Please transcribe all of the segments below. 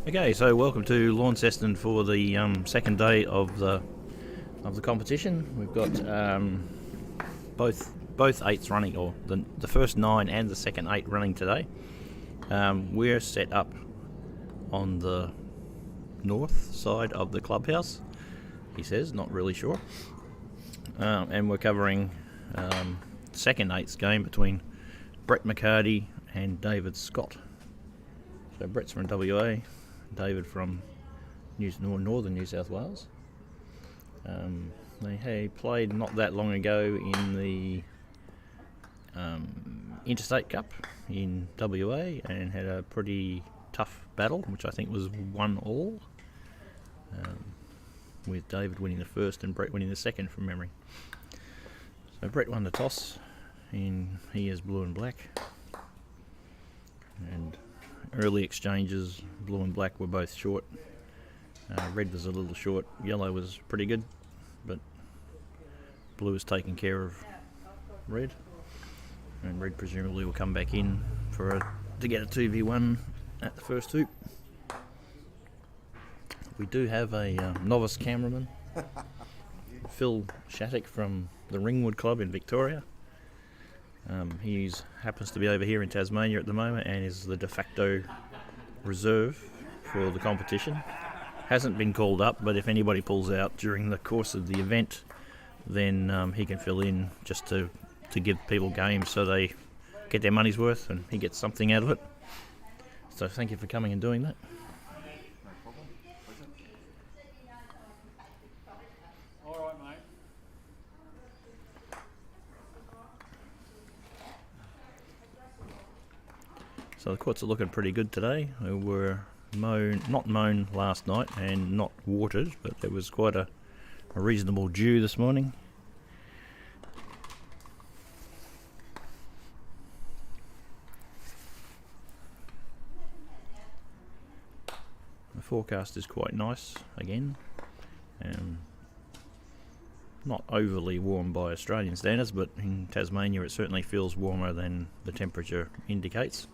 Okay, so welcome to Launceston for the second day of the competition. We've got both 8's running, or the first 9 and the second 8 running today. We're set up on the north side of the clubhouse, he says, not really sure. And we're covering second 8's game between Brett McCarty and David Scott. So Brett's from WA, David from northern New South Wales. They played not that long ago in the Interstate Cup in WA and had a pretty tough battle, which I think was 1-1, with David winning the first and Brett winning the second from memory. So Brett won the toss, and he is blue and black. And early exchanges, blue and black were both short. Red was a little short. Yellow was pretty good, but blue was taking care of red, and red presumably will come back in to get a 2v1 at the first hoop. We do have a novice cameraman, Phil Shattuck from the Ringwood Club in Victoria. He happens to be over here in Tasmania at the moment and is the de facto reserve for the competition. Hasn't been called up, but if anybody pulls out during the course of the event, then he can fill in just to give people games so they get their money's worth and he gets something out of it. So thank you for coming and doing that. All right, mate. So the courts are looking pretty good today. They were not mown last night and not watered, but there was quite a reasonable dew this morning. The forecast is quite nice again. Not overly warm by Australian standards, but in Tasmania it certainly feels warmer than the temperature indicates.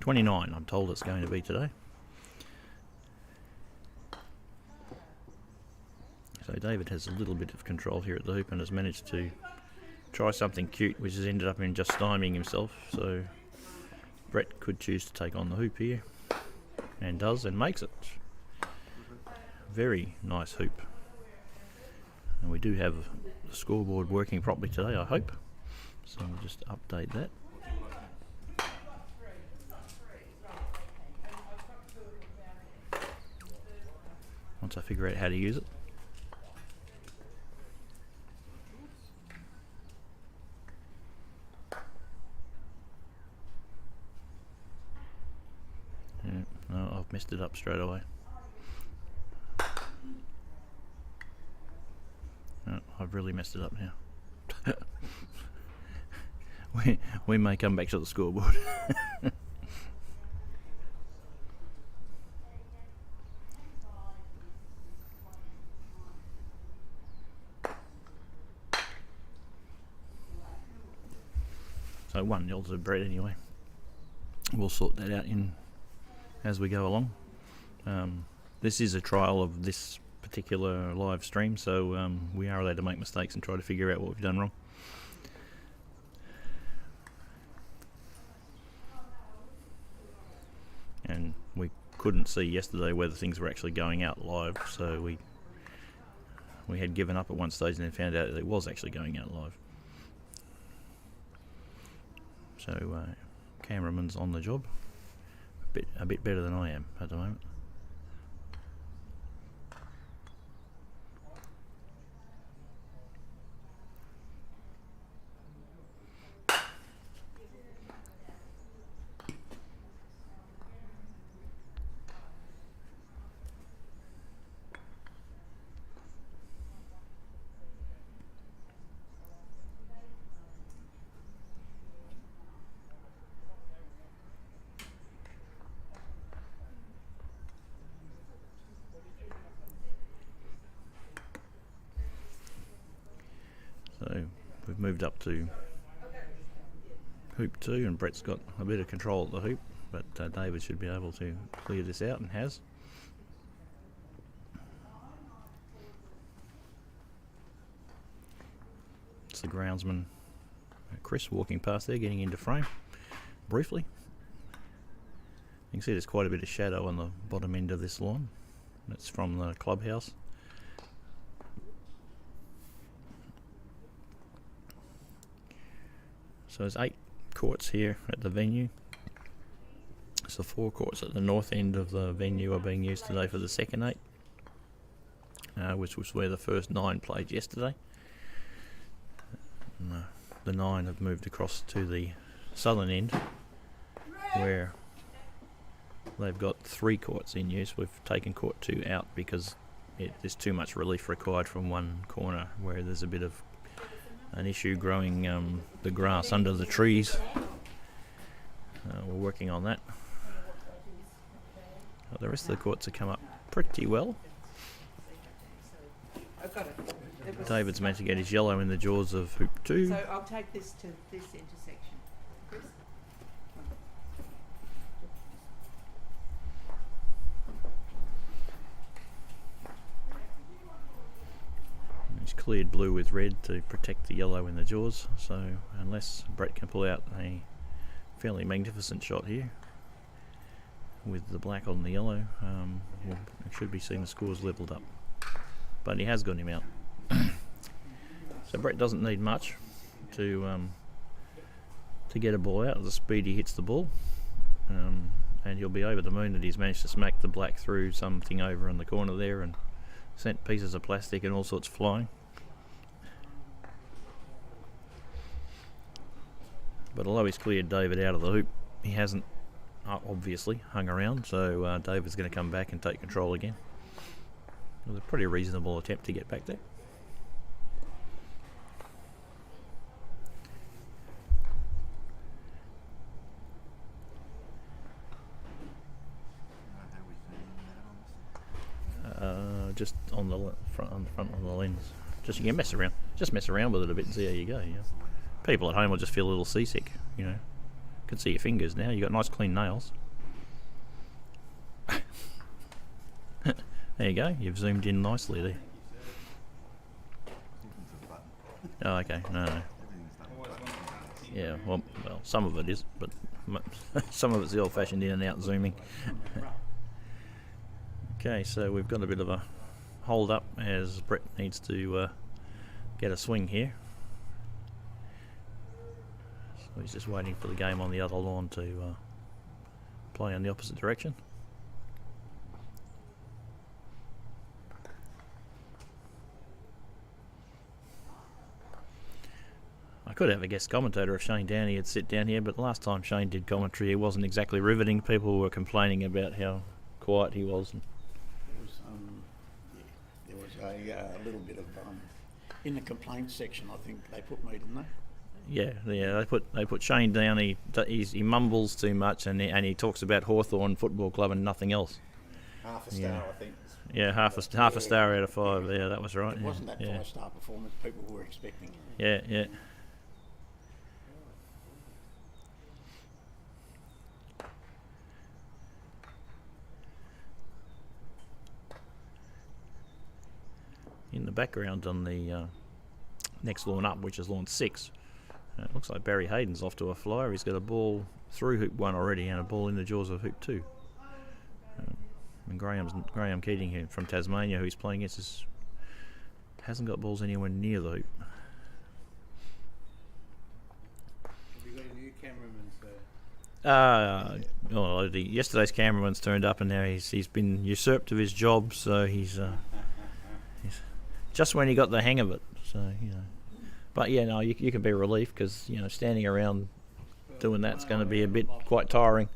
29, I'm told it's going to be today. So David has a little bit of control here at the hoop and has managed to try something cute, which has ended up in just stymieing himself. So Brett could choose to take on the hoop here, and does, and makes it. Very nice hoop. And we do have the scoreboard working properly today, I hope. So we'll just update that. Once I figure out how to use it. Yeah, no, I've messed it up straight away. No, I've really messed it up now. we may come back to the scoreboard. So 1-0 to Brett anyway. We'll sort that out as we go along. This is a trial of this particular live stream, so we are allowed to make mistakes and try to figure out what we've done wrong. And we couldn't see yesterday whether things were actually going out live, so we had given up at one stage and then found out that it was actually going out live. So cameraman's on the job, a bit better than I am at the moment. So we've moved up to hoop 2 and Brett's got a bit of control at the hoop. but David should be able to clear this out, and has. It's the groundsman Chris walking past there, getting into frame briefly. You can see there's quite a bit of shadow on the bottom end of this lawn. That's from the clubhouse. So there's 8 courts here at the venue. So 4 courts at the north end of the venue are being used today for the second 8, which was where the first 9 played yesterday. And the 9 have moved across to the southern end, where they've got 3 courts in use. We've taken court 2 out because there's too much relief required from one corner, where there's a bit of an issue growing the grass under the trees. We're working on that. The rest of the courts have come up pretty well. David's meant to get his yellow in the jaws of hoop 2. So I'll take this to this intersection. Chris? He's cleared blue with red to protect the yellow in the jaws, so unless Brett can pull out a fairly magnificent shot here with the black on the yellow, we should be seeing the scores levelled up. But he has got him out. So Brett doesn't need much to get a ball out. The speed he hits the ball, and he'll be over the moon that he's managed to smack the black through something over in the corner there and sent pieces of plastic and all sorts flying. But although he's cleared David out of the hoop, he hasn't obviously hung around, so David's going to come back and take control again. It was a pretty reasonable attempt to get back there. Just on the front of the lens. Just you can mess around. Just mess around with it a bit and see how you go. Yeah. People at home will just feel a little seasick. You know, can see your fingers now. You got nice clean nails. There you go. You've zoomed in nicely there. Oh, okay. No. Yeah. Well, some of it is, but some of it's the old-fashioned in and out zooming. Okay, so we've got a bit of a hold up as Brett needs to get a swing here. So he's just waiting for the game on the other lawn to play in the opposite direction. I could have a guest commentator if Shane Downey had sit down here, but the last time Shane did commentary, it wasn't exactly riveting. People were complaining about how quiet he was. There was a little bit of in the complaints section. I think they put me, didn't they? Yeah. They put Shane down. He mumbles too much, and he talks about Hawthorn Football Club and nothing else. Half a star, I think. Yeah, half a star out of 5. Yeah, that was right. It wasn't that 5-star performance people were expecting. Yeah. In the background on the next lawn up, which is lawn 6, it looks like Barry Hayden's off to a flyer. He's got a ball through hoop 1 already and a ball in the jaws of hoop 2. And Graham Keating here from Tasmania, who he's playing against, hasn't got balls anywhere near the hoop. Have you got a new cameraman, sir? Yesterday's cameraman's turned up, and now he's been usurped of his job, so he's just when he got the hang of it. So but yeah, no, you can be relieved, because standing around doing that's going to be a bit quite tiring.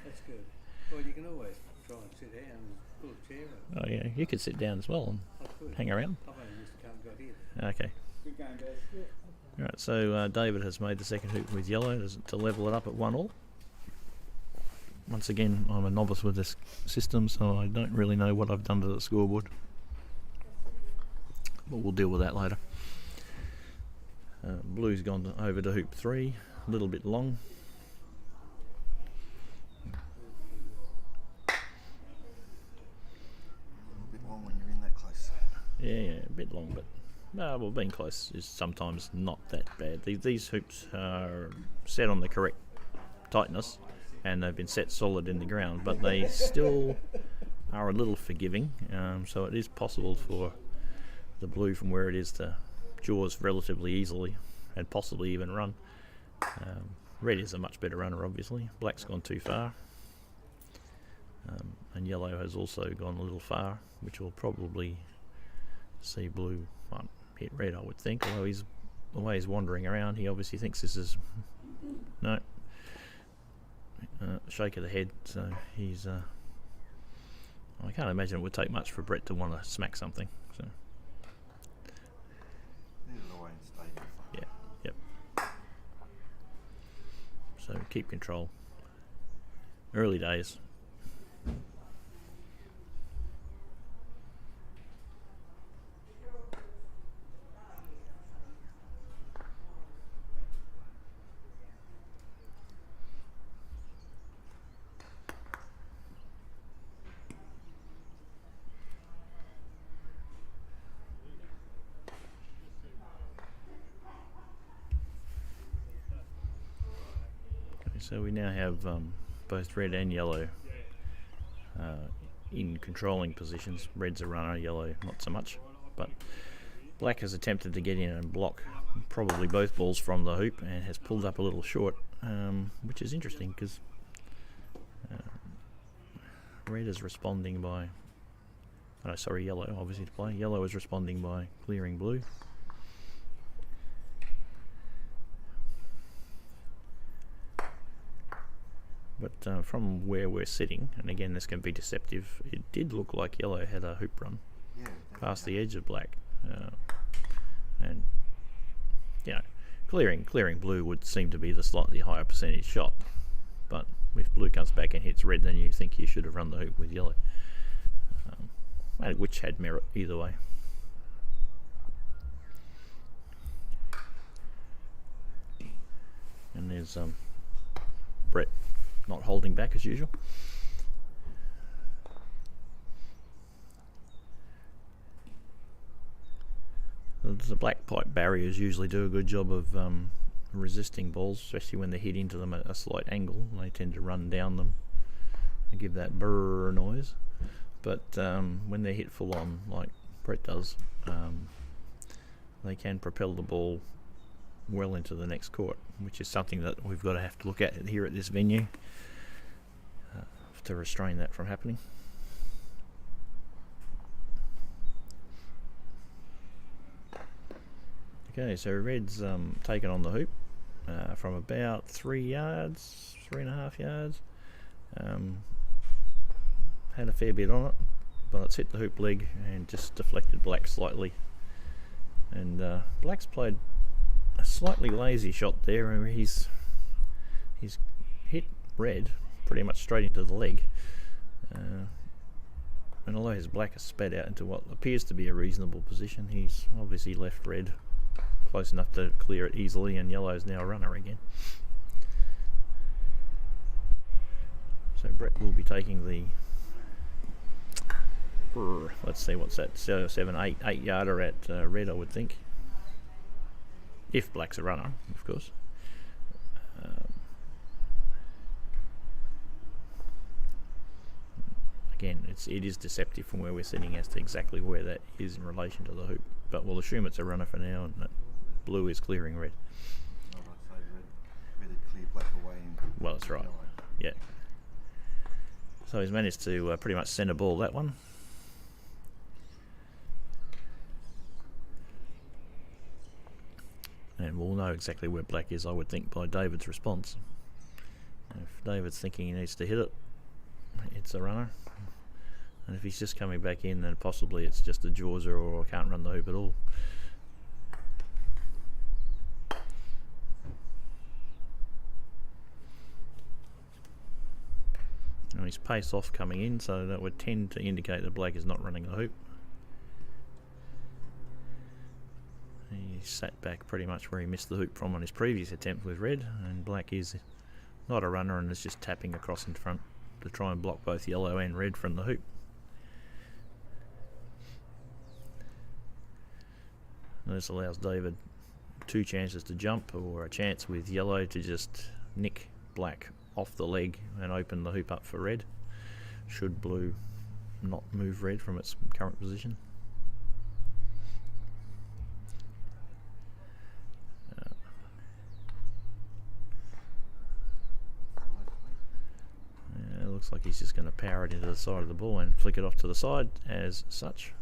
That's good. Well, you can always try and sit down and pull a chair up. Oh yeah, you could sit down as well and hang around. I've only just got here. Okay. Good game, guys. All right, so David has made the second hoop with yellow to level it up at 1-1. Once again, I'm a novice with this system, so I don't really know what I've done to the scoreboard. But we'll deal with that later. Blue's gone over to hoop 3, a little bit long. bit long, but well, being close is sometimes not that bad. These hoops are set on the correct tightness, and they've been set solid in the ground, but they still are a little forgiving, so it is possible for the blue from where it is to jaws relatively easily and possibly even run. Red is a much better runner, obviously. Black's gone too far, and yellow has also gone a little far, which will probably see blue hit red, I would think, although the way he's wandering around, he obviously thinks this is no shake of the head, so he's I can't imagine it would take much for Brett to want to smack something, so yeah, yep. So keep control. Early days. So we now have both red and yellow in controlling positions. Red's a runner, yellow not so much. But black has attempted to get in and block probably both balls from the hoop and has pulled up a little short, which is interesting because red is responding by... Oh, sorry, yellow obviously to play. Yellow is responding by clearing blue. But from where we're sitting, and again this can be deceptive, it did look like yellow had a hoop run past the edge of black, and you know, clearing blue would seem to be the slightly higher percentage shot. But if blue comes back and hits red, then you think you should have run the hoop with yellow, which had merit either way. And there's Brett not holding back as usual. The black pipe barriers usually do a good job of resisting balls, especially when they hit into them at a slight angle. They tend to run down them and give that brrr noise. But when they hit full on, like Brett does, they can propel the ball well into the next court, which is something that we've got to have to look at here at this venue to restrain that from happening. Okay, so red's taken on the hoop from about 3 yards, 3.5 yards. Had a fair bit on it, but it's hit the hoop leg and just deflected black slightly. And black's played a slightly lazy shot there, and he's hit red pretty much straight into the leg, and although his black has sped out into what appears to be a reasonable position, he's obviously left red close enough to clear it easily, and yellow's now a runner again. So Brett will be taking the let's see, what's that, 8 yarder at red, I would think, if black's a runner, of course. Again, it is deceptive from where we're sitting as to exactly where that is in relation to the hoop, but we'll assume it's a runner for now, and that blue is clearing red. I'd say red would clear black away. Well, that's right. Yeah. So he's managed to pretty much centre ball that one. And we'll know exactly where black is, I would think, by David's response. If David's thinking he needs to hit it, it's a runner. And if he's just coming back in, then possibly it's just a jawser or can't run the hoop at all. Now he's pace off coming in, so that would tend to indicate that black is not running the hoop. He sat back pretty much where he missed the hoop from on his previous attempt with red, and black is not a runner and is just tapping across in front to try and block both yellow and red from the hoop. And this allows David 2 chances to jump, or a chance with yellow to just nick black off the leg and open the hoop up for red, should blue not move red from its current position. It looks like he's just going to power it into the side of the ball and flick it off to the side as such.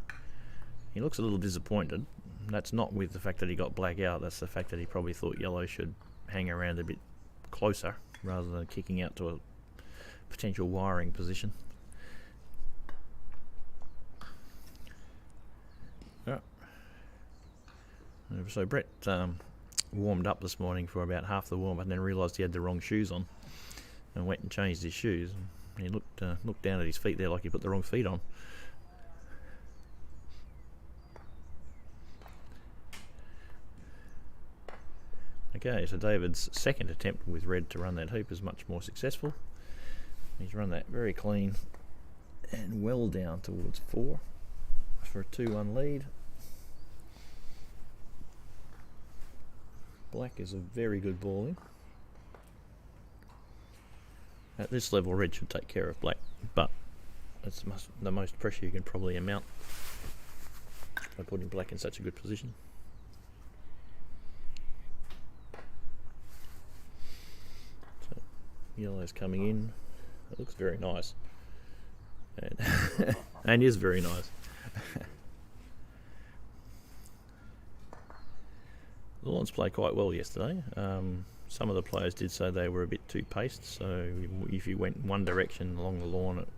He looks a little disappointed. That's not with the fact that he got black out, that's the fact that he probably thought yellow should hang around a bit closer rather than kicking out to a potential wiring position. Yeah. So Brett warmed up this morning for about half the warm up and then realised he had the wrong shoes on and went and changed his shoes. And he looked down at his feet there like he put the wrong feet on. Okay, so David's second attempt with red to run that hoop is much more successful. He's run that very clean and well down towards 4 for a 2-1 lead. Black is a very good ball in. At this level, red should take care of black, but it's the most pressure you can probably amount by putting black in such a good position. So, yellow's coming in. It looks very nice, and is very nice. The Lawns played quite well yesterday. Some of the players did say they were a bit too paced, so if you went one direction along the lawn, it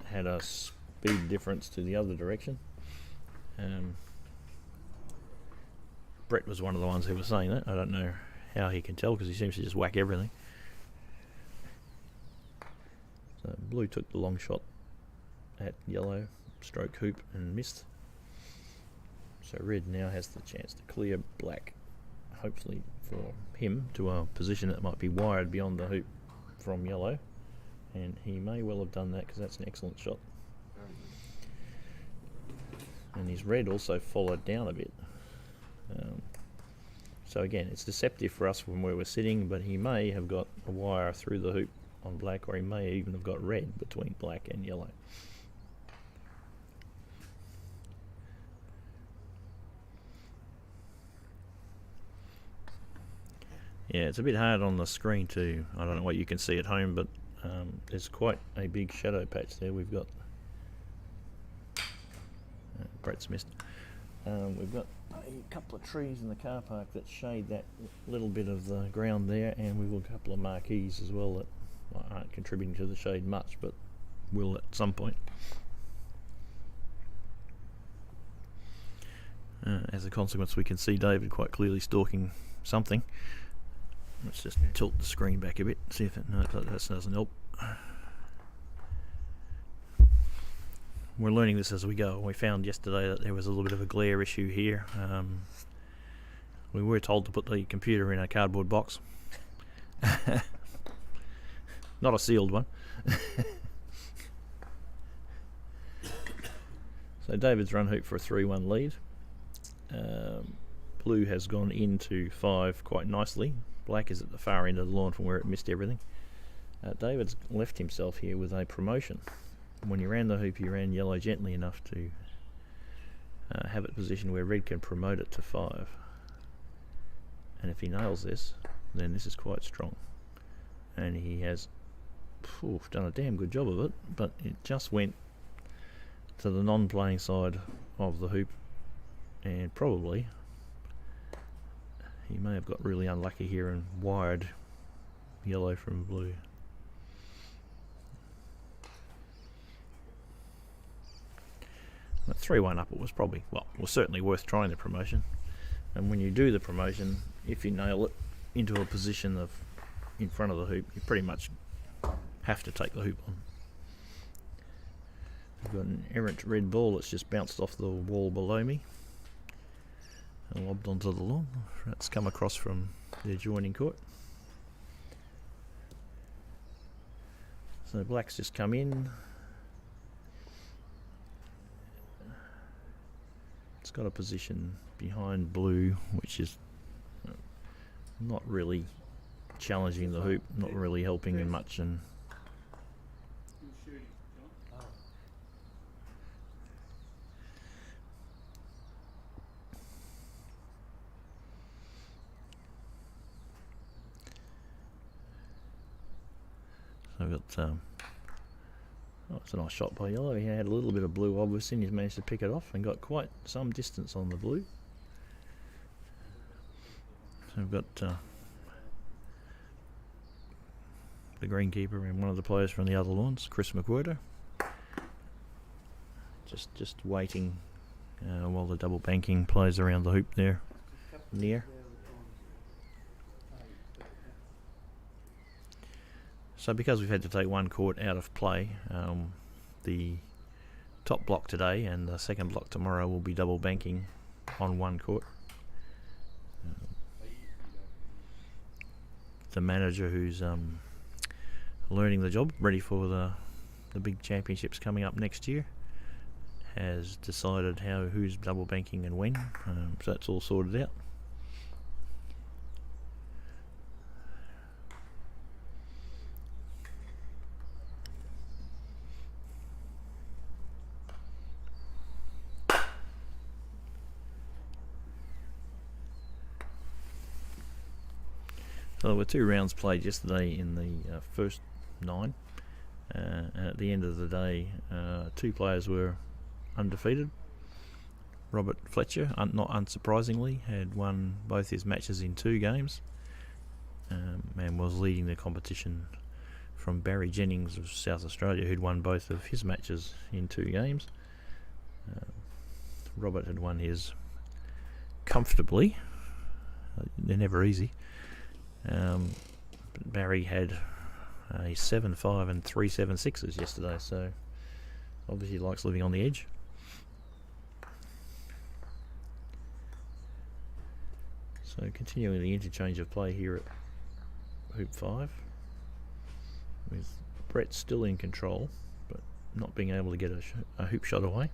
had a speed difference to the other direction. Brett was one of the ones who was saying that. I don't know how he can tell because he seems to just whack everything. So blue took the long shot at yellow, stroke hoop and missed. So red now has the chance to clear black, hopefully for him, to a position that might be wired beyond the hoop from yellow, and he may well have done that because that's an excellent shot. And his red also followed down a bit. So again, it's deceptive for us from where we're sitting, but he may have got a wire through the hoop on black, or he may even have got red between black and yellow. Yeah, it's a bit hard on the screen too. I don't know what you can see at home, but there's quite a big shadow patch there. We've got Brett's missed. We've got a couple of trees in the car park that shade that little bit of the ground there, and we've got a couple of marquees as well that aren't contributing to the shade much, but will at some point. As a consequence, we can see David quite clearly stalking something. Let's just tilt the screen back a bit, see if no, that doesn't help. We're learning this as we go. We found yesterday that there was a little bit of a glare issue here. We were told to put the computer in a cardboard box. Not a sealed one. So David's run hoop for a 3-1 lead. Blue has gone into 5 quite nicely. Black is at the far end of the lawn from where it missed everything. David's left himself here with a promotion. When you ran the hoop, you ran yellow gently enough to have it positioned where red can promote it to 5. And if he nails this, then this is quite strong. And he has done a damn good job of it, but it just went to the non-playing side of the hoop, and probably he may have got really unlucky here and wired yellow from blue. At 3-1 up, it was probably, well, it was certainly worth trying the promotion. And when you do the promotion, if you nail it into a position of in front of the hoop, you pretty much have to take the hoop on. I've got an errant red ball that's just bounced off the wall below me and lobbed onto the lawn. It's come across from the adjoining court. So black's just come in. It's got a position behind blue, which is not really challenging the hoop, not really helping him much, and so we've got oh, it's a nice shot by yellow. He had a little bit of blue obviously, and he's managed to pick it off and got quite some distance on the blue. So we've got the greenkeeper and one of the players from the other lawns, Chris McWhirter, just waiting while the double banking plays around the hoop there near. So because we've had to take one court out of play, the top block today and the second block tomorrow will be double banking on one court. The manager who's learning the job, ready for the big championships coming up next year, has decided who's double banking and when, so that's all sorted out. So there were 2 rounds played yesterday in the first 9, and at the end of the day 2 players were undefeated. Robert Fletcher, not unsurprisingly, had won both his matches in 2 games, and was leading the competition from Barry Jennings of South Australia, who'd won both of his matches in 2 games. Robert had won his comfortably. They're never easy. But Barry had a 7-5 and 3 7-6s yesterday, so obviously he likes living on the edge. So continuing the interchange of play here at hoop 5, with Brett still in control but not being able to get a hoop shot away.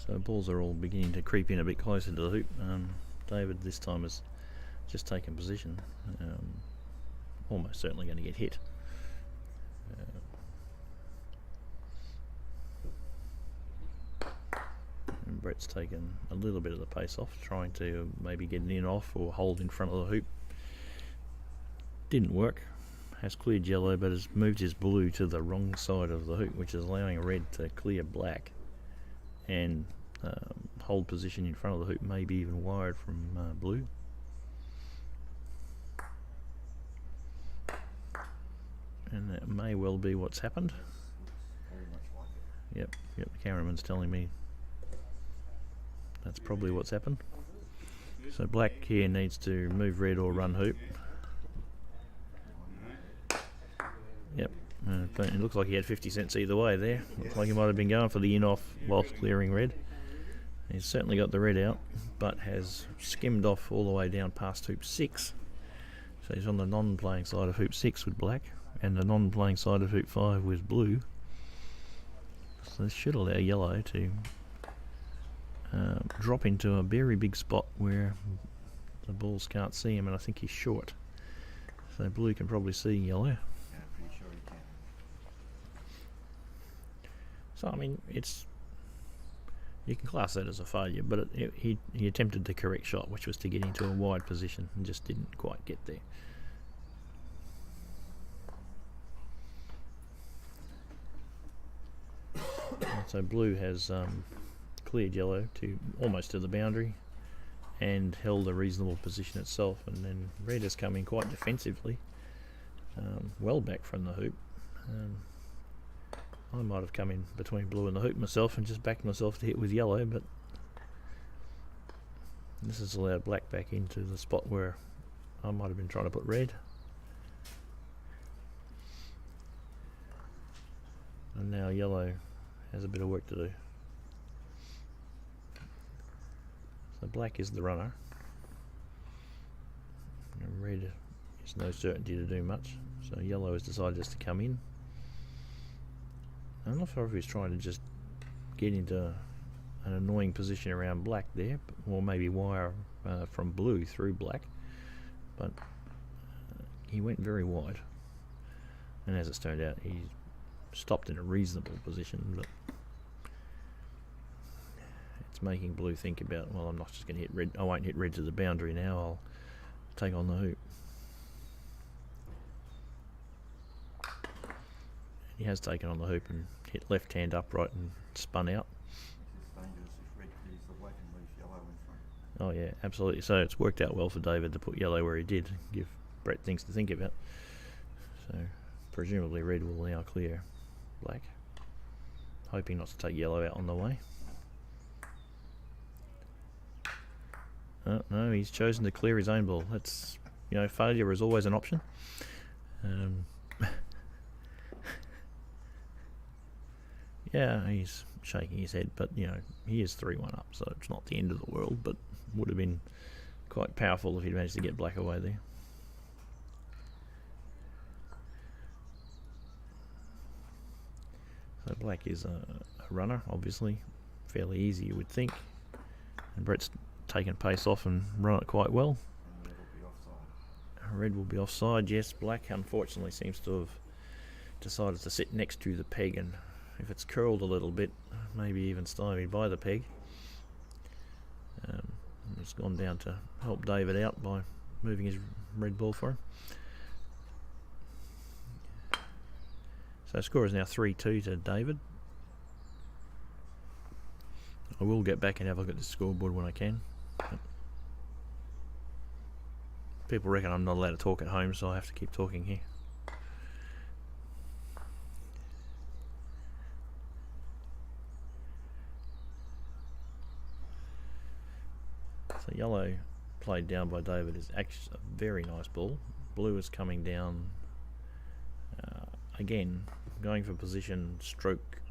So balls are all beginning to creep in a bit closer to the hoop. David this time has just taken position, almost certainly going to get hit. And Brett's taken a little bit of the pace off, trying to maybe get an in off or hold in front of the hoop. Didn't work. Has cleared yellow but has moved his blue to the wrong side of the hoop, which is allowing red to clear black and hold position in front of the hoop, maybe even wired from blue. And that may well be what's happened. Very much like it. Yep, the cameraman's telling me that's probably what's happened. So black here needs to move red or run hoop. Yep, it looks like he had 50 cents either way there. Looks like he might have been going for the in-off whilst clearing red. He's certainly got the red out, but has skimmed off all the way down past hoop 6. So he's on the non-playing side of hoop 6 with black, and the non-playing side of hoop 5 with blue. So this should allow yellow to drop into a very big spot where the balls can't see him, and I think he's short. So blue can probably see yellow. Yeah, pretty sure he can. So I mean, you can class that as a failure, but he attempted the correct shot, which was to get into a wide position, and just didn't quite get there. So blue has cleared yellow to almost to the boundary and held a reasonable position itself, and then red has come in quite defensively, well back from the hoop, I might have come in between blue and the hoop myself and just backed myself to hit with yellow, but this has allowed black back into the spot where I might have been trying to put red. And now yellow has a bit of work to do. So black is the runner. And red is no certainty to do much. So yellow has decided just to come in. I'm not sure if he's trying to just get into an annoying position around black there, or maybe wire from blue through black, but he went very wide, and as it's turned out, he stopped in a reasonable position, but it's making blue think about, well, I'm not just going to hit red, I won't hit red to the boundary now, I'll take on the hoop. He has taken on the hoop and hit left hand upright and spun out. It's dangerous if red clears the black and leaves yellow in front. Oh yeah, absolutely. So it's worked out well for David to put yellow where he did, give Brett things to think about. So presumably red will now clear black, hoping not to take yellow out on the way. Oh, no, he's chosen to clear his own ball. That's, you know, failure is always an option. Yeah, he's shaking his head, but you know, he is 3-1 up, so it's not the end of the world, but would have been quite powerful if he'd managed to get black away there. So black is a runner, obviously, fairly easy you would think, and Brett's taken pace off and run it quite well. And red will be offside. Red will be offside, yes. Black unfortunately seems to have decided to sit next to the peg, and if it's curled a little bit, maybe even stymied by the peg. It's gone down to help David out by moving his red ball for him. So score is now 3-2 to David. I will get back and have a look at the scoreboard when I can. But people reckon I'm not allowed to talk at home, so I have to keep talking here. So yellow, played down by David, is actually a very nice ball. Blue is coming down, again, going for position, stroke,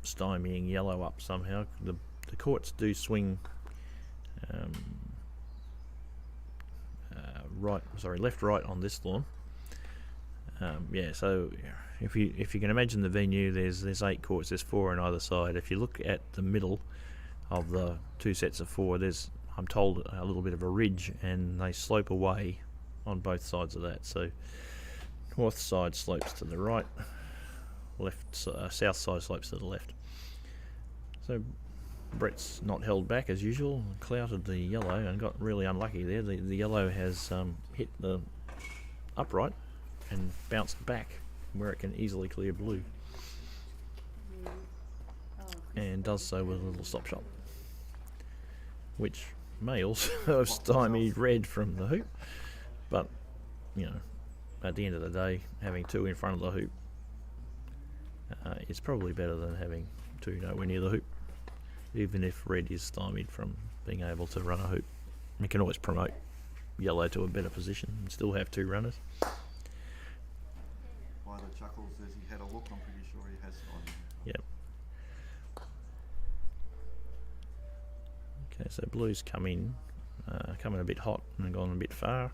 stymieing yellow up somehow. The courts do swing left right on this lawn. Yeah, so if you can imagine the venue, there's 8 courts, there's 4 on either side. If you look at the middle of the 2 sets of 4, there's, I'm told, a little bit of a ridge, and they slope away on both sides of that. So north side slopes to the right, south side slopes to the left. So Brett's not held back as usual, clouted the yellow and got really unlucky there. The yellow has hit the upright and bounced back where it can easily clear blue, and does so with a little stop shot, which may also have stymied red from the hoop, but you know, at the end of the day, having 2 in front of the hoop is probably better than having 2 nowhere near the hoop, even if red is stymied from being able to run a hoop. We can always promote yellow to a better position and still have 2 runners. By the chuckles as he had a look, I'm pretty sure he has on him. Yep. Okay, so blue's coming a bit hot and gone a bit far.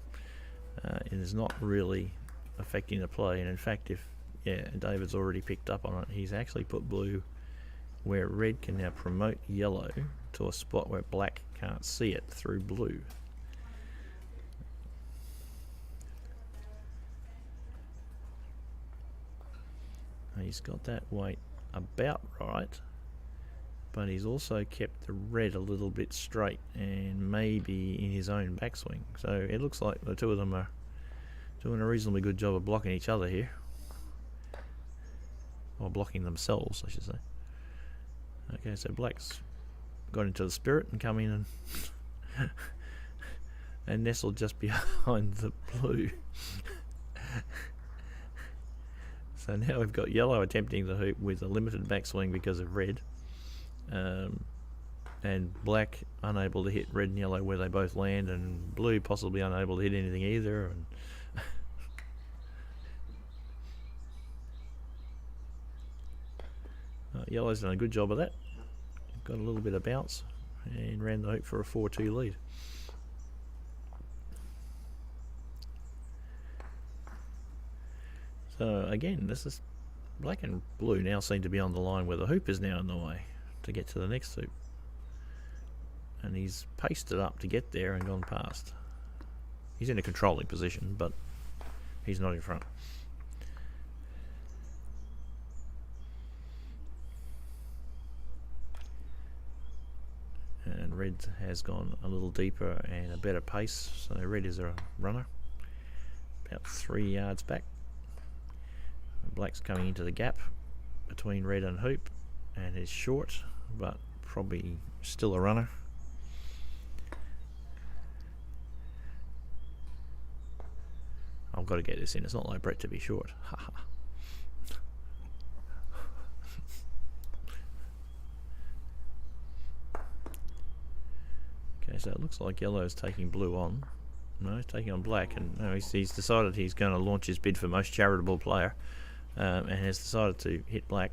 It is not really affecting the play, and in fact, David's already picked up on it. He's actually put blue where red can now promote yellow to a spot where black can't see it through blue. He's got that weight about right, but he's also kept the red a little bit straight and maybe in his own backswing. So it looks like the 2 of them are doing a reasonably good job of blocking each other here, or blocking themselves, I should say. Okay, so black's got into the spirit and come in and nestled just behind the blue. So now we've got yellow attempting the hoop with a limited backswing because of red, and black unable to hit red and yellow where they both land, and blue possibly unable to hit anything either. And yellow's done a good job of that. Got a little bit of bounce and ran the hoop for a 4-2 lead. So again, this is black and blue now seem to be on the line where the hoop is now in the way to get to the next hoop. And he's paced it up to get there and gone past. He's in a controlling position, but he's not in front. And red has gone a little deeper and a better pace, so red is a runner, about 3 yards back. Black's coming into the gap between red and hoop and is short, but probably still a runner. I've got to get this in. It's not like Brett to be short. Okay, so it looks like yellow's taking blue on. No, he's taking on black, and no, he's decided he's going to launch his bid for most charitable player, and has decided to hit black,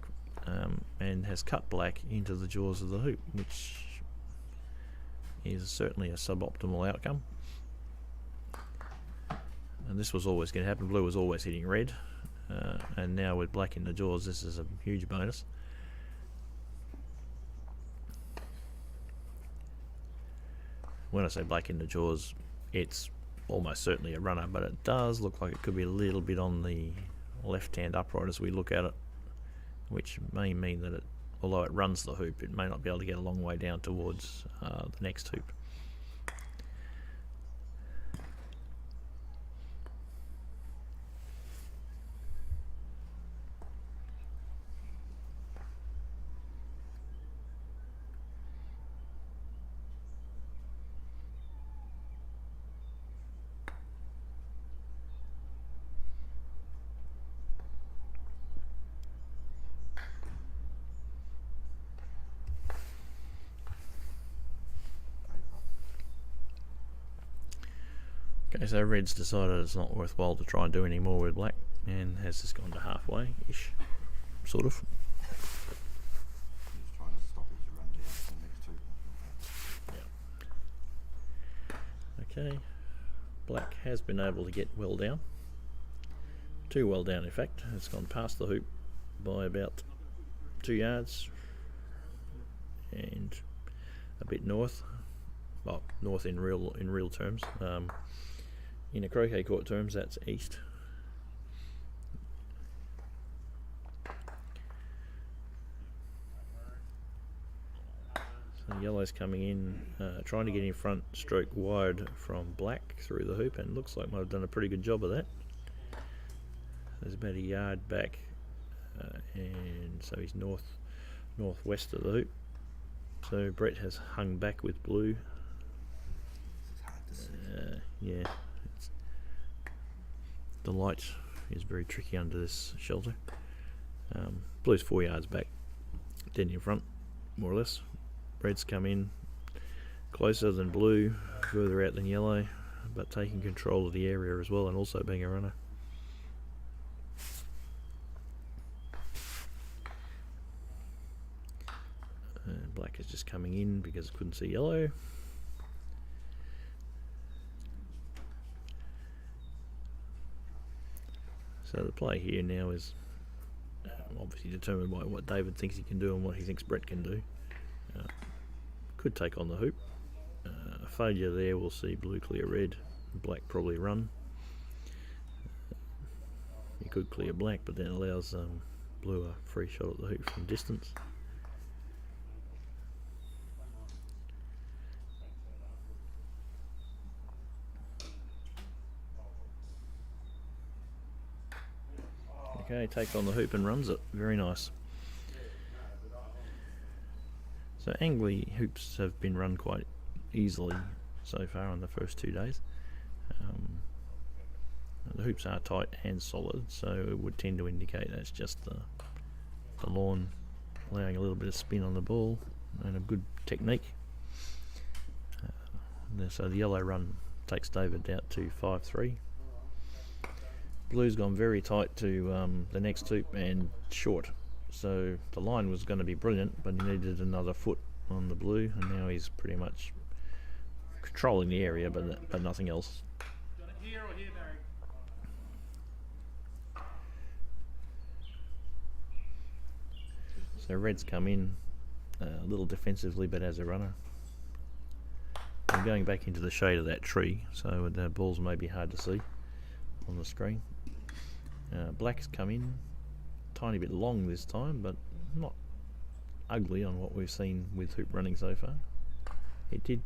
and has cut black into the jaws of the hoop, which is certainly a suboptimal outcome. And this was always going to happen. Blue was always hitting red, and now with black in the jaws, this is a huge bonus. When I say black in the jaws, it's almost certainly a runner, but it does look like it could be a little bit on the left-hand upright as we look at it, which may mean that it, although it runs the hoop, it may not be able to get a long way down towards the next hoop. Okay, so red's decided it's not worthwhile to try and do any more with black, and has just gone to halfway-ish, sort of. He's trying to stop his run down to the next two. Okay, black has been able to get well down, too well down in fact. It's gone past the hoop by about 2 yards and a bit north. Well, north in real terms. In a croquet court terms, that's east. So yellow's coming in, trying to get in front, stroke wide from black through the hoop, and looks like might have done a pretty good job of that. There's about a yard back, and so he's northwest of the hoop. So Brett has hung back with blue. It's hard to see. Yeah, the light is very tricky under this shelter. Blue's 4 yards back, dead in front, more or less. Red's come in closer than blue, further out than yellow, but taking control of the area as well, and also being a runner. And black is just coming in because it couldn't see yellow. So the play here now is obviously determined by what David thinks he can do and what he thinks Brett can do. Could take on the hoop. A failure there will see blue clear red, black probably run. He could clear black, but that allows blue a free shot at the hoop from distance. Okay, takes on the hoop and runs it. Very nice. So Angley hoops have been run quite easily so far on the first 2 days. The hoops are tight and solid, so it would tend to indicate that's just the lawn allowing a little bit of spin on the ball and a good technique. So the yellow run takes David out to 5-3. Blue's gone very tight to the next hoop and short. So the line was going to be brilliant, but he needed another foot on the blue, and now he's pretty much controlling the area, but nothing else. So red's come in a little defensively, but as a runner. I'm going back into the shade of that tree, so the balls may be hard to see on the screen. Black's come in, tiny bit long this time, but not ugly on what we've seen with hoop running so far. It did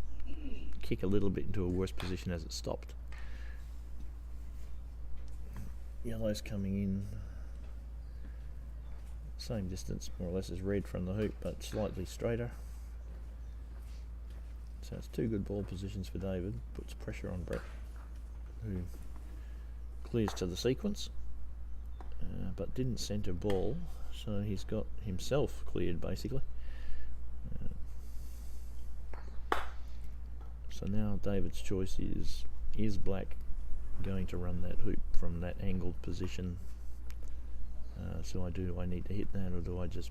kick a little bit into a worse position as it stopped. Yellow's coming in, same distance more or less as red from the hoop, but slightly straighter. So it's two good ball positions for David. Puts pressure on Brett, who clears to the sequence, but didn't centre ball, so he's got himself cleared basically. So now David's choice is Black going to run that hoop from that angled position? So do I need to hit that, or do I just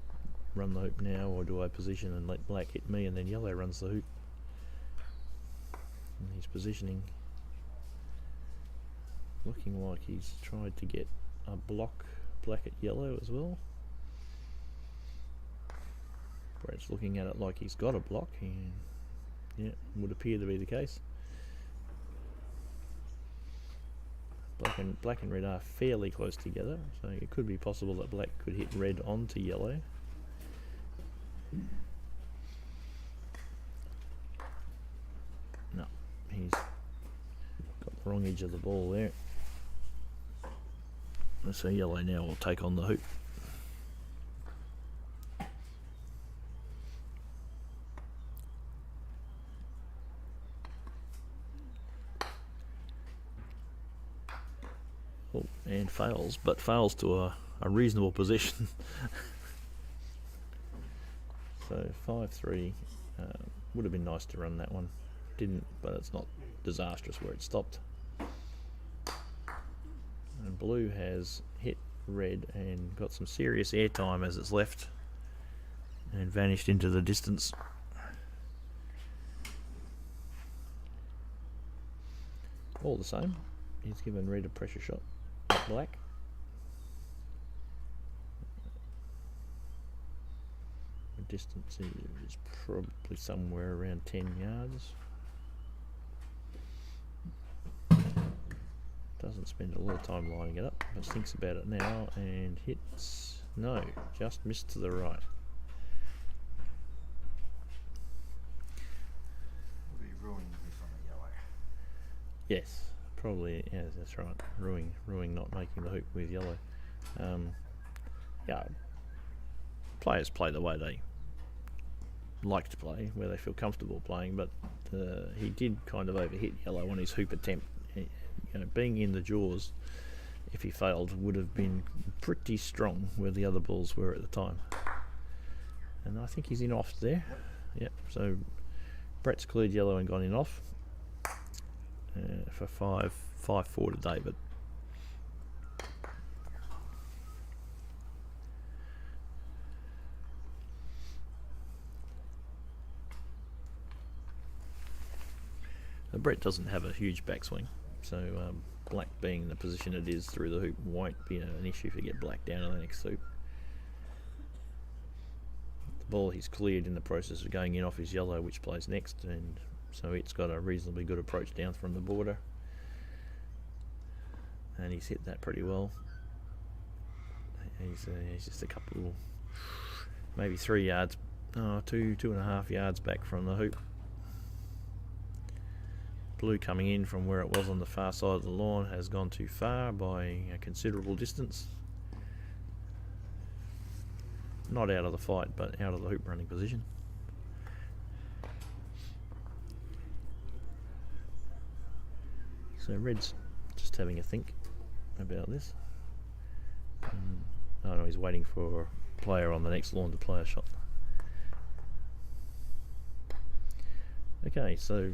run the hoop now, or do I position and let Black hit me and then yellow runs the hoop? And he's positioning, looking like he's tried to get a block Black at yellow as well. Brett's looking at it like he's got a block, and yeah, would appear to be the case. Black and red are fairly close together, so it could be possible that Black could hit red onto yellow. No, he's got the wrong edge of the ball there. So yellow now will take on the hoop. Oh, and fails, but fails to a reasonable position. So 5-3, would have been nice to run that one. Didn't, but it's not disastrous where it stopped. And blue has hit red and got some serious airtime as it's left and vanished into the distance. All the same, he's given red a pressure shot at Black. The distance is probably somewhere around 10 yards. Doesn't spend a lot of time lining it up, but thinks about it now and hits. No, just missed to the right. Will be ruining this on the yellow. Yes, probably. Yeah, that's right. Ruining not making the hoop with yellow. Yeah, players play the way they like to play, where they feel comfortable playing. But he did kind of overhit yellow on his hoop attempt. Being in the jaws, if he failed, would have been pretty strong where the other balls were at the time. And I think he's in off there. Yep. So Brett's cleared yellow and gone in off for 5-4 to David. Brett doesn't have a huge backswing, so Black being in the position it is through the hoop won't be an issue to get Black down to the next hoop. The ball he's cleared in the process of going in off is yellow, which plays next, and so it's got a reasonably good approach down from the border, and he's hit that pretty well. He's just a couple, maybe 3 yards, 2.5 yards back from the hoop. Blue coming in from where it was on the far side of the lawn has gone too far by a considerable distance. Not out of the fight, but out of the hoop running position. So red's just having a think. about this. I know he's waiting for a player on the next lawn to play a shot. Okay, so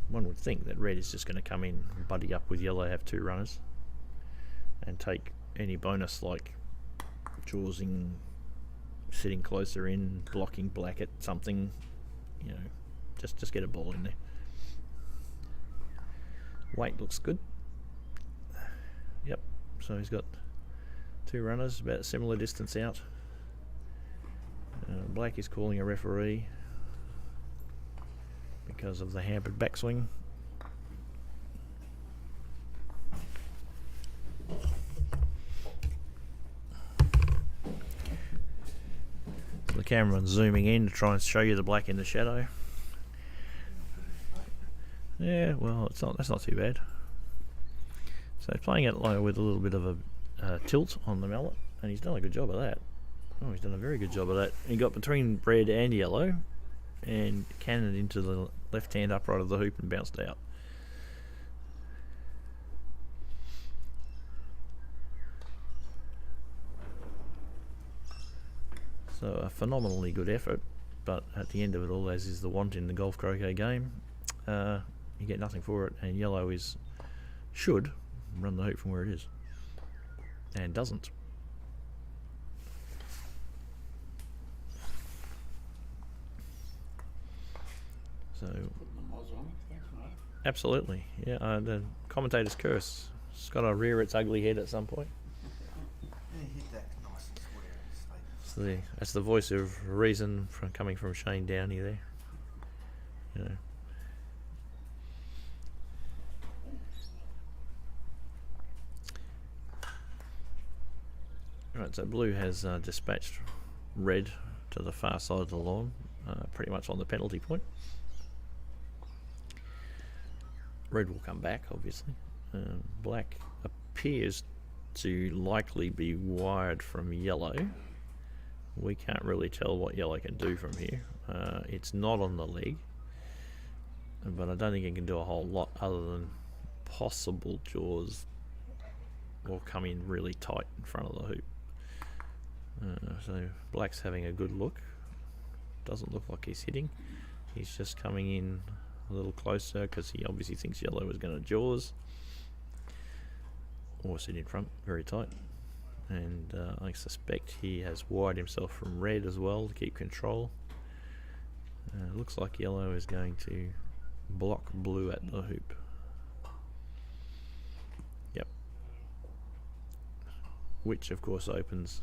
one would think that red is just going to come in, buddy up with yellow, have 2 runners, and take any bonus like jawsing, sitting closer in, blocking black at something, you know, just get a ball in there. Weight looks good. Yep, so he's got 2 runners, about a similar distance out. Black is calling a referee because of the hampered backswing. So the cameraman's zooming in to try and show you the black in the shadow. Yeah, well, that's not too bad. So playing it like with a little bit of a tilt on the mallet, and he's done a good job of that. Oh, he's done a very good job of that. He got between red and yellow and cannoned into the left-hand upright of the hoop and bounced out. So a phenomenally good effort, but at the end of it all, as is the want in the golf croquet game, you get nothing for it, and yellow should run the hoop from where it is, and doesn't. So absolutely, yeah. The commentator's curse. It's got to rear its ugly head at some point. Hit that nice and square and stay. That's the voice of reason coming from Shane Downey there. You know. Right, so blue has dispatched red to the far side of the lawn, pretty much on the penalty point. Red will come back, obviously. Black appears to likely be wired from yellow. We can't really tell what yellow can do from here. It's not on the leg, but I don't think it can do a whole lot other than possible jaws or come in really tight in front of the hoop. So black's having a good look. Doesn't look like he's hitting. He's just coming in a little closer because he obviously thinks yellow is going to jaws or sit in front very tight. And I suspect he has wired himself from red as well to keep control. Looks like yellow is going to block blue at the hoop. Yep. Which of course opens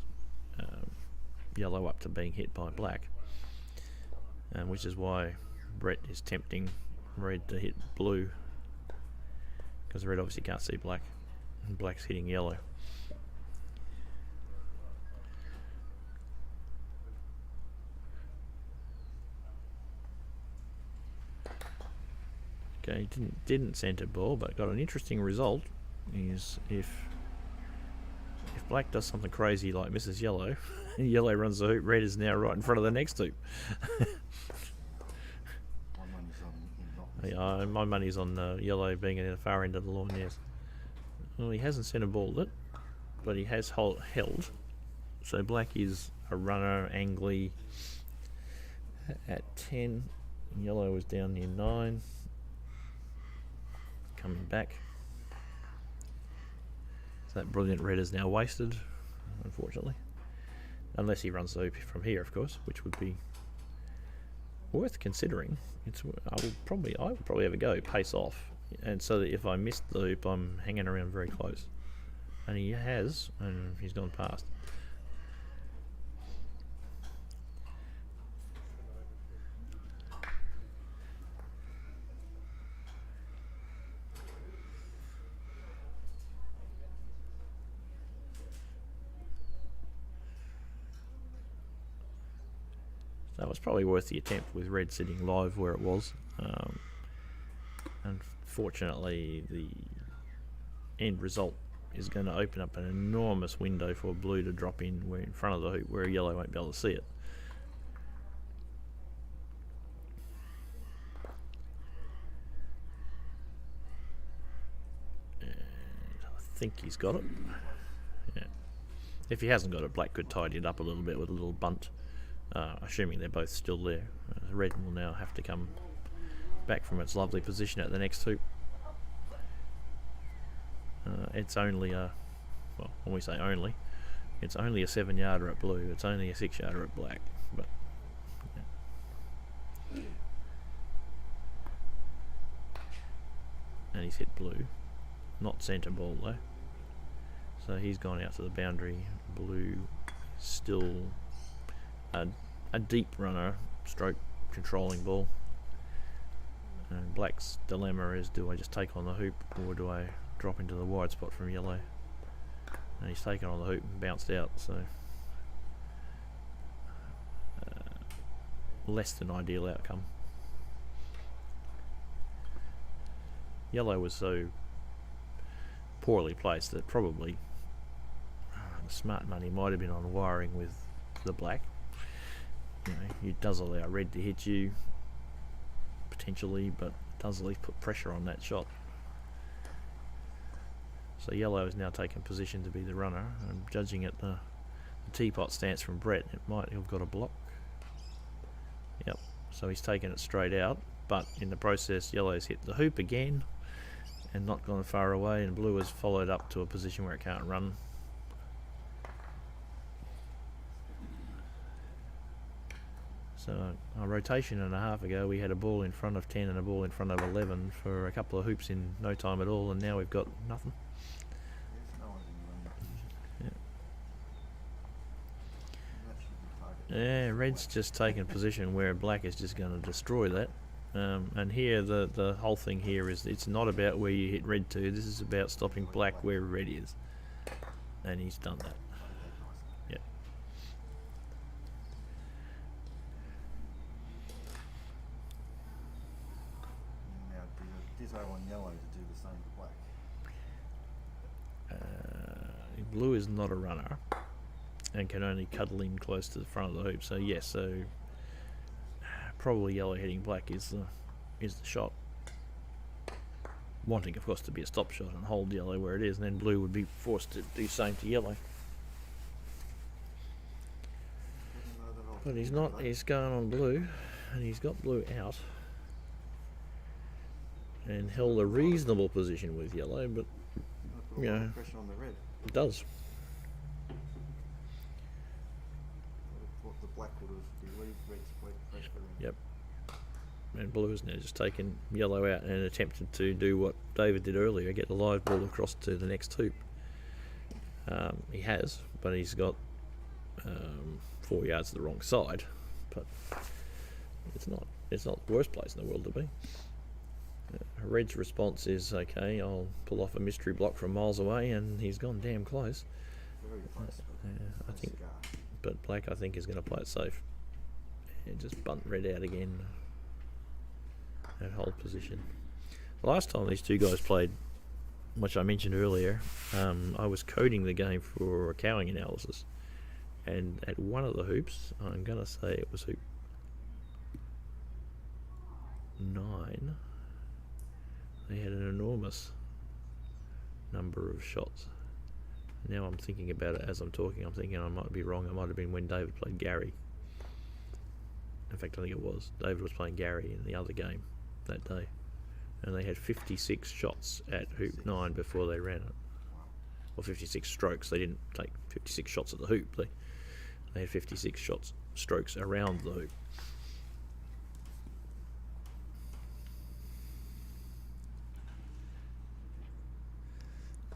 yellow up to being hit by black, which is why Brett is tempting red to hit blue, because red obviously can't see black and black's hitting yellow. Okay, didn't centre ball, but got an interesting result. Is if black does something crazy like misses yellow, yellow runs the hoop, red is now right in front of the next hoop. Yeah, my money's on yellow being at the far end of the lawn, yes. Well, he hasn't centre balled it, but he has held. So black is a runner, angly at 10. Yellow is down near 9. Coming back. So that brilliant red is now wasted, unfortunately. Unless he runs the hoop from here, of course, which would be worth considering. I would probably have a go, pace off, and so that if I missed the hoop, I'm hanging around very close. And he has, and he's gone past. That was probably worth the attempt with red sitting live where it was. Unfortunately, the end result is going to open up an enormous window for blue to drop in where in front of the hoop where yellow won't be able to see it. And I think he's got it. Yeah. If he hasn't got it, black could tidy it up a little bit with a little bunt, assuming they're both still there. Red will now have to come back from its lovely position at the next hoop. It's only a, well, when we say only, it's only a 7-yarder at blue. It's only a 6-yarder at black. But yeah. And he's hit blue, not centre ball though. So he's gone out to the boundary. Blue still a deep runner, stroke controlling ball. And black's dilemma is, do I just take on the hoop or do I drop into the wide spot from yellow? And he's taken on the hoop and bounced out, so less than ideal outcome. Yellow was so poorly placed that probably the smart money might have been on wiring with the black. You know, it does allow red to hit you potentially, but it does at least put pressure on that shot. So yellow is now taking position to be the runner. I'm judging at the teapot stance from Brett. It might have got a block. Yep. So he's taken it straight out, but in the process, yellow's hit the hoop again and not gone far away, and blue has followed up to a position where it can't run. So a rotation and a half ago, we had a ball in front of 10 and a ball in front of 11 for a couple of hoops in no time at all, and now we've got nothing. Yeah, red's just taken position where black is just going to destroy that. And here, the whole thing here is, it's not about where you hit red to, this is about stopping black where red is. And he's done that. Yep. Now, ditto on yellow to do the same to black. Blue is not a runner and can only cuddle in close to the front of the hoop. So yes, so probably yellow hitting black is the shot. Wanting, of course, to be a stop shot and hold yellow where it is, and then blue would be forced to do the same to yellow. But he's not. He's going on blue, and he's got blue out and held a reasonable position with yellow, but you know, Pressure on the red. it does. What the black would have relieved red's weight pressure. Yep. And blue has now just taken yellow out and attempted to do what David did earlier, get the live ball across to the next hoop. He has, but he's got 4 yards to the wrong side. But it's not the worst place in the world to be. Red's response is, okay, I'll pull off a mystery block from miles away, and he's gone damn close. Very close. I think, but black, I think, is going to play it safe and just bunt red out again. That hold position. The last time these two guys played, which I mentioned earlier, I was coding the game for a cowing analysis, and at one of the hoops, I'm going to say it was hoop 9, they had an enormous number of shots. Now I'm thinking about it as I'm talking, I'm thinking I might be wrong. It might have been when David played Gary. In fact, I think it was. David was playing Gary in the other game that day, and they had 56 shots at hoop 9 before they ran it. Or 56 strokes. They didn't take 56 shots at the hoop. They had 56 strokes around the hoop.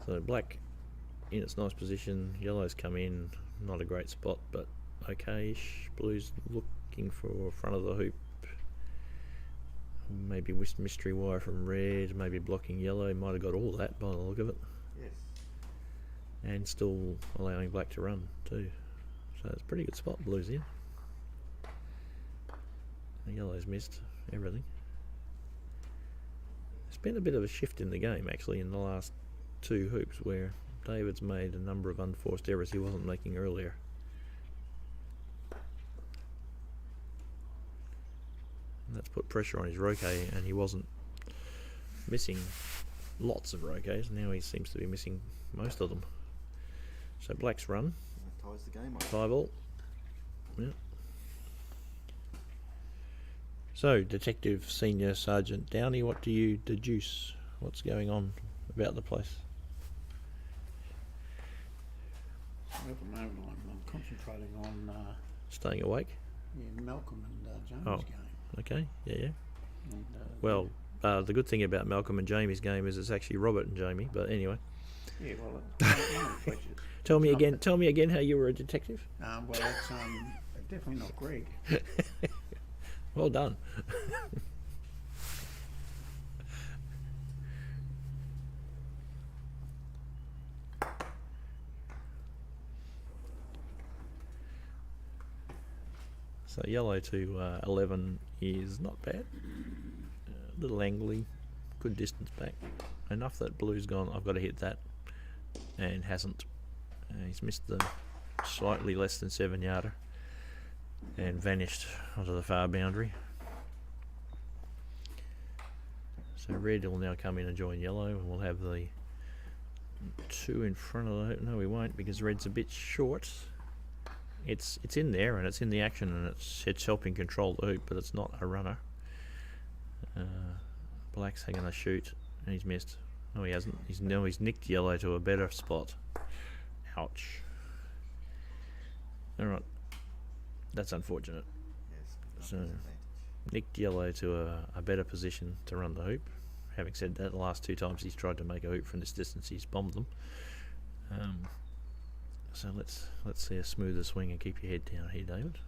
So black in its nice position, yellow's come in, not a great spot, but okay-ish. Blue's looking for front of the hoop. Maybe mystery wire from red, maybe blocking yellow. Might have got all that by the look of it. Yes. And still allowing black to run too. So it's a pretty good spot blue's in. The yellow's missed everything. There's been a bit of a shift in the game actually in the last 2 hoops where David's made a number of unforced errors he wasn't making earlier. And that's put pressure on his roquet, and he wasn't missing lots of rokays. Now he seems to be missing most of them. So black's run. That ties the game up. 5-all. Yeah. So, Detective Senior Sergeant Downey, what do you deduce? What's going on about the place? At the moment, I'm concentrating on Staying awake? Malcolm and James' Oh. game. Okay, yeah. And, Well, the good thing about Malcolm and Jamie's game is it's actually Robert and Jamie. But anyway, yeah, well, it's one of Fletcher's. tell me It's not- again. Tell me again how you were a detective. Well, it's definitely not Greg. Well done. So yellow to 11 is not bad. Little angly, good distance back. Enough that blue's gone, I've got to hit that, and hasn't. He's missed the slightly less than 7-yarder and vanished onto the far boundary. So red will now come in and join yellow, and we'll have the 2 in front of the... No, we won't, because red's a bit short. It's in there, and it's in the action, and it's helping control the hoop, but it's not a runner. Black's going to shoot, and he's missed. No, he hasn't. He's nicked yellow to a better spot. Ouch. Alright. That's unfortunate. Yes. So, Advantage. nicked yellow to a better position to run the hoop. Having said that, the last 2 times he's tried to make a hoop from this distance, he's bombed them. So let's see a smoother swing and keep your head down here, David.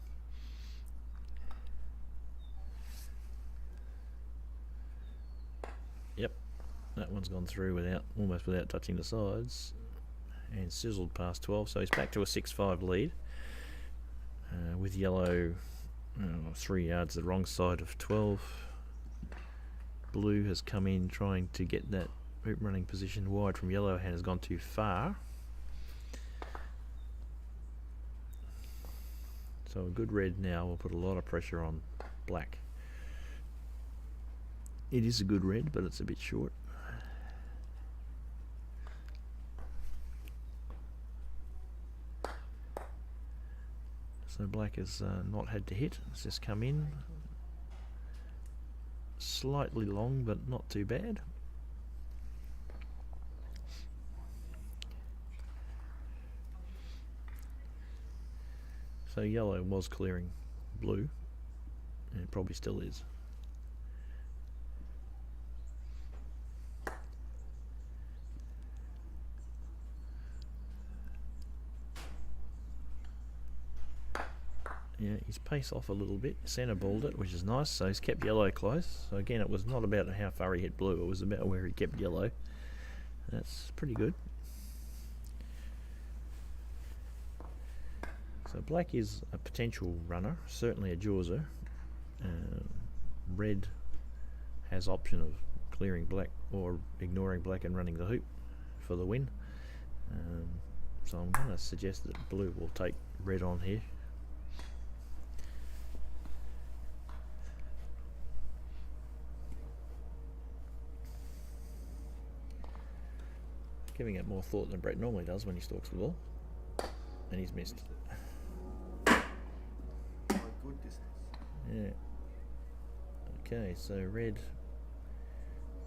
Yep, that one's gone through almost without touching the sides, and sizzled past 12. So he's back to a 6-5 lead, with yellow 3 yards the wrong side of 12. Blue has come in trying to get that hoop running position wide from yellow and has gone too far. So a good red now will put a lot of pressure on black. It is a good red, but it's a bit short. So black has not had to hit. It's just come in. Slightly long, but not too bad. So yellow was clearing blue, and it probably still is. Yeah, he's pace off a little bit, centre balled it, which is nice, so he's kept yellow close. So again, it was not about how far he hit blue, it was about where he kept yellow. That's pretty good. So black is a potential runner, certainly a jawser. Red has option of clearing black or ignoring black and running the hoop for the win. So I'm going to suggest that blue will take red on here. Giving it more thought than Brett normally does when he stalks the ball. And he's missed. By a good distance. Yeah. Okay, so red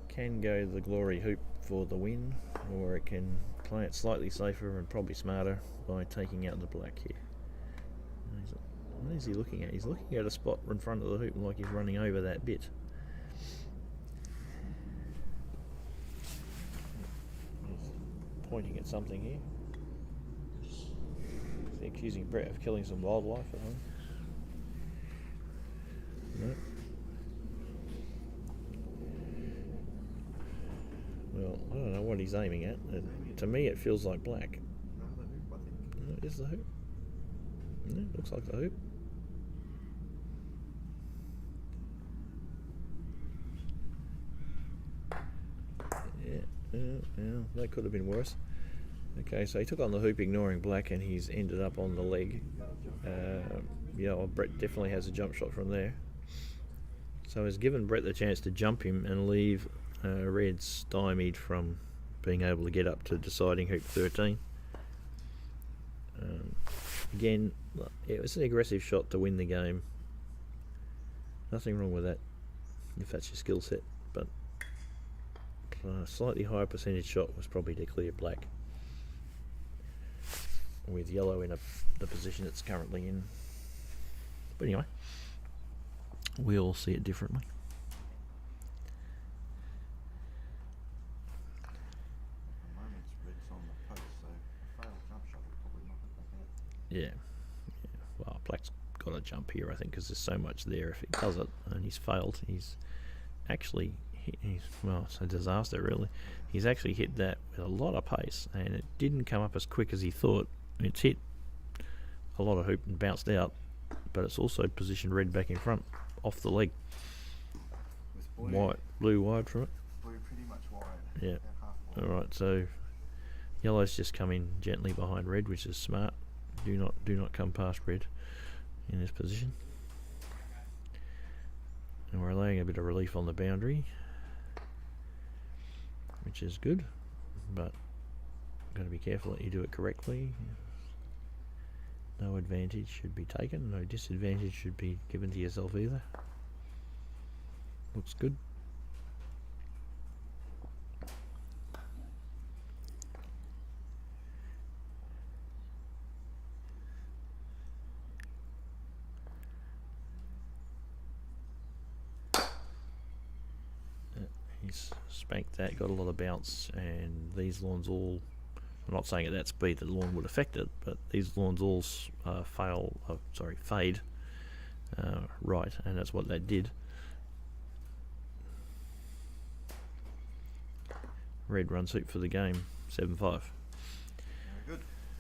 can go the glory hoop for the win, or it can play it slightly safer and probably smarter by taking out the black here. What is he looking at? He's looking at a spot in front of the hoop like he's running over that bit. He's pointing at something here. He's accusing Brett of killing some wildlife at home. No. Well, I don't know what he's aiming at. To me, it feels like black. No, the hoop, I think. No, it is the hoop. No, it looks like the hoop. Yeah, that could have been worse. Okay, so he took on the hoop ignoring black, and he's ended up on the leg. Yeah, well, Brett definitely has a jump shot from there. So he's given Brett the chance to jump him and leave Red stymied from being able to get up to deciding hoop 13. Again, it was an aggressive shot to win the game. Nothing wrong with that if that's your skill set, but a slightly higher percentage shot was probably to clear black, with yellow in the position it's currently in. But anyway, we all see it differently. At the moment, red's on the post, so a failed jump shot will probably knock it back out. Yeah. Well, black's got to jump here, I think, because there's so much there. If he does it and he's failed, he's actually well, it's a disaster really. He's actually hit that with a lot of pace, and it didn't come up as quick as he thought. It's hit a lot of hoop and bounced out, but it's also positioned red back in front off the leg. With Blue wide from it. blue pretty much wide. Yeah. About half wide. Alright, so yellow's just come in gently behind red, which is smart. Do not come past red in this position. And we're laying a bit of relief on the boundary, which is good, but got to be careful that you do it correctly. No advantage should be taken, no disadvantage should be given to yourself either. Looks good. He's spanked that, got a lot of bounce, and these lawns all, I'm not saying at that speed that the lawn would affect it, but these lawns all fade right, and that's what that did. Red runs hoop for the game, 7-5. Very good.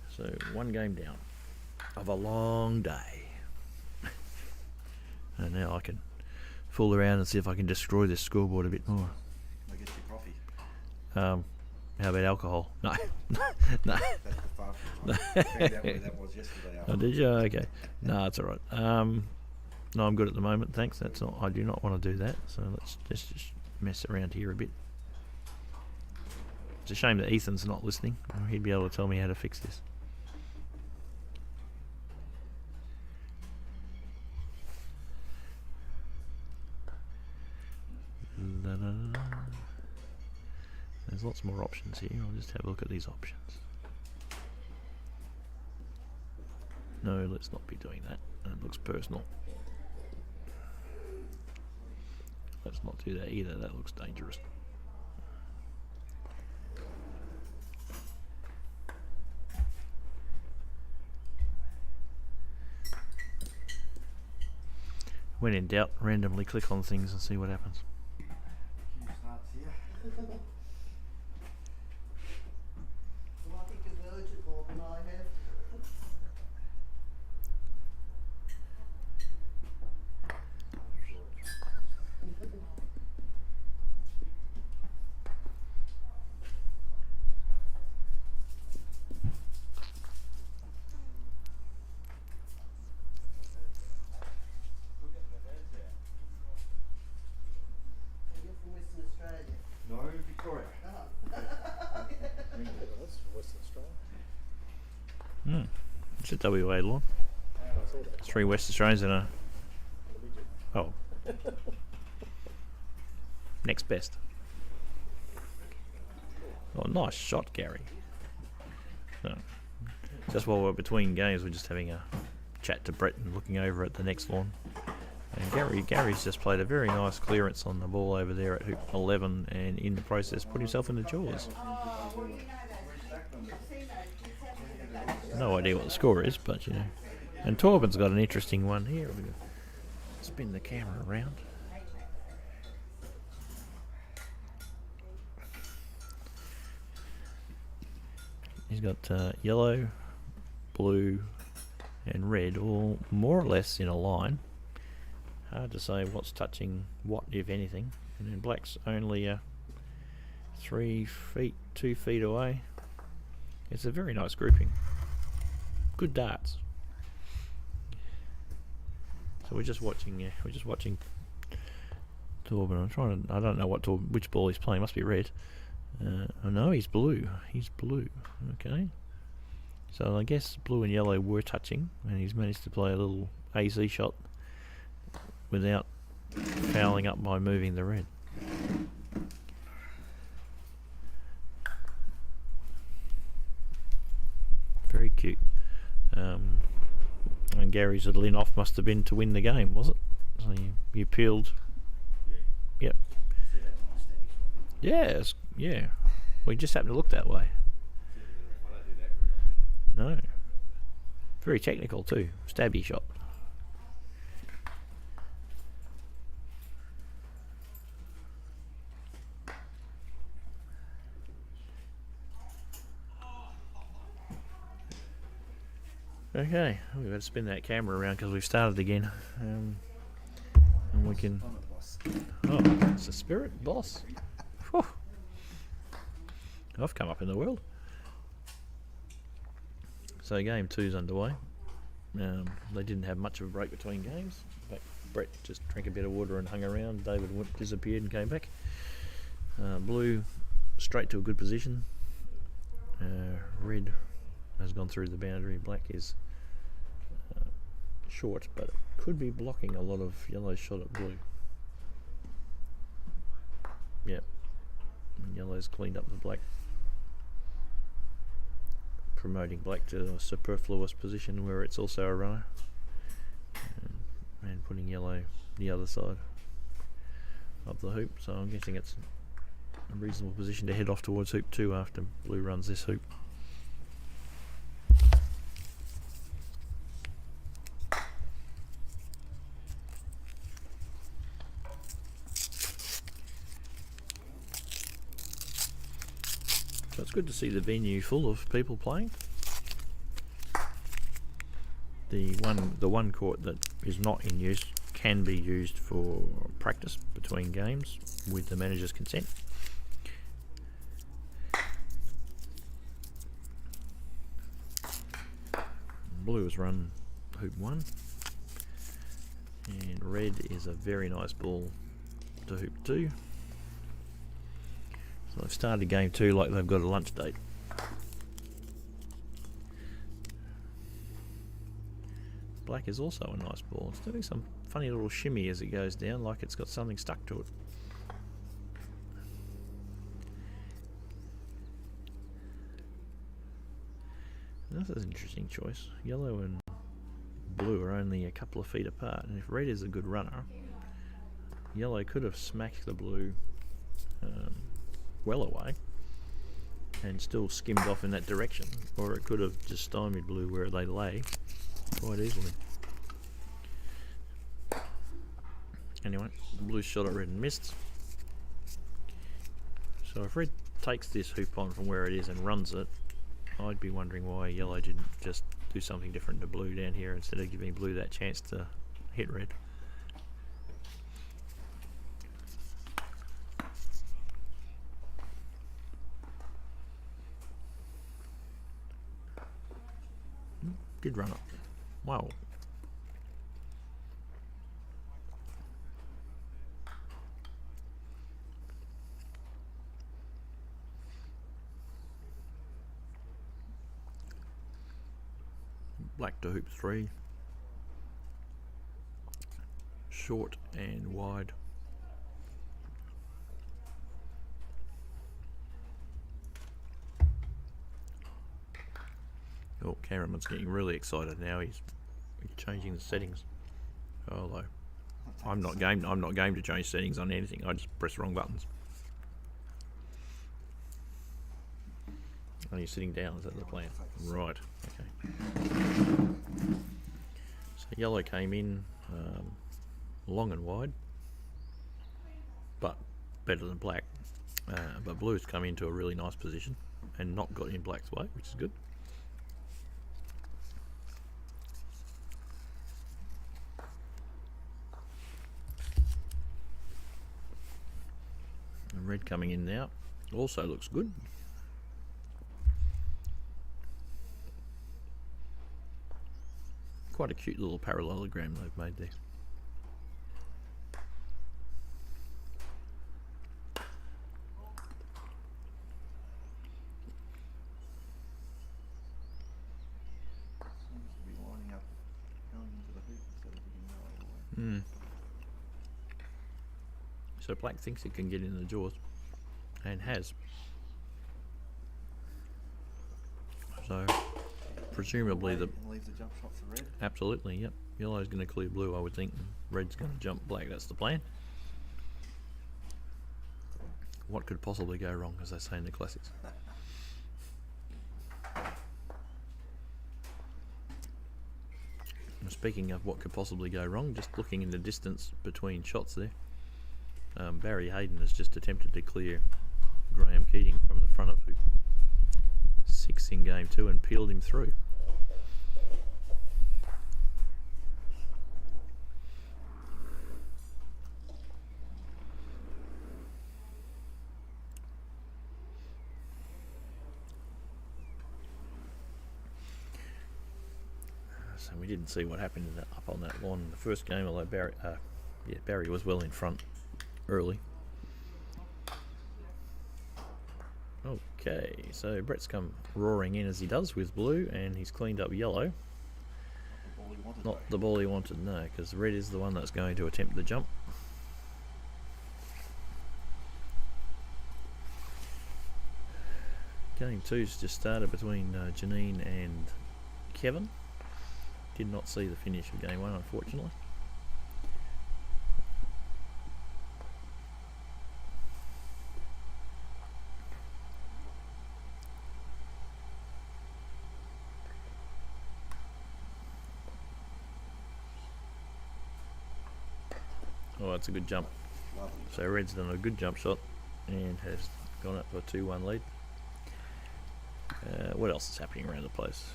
So one game down of a long day. And now I can fool around and see if I can destroy this scoreboard a bit more. Can I get your coffee? How about alcohol? No. No. That's the far from I found out where that was yesterday. Oh, did you? Okay. No, it's all right. No, I'm good at the moment, thanks. That's all. I do not want to do that, so let's just mess around here a bit. It's a shame that Ethan's not listening. He'd be able to tell me how to fix this. La-da-da-da. There's lots more options here. I'll just have a look at these options. No, let's not be doing that. That looks personal. Let's not do that either. That looks dangerous. When in doubt, randomly click on things and see what happens. Few starts here. Well, I think you've urged it more than I have. You're from Western Australia. No, Victoria. That's Western Australia. It's a WA lawn. 3 West Australians and a... Oh. Next best. Oh, nice shot, Gary. No. Just while we're between games, we're just having a chat to Brett and looking over at the next lawn. And Gary's just played a very nice clearance on the ball over there at hoop 11, and in the process put himself in the jaws. No idea what the score is, but you know. And Torben's got an interesting one here. We're gonna spin the camera around. He's got yellow, blue, and red, all more or less in a line. Hard to say what's touching what, if anything. And then black's only 3 feet, 2 feet away. It's a very nice grouping. Good darts. So we're just watching Torben. I'm trying to. I don't know which ball he's playing. Must be red. Oh no, he's blue. He's blue. Okay. So I guess blue and yellow were touching, and he's managed to play a little AC shot without fouling up by moving the red. Very cute. And Gary's little in off must have been to win the game, was it? So you peeled. Yep. Yes. Yeah. We just happened to look that way. No. Very technical too. Stabby shot. Okay, we've got to spin that camera around because we've started again. And we can. Oh, it's a spirit boss. Whew. I've come up in the world. So game 2's underway. They didn't have much of a break between games. In fact, Brett just drank a bit of water and hung around. David disappeared and came back. Blue straight to a good position. Red has gone through the boundary. Black is short, but it could be blocking a lot of yellow's shot at blue. Yep. And yellow's cleaned up the black, promoting black to a superfluous position where it's also a runner, and putting yellow the other side of the hoop. So I'm guessing it's a reasonable position to head off towards hoop 2 after blue runs this hoop. So it's good to see the venue full of people playing. The one court that is not in use can be used for practice between games with the manager's consent. Blue has run hoop 1, and red is a very nice ball to hoop 2. So they've started game 2 like they've got a lunch date. Black is also a nice ball. It's doing some funny little shimmy as it goes down, like it's got something stuck to it. This is an interesting choice. Yellow and blue are only a couple of feet apart, and if red is a good runner, yellow could have smacked the blue well away and still skimmed off in that direction, or it could have just stymied blue where they lay quite easily. Anyway, blue shot at red and missed. So if red takes this hoop on from where it is and runs it, I'd be wondering why yellow didn't just do something different to blue down here instead of giving blue that chance to hit red. Good run up. Wow. Black to hoop 3. Short and wide. Oh, cameraman's getting really excited now. He's changing the settings. Although I'm not game to change settings on anything. I just press the wrong buttons. Oh, you're sitting down. Is that the plan? Right. Okay. So yellow came in long and wide, but better than black. But blue's come into a really nice position and not got in black's way, which is good. And red coming in now also looks good. Quite a cute little parallelogram they've made there. So black thinks it can get in the jaws, and has. So presumably the And leave the jump shot for red. absolutely, yep. Yellow's going to clear blue, I would think. And red's going to jump black. That's the plan. What could possibly go wrong, as they say in the classics? And speaking of what could possibly go wrong, just looking in the distance between shots there, Barry Hayden has just attempted to clear Graham Keating from the front of hoop 6 in game 2 and peeled him through. So we didn't see what happened up on that lawn in the first game, although Barry was well in front early. Okay, so Brett's come roaring in as he does with blue, and he's cleaned up yellow. The ball he wanted. Not the ball he wanted, no, because red is the one that's going to attempt the jump. Game 2's just started between Janine and Kevin. Did not see the finish of game 1, unfortunately. Oh, that's a good jump. Lovely. So red's done a good jump shot and has gone up for a 2-1 lead. What else is happening around the place?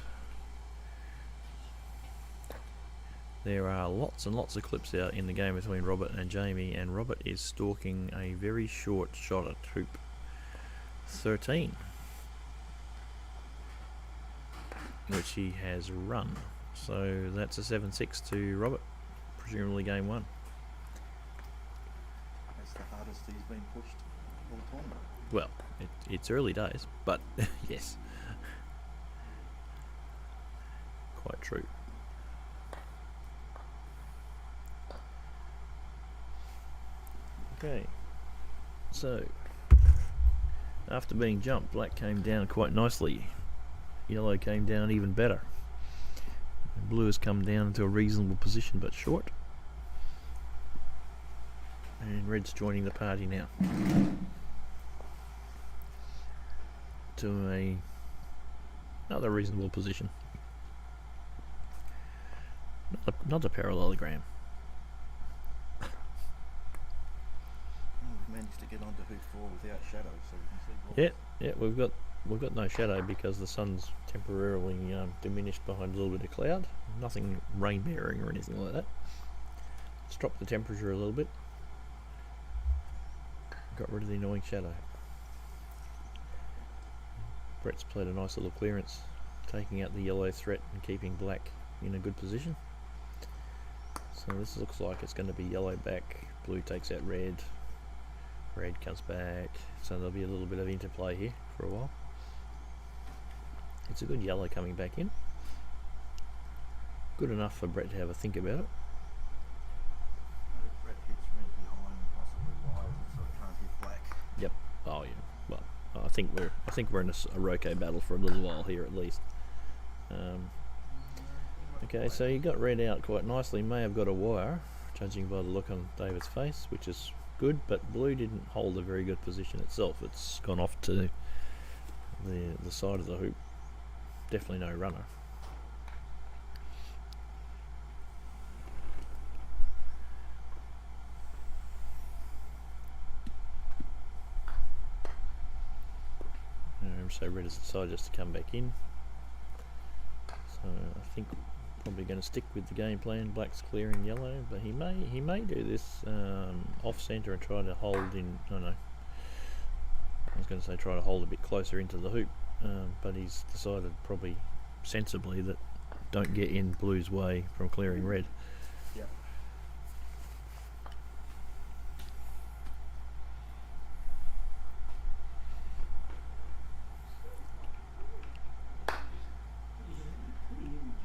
There are lots and lots of clips out in the game between Robert and Jamie, and Robert is stalking a very short shot at hoop 13, which he has run. So that's a 7-6 to Robert, presumably game 1. That's the hardest he's been pushed all tournament. Well, it's early days, but yes, quite true. Okay, so after being jumped, black came down quite nicely. Yellow came down even better. And blue has come down into a reasonable position, but short. And red's joining the party now. To another reasonable position. Another parallelogram. We've managed to get onto hoop 4 without shadow, so we can see balls. Yeah, we've got no shadow because the sun's temporarily diminished behind a little bit of cloud. Nothing rain bearing or anything like that. Let's drop the temperature a little bit. Got rid of the annoying shadow. Brett's played a nice little clearance, taking out the yellow threat and keeping black in a good position. So this looks like it's going to be yellow back, blue takes out red, red comes back, so there'll be a little bit of interplay here for a while. It's a good yellow coming back in. Good enough for Brett to have a think about it. If Brett hits red behind, possibly wide, so it can't hit black. Yep. Oh yeah. Well, I think we're in a roque battle for a little while here at least. Okay, so you got red out quite nicely. May have got a wire, judging by the look on David's face, which is good. But blue didn't hold a very good position itself. It's gone off to the side of the hoop. Definitely no runner. So red has decided just to come back in. So I think probably going to stick with the game plan. Black's clearing yellow, but he may do this off centre and try to hold in. I don't know. I was going to say try to hold a bit closer into the hoop, but he's decided probably sensibly that don't get in blue's way from clearing red. Yeah.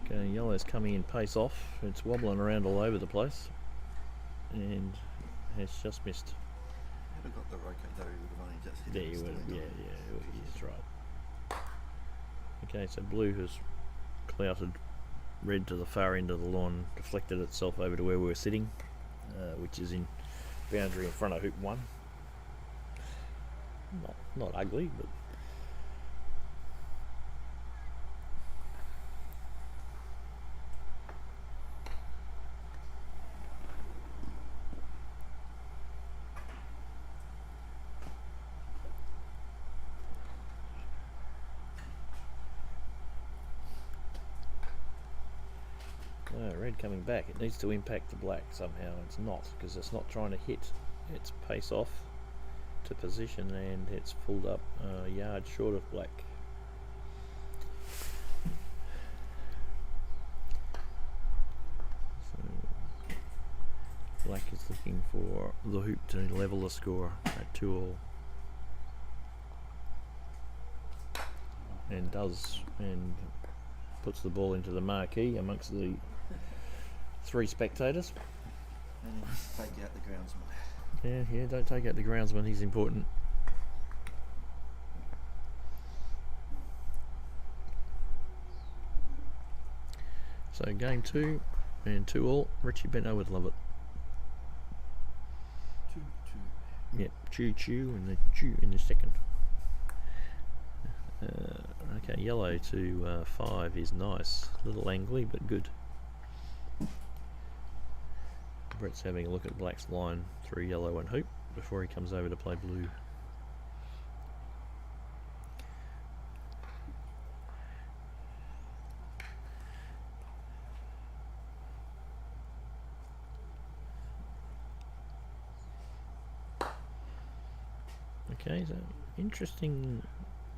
Okay, yellow's coming in pace off. It's wobbling around all over the place. and has just missed. He'd have got the rocket though, he would have only just hit There it you would, still yeah, gone. that's right. Okay, so blue has clouted red to the far end of the lawn, deflected itself over to where we were sitting, which is in boundary in front of hoop 1. Not ugly, but red coming back. It needs to impact the black somehow. It's not, because it's not trying to hit its pace off to position, and it's pulled up a yard short of black. So black is looking for the hoop to level the score at 2-all, and does, and puts the ball into the marquee amongst the 3 spectators. And take out the groundsman. Yeah, don't take out the groundsman, he's important. So game 2 and 2-all. Richie Bento would love it. 2-2. Yep, choo and the chew in the second. Okay, yellow to 5 is nice. Little angly, but good. Brett's having a look at black's line through yellow and hoop before he comes over to play blue. Okay, so interestingly,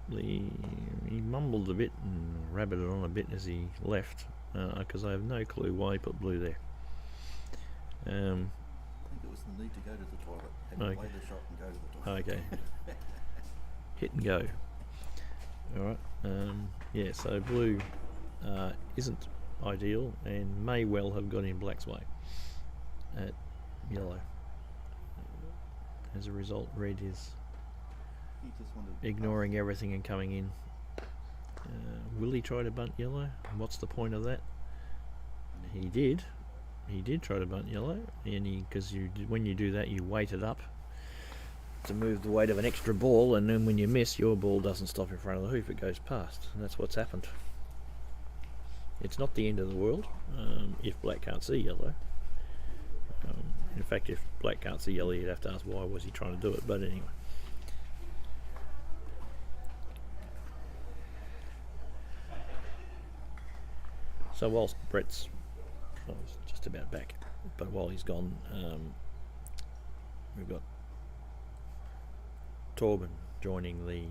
he mumbled a bit and rabbited on a bit as he left, because I have no clue why he put blue there. I think it was the need to go to the toilet. Had to play the shot and go to the toilet. Okay. Hit and go. Alright, yeah, so blue isn't ideal and may well have got in black's way at yellow. As a result, red is He just wanted ignoring everything and coming in. Will he try to bunt yellow? What's the point of that? He did try to bunt yellow, and because when you do that, you weight it up to move the weight of an extra ball, and then when you miss, your ball doesn't stop in front of the hoop, it goes past, and that's what's happened. It's not the end of the world if black can't see yellow. In fact, if black can't see yellow, you'd have to ask why was he trying to do it, but anyway. So whilst Brett's just about back, but while he's gone, we've got Torben joining the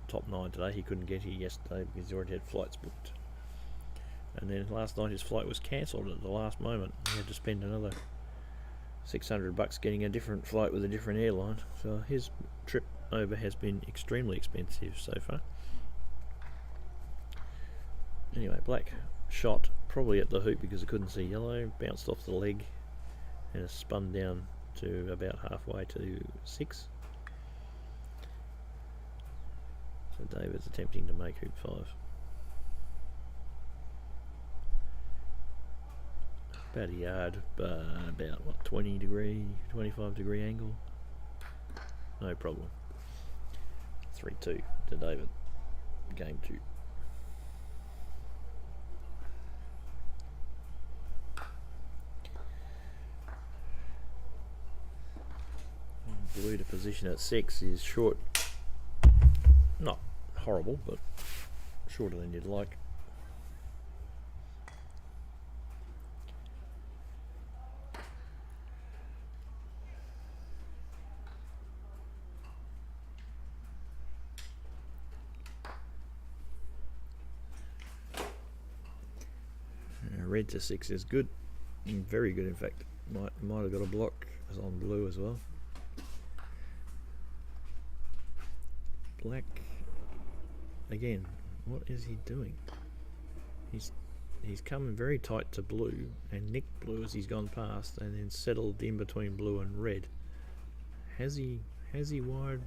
top 9 today. He couldn't get here yesterday because he already had flights booked, and then last night his flight was cancelled at the last moment. He had to spend another $600 getting a different flight with a different airline, so his trip over has been extremely expensive so far. Anyway, black shot probably at the hoop because I couldn't see yellow, bounced off the leg and has spun down to about halfway to 6. So David's attempting to make hoop 5. About a yard, about what, 25 degree angle. No problem. 3-2 to David. Game 2. Blue to position at 6 is short. Not horrible, but shorter than you'd like. Red to 6 is good, very good in fact. Might have got a block on blue as well. Black again. What is he doing? He's he's coming very tight to blue and nicked blue as he's gone past, and then settled in between blue and red. Has he wired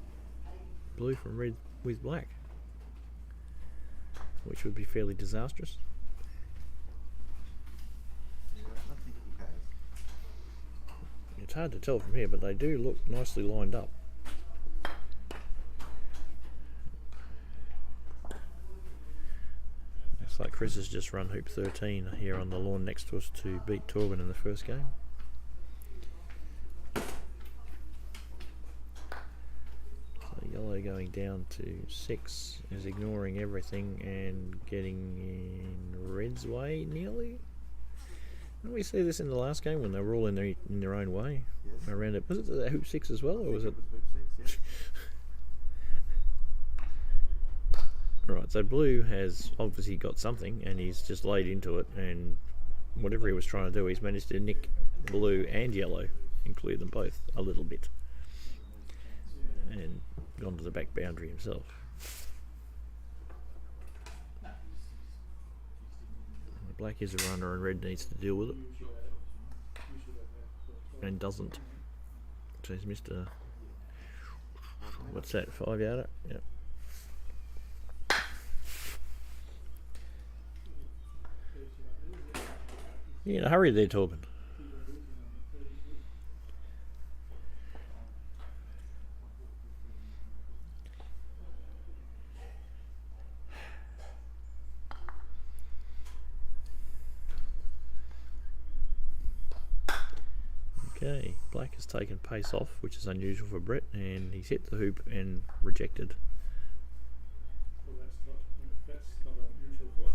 blue from red with black? Which would be fairly disastrous. Yeah, I don't think he has. It's hard to tell from here, but they do look nicely lined up. Looks like Chris has just run hoop 13 here on the lawn next to us to beat Torben in the first game. So yellow going down to 6 is ignoring everything and getting in red's way nearly. Didn't we see this in the last game when they were all in their own way? Yes. Around it. Was it the hoop 6 as well, or was it? Hoop 6, Right, so blue has obviously got something, and he's just laid into it, and whatever he was trying to do, he's managed to nick blue and yellow and clear them both a little bit, and gone to the back boundary himself. Black is a runner, and red needs to deal with it, and doesn't. So he's missed a, what's that, 5-yarder? Yep. You in a hurry there, Torben? Okay, black has taken pace off, which is unusual for Brett, and he's hit the hoop and rejected. Well, that's not unusual for.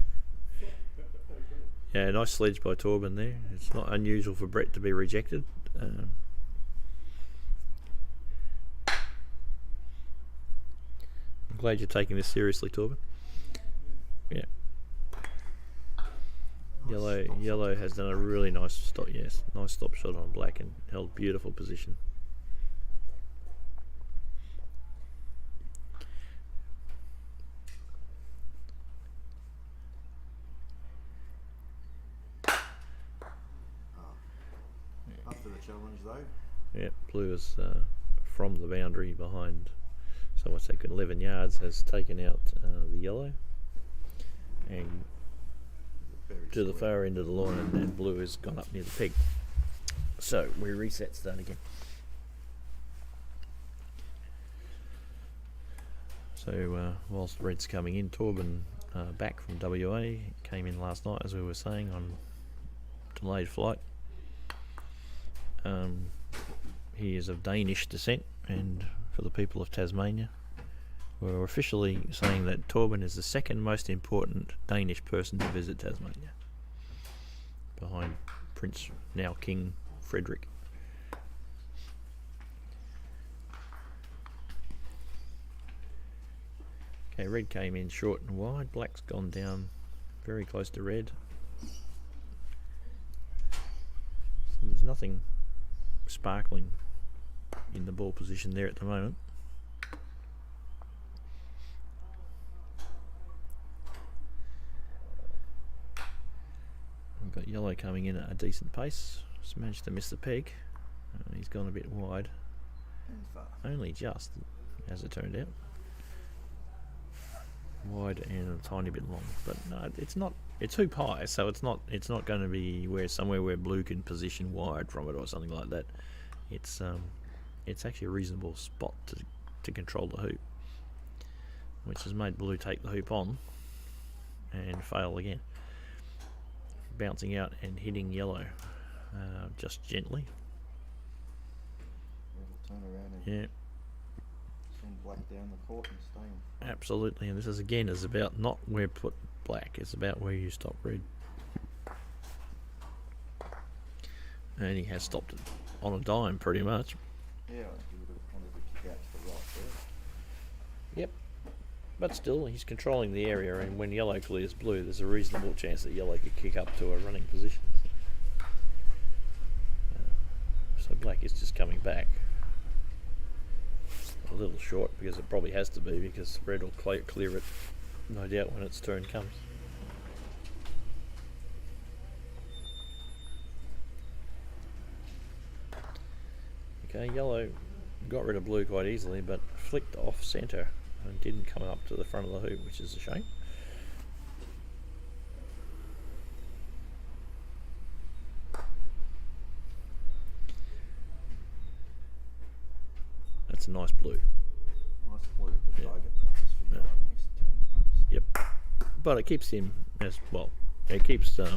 Yeah, nice sledge by Torben there. It's not unusual for Brett to be rejected. I'm glad you're taking this seriously, Torben. Yeah. Yellow has done a really nice stop. Yes, nice stop shot on black and held beautiful position. After the challenge though. Yeah, blue is from the boundary behind, so what's that, 11 yards, has taken out the yellow and Very to the slick. far end of the lawn, and blue has gone up near the peg. So we reset start again. So whilst red's coming in, Torben back from WA came in last night, as we were saying, on delayed flight. He is of Danish descent, and for the people of Tasmania, we're officially saying that Torben is the second most important Danish person to visit Tasmania, behind Prince, now King Frederick. Okay, red came in short and wide, black's gone down very close to red. So there's nothing sparkling in the ball position there at the moment. We've got yellow coming in at a decent pace. Just managed to miss the peg. He's gone a bit wide. And far. Only just, as it turned out. Wide and a tiny bit long, but no, it's not. It's hoop high, so it's not going to be somewhere where blue can position wide from it or something like that. It's actually a reasonable spot to control the hoop, which has made blue take the hoop on and fail again, bouncing out and hitting yellow just gently. We'll turn around and Yeah. send black down the court and stay in front. Absolutely, and this is about not where put black, it's about where you stop red. And he has stopped it on a dime pretty much. Yeah, I think he would have wanted to kick out to the right there. Yep, but still he's controlling the area, and when yellow clears blue, there's a reasonable chance that yellow could kick up to a running position. So black is just coming back a little short, because it probably has to be, because red will clear it, no doubt, when its turn comes. Okay, yellow got rid of blue quite easily, but flicked off centre and didn't come up to the front of the hoop, which is a shame. That's a nice blue. Nice blue, but Yeah. target practice for yellow when he's turning hopes. Yep. But it keeps him as well. It keeps red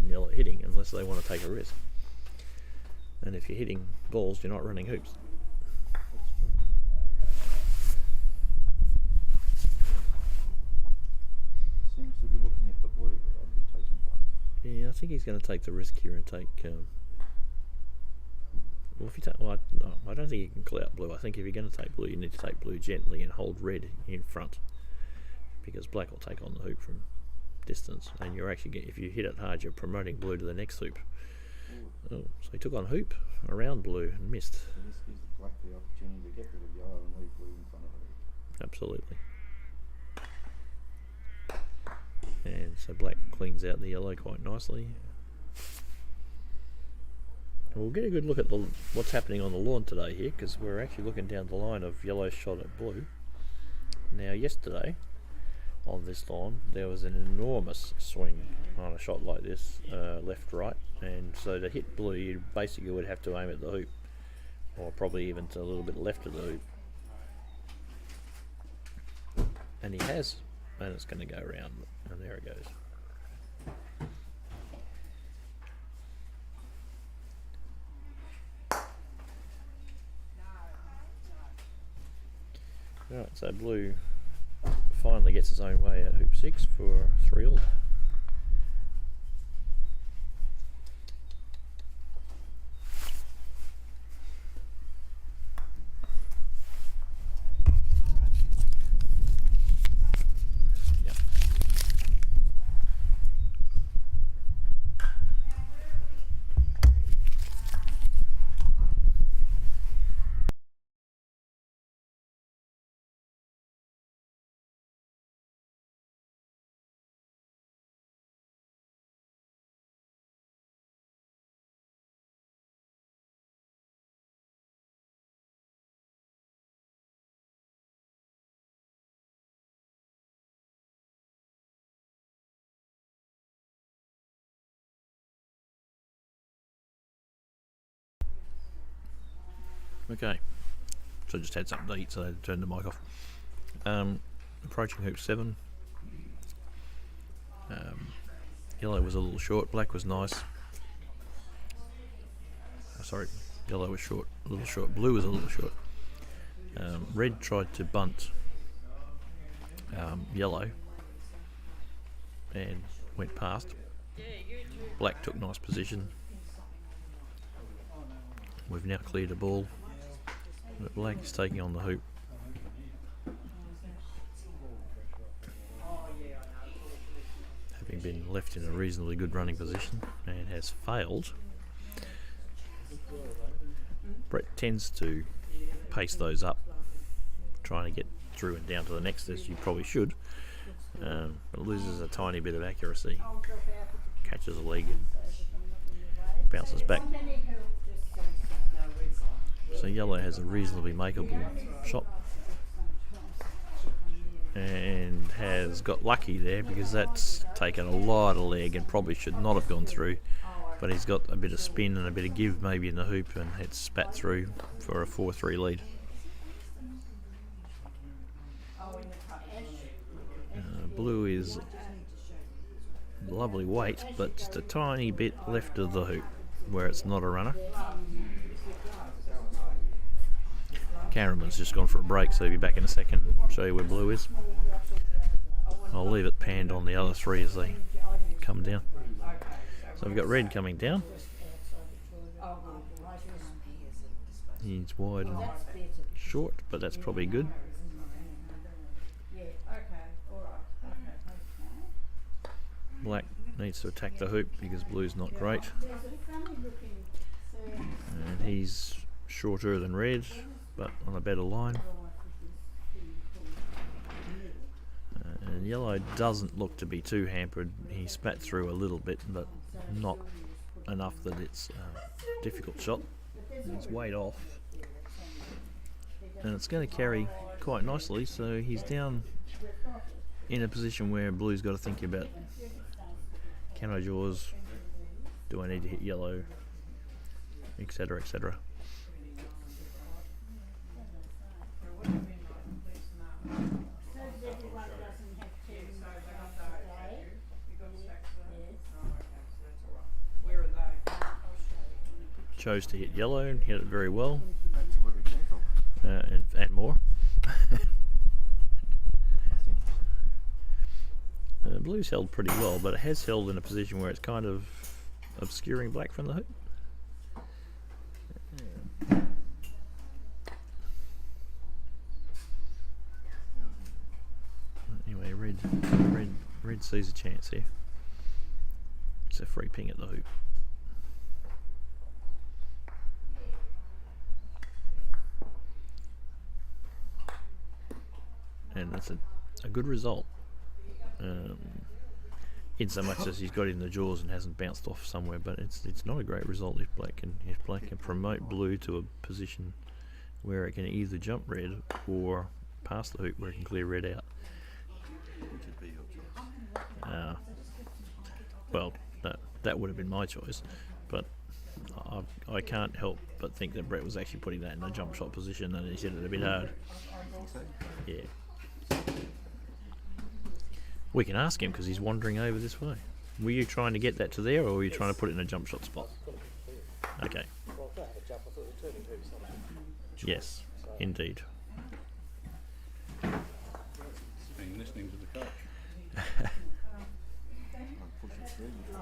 and yellow hitting unless they want to take a risk. And if you're hitting balls, you're not running hoops. That's true. He seems to be looking at the blue, but I'd be taking black. Yeah, I think he's going to take the risk here and take. Well, if you take, well, I don't think you can clear out blue. I think if you're going to take blue, you need to take blue gently and hold red in front, because black will take on the hoop from distance, and you're actually if you hit it hard, you're promoting blue to the next hoop. Oh, so he took on hoop around blue and missed. So this gives the black the opportunity to get rid of yellow and leave blue in front of it. Absolutely. And so black cleans out the yellow quite nicely. And we'll get a good look at what's happening on the lawn today here, because we're actually looking down the line of yellow shot at blue. Now yesterday on this lawn there was an enormous swing on a shot like this, left right, and so to hit blue you basically would have to aim at the hoop, or probably even to a little bit left of the hoop. And he has, and it's going to go around, and there it goes. Right, so blue finally gets his own way at hoop 6 for 3-all. Okay, so I just had something to eat, so I turned the mic off. Approaching hoop 7. Yellow was a little short, black was nice. Sorry, yellow was short, a little short, blue was a little short. Red tried to bunt yellow and went past. Black took nice position. We've now cleared a ball, but black is taking on the hoop. Having been left in a reasonably good running position, and has failed. Brett tends to pace those up, trying to get through and down to the next, as you probably should, but loses a tiny bit of accuracy, catches a leg and bounces back. So yellow has a reasonably makeable shot, and has got lucky there because that's taken a lot of leg and probably should not have gone through, but he's got a bit of spin and a bit of give maybe in the hoop, and it's spat through for a 4-3 lead. Blue is lovely weight, but just a tiny bit left of the hoop where it's not a runner. Cameraman's just gone for a break, so he'll be back in a second. Show you where blue is. I'll leave it panned on the other three as they come down. So we've got red coming down. He's wide and short, but that's probably good. Black needs to attack the hoop because blue's not great. And he's shorter than red, but on a better line. And yellow doesn't look to be too hampered. He spat through a little bit, but not enough that it's a difficult shot. He's weight off. And it's going to carry quite nicely, so he's down in a position where blue's got to think about, can I jaws, do I need to hit yellow, etc, etc. Chose to hit yellow and hit it very well, and more. Blue's held pretty well, but it has held in a position where it's kind of obscuring black from the hoop. Anyway, red sees a chance here. It's a free ping at the hoop. And that's a good result, in so much as he's got it in the jaws and hasn't bounced off somewhere. But it's not a great result if black can promote blue to a position where it can either jump red or pass the hoop where it can clear red out. Which would be your choice? Well, that would have been my choice, but I can't help but think that Brett was actually putting that in a jump shot position, and he hit it a bit hard. Yeah. We can ask him because he's wandering over this way. Were you trying to get that to there, or were you trying to put it in a jump shot spot? Okay. Yes, indeed. Been listening to the coach.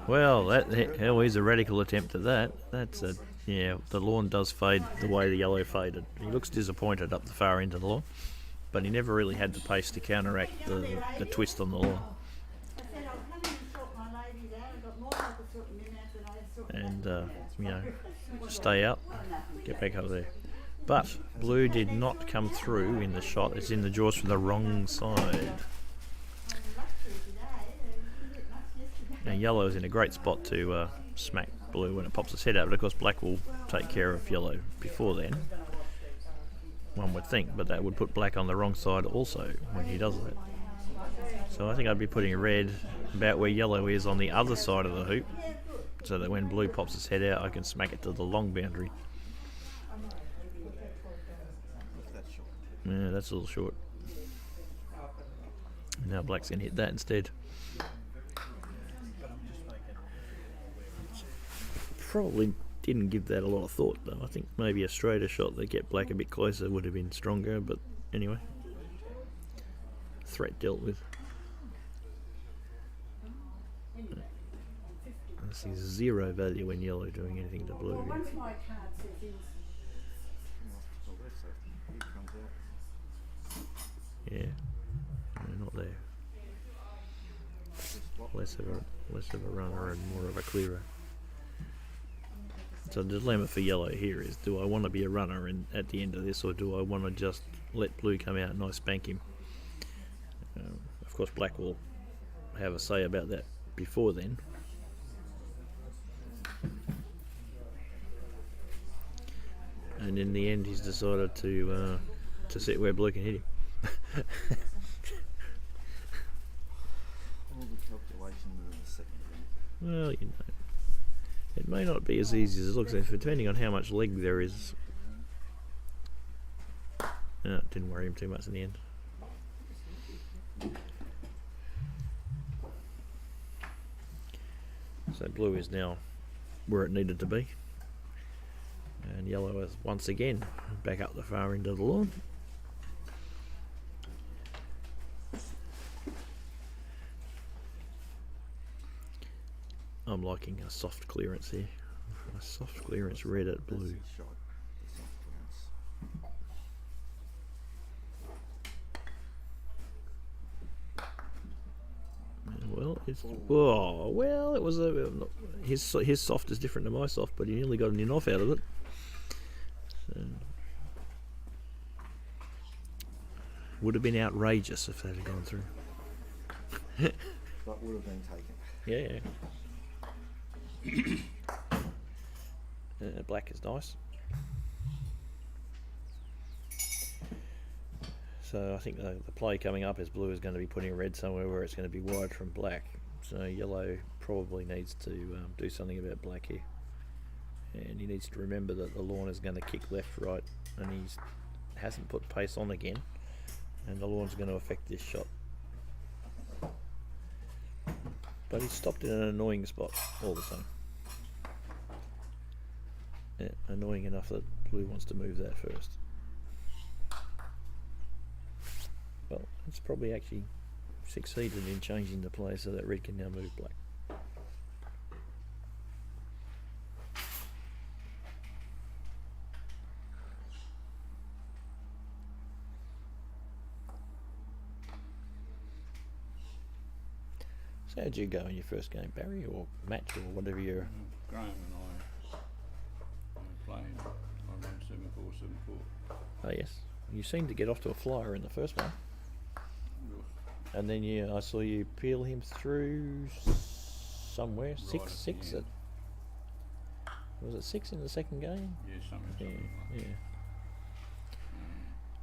Well, that is a radical attempt at that. That's a the lawn does fade the way the yellow faded. He looks disappointed up the far end of the lawn, but he never really had the pace to counteract the twist on the lawn. And stay out, get back over there. But blue did not come through in the shot. It's in the jaws from the wrong side. Now yellow is in a great spot to smack blue when it pops its head out, but of course black will take care of yellow before then, one would think, but that would put black on the wrong side also when he does that. So I think I'd be putting red about where yellow is on the other side of the hoop, so that when blue pops its head out I can smack it to the long boundary. Yeah, that's a little short. Now black's going to hit that instead. Probably didn't give that a lot of thought though. I think maybe a straighter shot that get black a bit closer would have been stronger, but anyway. Threat dealt with. I see zero value in yellow doing anything to blue. Yeah, no, not there. Less of a runner and more of a clearer. So the dilemma for yellow here is, do I want to be a runner at the end of this, or do I want to just let blue come out and I spank him? Of course black will have a say about that before then. And in the end he's decided to sit where blue can hit him. All the calculations in the second round. Well, it may not be as easy as it looks, depending on how much leg there is. No, it didn't worry him too much in the end. So blue is now where it needed to be, and yellow is once again back up the far end of the lawn. I'm liking a soft clearance here. A soft clearance red at blue. That's his shot, the soft clearance. Well, it was his soft is different to my soft, but he nearly got an in-off out of it. So, would have been outrageous if that had gone through. But would have been taken. Yeah. Black is nice. So I think the play coming up is blue is going to be putting red somewhere where it's going to be wide from black. So yellow probably needs to do something about black here. And he needs to remember that the lawn is going to kick left, right, and he hasn't put pace on again. And the lawn's going to affect this shot. But he's stopped in an annoying spot all the time. Yeah, annoying enough that blue wants to move that first. Well, it's probably actually succeeded in changing the play so that red can now move black. So how'd you go in your first game, Barry, or match, or whatever you're... Graham and I were playing. I ran 7-4, 7-4. Oh yes, you seemed to get off to a flyer in the first one. And then I saw you peel him through somewhere. Right Six at the at... end. Was it 6 in the second game? Yeah, something like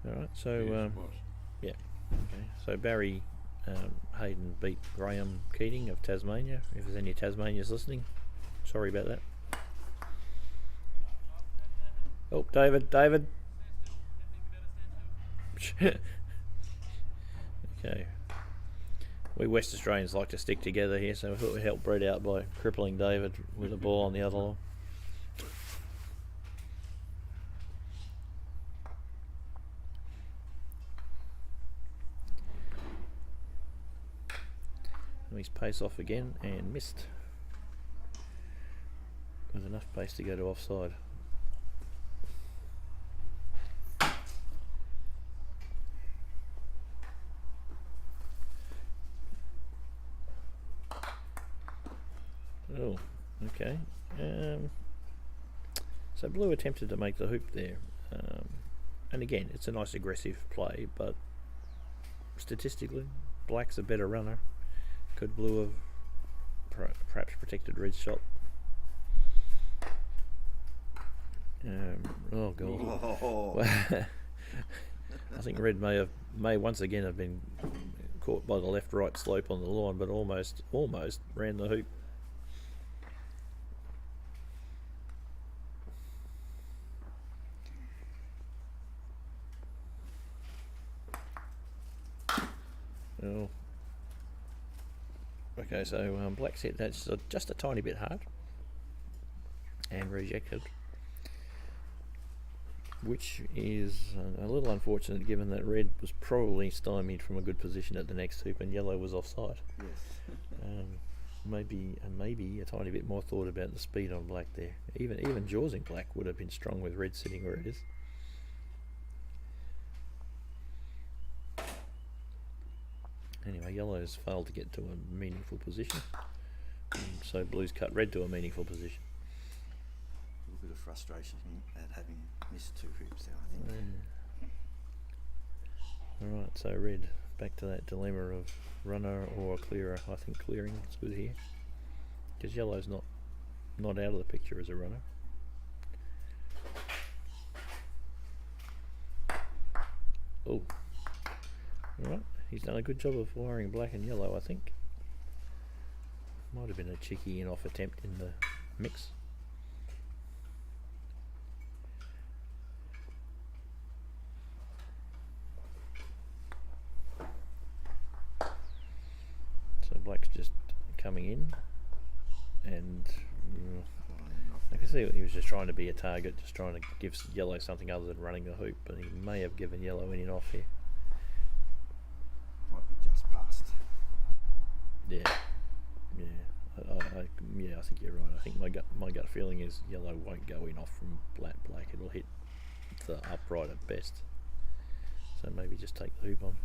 Yeah. Alright, so... that. Yes, it was. yeah. Okay. So Barry Hayden beat Graham Keating of Tasmania. If there's any Tasmanians listening, sorry about that. Oh, David. Okay. We West Australians like to stick together here, so we thought we'd help Brett out by crippling David with a ball on the other line. He's pace off again and missed with enough pace to go to offside. Oh, okay. So blue attempted to make the hoop there, and again it's a nice aggressive play, but statistically black's a better runner. Could blue have perhaps protected red's shot? Oh god. Oh. I think red may once again have been caught by the left-right slope on the lawn, but almost ran the hoop. Oh. Okay, so black's hit that's just a tiny bit hard and rejected, which is a little unfortunate given that red was probably stymied from a good position at the next hoop and yellow was offside. Yes. Maybe a tiny bit more thought about the speed on black there. Even jawsing black would have been strong with red sitting where it is. Anyway, yellow's failed to get to a meaningful position, so blue's cut red to a meaningful position. A little bit of frustration at having missed 2 hoops there, I think. Alright, so red, back to that dilemma of runner or clearer. I think clearing is good here, because yellow's not out of the picture as a runner. Oh, alright. He's done a good job of wiring black and yellow, I think. Might have been a cheeky in-off attempt in the mix. So black's just coming in, and I can see he was just trying to be a target, just trying to give yellow something other than running the hoop, but he may have given yellow an in-off here. Might be just past. Yeah. I think you're right. I think my gut feeling is yellow won't go in off from black. It'll hit the upright at best. So maybe just take the hoop on.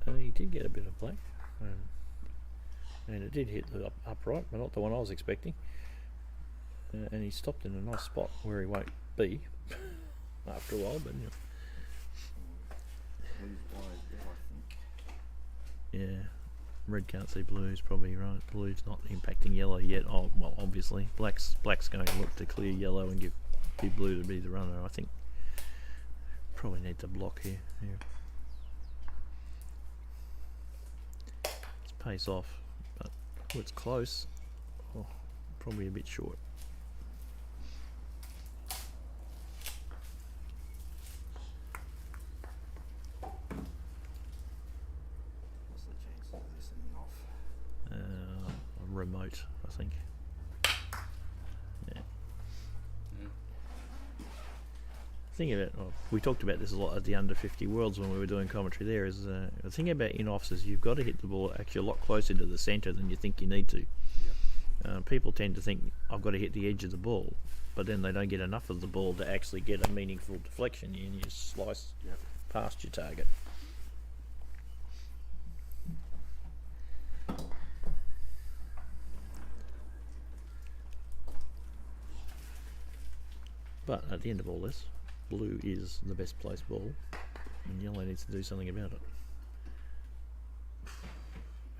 And he did get a bit of black, and it did hit the upright, but not the one I was expecting. And he stopped in a nice spot where he won't be after a while, but you know. Blue's wide there, I think. Yeah, red can't see blue's probably right. Blue's not impacting yellow yet. Oh well, obviously black's going to look to clear yellow and give be blue to be the runner. I think probably need to block here. It's pace off, but it's close. Oh, probably a bit short. What's the chances of this thing off? Remote, I think. Yeah. Thing about, we talked about this a lot at the under 50 Worlds when we were doing commentary there, is the thing about in-offs is you've got to hit the ball actually a lot closer to the centre than you think you need to. People tend to think, I've got to hit the edge of the ball, but then they don't get enough of the ball to actually get a meaningful deflection and you slice past your target. But at the end of all this, blue is the best placed ball and yellow needs to do something about it.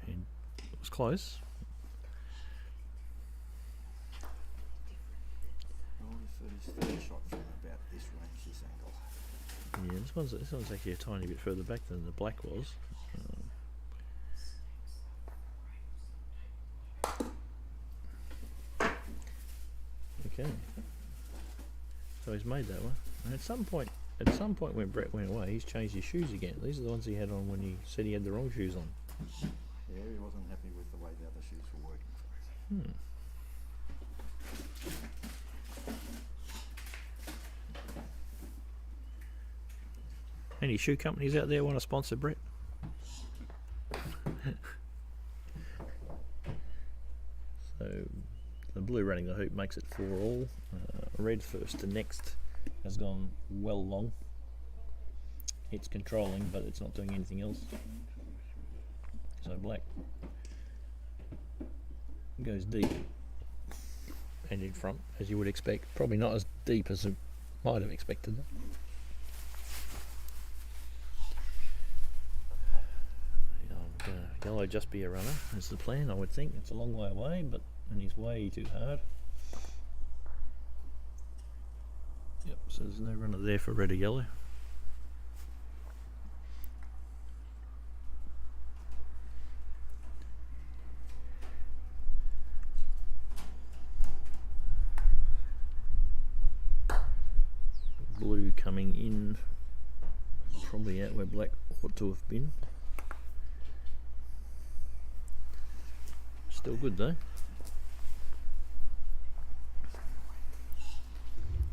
And it was close. I wonder if his third shot from about this range, this angle. Yeah, this one's actually a tiny bit further back than the black was. Okay. So he's made that one. And at some point when Brett went away, he's changed his shoes again. These are the ones he had on when he said he had the wrong shoes on. Yeah, he wasn't happy with the way the other shoes were working. Any shoe companies out there want to sponsor Brett? So the blue running the hoop makes it 4-all. Red first to next has gone well long. It's controlling, but it's not doing anything else. So black goes deep and in front, as you would expect. Probably not as deep as it might have expected. Yellow just be a runner, that's the plan, I would think. It's a long way away, but and he's way too hard. Yep, so there's no runner there for red or yellow. Blue coming in, probably out where black ought to have been. Still good though.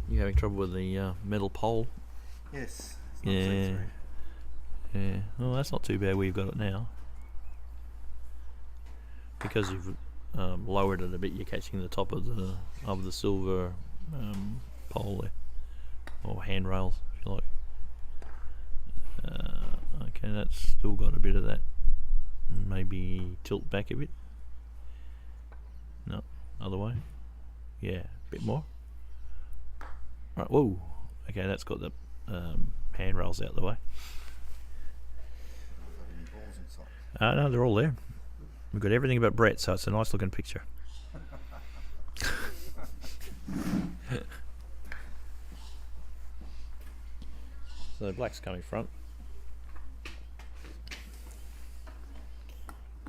You having trouble with the metal pole? Yes. It's not Yeah. see-through. Yeah. Well, that's not too bad where you've got it now. Because you've lowered it a bit, you're catching the top of the silver pole there, or handrails, if you like. Okay, that's still got a bit of that. Maybe tilt back a bit. No, other way. Yeah, a bit more. Right, whoa. Okay, that's got the handrails out the way. Got any balls inside? No, they're all there. We've got everything but Brett, so it's a nice looking picture. So black's coming front.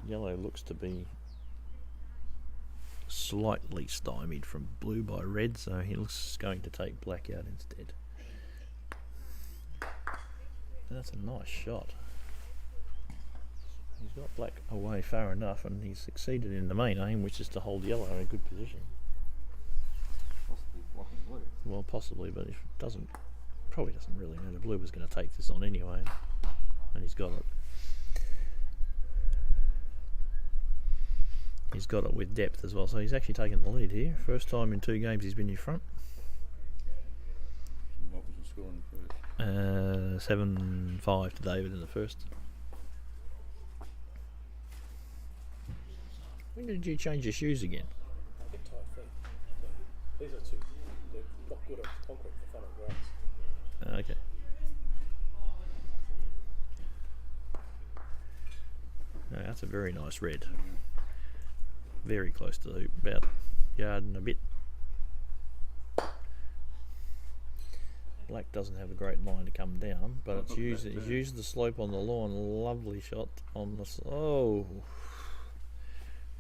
Yellow looks to be slightly stymied from blue by red, so he looks going to take black out instead. That's a nice shot. He's got black away far enough, and he's succeeded in the main aim, which is to hold yellow in a good position. Possibly blocking blue. Well, possibly, but if it doesn't, probably doesn't really matter. Blue was going to take this on anyway, and he's got it. He's got it with depth as well, so he's actually taken the lead here. First time in 2 games he's been in front. What was the score in the first? 7-5 to David in the first. When did you change your shoes again? I get tight feet. So these are two. They're not good on concrete for fun and grass. Okay. No, that's a very nice red. Very close to the hoop, about a yard and a bit. black doesn't have a great line to come down, but it's used the slope on the lawn. Lovely shot on the oh.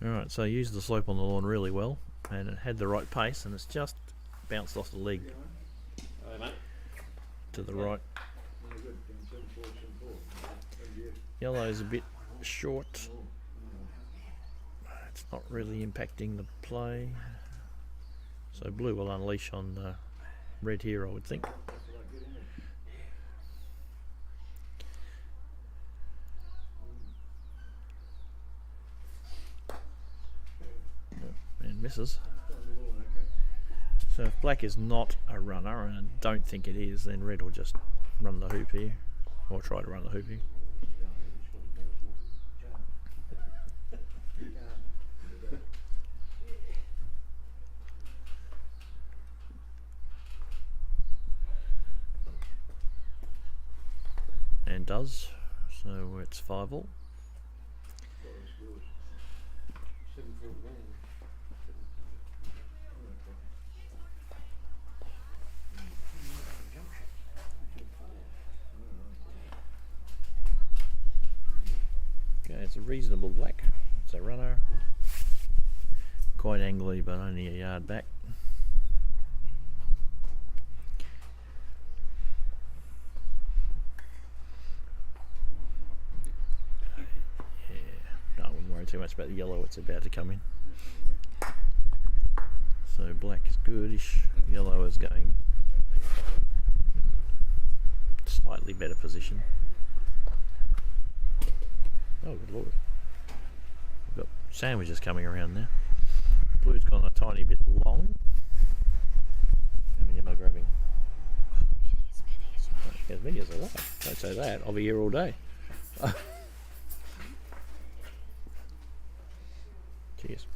Alright, so used the slope on the lawn really well, and it had the right pace, and it's just bounced off the leg Hey, mate. to the right. Yellow's a bit short. It's not really impacting the play. So blue will unleash on red here, I would think. And misses. So if black is not a runner, and I don't think it is, then red will just run the hoop here, or try to run the hoop here. And does, so it's 5-all. Okay, it's a reasonable black. It's a runner. Quite angly, but only a yard back. Too much about the yellow, it's about to come in. So black is goodish, yellow is going slightly better position. Oh good lord, we've got sandwiches coming around now. Blue's gone a tiny bit long. How many am I grabbing? As many as I like. Don't say that, I'll be here all day. Cheers.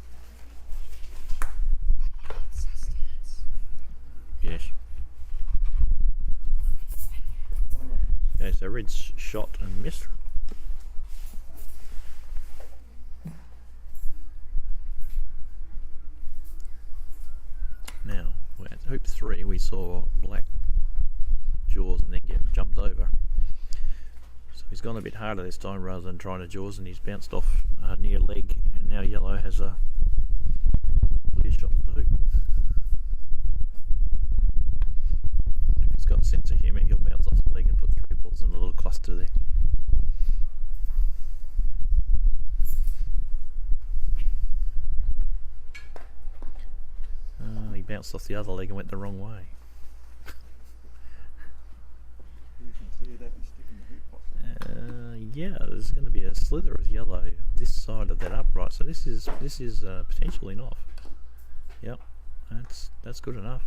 Yes. Okay, so red's shot and missed. Now, at hoop 3 we saw black jaws and then get jumped over. So he's gone a bit harder this time rather than trying to jaws, and he's bounced off near leg, and now yellow has a clear shot at the hoop. If he's got a sense of humour, he'll bounce off the leg and put 3 balls in a little cluster there. He bounced off the other leg and went the wrong way. Yeah, there's going to be a slither of yellow this side of that upright, so this is potentially an off. Yep, that's good enough.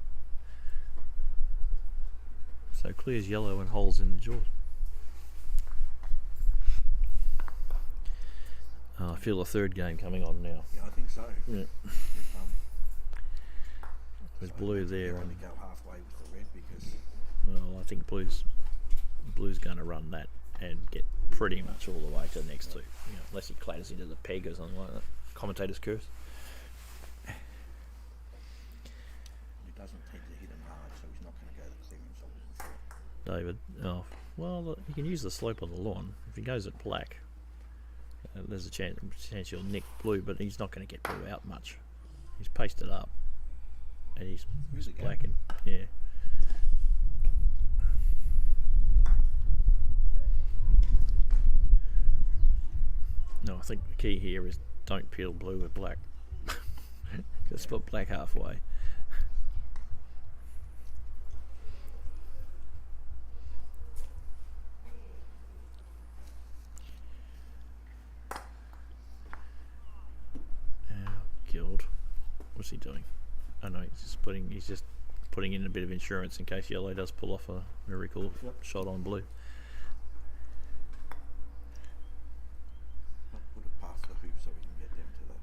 So clears yellow and holes in the jaws. I feel a third game coming on now. Yeah, I think so. Yeah. There's So blue there, only and go halfway with the red because well, I think blue's going to run that and get pretty much all the way to the next two, unless he clatters into the peg or something like that. Commentator's curse. he doesn't tend to hit him hard, so he's not going to go the clearance I would have thought. David, oh, well, you can use the slope on the lawn. If he goes at black, there's a chance he'll nick blue, but he's not going to get blue out much. He's pasted up, and he's black, and yeah. No, I think the key here is don't peel blue with black. Just put black halfway. Guild. What's he doing? Oh no, he's just putting in a bit of insurance in case yellow does pull off a miracle shot on blue. Put it past the hoop so we can get them to the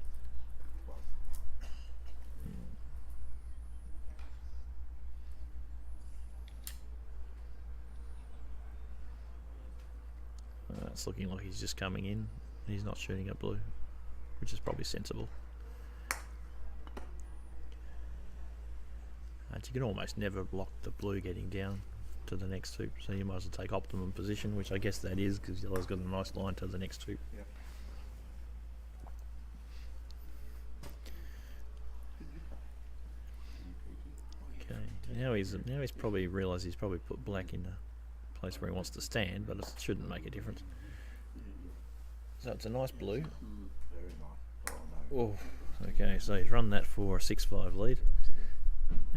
12. It's looking like he's just coming in. He's not shooting at blue, which is probably sensible. You can almost never block the blue getting down to the next hoop, so you might as well take optimum position, which I guess that is because yellow's got a nice line to the next hoop. Yep. Okay, now he's probably realised he's probably put black in a place where he wants to stand, but it shouldn't make a difference. So it's a nice blue. Very nice. Oh no. Oh, okay, so he's run that for a 6-5 lead,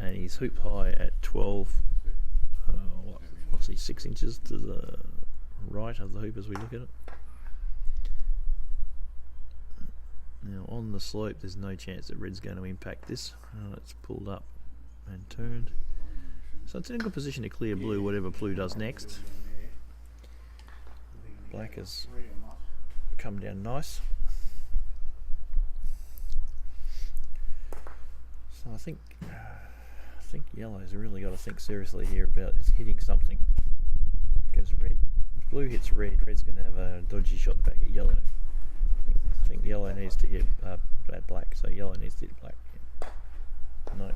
and he's hoop high at 12. What's he, 6 inches to the right of the hoop as we look at it. Now on the slope, there's no chance that red's going to impact this. It's pulled up and turned, so it's in a good position to clear blue, whatever blue does next. Black has come down nice. So I think yellow's really got to think seriously here about it's hitting something, because if blue hits red, red's going to have a dodgy shot back at yellow. I think yellow needs to hit at black, so yellow needs to hit black. Yeah. No.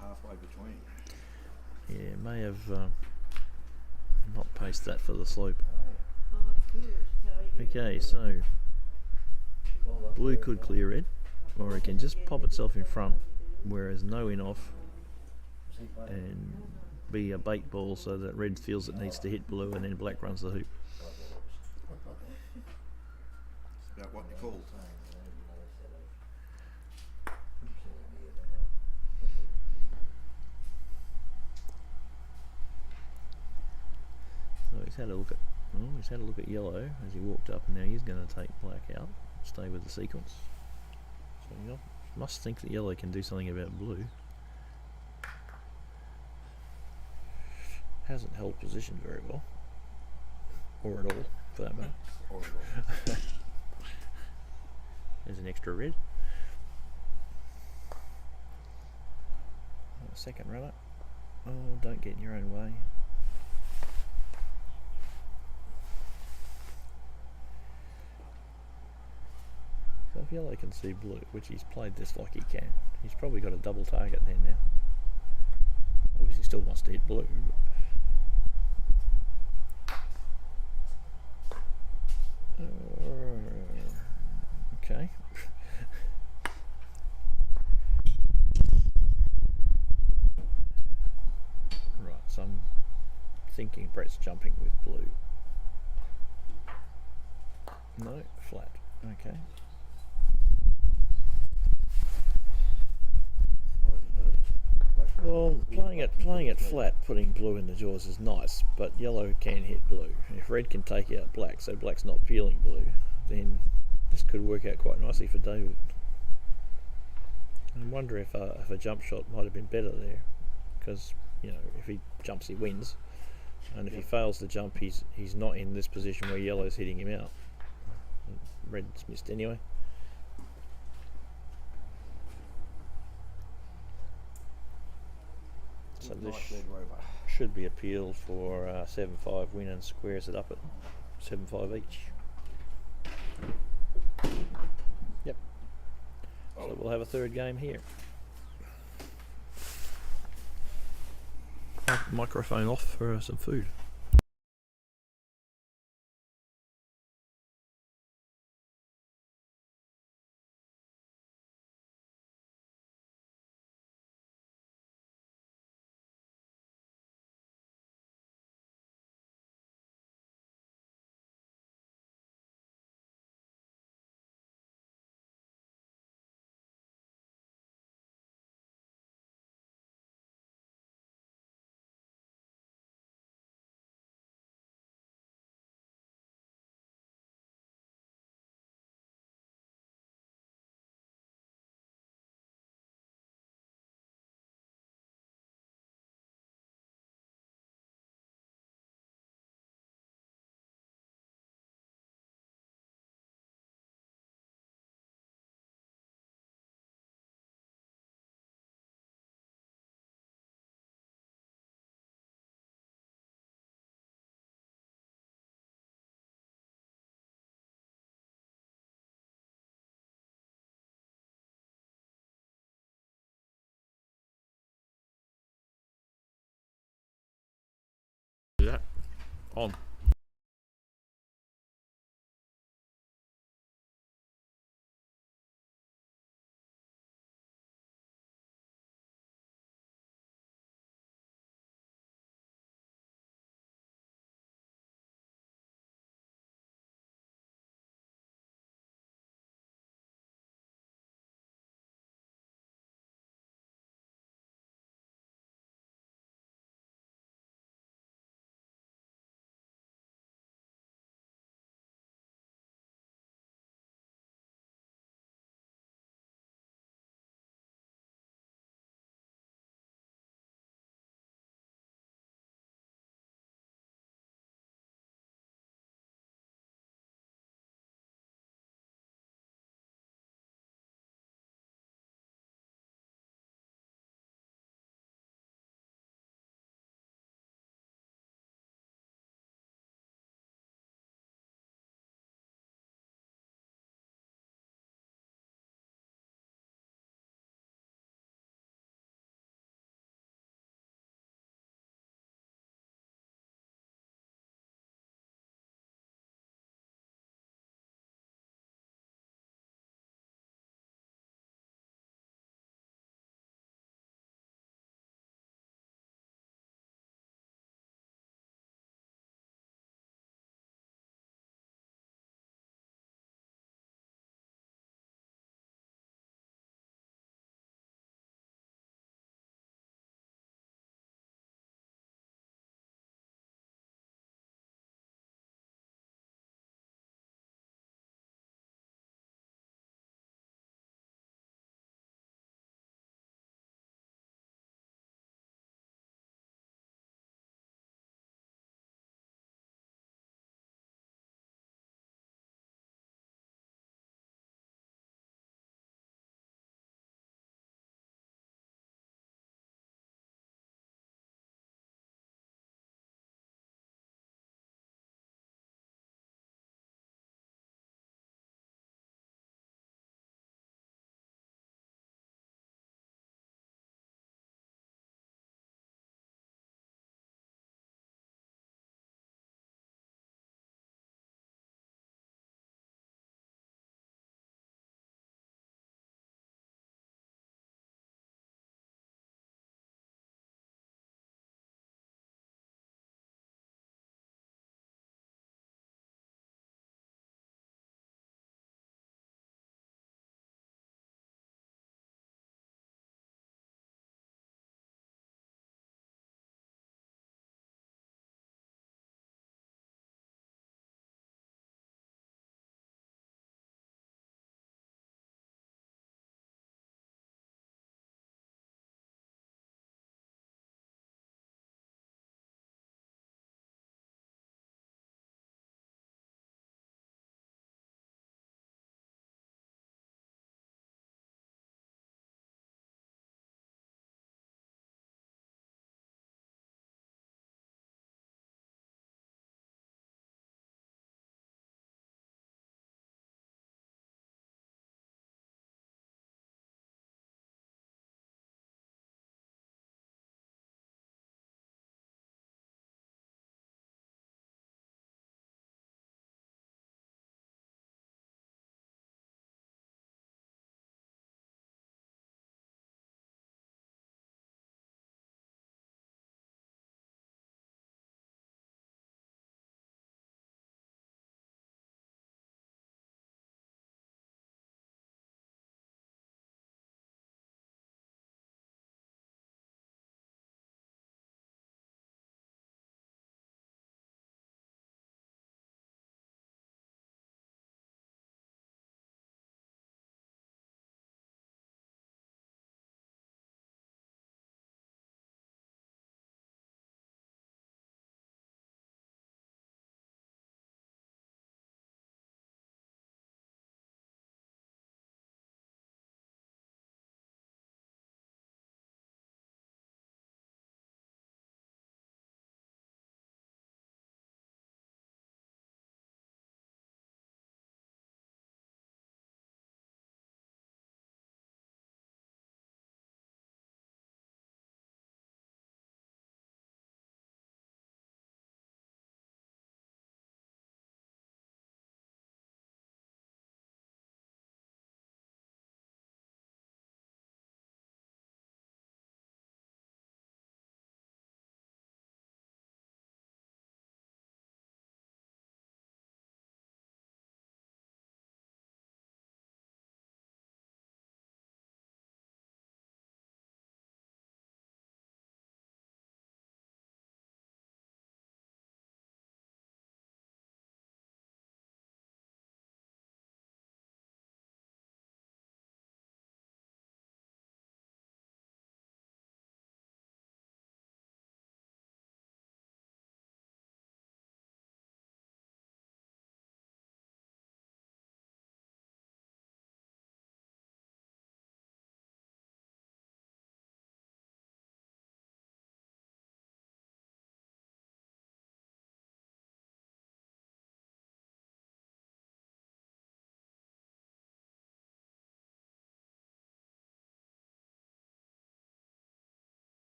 Halfway between. Yeah, may have not paced that for the slope. Okay, so blue could clear red, or it can just pop itself in front, whereas no in off, and be a bait ball so that red feels it needs to hit blue, and then black runs the hoop. It's about what you call. So he's had a look at yellow as he walked up, and now he's going to take black out, stay with the sequence. So you must think that yellow can do something about blue. Hasn't held position very well, or at all for that matter. There's an extra red. Second runner. Oh, don't get in your own way. So if yellow can see blue, which he's played this like he can, he's probably got a double target there now. Obviously still wants to hit blue. Okay. Right, so I'm thinking Brett's jumping with blue. No, flat. Okay. Well, playing it flat, putting blue in the jaws is nice, but yellow can hit blue. If red can take out black, so black's not peeling blue, then this could work out quite nicely for David. I wonder if a jump shot might have been better there, because if he jumps, he wins, and if he fails to jump, he's not in this position where yellow's hitting him out. Red's missed anyway. So this should be appealed for 7-5 win and squares it up at 7-5 each. Yep. So we'll have a third game here. Microphone off for some food. On.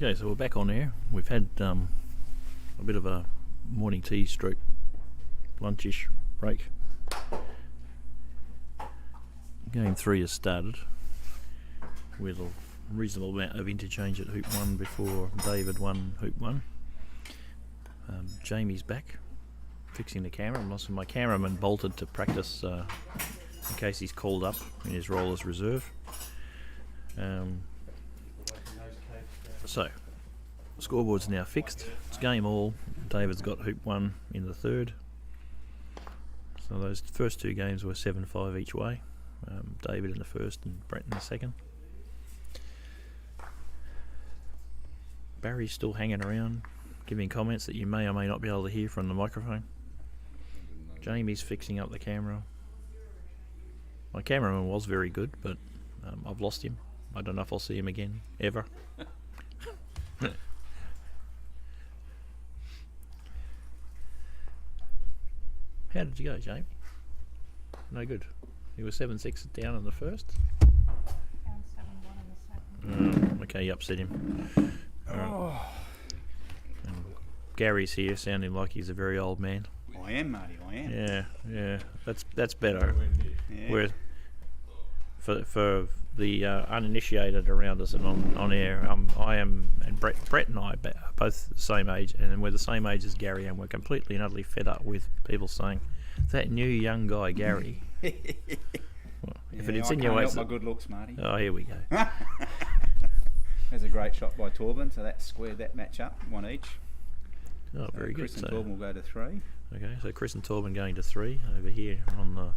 Okay, so we're back on air. We've had a bit of a morning tea stroke lunchish break. Game 3 has started with a reasonable amount of interchange at hoop 1 before David won hoop 1. Jamie's back fixing the camera. My cameraman bolted to practice in case he's called up in his role as reserve. So, the scoreboard's now fixed. It's game all. David's got hoop 1 in the third. So those first two games were 7-5 each way. David in the first and Brett in the second. Barry's still hanging around, giving comments that you may or may not be able to hear from the microphone. Jamie's fixing up the camera. My cameraman was very good, but I've lost him. I don't know if I'll see him again, ever. How did you go, Jamie? No good. You were 7-6 down in the first. And 7-1 in the second. Okay, you upset him. Right. And Gary's here, sounding like he's a very old man. I am, Marty, I am. Yeah, that's better. Yeah. Where for the uninitiated around us and on air, I am, and Brett and I are both the same age, and we're the same age as Gary, and we're completely and utterly fed up with people saying, that new young guy, Gary. Well, if it I can't help insinuates my good looks, Marty. Oh, here we go. There's a great shot by Torben, so that squared that match up, one each. Oh, very good. Chris and So, Torben will go to 3. okay, so Chris and Torben going to 3 over here on the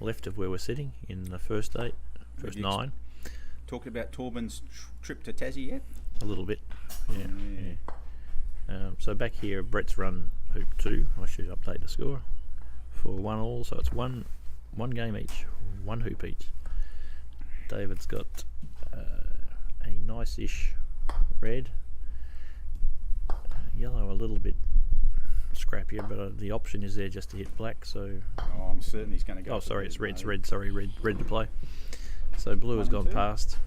left of where we're sitting in the first 8, first 9. Talking about Torben's trip to Tassie yet? A little bit, yeah. So back here, Brett's run hoop 2. I should update the score for 1-1, so it's one game each, 1 hoop each. David's got a nice-ish red, yellow a little bit scrappier, but the option is there just to hit black. So Oh, I'm certain he's going to go. oh, for sorry, red, it's red. It's Marty. red. Sorry, red to play. So blue has 1 and gone 2. past.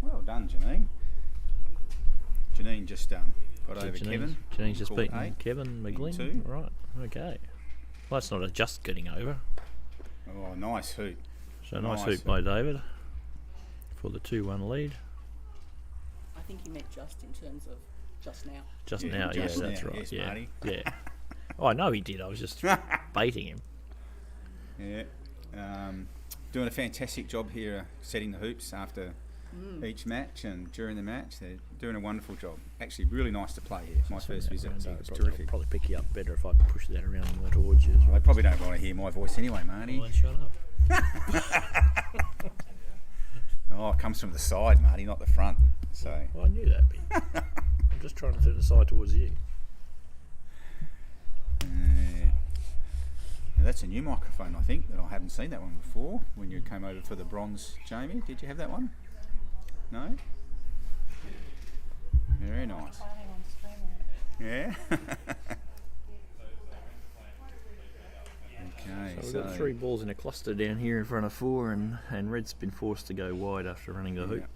Well done, Janine. Janine just got So over Kevin. Janine's just Called beaten 8. Kevin Beaten McGlynn. 2. Right. Okay. Well, that's not a just getting over. Oh, nice hoop. So nice Nice hoop by David for the 2-1 lead. I think he meant just in terms of just now. Just Yeah, now, just yeah, that's now, right. yes, yeah, Marty. yeah. Oh, I know he did. I was just baiting him. Yeah. Doing a fantastic job here setting the hoops after each match and during the match. They're doing a wonderful job. Actually, really nice to play here. My first visit, so it's terrific. Probably pick you up better if I push that around more towards you. They probably don't want to hear my voice anyway, Marty. Well, then shut up. Oh, it comes from the side, Marty, not the front. So Well, I knew that bit. I'm just trying to turn the side towards you. now that's a new microphone, I think, that I haven't seen that one before. When you came over for the bronze, Jamie, did you have that one? No. Very nice. Planning on streaming it. Yeah. Okay, So we've got 3 balls in a cluster down here in front of 4, and Red's been forced to go wide after running the hoop. Yeah.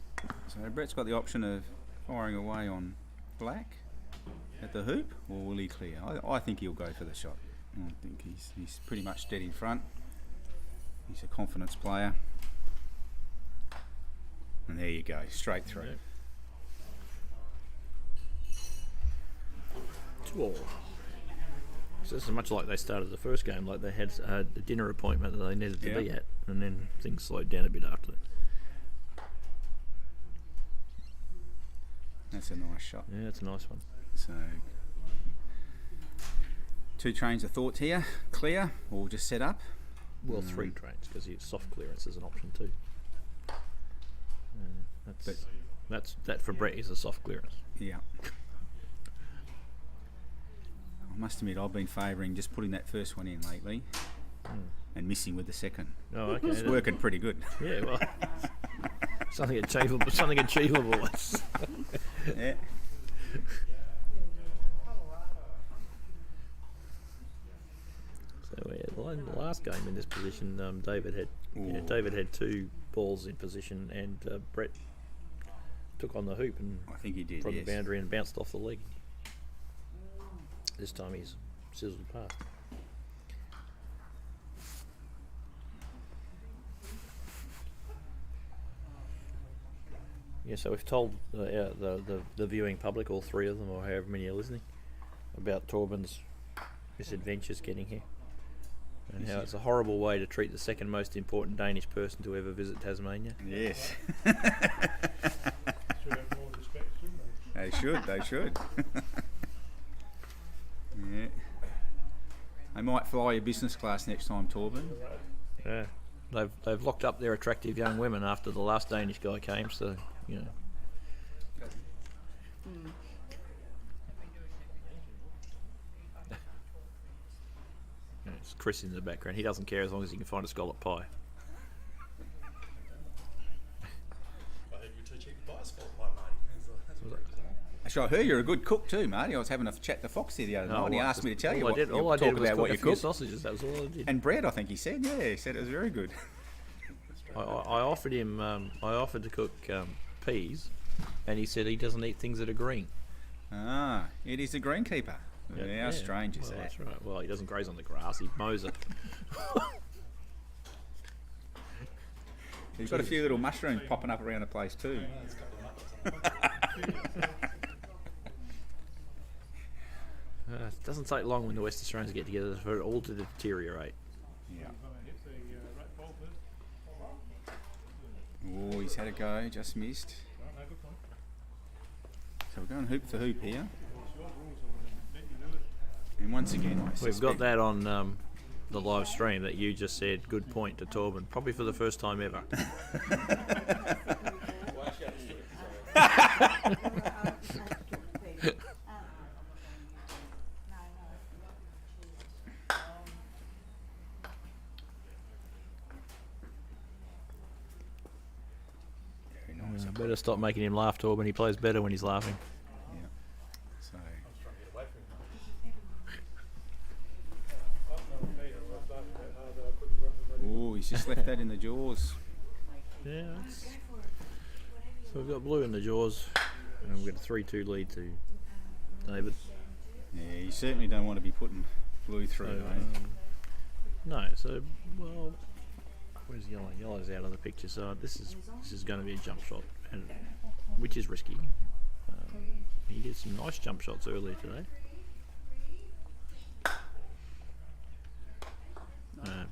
So Brett's got the option of firing away on black at the hoop, or will he clear? I think he'll go for the shot. I think he's pretty much dead in front. He's a confidence player. And there you go, straight through. Yep. 2-all. So this is much like they started the first game, like they had a dinner appointment that they needed to be Yeah. at, and then things slowed down a bit after that. That's a nice shot. Yeah, it's a nice one. So 2 trains of thoughts here. Clear, or just set up. Well, 3 trains, because soft clearance is an option too. That for Brett is a soft clearance. Yeah. I must admit, I've been favouring just putting that first one in lately and missing with the second. Oh, okay. It's working pretty good. Yeah, well, something achievable. Something achievable. Yeah. So the last game in this position, David had 2 balls in position, and Brett took on the hoop and I think he did. from Yes. the boundary and bounced off the leg. This time he's sizzled past. Yeah, so we've told the viewing public, all three of them, or however many are listening, about Torben's misadventures getting here, and how it's a horrible way to treat the second most important Danish person to ever visit Tasmania. Yes. Should have more respect, shouldn't they? They should. They should. Yeah. They might fly you business class next time, Torben. Yeah, they've locked up their attractive young women after the last Danish guy came, so you know. Yeah, it's Chris in the background. He doesn't care as long as he can find a scallop pie. I heard you teaching bicycle pie, mate. That's what Actually, I heard you're a good cook too, Marty. I was having a chat to Foxy the other night, and he asked me to tell you what All I did was about cook what a you few cooked. sausages. That was all I did. And bread, I think he said. Yeah, he said it was very good. I offered him. I offered to cook peas, and he said he doesn't eat things that are green. Ah, it is a greenkeeper. How strange is well, that? That's right. Well, he doesn't graze on the grass. He mows it. He's got a few little mushrooms popping up around the place too. It doesn't take long when the West Australians get together for it all to deteriorate. Yeah. Hit the rat ball first. Oh, he's had a go, just missed. No, good point. So we're going hoop for hoop here. It's your rules, and let you do it. And once again, I We've suspect got that on the live stream that you just said. Good point to Torben, probably for the first time ever. Very nice. Better stop making him laugh, Torben. He plays better when he's laughing. Yeah. So Trying to get away from him. Oh, no, Peter, I was laughing that hard that I couldn't run the bloody. oh, he's just left that in the jaws. Yeah. So we've got blue in the jaws, and we've got a 3-2 lead to David. Yeah, you certainly don't want to be putting blue through. So, eh? no, so well, where's yellow? Yellow's out of the picture. So this is going to be a jump shot, and which is risky. He did some nice jump shots earlier today,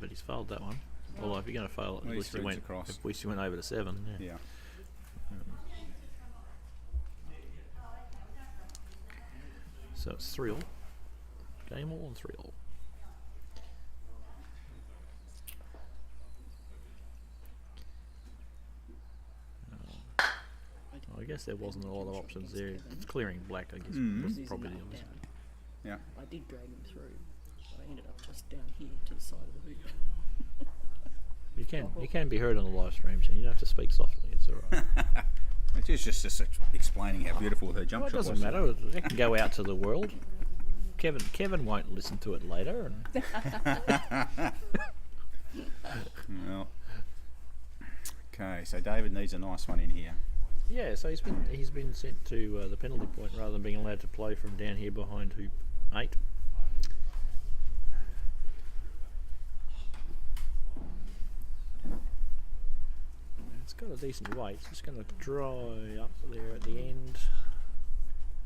but he's failed that one. Although if you're going to fail it, Well, at he least he threads went. across. At least he went over to 7. Yeah. Yeah. So it's 3-all. Game all and 3-all. I guess there wasn't a lot of options there. Clearing black, I guess, was probably the obvious. Yeah. I did drag him through. I ended up just down here to the side of the hoop. You can be heard on the live stream, so you don't have to speak softly. It's all right. It is just explaining how beautiful her jump Well, it shot doesn't was. matter. It can go out to the world. Kevin won't listen to it later. And Well. Okay, so David needs a nice one in here. yeah, so he's been sent to the penalty point rather than being allowed to play from down here behind hoop 8. It's got a decent weight. It's just going to dry up there at the end,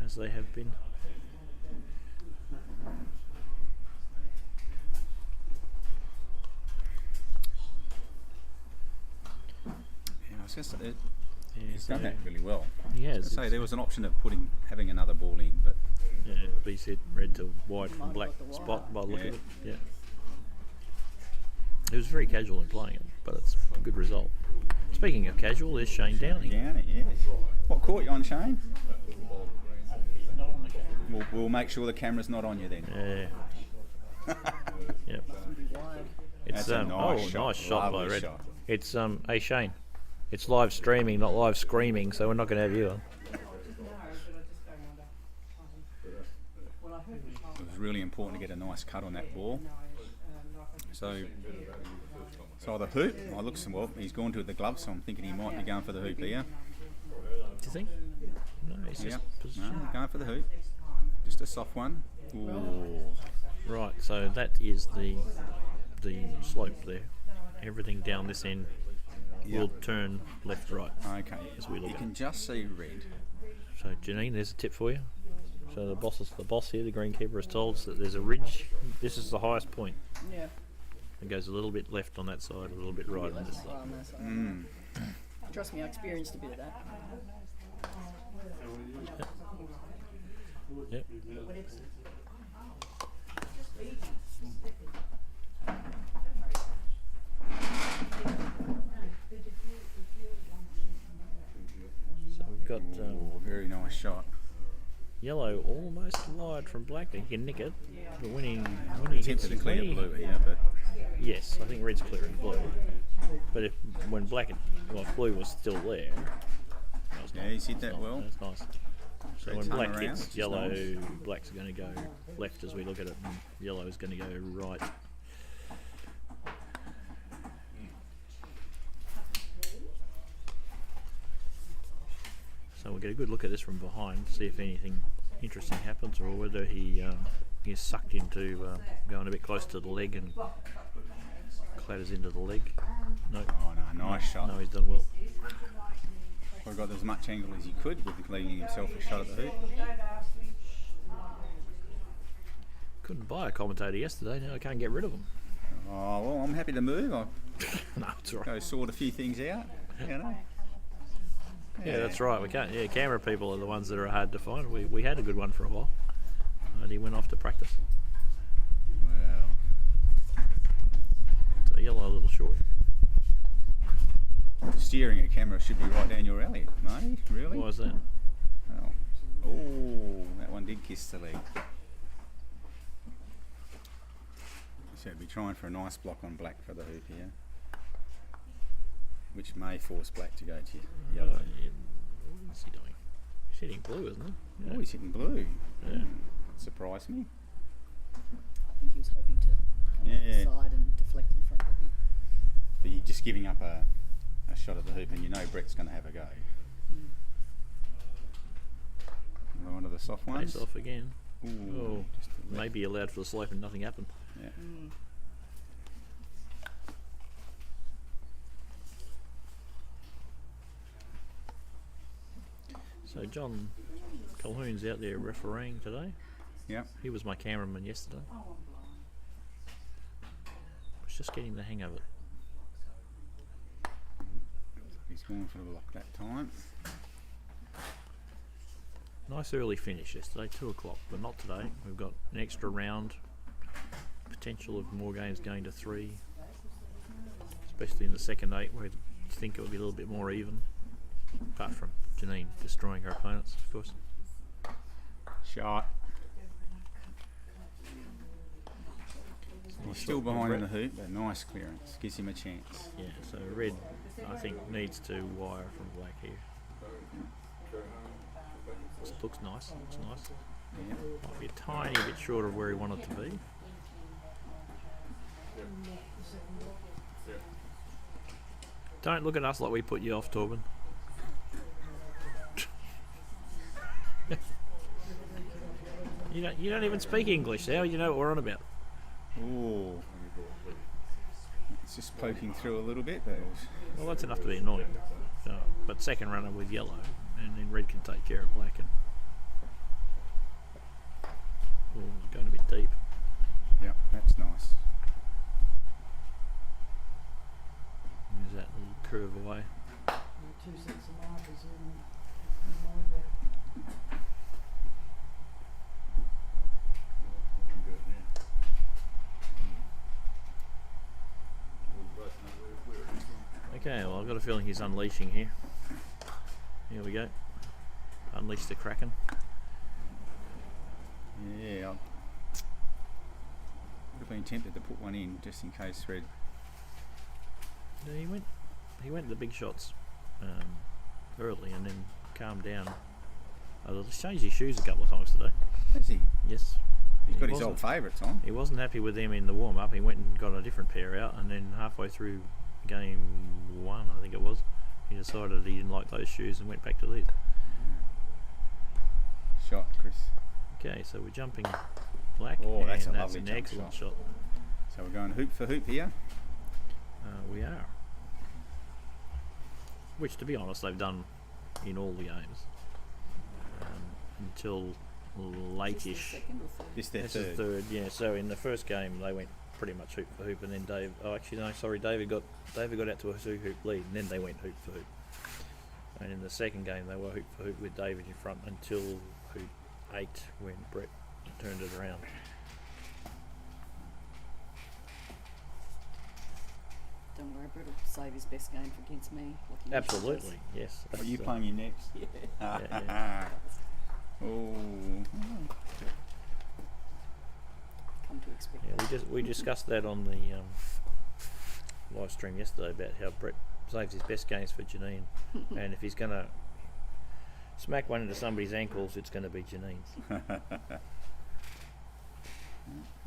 as they have been. Yeah, I was just, Yeah, he's so done that really well. he I has. say there was an option of having another ball in, but Yeah, B said red to white Might from have black got the spot by the look Yeah. of it. Yeah. He was very casual in playing it, but it's a good result. Speaking of casual, there's Shane Downing. down it, yes. What caught you on, Shane? We'll make sure the camera's not on you then. Yeah. Yep. It's That's a nice shot. nice shot by Lovely Red. shot. It's hey Shane, it's live streaming, not live screaming, so we're not going to have you on. It was really important to get a nice cut on that ball. So the hoop, I look some well, he's gone to the glove, so I'm thinking he might be going for the hoop here. Do you think? No, he's Yep. just position. No, going for the hoop. Just a soft one. Ooh. Right, so that is the slope there. Everything down this end will turn left right. Okay. As we look You at can just see red. So Janine, there's a tip for you. So the boss here, the greenkeeper, has told us that there's a ridge. This is the highest point. Yeah. It goes a little bit left on that side, a little bit right on this side. On that side. Mm. Trust me, I experienced a bit of that. Yep. So we've got Very nice shot. yellow almost wide from black. He can nick it, but when he hits Tempted to it, clear when he- blue here, but yes, I think red's clearing blue. But when blue was still there, that was yeah, nice. he's hit that well. That's nice. So Red's when hung black around, hits which is yellow, nice. black's going to go left as we look at it, and yellow is going to go right. So we'll get a good look at this from behind, see if anything interesting happens, or whether he is sucked into going a bit close to the leg and clatters into the leg. No, Oh no, nice shot. no, he's done well. Probably got as much angle as he could with leaving himself a shot at the hoop. Couldn't buy a commentator yesterday. Now I can't get rid of him. Oh well, I'm happy to move. I'll No, it's all right. go sort a few things out. You know. Yeah, that's right. We can't. Yeah, camera people are the ones that are hard to find. We had a good one for a while, and he went off to practice. Well, So yellow a little short. steering a camera should be right down your alley, Marty. Really? Why is that? Well, oh, that one did kiss the leg. So we'll be trying for a nice block on black for the hoop here, which may force black to go to yellow. What's he doing? He's hitting blue, isn't he? Oh, he's hitting blue. Yeah. Surprised me. I think he was hoping to come off Yeah. the side and deflect in front of the hoop. But you're just giving up a shot at the hoop, and you know Brett's going to have a go. Another one of the soft ones. Face off again. Ooh, Oh, just a left. maybe allowed for the slope and nothing happened. Yeah. So John Calhoun's out there refereeing today. Yeah. He was my cameraman yesterday. Was just getting the hang of it. He's going for the block that time. Nice early finish yesterday, 2 o'clock, but not today. We've got an extra round, potential of more games going to 3, especially in the second 8 where you'd think it would be a little bit more even, apart from Janine destroying her opponents, of course. Shot. He's still behind in the hoop, but nice clearance. Gives him a chance. Yeah, so red, I think, needs to wire from black here. This looks nice, looks nice. Yeah. Might be a tiny bit short of where he wanted to be. Don't look at us like we put you off, Torben. You don't even speak English. How do you know what we're on about? Ooh. It's just poking through a little bit, but it was Well, that's enough to be annoying. But second runner with yellow, and then red can take care of black. And it's going a bit deep. yeah, that's nice. There's that little curve away. 2 sets of markers in Okay, well, I've got a feeling he's unleashing here. Here we go. Unleash the Kraken. Yeah. Would have been tempted to put one in just in case red. Yeah, he went the big shots early and then calmed down. He's changed his shoes a couple of times today. Has he? Yes. He's got He his old wasn't- favourites on. He wasn't happy with them in the warm-up. He went and got a different pair out, and then halfway through game 1, I think it was, he decided he didn't like those shoes and went back to these. shot, Chris. Okay, so we're jumping black, Oh, and that's a that's lovely an jump excellent shot. shot. So we're going hoop for hoop here. We are. Which, to be honest, they've done in all the games until late-ish. Second or third? This their This is third. third, yeah. So in the first game, they went pretty much hoop for hoop, and then David got out to a 2-hoop lead, and then they went hoop for hoop. And in the second game, they were hoop for hoop with David in front until hoop 8 when Brett turned it around. Don't worry, Brett will save his best game against me. Like he usually Absolutely, yes. Are you That's, playing in next? does. Yeah. yeah. Oh. Come to expect. Yeah, we discussed that on the live stream yesterday about how Brett saves his best games for Janine, and if he's going to smack one into somebody's ankles, it's going to be Janine's.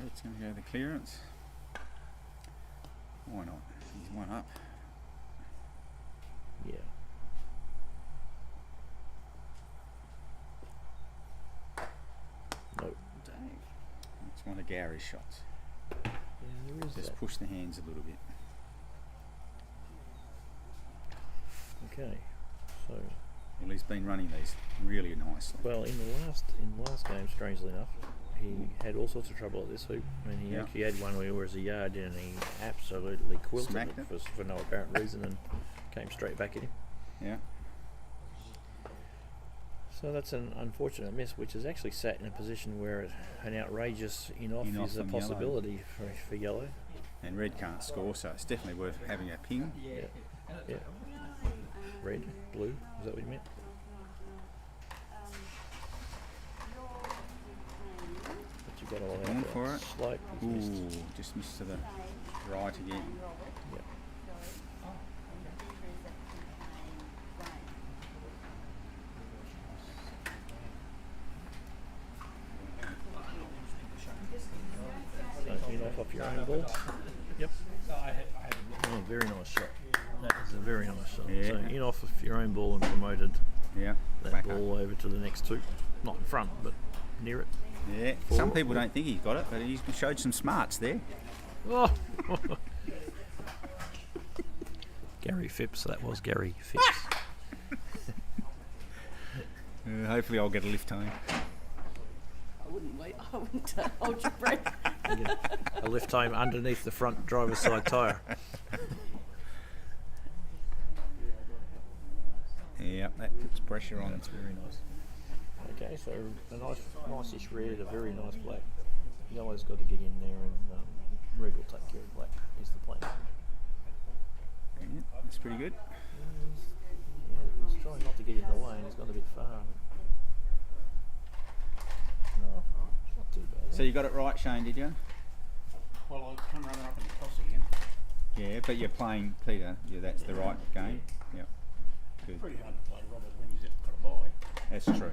It's going to go the clearance. Why not? He's one up. Yeah. No. Dave. It's one of Gary's shots. Yeah, there is Just that. push the hands a little bit. Okay. So, Well, he's been running these really nicely. well, in the last game, strangely enough, he had all sorts of trouble at this hoop, and he Yeah. actually had one where he was a yard in, and he absolutely quilted Smacked it it. for no apparent reason, and came straight back at him. Yeah. So that's an unfortunate miss, which has actually sat in a position where an outrageous in-off In-off is a on yellow. possibility for yellow. And red can't score, so it's definitely worth having a ping. Yeah. Yeah. Red, blue, is that what you meant? But you got all Going that for it. slope. He's missed. Ooh, just missed to the right again. Yep. So in off your own ball. Yep. Oh, very nice shot. That is a very nice shot. Yeah. So in off of your own ball and promoted Yeah. that Back ball over to the next two. Not in front, but near it. up. Yeah. Some people don't think he's got it, but he's showed some smarts there. Oh. Gary Phipps, that was Gary Phipps. Hopefully I'll get a lift home. I wouldn't wait. I wouldn't hold your breath. You get a lift home underneath the front driver's side tyre. Yeah, that puts pressure on. That's very nice. Okay, so a nice-ish red, a very nice black. Yellow's got to get in there, and red will take care of black, is the plan. Yeah, that's pretty good. Yeah, he's trying not to get in the way, and he's gone a bit far. No, not too bad. So you got it right, Shane, did you? Well, I'll come running up in the toss again. Yeah, but you're playing Peter. Yeah, that's the right game. Yeah, good. Pretty hard to play Robert when he's got a bye. That's true.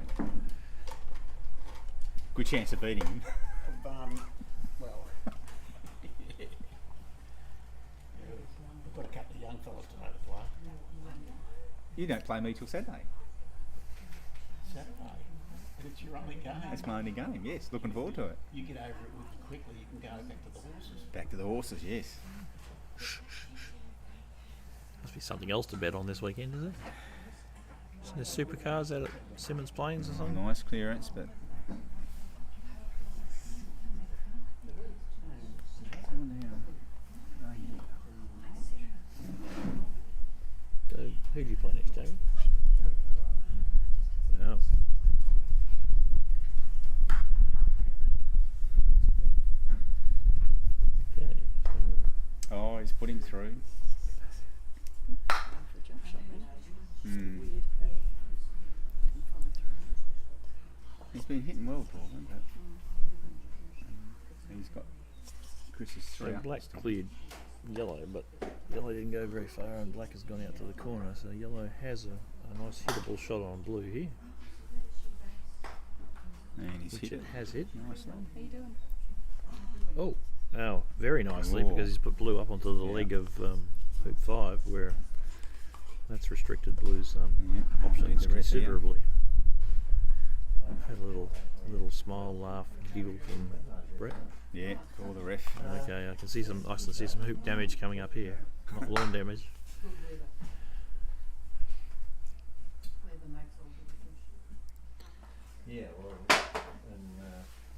Good chance of beating him. Well, we've got a couple of young fellas today to play. You don't play me till Saturday. Saturday. But it's your only game. That's my only game. Yes, looking forward to it. You get over it with quickly, you can go back to the horses. Back to the horses. Yes. Must be something else to bet on this weekend, is it? There's supercars out at Simmons Plains or something? Nice clearance, but. So, who do you play next, Jamie? No. Okay. Oh, he's putting through. For a jump shot, then. Hmm. Weird. Can follow through. He's been hitting well, Torben, but he's got Chris's So three up. black cleared yellow, but yellow didn't go very far, and black has gone out to the corner. So yellow has a nice hittable shot on blue here, And he's which hit it it has hit. nicely. How you doing? Oh, very nicely, Oh. because he's put blue up onto the Yeah. leg of hoop 5, where that's restricted blue's Yeah, options the rest here. considerably. Had a little smile, laugh, giggle from Brett. Yeah, call the ref. Okay, I can see some hoop damage coming up here, not lawn damage. Weather makes all the difference. Yeah, well, and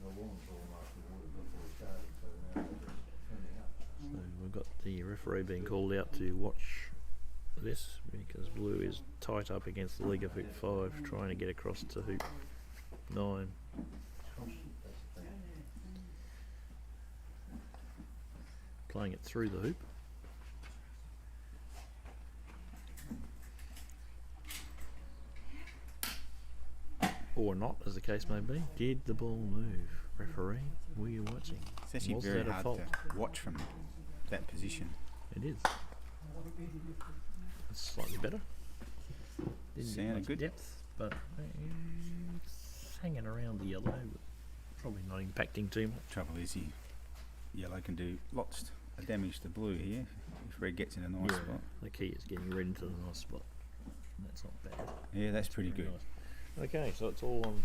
the lawn's almost water before it started, so now they're just trimming up. So we've got the referee being called out to watch this because Blue is tight up against the leg of hoop 5, trying to get across to hoop 9. Playing it through the hoop. Or not, as the case may be. Did the ball move? Referee, were you watching? It's actually Was very that a hard fault? to watch from that position. It is. It's slightly better. Didn't get Sounded much good. depth, but it's hanging around the yellow, but probably not impacting too much. Trouble is, yellow can do lots of damage to blue here if red gets in a nice spot. The key is getting red into the nice spot. That's not bad. Yeah, that's pretty Very good. nice. Okay, so it's all on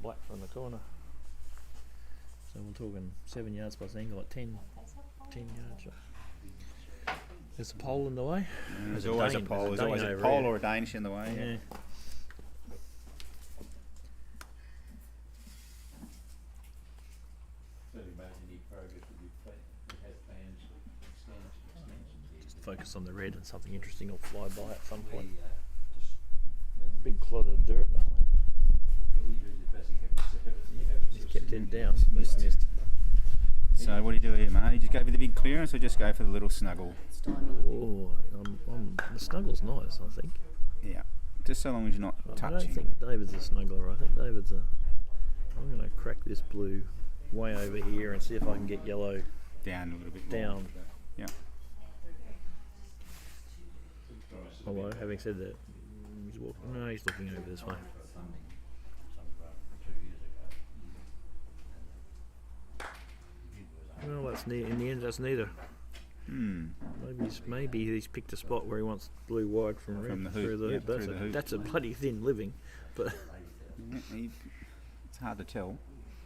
black from the corner. So we're talking 7 yards plus angle at 10 yard shot. There's a pole in the way. There's a always a Dane- pole. there's There's always Dane a over pole here. or a Danish in the way. Yeah. Just focus on the red and something interesting will fly by at some point. Big clod of dirt. He's kept it down, but missed. So what do you do here, mate? You just go for the big clearance or just go for the little snuggle? It's tiny. Oh, the snuggle's nice, I think. Yeah, just so long as you're not I touching. don't think David's a snuggler. I think David's a. I'm going to crack this blue way over here and see if I can get yellow Down a little bit more. down. Yeah. Although, having said that, he's walking. No, he's looking over this way. Well, that's in the end, that's neither. Maybe he's picked a spot where he wants blue wide from red the hoop, through the yeah, hoop. through the hoop. That's a bloody thin living, but It's hard to tell.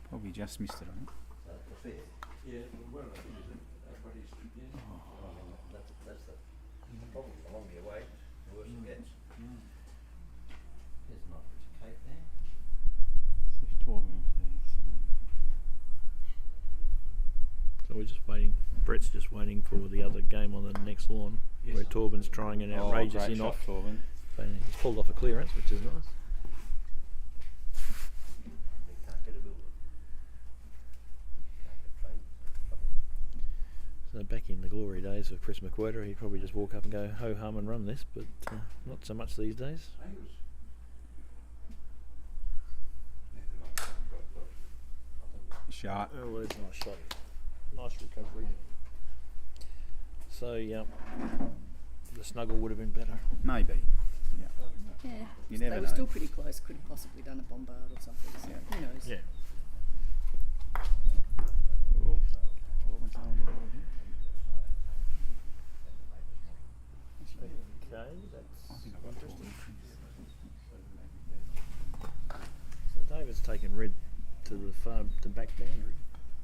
Probably just missed it on it. So it's 12 inches there, so we're just waiting. Brett's just waiting for the other game on the next lawn, where Torben's trying an outrageous great in shot, off. Torben. He's pulled off a clearance, which is nice. So back in the glory days of Chris McWhirter, he'd probably just walk up and go ho hum and run this, but not so much these days. Shot. Oh, that's a nice shot. Nice recovery. So yeah, the snuggle would have been better. Maybe. Yeah. Yeah. You They never were know. still pretty close. Could have possibly done a bombard or something. So Yeah. who knows? Yeah. Oh, Torben's holding the ball here. Okay, that's I think I've got interesting. Torben. So David's taken red to the back boundary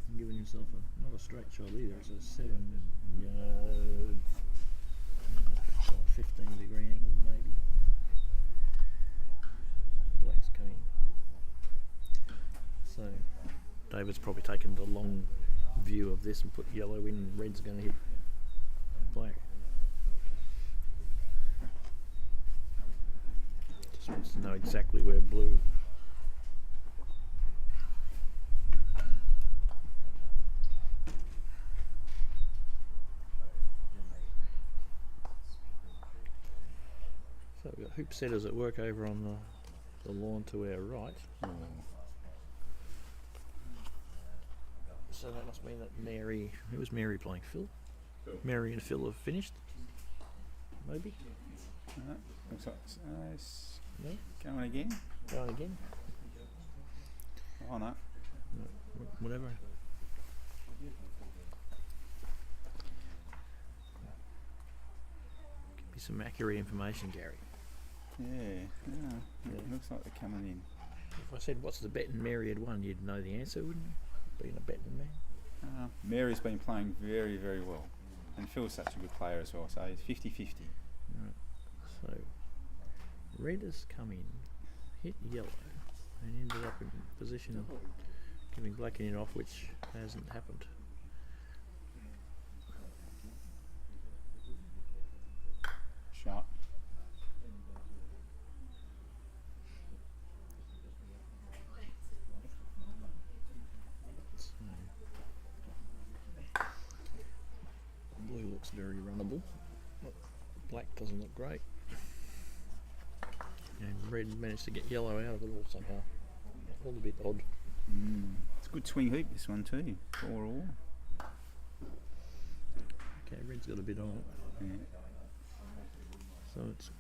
and giving himself not a straight shot either. It's a 7 yard, 15-degree angle maybe. Black's coming. So David's probably taken the long view of this and put yellow in. Red's going to hit black. Just wants to know exactly where blue. So we've got hoop setters at work over on the lawn to our right. So that must mean that who was Mary playing? Phil? Mary and Phil have finished? Maybe? Looks like it's No? going again. Going again? Oh no. No, whatever. Give me some accurate information, Gary. Yeah. It looks like they're coming in. If If I said, what's the betting Mary had won, you'd know the answer, wouldn't you? Being a betting man. Mary's been playing very, very well. And Phil's such a good player as well, so it's 50-50. Right. So, red has come in, hit yellow, and ended up in position of giving black an in off, which hasn't happened. Shot. So, blue looks very runnable. Black doesn't look great. And red managed to get yellow out of it all somehow. All a bit odd. It's a good swing hoop, this one too. 4-all. Okay, red's got a bit on it. Yeah. So it's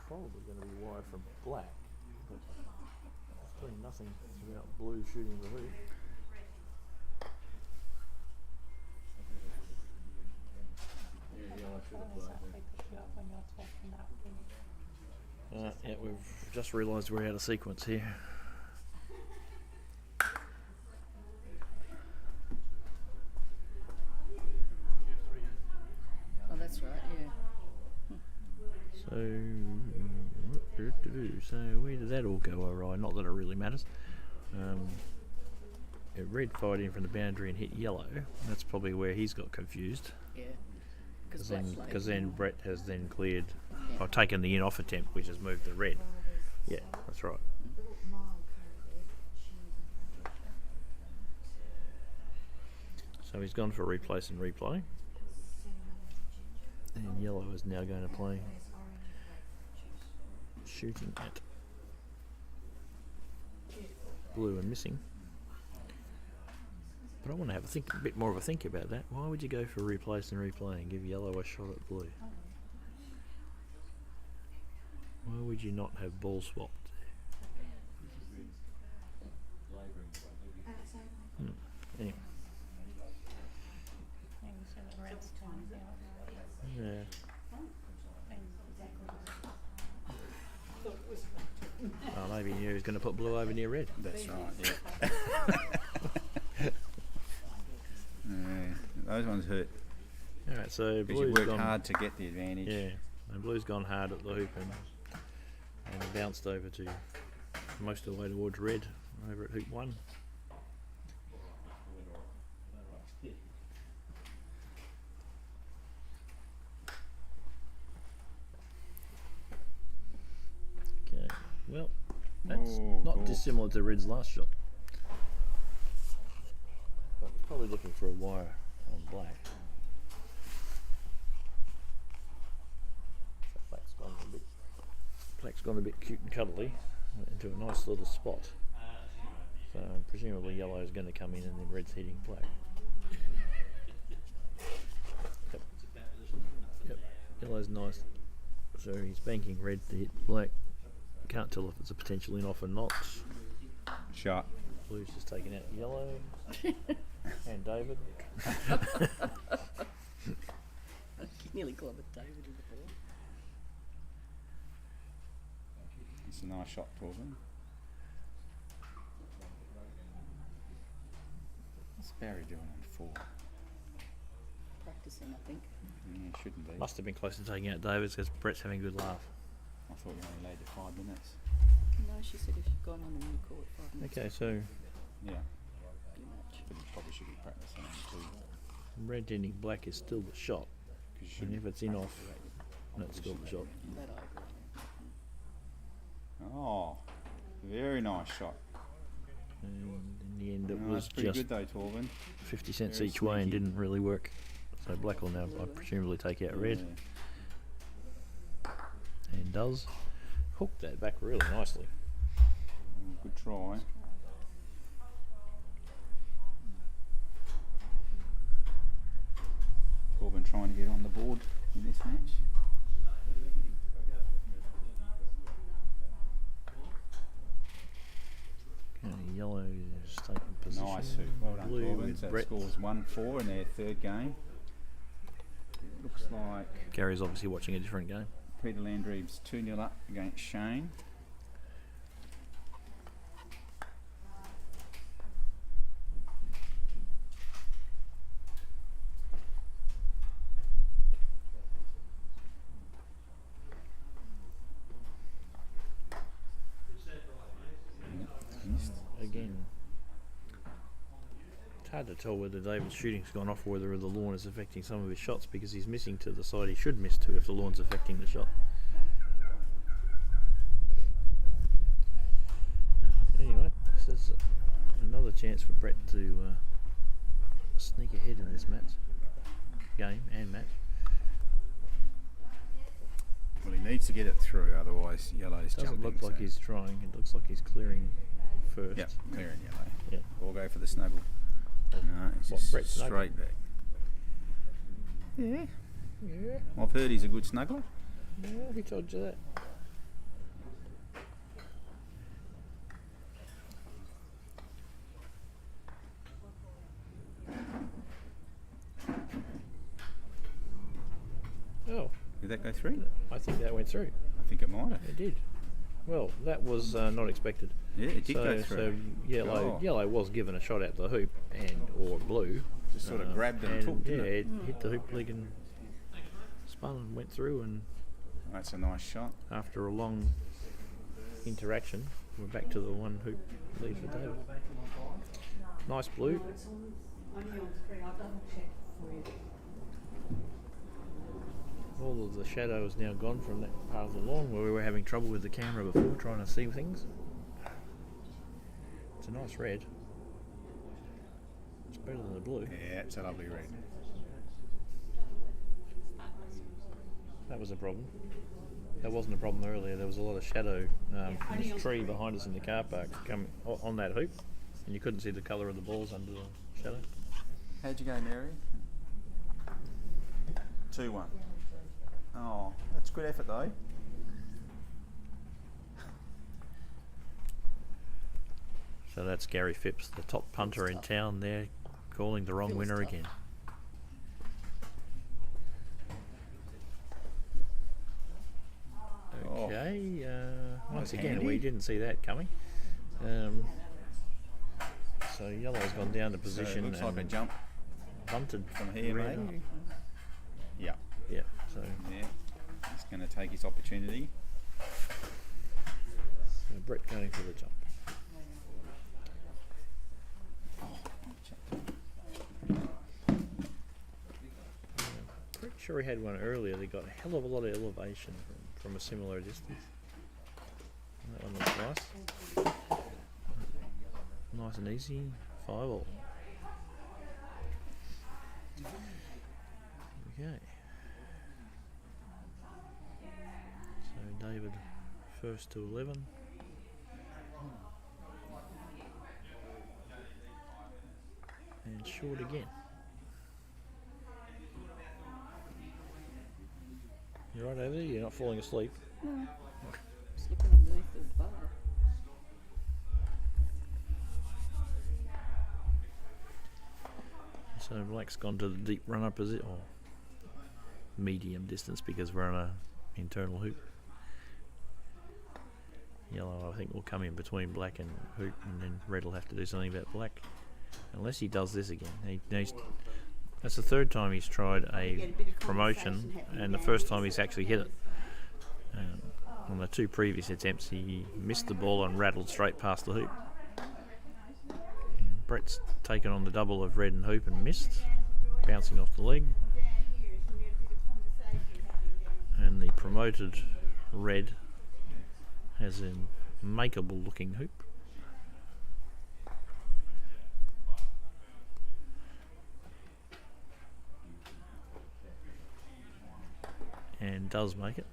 probably going to be wide from black. But it's doing nothing without blue shooting the hoop. Yeah, we've just realised we're out of sequence here. Oh, that's right, yeah. So where did that all go awry? Not that it really matters. Red fired in from the boundary and hit yellow. That's probably where he's got confused. Yeah. Because then Brett has then cleared, or taken the in-off attempt, which has moved the red. Yeah, that's right. So he's gone for replace and replay. And yellow is now going to play shooting at blue and missing. But I want to have a bit more of a think about that. Why would you go for replace and replay and give yellow a shot at blue? Why would you not have ball swapped? Anyway. Yeah. Oh, maybe he knew he was going to put blue over near red. That's right, yeah. Yeah, those ones hurt. Alright, so Because you blue's work gone hard to get the advantage. Yeah, and blue's gone hard at the hoop and bounced over to most of the way towards red over at hoop 1. Okay, well, that's not cool. dissimilar to red's last shot. But probably looking for a wire on black. Black's gone a bit cute and cuddly into a nice little spot. So presumably yellow is going to come in and then red's hitting black. Yep, yellow's nice. So he's banking red to hit black. Can't tell if it's a potential in off or not. Shot. Blue's just taken out yellow. And David. You nearly clobbered David in the ball. It's a nice shot, Torben. What's Barry doing on 4? Practicing, I think. Yeah, shouldn't be. Must have been close to taking out David's because Brett's having a good laugh. I thought you only laid it 5 minutes. No, she said if you've gone on the new court 5 minutes. Okay, so Yeah, Pretty much. but you probably should be practicing on 2. red ending black is still the shot. Because you And shouldn't if it's in off, practice that's still the shot. That I agree. Oh, very nice shot. And in the end, it Oh, was that's pretty just good though, Torben. 50 cents Very each way and sneaky. didn't really work. So black will now, I presumably, take out red. Yeah. And does. Hook that back really nicely. Good try. Torben trying to get on the board in this match. Okay, yellow is taking position. Nice hoop. Well done, Blue Torben. with So it Brett. scores 1-4 in their 3rd game. Looks like Gary's obviously watching a different game. Peter Landreeb's 2-0 up against Shane. hard to tell whether David's shooting's gone off or whether the lawn is affecting some of his shots, because he's missing to the side he should miss to if the lawn's affecting the shot. Anyway, this is another chance for Brett to sneak ahead in this game and match. Well, he needs to get it through, otherwise yellow's Doesn't jumping. look like he's trying. It looks like he's clearing first. Yep, clearing yellow. Yeah. Or go for the snuggle. No, he's What, just Brett snuggle? straight back. Yeah. Yeah. I've heard he's a good snuggler. Yeah, who told you that? Oh, Did that go through? I think that went through. I think it might have. It did. Well, that was not expected. Yeah, it did so, go through. So yellow Oh. was given a shot at the hoop or blue. Just sort of grabbed and took, yeah, didn't it hit the hoop leg and spun and went through, and That's a nice shot. after a long interaction, we're back to the one hoop lead for David. Nice blue. All of the shadow is now gone from that part of the lawn where we were having trouble with the camera before, trying to see things. It's a nice red. It's better than the blue. Yeah, it's a lovely red. That was a problem. That wasn't a problem earlier. There was a lot of shadow from this tree behind us in the car park coming on that hoop, and you couldn't see the colour of the balls under the shadow. How'd you go, Mary? 2-1. Oh, that's good effort though. So that's Gary Phipps, the top punter in town there, calling the wrong winner again. Okay, once again handy. we didn't see that coming. So yellow's gone down to position. So it looks like a and jump bunted from here, red. maybe. Yeah, Yeah, so yeah. He's going to take his opportunity. Brett going for the jump. Pretty sure he had one earlier that got a hell of a lot of elevation from a similar distance. That one looks nice. Nice and easy. 5-all. Okay. So David first to 11. And short again. You right over there? You're not falling asleep. No. Slipping underneath the bar. So black's gone to the deep runner position, or medium distance, because we're on a internal hoop. Yellow, I think, will come in between black and hoop, and then red will have to do something about black, unless he does this again. That's the third time he's tried a promotion, and the first time he's actually hit it. On the two previous attempts, he missed the ball and rattled straight past the hoop. And Brett's taken on the double of red and hoop and missed, bouncing off the leg. And the promoted red has a makeable looking hoop. And does make it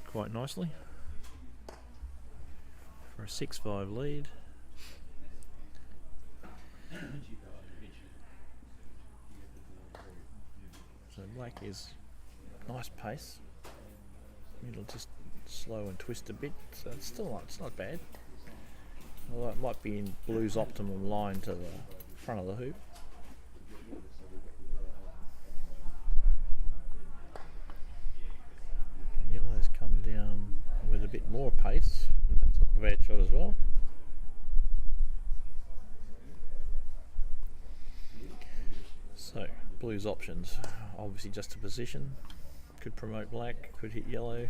quite nicely for a 6-5 lead. So black is nice pace. It'll just slow and twist a bit, so it's not bad. Although it might be in blue's optimum line to the front of the hoop. Yellow's come down with a bit more pace, and that's not a bad shot as well. So, blue's options, obviously just a position, could promote black, could hit yellow.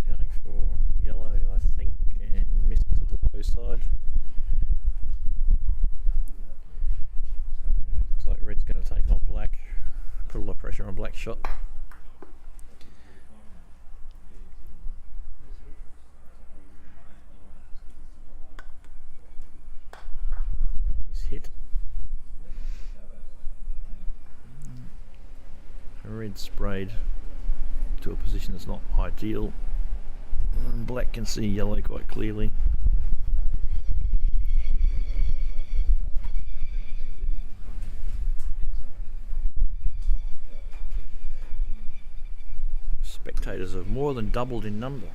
Going for yellow, I think, and missed to the low side. on a black shot. He's hit. Red sprayed to a position that's not ideal. And black can see yellow quite clearly. Spectators have more than doubled in number.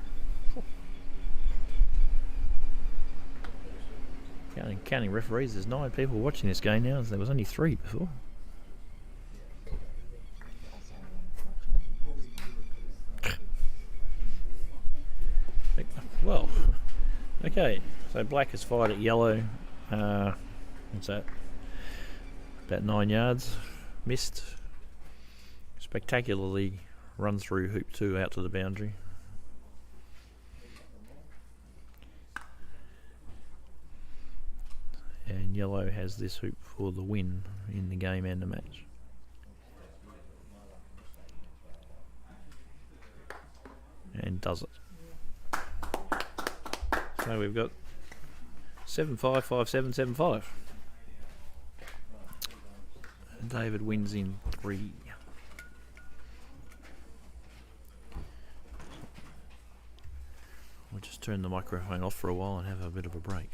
Counting referees, there's 9 people watching this game now. There was only 3 before. Well, okay, so black has fired at yellow. What's that? About 9 yards. Missed. Spectacularly run through hoop 2 out to the boundary. And yellow has this hoop for the win in the game and the match. And does it. So we've got 7-5, 5-7, 7-5. And David wins in 3. We'll just turn the microphone off for a while and have a bit of a break.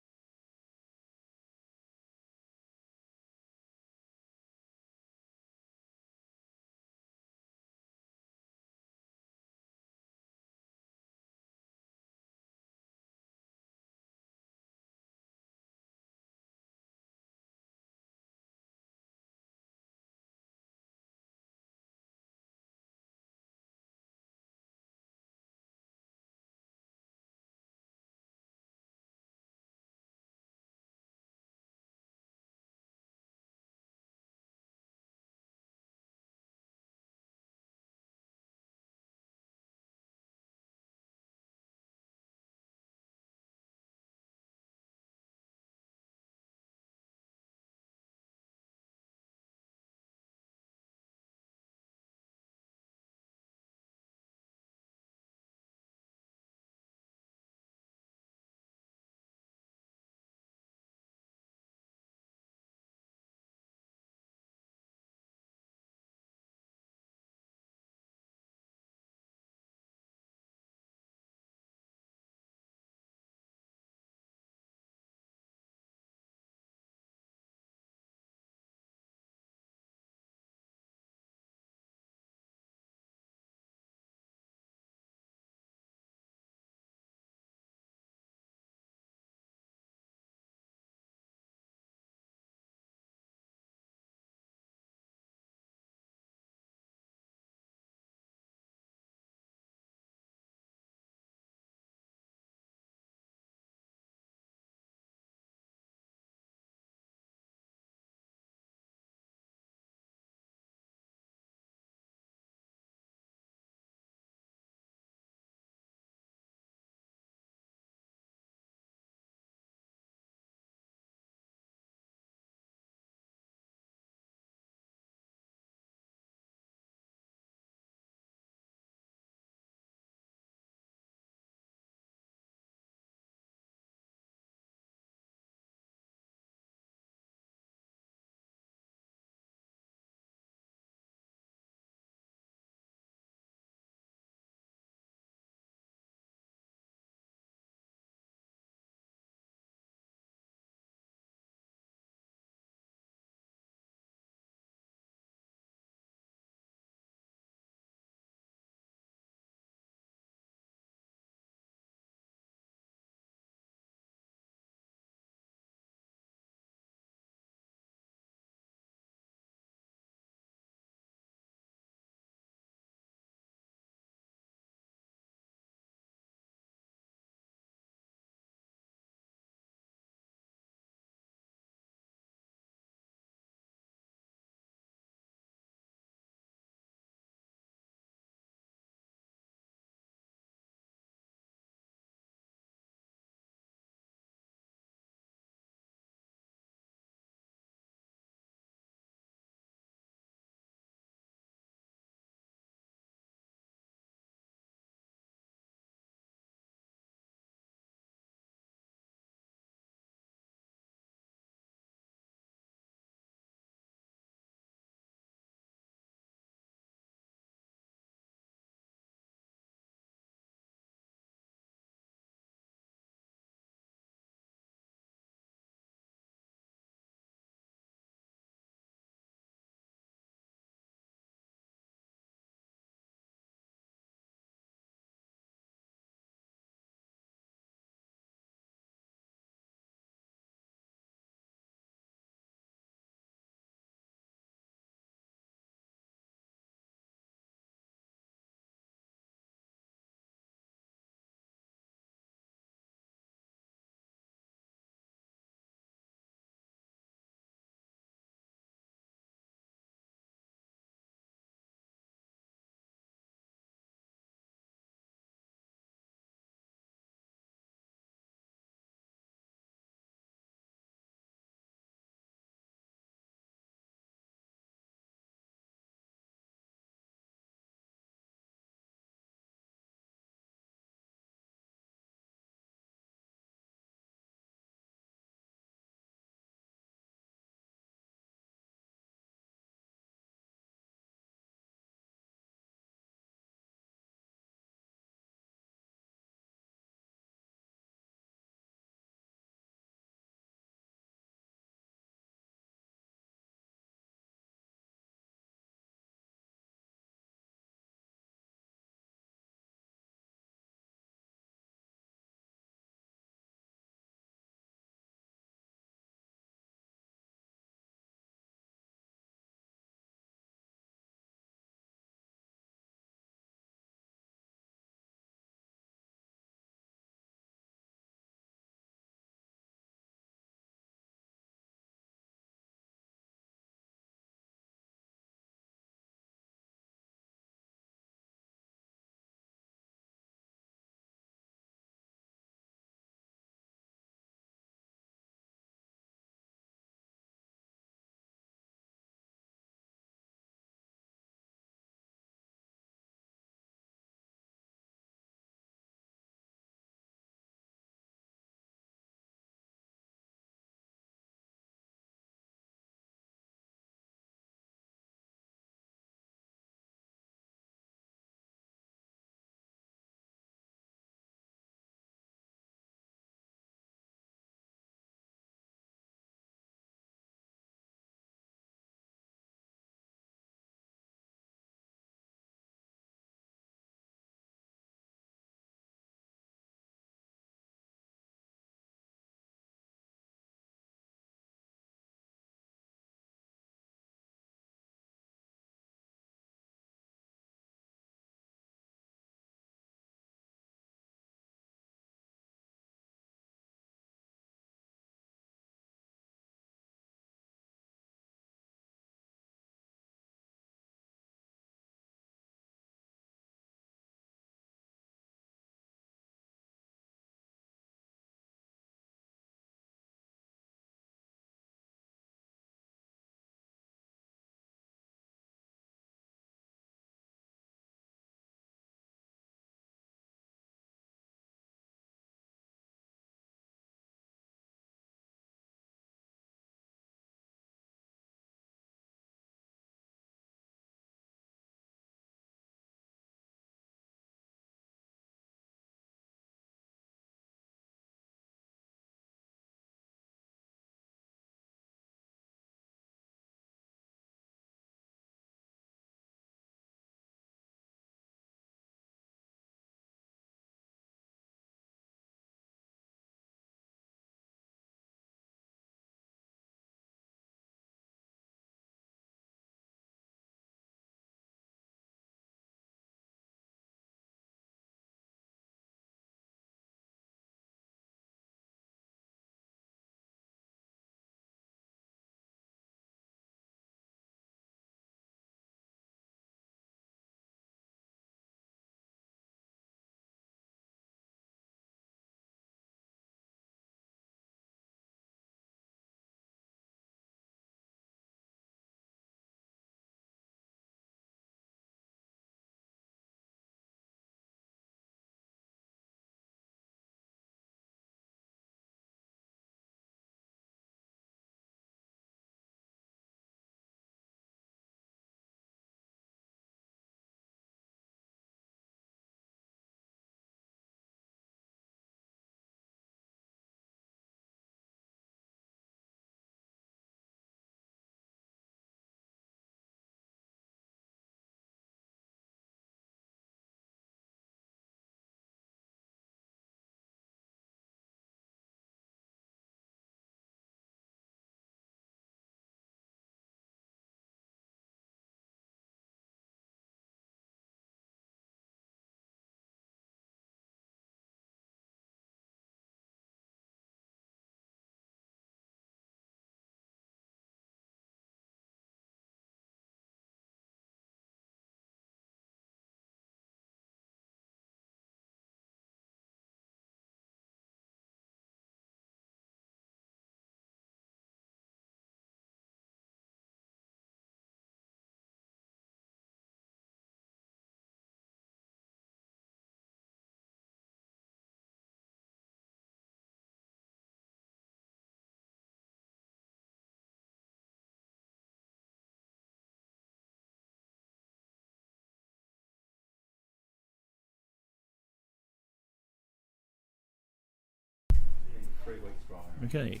Okay.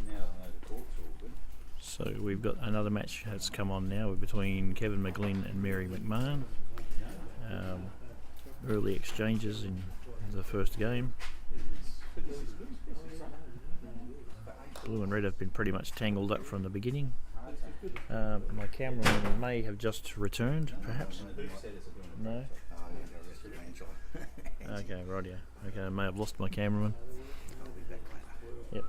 Now I know the court's all good. So we've got another match that's come on now between Kevin McGlynn and Mary McMahon. Early exchanges in the first game. Blue and red have been pretty much tangled up from the beginning. My cameraman may have just returned, perhaps. No? Okay, rightio. Okay, I may have lost my cameraman. Yep.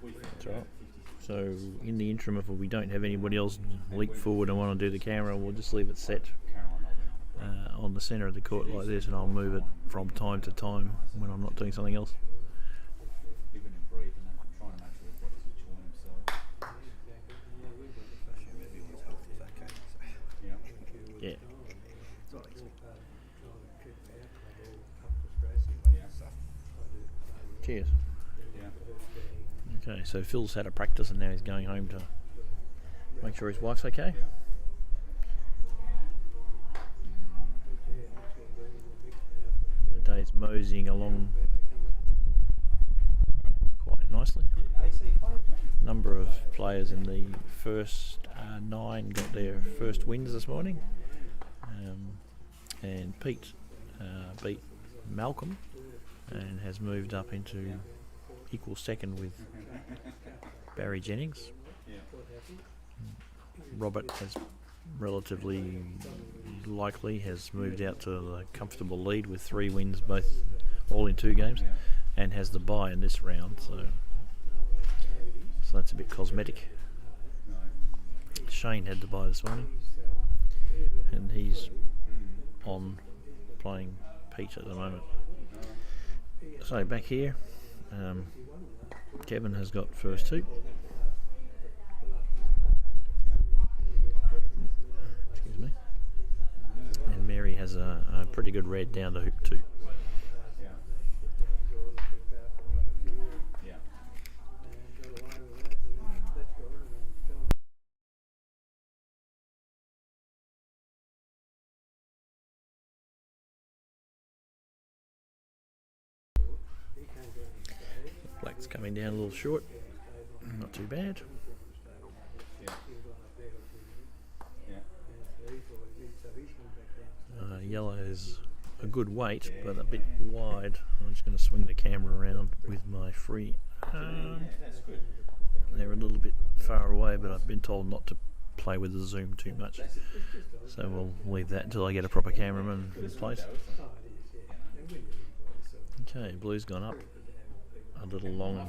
That's right. So in the interim, if we don't have anybody else leap forward and want to do the camera, we'll just leave it set on the centre of the court like this, and I'll move it from time to time when I'm not doing something else. Yeah. Cheers. Okay, so Phil's had a practice and now he's going home to make sure his wife's okay. The day's moseying along quite nicely. Number of players in the first 9 got their first wins this morning, and Pete beat Malcolm and has moved up into equal second with Barry Jennings. Robert has relatively likely has moved out to the comfortable lead with 3 wins, both all in 2 games, and has the bye in this round, so that's a bit cosmetic. Shane had the bye this morning and he's on playing Pete at the moment. So back here, Kevin has got first 2. Excuse me. And Mary has a pretty good red down to hoop 2. Black's coming down a little short, not too bad. Yellow is a good weight, but a bit wide. I'm just going to swing the camera around with my free arm. They're a little bit far away, but I've been told not to play with the zoom too much. So we'll leave that until I get a proper cameraman in place. Okay, blue's gone up a little long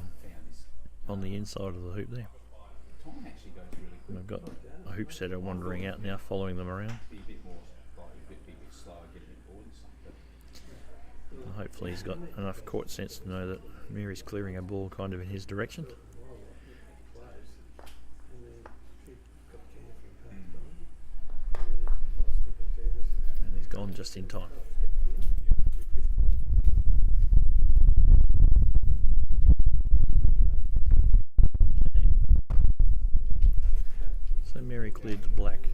on the inside of the hoop there. And I've got a hoop setter wandering out now, following them around. Hopefully he's got enough court sense to know that Mary's clearing a ball kind of in his direction. And he's gone just in time. So Mary cleared the black.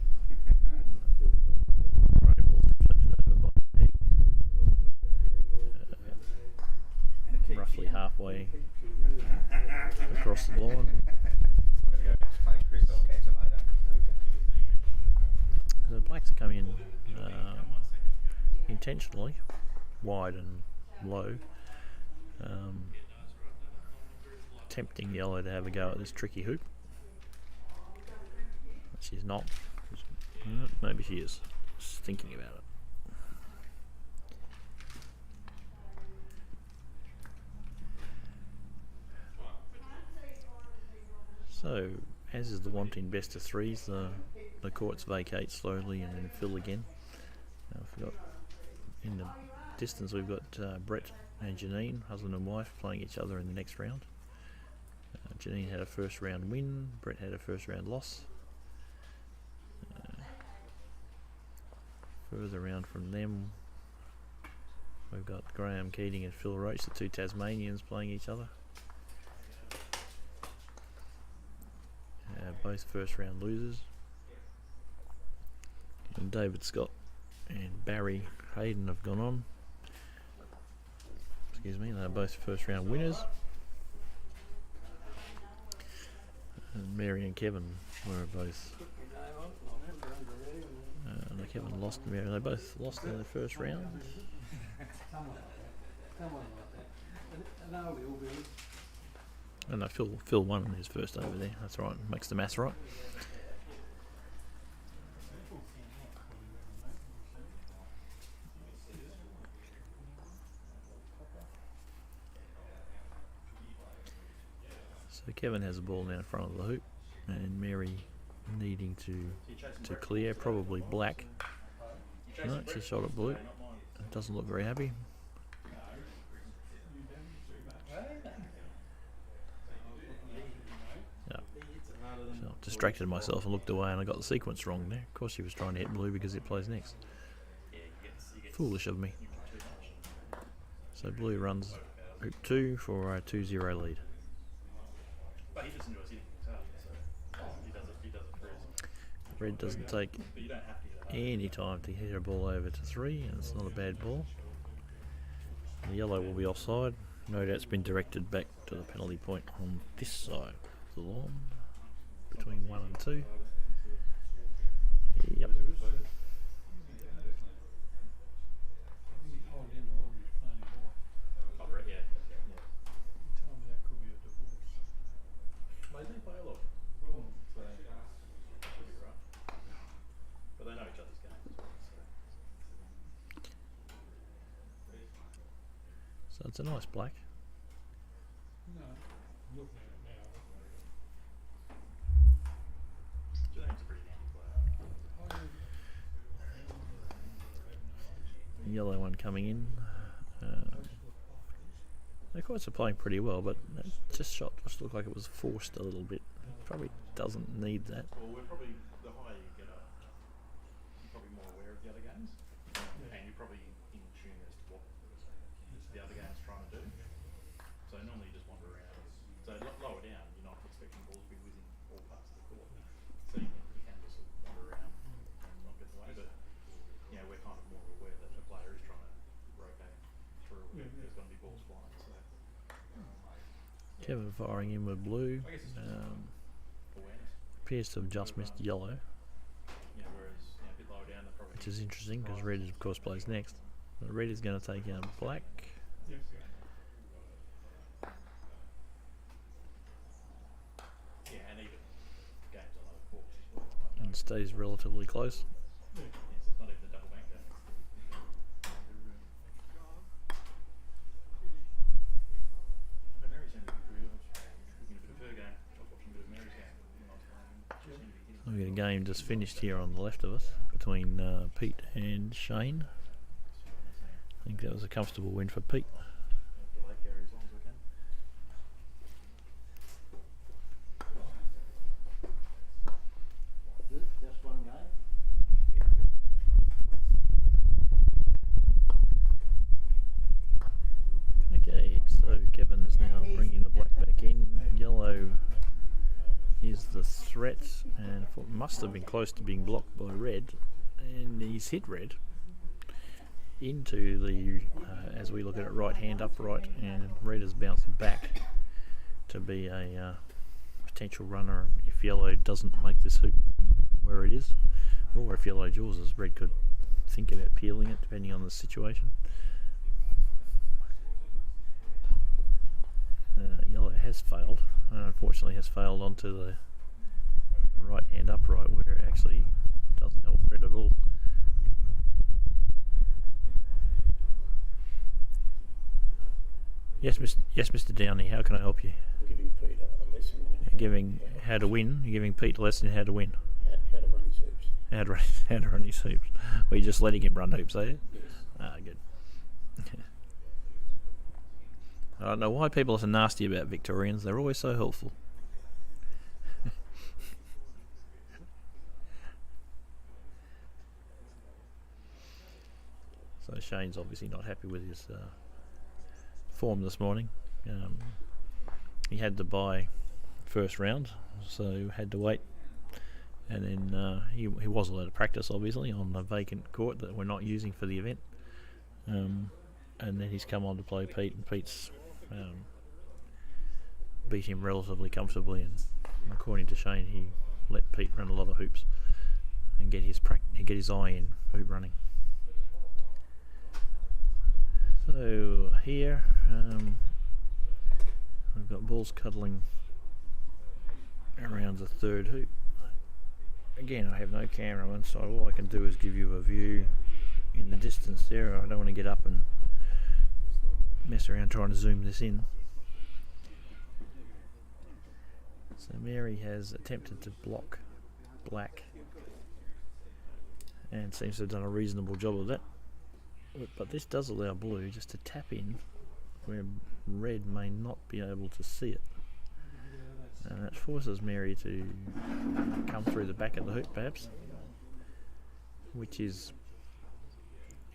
Roughly halfway across the lawn. The blacks come in intentionally wide and low, tempting yellow to have a go at this tricky hoop. She's not. Maybe she is. Just thinking about it. So, as is the want in best of 3s, the courts vacate slowly and then fill again. We've got in the distance we've got Brett and Janine, husband and wife, playing each other in the next round. Janine had a first round win, Brett had a first round loss. Further round from them, we've got Graham Keating and Phil Roach, the 2 Tasmanians, playing each other. Both first round losers. And David Scott and Barry Hayden have gone on. Excuse me, they're both first round winners. And Mary and Kevin were both. No, Kevin lost to Mary. They both lost in the first round. And no, Phil won in his first over there. That's right. Makes the maths right. So Kevin has the ball now in front of the hoop, and Mary needing to clear, probably black. No, it's a shot at blue. It doesn't look very happy. So I distracted myself and looked away, and I got the sequence wrong there. Of course, she was trying to hit blue because it plays next. Foolish of me. So blue runs hoop 2 for a 2-0 lead. But he just enjoys hitting himself, so he does it for his. Red doesn't take But you don't have to hit it hard. any time to hit a ball over to 3, and it's not a bad ball. The yellow will be offside. No doubt it's been directed back to the penalty point on this side of the lawn, between 1 and 2. Yep. Oh, right, yeah. Maybe they play a lot. So, should be right. But they know each other's games as well, so. So it's a nice black. James a pretty handy player. The yellow one coming in. The courts are playing pretty well, but that just looked like it was forced a little bit. Probably doesn't need that. Well, we're probably, the higher you get up, you're probably more aware of the other games, and you're probably in tune as to what the other game's trying to do. So normally you just wander around. So lower down, you're not expecting balls to be whizzing all parts of the court. So you can just sort of wander around and not get away. But you know, we're kind of more aware that the player is trying to rotate through. There's going to be balls flying. So Kevin firing in with blue. awareness. Appears to have just missed yellow, You know, whereas a bit lower down, they're probably. which is interesting because red, of course, plays next. But red is going to take out black. Yeah, and even games on other courts as well. And stays relatively close. Yes, it's not even a double bank game. But Mary's seemed to be pretty good. Looking at a bit of her game. I was watching a bit of Mary's game when I was playing. She seemed to be hitting. We've got a game just finished here on the left of us between Pete and Shane. I think that was a comfortable win for Pete. Delay Gary as long as I can. Just one game? Okay, so Kevin is now bringing the black back in. Yellow is the threat, and must have been close to being blocked by red, and he's hit red into the, as we look at it, right hand upright, and red has bounced back to be a potential runner if yellow doesn't make this hoop where it is, or if yellow jaws us, red could think about peeling it depending on the situation. Yellow has failed, and unfortunately has failed onto the right hand upright, where it actually doesn't help red at all. Yes, Mr. Downey, how can I help you? Giving Peter a lesson in Giving how to win. You're giving Pete a lesson in how to win. how to run his hoops. How to run his hoops. Well, you're just letting him run hoops, are you? Yes. Ah, good. I don't know why people are so nasty about Victorians. They're always so helpful. So Shane's obviously not happy with his form this morning. He had to buy first round, so had to wait and then he was allowed to practice, obviously, on the vacant court that we're not using for the event. And then he's come on to play Pete, and Pete's beat him relatively comfortably, and according to Shane, he let Pete run a lot of hoops and get his eye in hoop running. So here I've got balls cuddling around the third hoop. Again, I have no cameraman, so all I can do is give you a view in the distance there. I don't want to get up and mess around trying to zoom this in. So Mary has attempted to block black and seems to have done a reasonable job of that. But this does allow blue just to tap in where red may not be able to see it. And that forces Mary to come through the back of the hoop perhaps, which is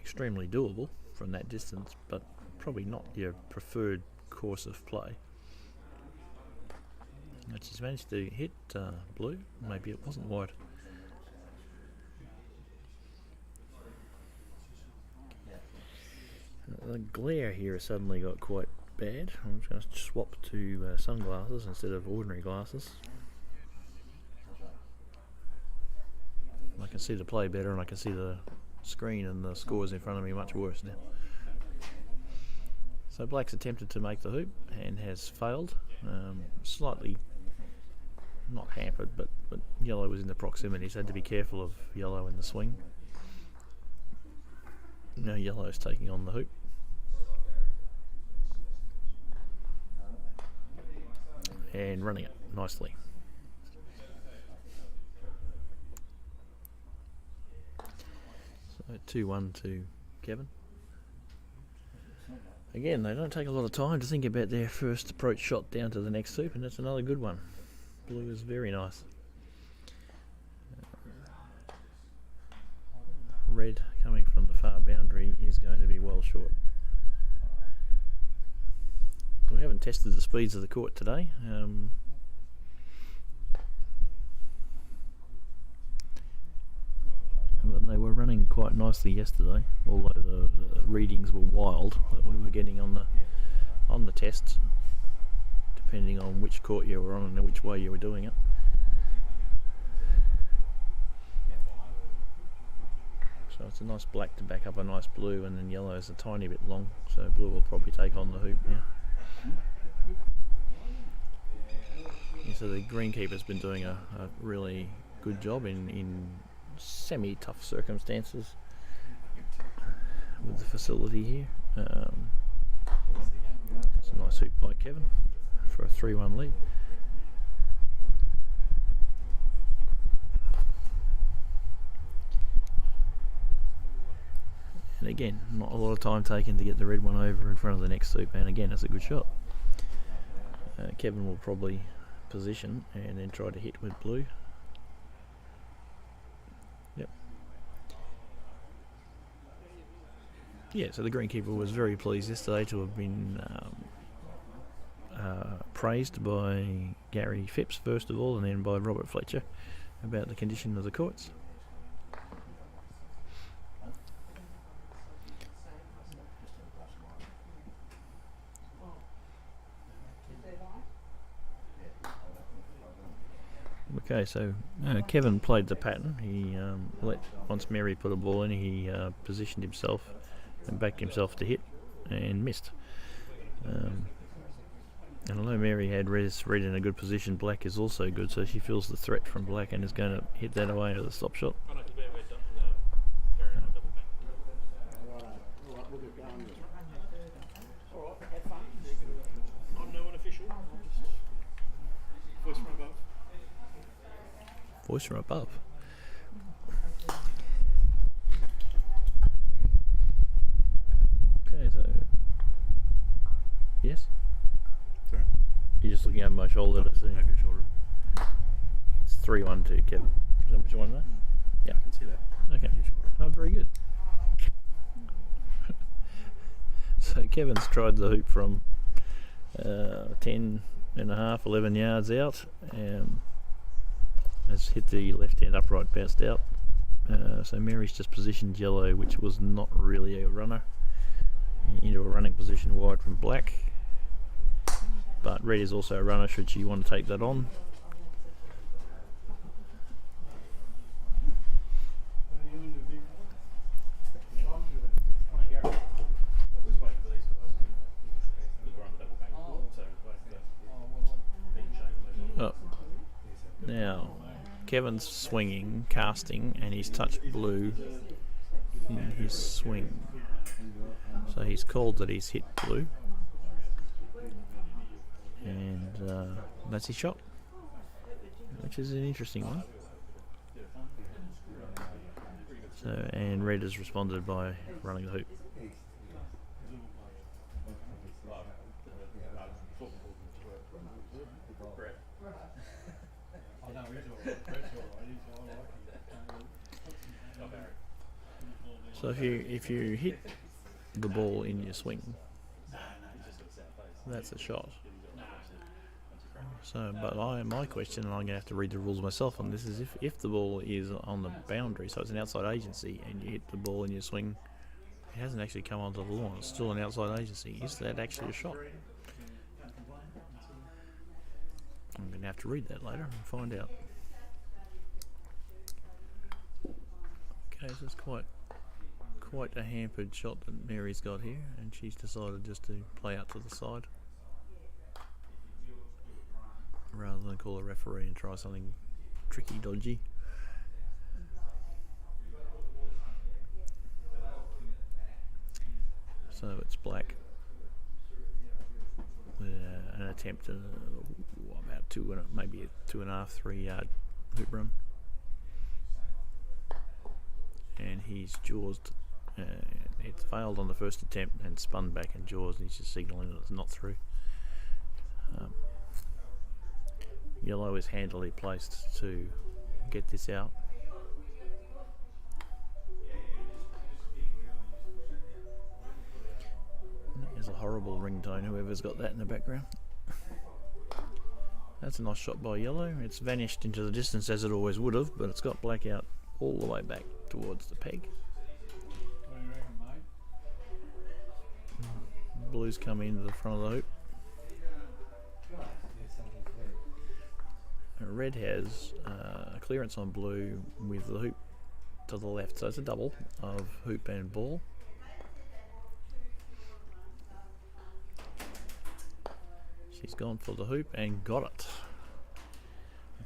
extremely doable from that distance, but probably not your preferred course of play. And she's managed to hit blue. Maybe it wasn't wide. The glare here has suddenly got quite bad. I'm just going to swap to sunglasses instead of ordinary glasses. I can see the play better, and I can see the screen and the scores in front of me much worse now. So black's attempted to make the hoop and has failed. Slightly not hampered, but yellow was in the proximity, so had to be careful of yellow in the swing. Now yellow's taking on the hoop. And running it nicely. So 2-1 to Kevin. Again, they don't take a lot of time to think about their first approach shot down to the next hoop, and that's another good one. Blue is very nice. Red coming from the far boundary is going to be well short. We haven't tested the speeds of the court today. But they were running quite nicely yesterday, although the readings were wild that we were getting on the tests, depending on which court you were on and which way you were doing it. So it's a nice black to back up a nice blue, and then yellow is a tiny bit long, so blue will probably take on the hoop now. Yeah, so the greenkeeper's been doing a really good job in semi-tough circumstances with the facility here. It's a nice hoop by Kevin for a 3-1 lead. And again, not a lot of time taken to get the red one over in front of the next hoop, and again, it's a good shot. Kevin will probably position and then try to hit with blue. Yep. Yeah, so the greenkeeper was very pleased yesterday to have been praised by Gary Phipps first of all, and then by Robert Fletcher about the condition of the courts. Okay, so Kevin played the pattern. He once Mary put a ball in, he positioned himself and backed himself to hit and missed. And although Mary had red in a good position, black is also good, so she feels the threat from black and is going to hit that away to the stop shot. I'm no one official. Voice from above. Voice from above. Okay, so yes. Sorry? You're just looking over my shoulder to see. Over your shoulder. It's 3-1 to Kevin. Is that what you want to know? Yeah. I can see that. Okay. Over your shoulder. Oh, very good. So Kevin's tried the hoop from 10 and a half, 11 yards out. has hit the left hand upright, bounced out. So Mary's just positioned yellow, which was not really a runner, into a running position wide from black. But red is also a runner should she want to take that on. Oh. Now, Kevin's swinging, casting, and he's touched blue in his swing. So he's called that he's hit blue. And that's his shot, which is an interesting one. So, and red has responded by running the hoop. So if you hit the ball in your swing, that's a shot. So, but my question, and I'm going to have to read the rules myself on this, is if the ball is on the boundary, so it's an outside agency, and you hit the ball in your swing, it hasn't actually come onto the lawn, it's still an outside agency. Is that actually a shot? I'm going to have to read that later and find out. Okay, so it's quite a hampered shot that Mary's got here, and she's decided just to play out to the side rather than call a referee and try something tricky, dodgy. So it's black with an attempt at about maybe a 2.5, 3 yard hoop run, and he's jawsed. It's failed on the first attempt and spun back and jaws, and he's just signalling that it's not through. Yellow is handily placed to get this out. There's a horrible ringtone, whoever's got that in the background. That's a nice shot by yellow. It's vanished into the distance as it always would have, but it's got black out all the way back towards the peg. Blue's come into the front of the hoop. Red has a clearance on blue with the hoop to the left, so it's a double of hoop and ball. She's gone for the hoop and got it.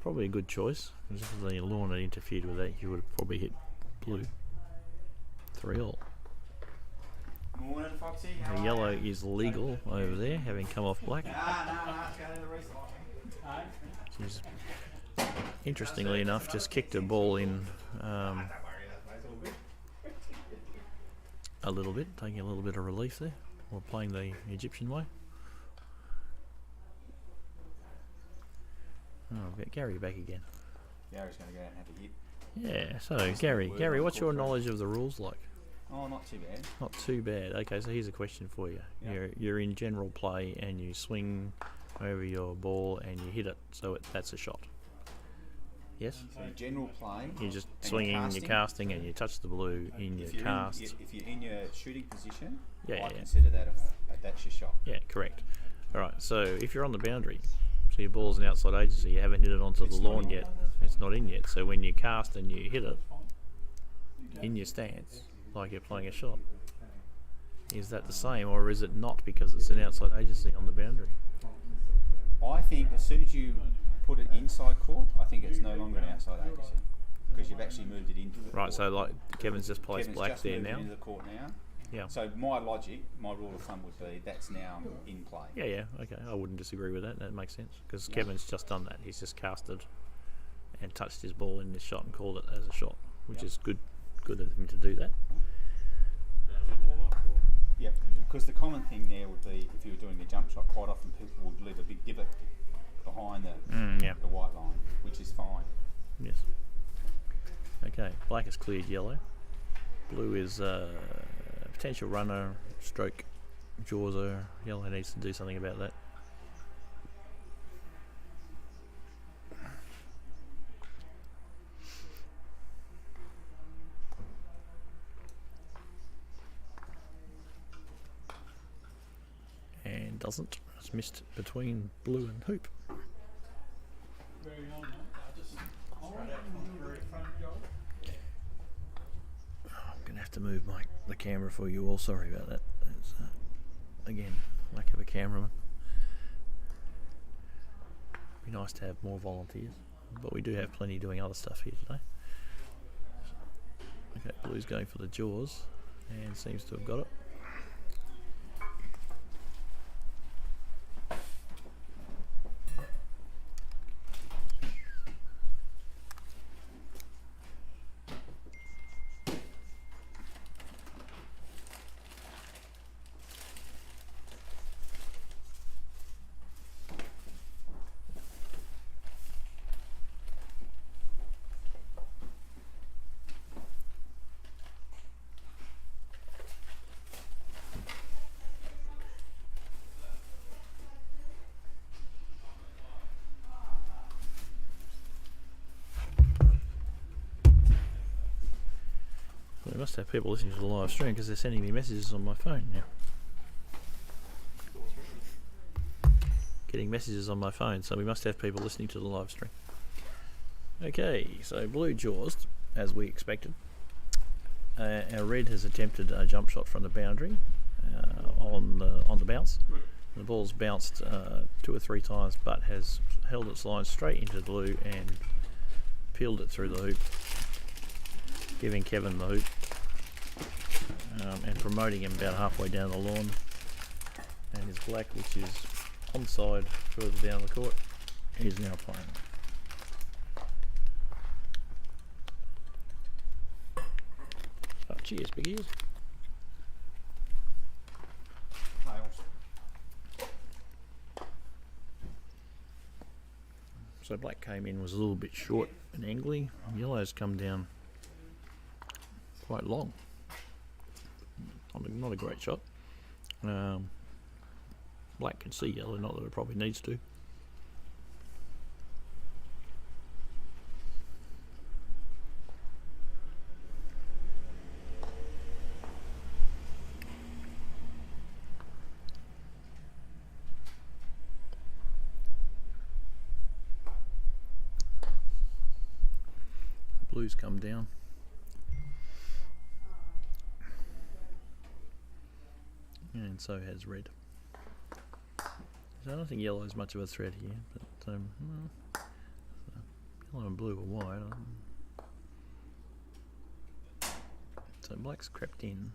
Probably a good choice. If the lawn had interfered with that, you would have probably hit blue. 3-all. Morning, Foxy. The yellow is legal over there, having come off black. She's, interestingly enough, just kicked her ball in a little bit, taking a little bit of relief there, or playing the Egyptian way. Oh, I've got Gary back again. Gary's going to go out and have a hit. Yeah, so Gary, what's your knowledge of the rules like? Oh, not too bad. Not too bad. Okay, so here's a question for you. Yep. You're in general play and you swing over your ball and you hit it, so that's a shot. Yes? So in general play, You're just and swinging, you're casting, and you touch the blue in your cast. If you're in your shooting position, Yeah, I yeah. consider that that's your shot. Yeah, correct. Alright, so if you're on the boundary, so your ball's an outside agency, you haven't hit it onto the lawn yet, it's not in yet, so when you cast and you hit it in your stance, like you're playing a shot, is that the same, or is it not because it's an outside agency on the boundary? I think as soon as you put it inside court, I think it's no longer an outside agency because you've actually moved it into the Right, court. so like Kevin's just placed Kevin's black just there moved it now. into the court now. Yeah. So my logic, my rule of thumb would be that's now in play. Yeah, okay. I wouldn't disagree with that. That makes sense because Kevin's just done that. He's just casted and touched his ball in this shot and called it as a shot, which is good of him to do that. Yep. Because the common thing there would be if you were doing the jump shot, quite often people would leave a big divot behind the white line, which is fine. Yes. Okay. Black has cleared yellow. Blue is potential runner, stroke, jawser. Yellow needs to do something about that. doesn't. It's missed between blue and hoop. Very on, mate. Straight out from the very front, Joel. I'm gonna have to move the camera for you all. Sorry about that. It's, again, lack of a cameraman. Be nice to have more volunteers, but we do have plenty doing other stuff here today. Okay, blue's going for the jaws and seems to have got it. We must have people listening to the live stream because they're sending me messages on my phone now. Getting messages on my phone, so we must have people listening to the live stream. Okay, so blue jaws, as we expected. Our red has attempted a jump shot from the boundary on the bounce. The ball's bounced 2 or 3 times, but has held its line straight into blue and peeled it through the hoop, giving Kevin the hoop and promoting him about halfway down the lawn. And his black, which is onside further down the court, is now playing. Oh, cheers, big ears. So black came in, was a little bit short and angly. Yellow's come down quite long. Not a great shot. Black can see yellow, not that it probably needs to. Blues come down. And so has red. So I don't think yellow is much of a threat here, but so yellow and blue are wide. So black's crept in.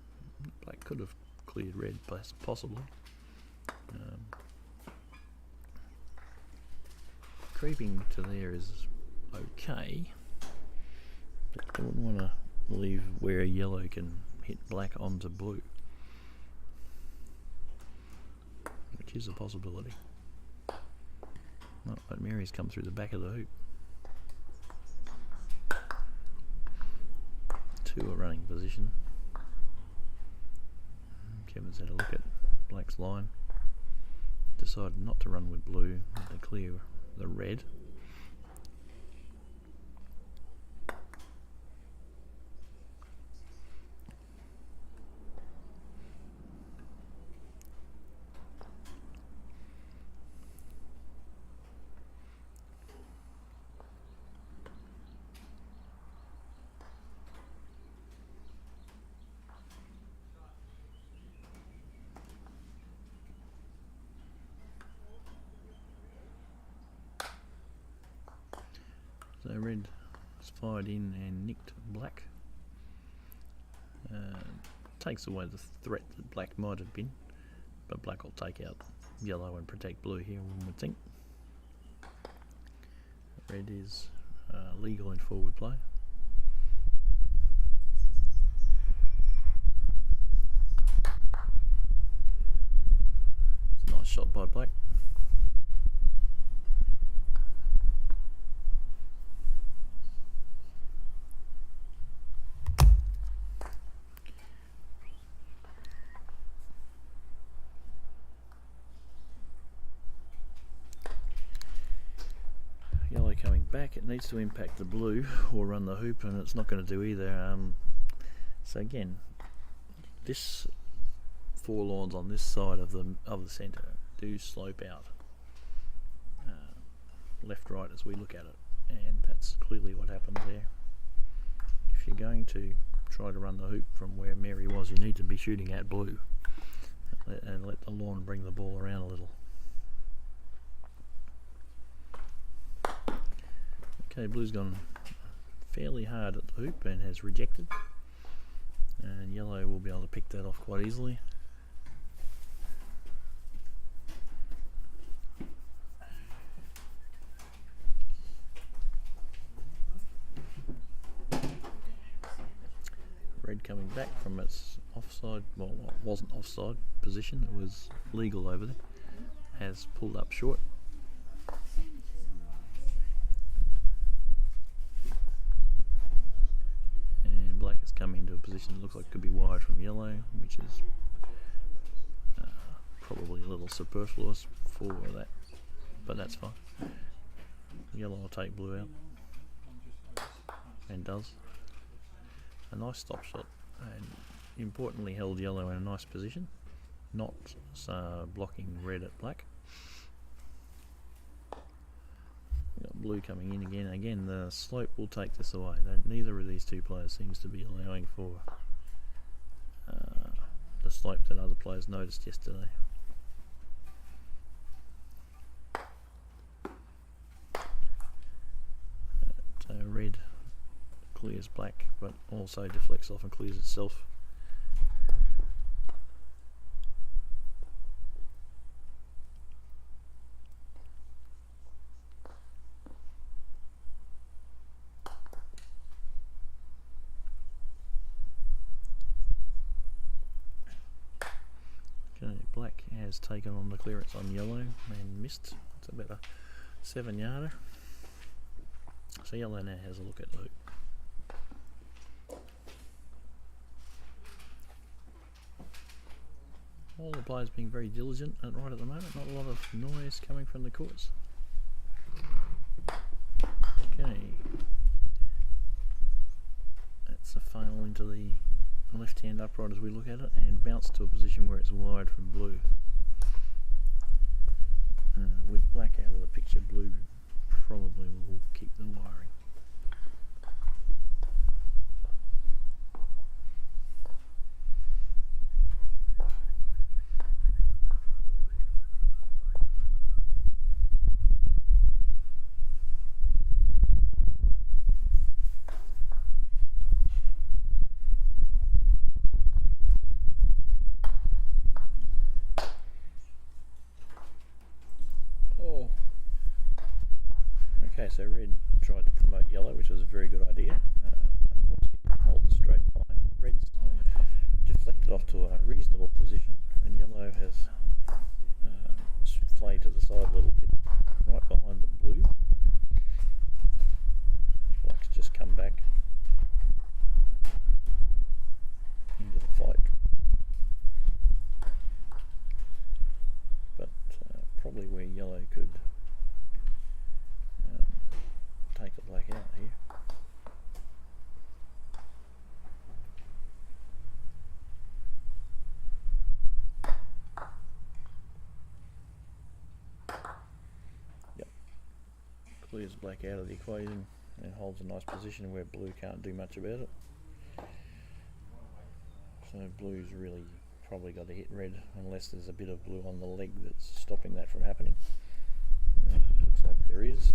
Black could have cleared red, possibly. Creeping to there is okay, but you wouldn't want to leave where yellow can hit black onto blue, which is a possibility. Oh, but Mary's come through the back of the hoop. 2 are running position. Kevin's had a look at black's line. Decided not to run with blue, to clear the red. So red has fired in and nicked black. Takes away the threat that black might have been, but black will take out yellow and protect blue here, one would think. Red is legal in forward play. It's a nice shot by black. Yellow coming back, it needs to impact the blue or run the hoop, and it's not going to do either. So again, this 4 lawns on this side of the centre, do slope out left right as we look at it, and that's clearly what happened there. If you're going to try to run the hoop from where Mary was, you need to be shooting at blue and let the lawn bring the ball around a little. Okay, blue's gone fairly hard at the hoop and has rejected, and yellow will be able to pick that off quite easily. Red coming back from its offside, well, it wasn't offside position, it was legal over there, has pulled up short. And black has come into a position that looks like it could be wide from yellow, which is probably a little superfluous for that, but that's fine. Yellow will take blue out, and does. A nice stop shot, and importantly held yellow in a nice position, not blocking red at black. We've got blue coming in again. Again, the slope will take this away. Neither of these two players seems to be allowing for the slope that other players noticed yesterday. Red clears black, but also deflects off and clears itself. Okay, black has taken on the clearance on yellow and missed. It's about a 7-yarder. So yellow now has a look at the hoop. All the players being very diligent right at the moment, not a lot of noise coming from the courts. Okay. That's a fail into the left hand upright as we look at it, and bounce to a position where it's wide from blue. With black out of the picture, blue probably will keep the wiring. Okay, so red tried to promote yellow, which was a very good idea. Unfortunately, hold the straight line. Red's deflected off to a reasonable position, and yellow has flayed to the side a little bit, right behind the blue. Black's just come back into the fight, but probably where yellow could take the black out here. Yep. Clears black out of the equation and holds a nice position where blue can't do much about it. So blue's really probably got to hit red unless there's a bit of blue on the leg that's stopping that from happening. Looks like there is.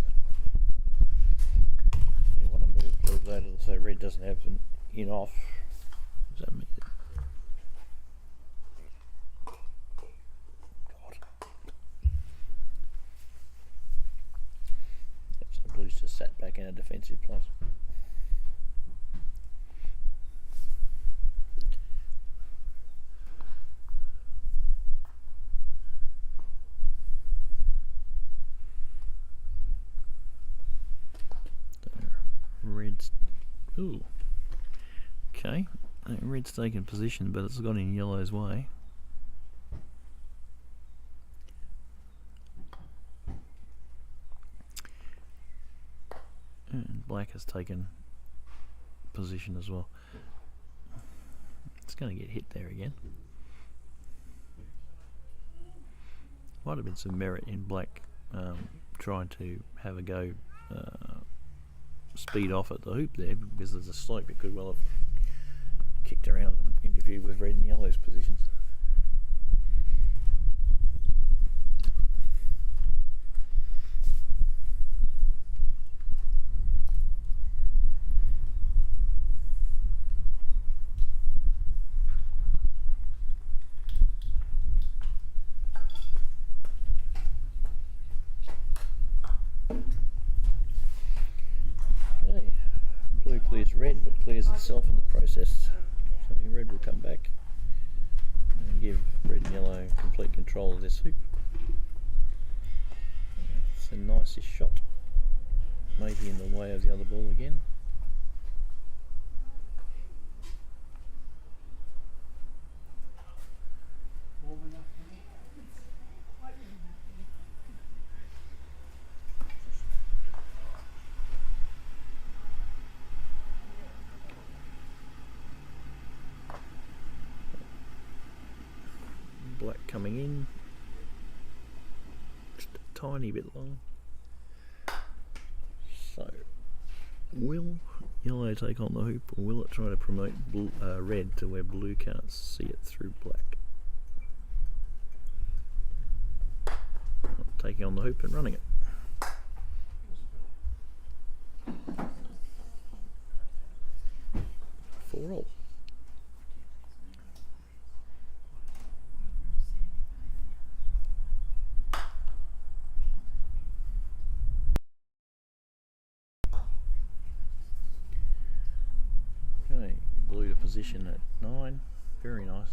You want to move blue though so red doesn't have an in off. Does that mean that? God. Yep, so blue's just sat back in a defensive place. Red's, ooh, okay, red's taken position, but it's gone in yellow's way. And black has taken position as well. It's going to get hit there again. might have been some merit in black trying to have a go speed off at the hoop there, because there's a slope. It could well have kicked around and interfered with red and yellow's positions. Blue clears red, but clears itself in the process. So red will come back and give red and yellow complete control of this hoop. It's a nicest shot, maybe in the way of the other ball again. Black coming in, just a tiny bit long. So, will yellow take on the hoop, or will it try to promote red to where blue can't see it through black? Taking on the hoop and running it. 4-all. Okay, blue to position at 9. Very nice.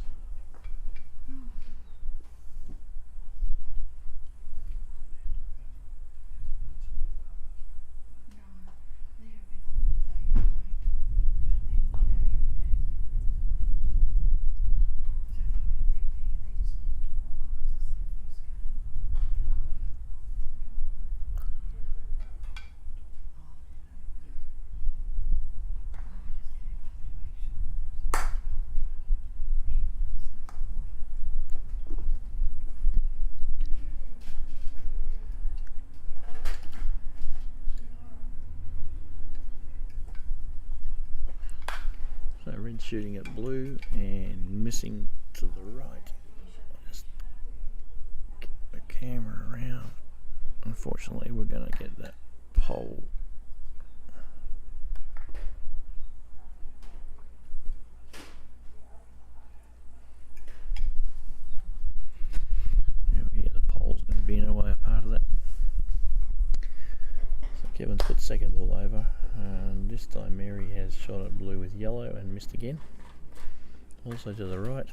So red shooting at blue and missing to the right. Just get the camera around. Unfortunately, we're going to get that pole. Yeah, the pole's going to be in a way of part of that. So Kevin's put second ball over. And this time Mary has shot at blue with yellow and missed again. Also to the right.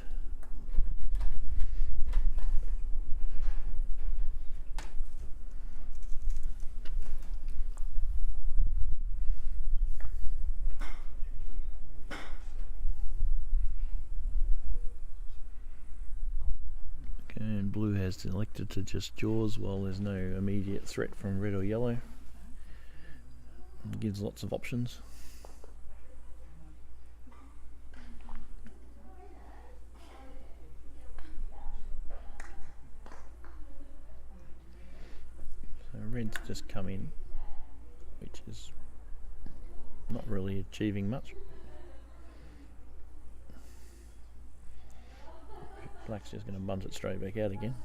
Okay, and blue has elected to just jaws while there's no immediate threat from red or yellow. It gives lots of options. So red's just come in, which is not really achieving much. Black's just going to bunt it straight back out again.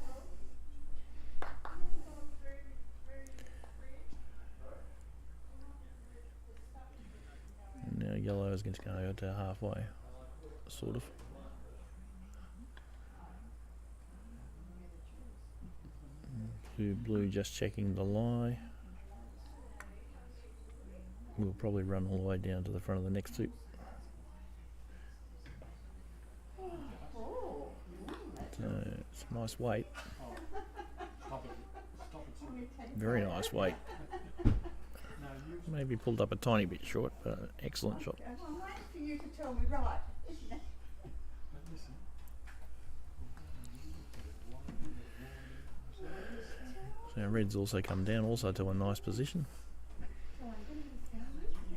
Now yellow is going to go to halfway, sort of. Blue just checking the lie. We'll probably run all the way down to the front of the next hoop. So it's a nice weight. Very nice weight. Maybe pulled up a tiny bit short, but an excellent shot. I'm waiting for you to tell me right, isn't it? So red's also come down, also to a nice position.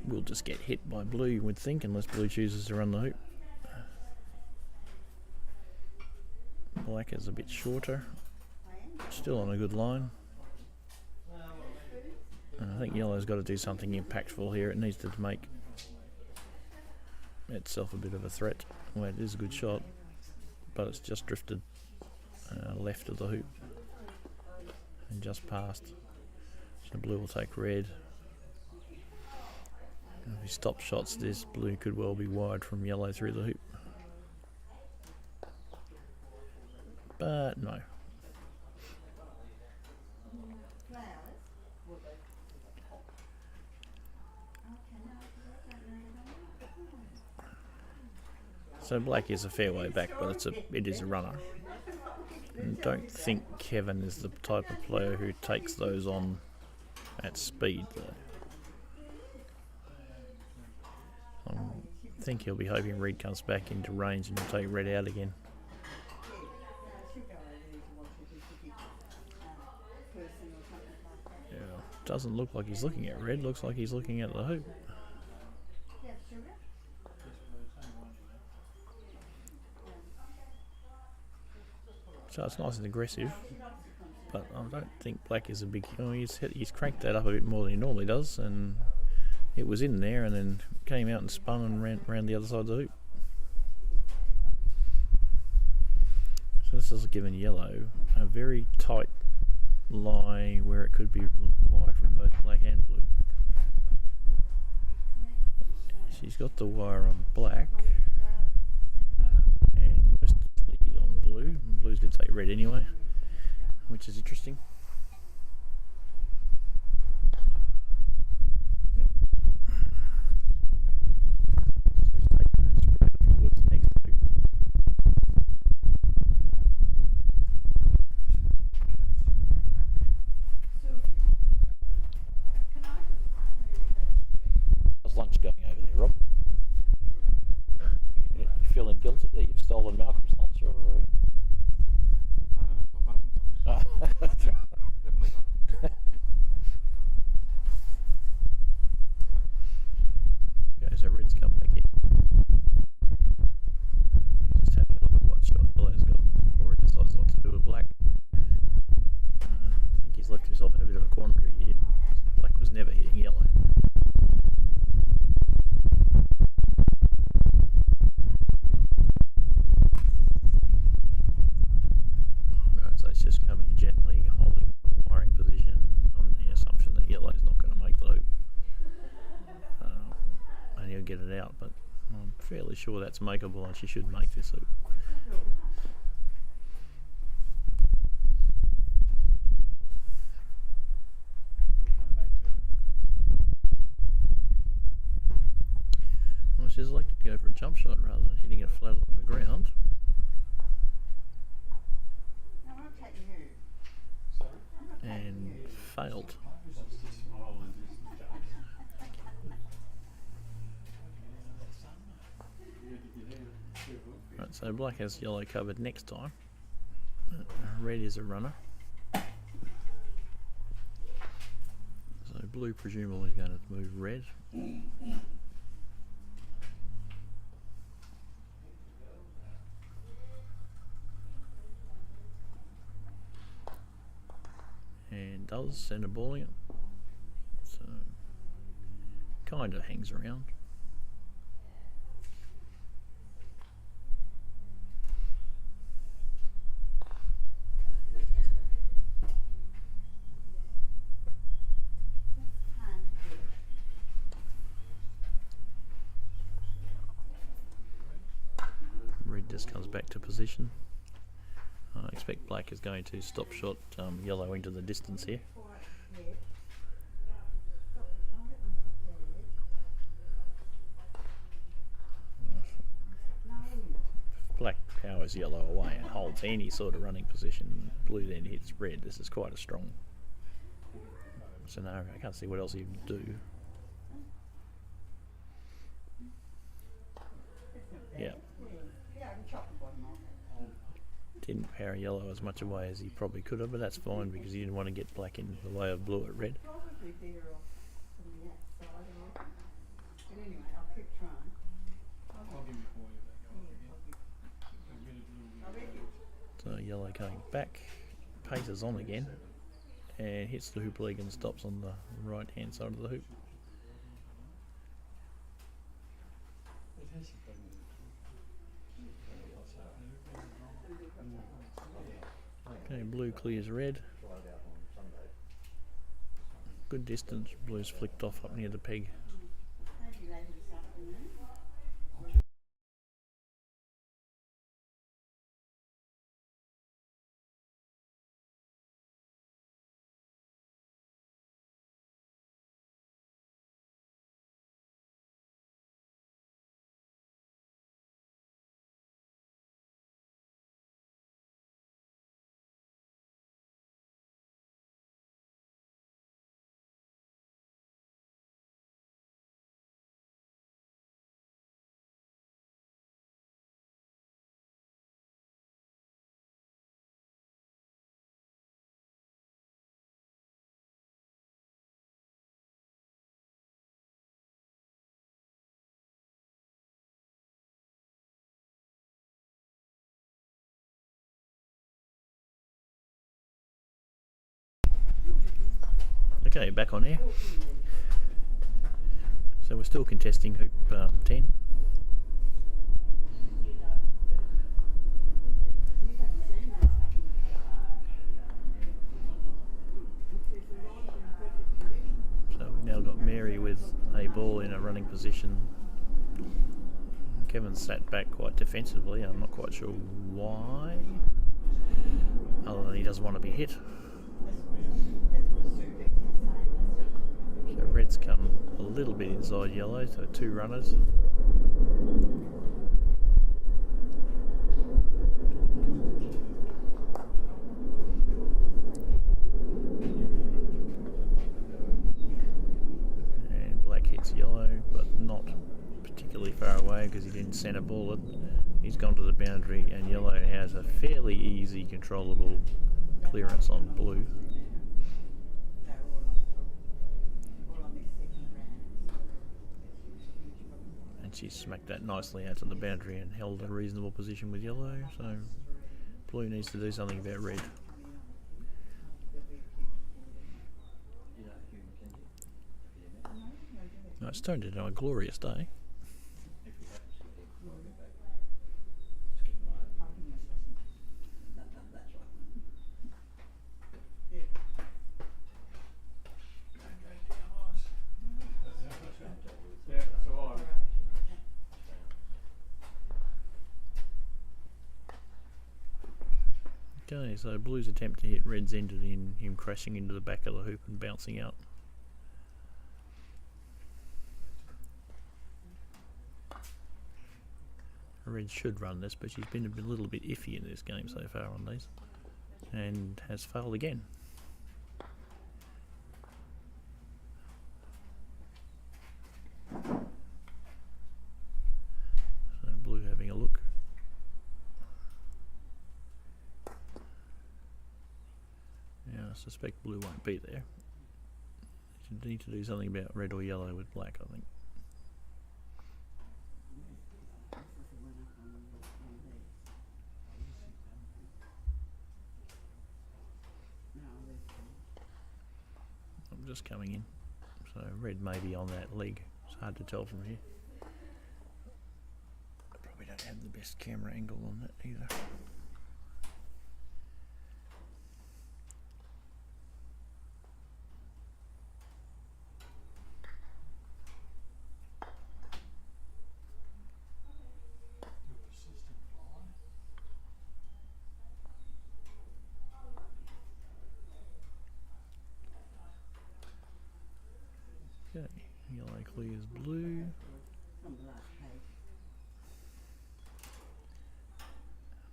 We'll just get hit by blue, you would think, unless blue chooses to run the hoop. Black is a bit shorter, Still on a good line. I think yellow's got to do something impactful here. It needs to make itself a bit of a threat. Well, it is a good shot, but it's just drifted left of the hoop and just past. So blue will take red. If he stops shots, this blue could well be wide from yellow through the hoop. But no. So black is a fair way back, but it is a runner. And don't think Kevin is the type of player who takes those on at speed, though. I think he'll be hoping red comes back into range and he'll take red out again. Yeah, doesn't look like he's looking at red, looks like he's looking at the hoop. So it's nice and aggressive, but I don't think black is a big... he's cranked that up a bit more than he normally does, and it was in there and then came out and spun and ran around the other side of the hoop. So this has given yellow a very tight lie where it could be wide from both black and blue. She's got the wire on black and mostly on blue. Blue's going to take red anyway, which is interesting. Yep. So he's taking that spread towards the next hoop. How's lunch going over there, Rob? You feeling guilty that you've stolen Malcolm's lunch, or? Definitely not. Okay, so red's come back in. Just having a look at what shot yellow's got before he decides what to do with black. I think he's left himself in a bit of a quandary here. Black was never hitting yellow. So it's just coming gently, holding the wiring position on the assumption that yellow's not going to make the hoop. And he'll get it out, but I'm fairly sure that's makeable and she should make this hoop. Well, she's elected to go for a jump shot rather than hitting it flat along the ground. And failed. Right, so black has yellow covered next time. Red is a runner. So blue presumably is going to move red. And does send a ball in. So kind of hangs around. Red just comes back to position. I expect black is going to stop shot yellow into the distance here. If black powers yellow away and holds any sort of running position, blue then hits red. This is quite a strong scenario. I can't see what else he would do. Yeah. Didn't power yellow as much away as he probably could have, but that's fine because he didn't want to get black in the way of blue at red. So yellow going back, paces on again and hits the hoop leg and stops on the right hand side of the hoop. Okay, blue clears red. Good distance, blue's flicked off up near the peg. Okay, back on air. So we're still contesting hoop 10. So we've now got Mary with a ball in a running position. Kevin's sat back quite defensively. I'm not quite sure why, other than he doesn't want to be hit. So red's come a little bit inside yellow, so two runners. And black hits yellow, but not particularly far away because he didn't centre ball it. He's gone to the boundary and yellow has a fairly easy controllable clearance on blue. She smacked that nicely out to the boundary and held a reasonable position with yellow, so blue needs to do something about red. No, it's turned into a glorious day. Okay, so blue's attempt to hit red's ended in him crashing into the back of the hoop and bouncing out. Red should run this, but she's been a little bit iffy in this game so far on these, and has failed again. So blue having a look. Yeah, I suspect blue won't be there. You need to do something about red or yellow with black, I think. I'm just coming in. So red may be on that leg. It's hard to tell from here. I probably don't have the best camera angle on that either. Okay, yellow clears blue.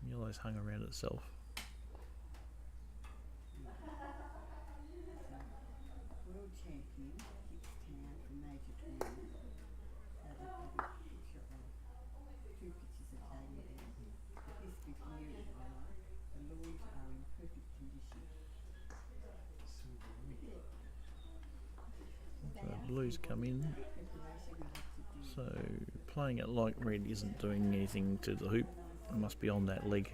Yellow's hung around itself. World champion, 6'10" from major tournament. Two pictures of Jamie there. The history from years ago. The lawns are in perfect condition. So blue's come in. So playing it like red isn't doing anything to the hoop. It must be on that leg.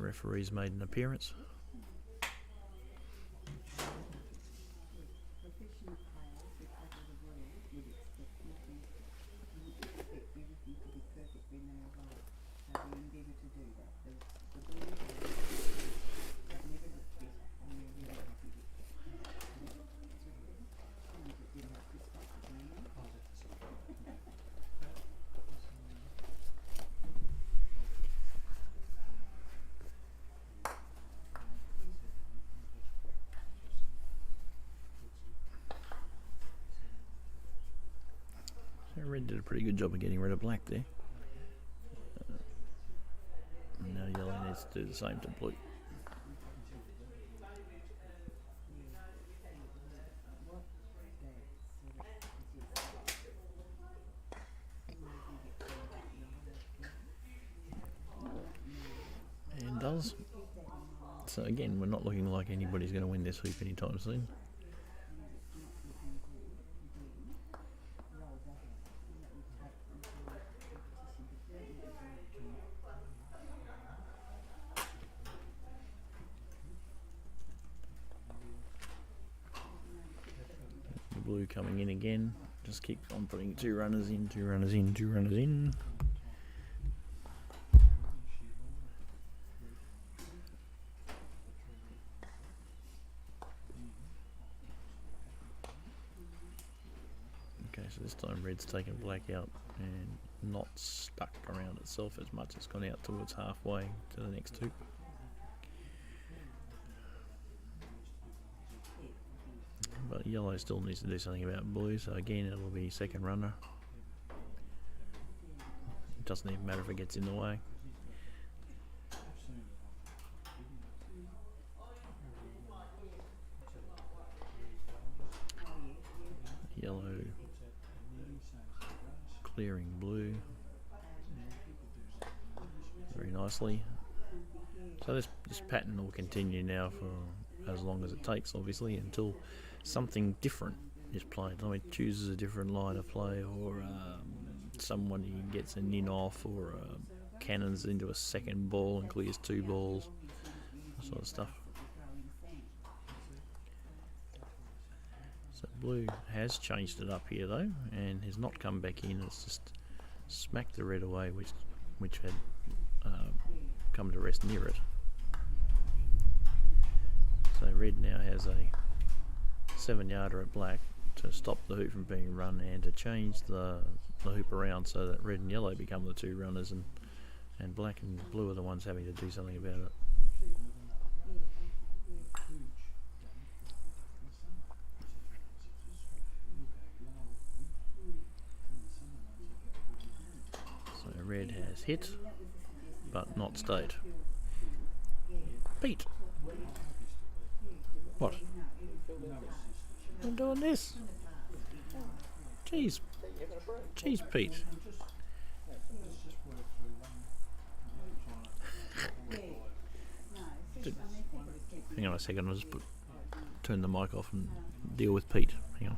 The referee's made an appearance. Professional players, because of the rules, would expect everything to be perfect when they arrive. So we endeavour to do that. The Blues have never looked better, and we're really happy with that. Times it didn't look this way, you know. So red did a pretty good job of getting rid of black there. Now yellow needs to do the same to blue. And does. So again, we're not looking like anybody's going to win this hoop anytime soon. Blue coming in again. Just keep on putting 2 runners in, 2 runners in, 2 runners in. Okay, so this time red's taken black out and not stuck around itself as much. It's gone out towards halfway to the next hoop. But yellow still needs to do something about blue, so again it'll be second runner. It doesn't even matter if it gets in the way. Yellow clearing blue very nicely. So this pattern will continue now for as long as it takes, obviously, until something different is played. I mean, chooses a different line of play, or somebody gets a nin off, or cannons into a second ball and clears 2 balls, that sort of stuff. So blue has changed it up here though, and has not come back in. It's just smacked the red away, which had come to rest near it. So red now has a 7-yarder at black to stop the hoop from being run, and to change the hoop around so that red and yellow become the 2 runners, and black and blue are the ones having to do something about it. So red has hit, but not stayed. Pete! What? I'm doing this. Jeez. Jeez, Pete. Hang on a second, I'll just turn the mic off and deal with Pete. Hang on.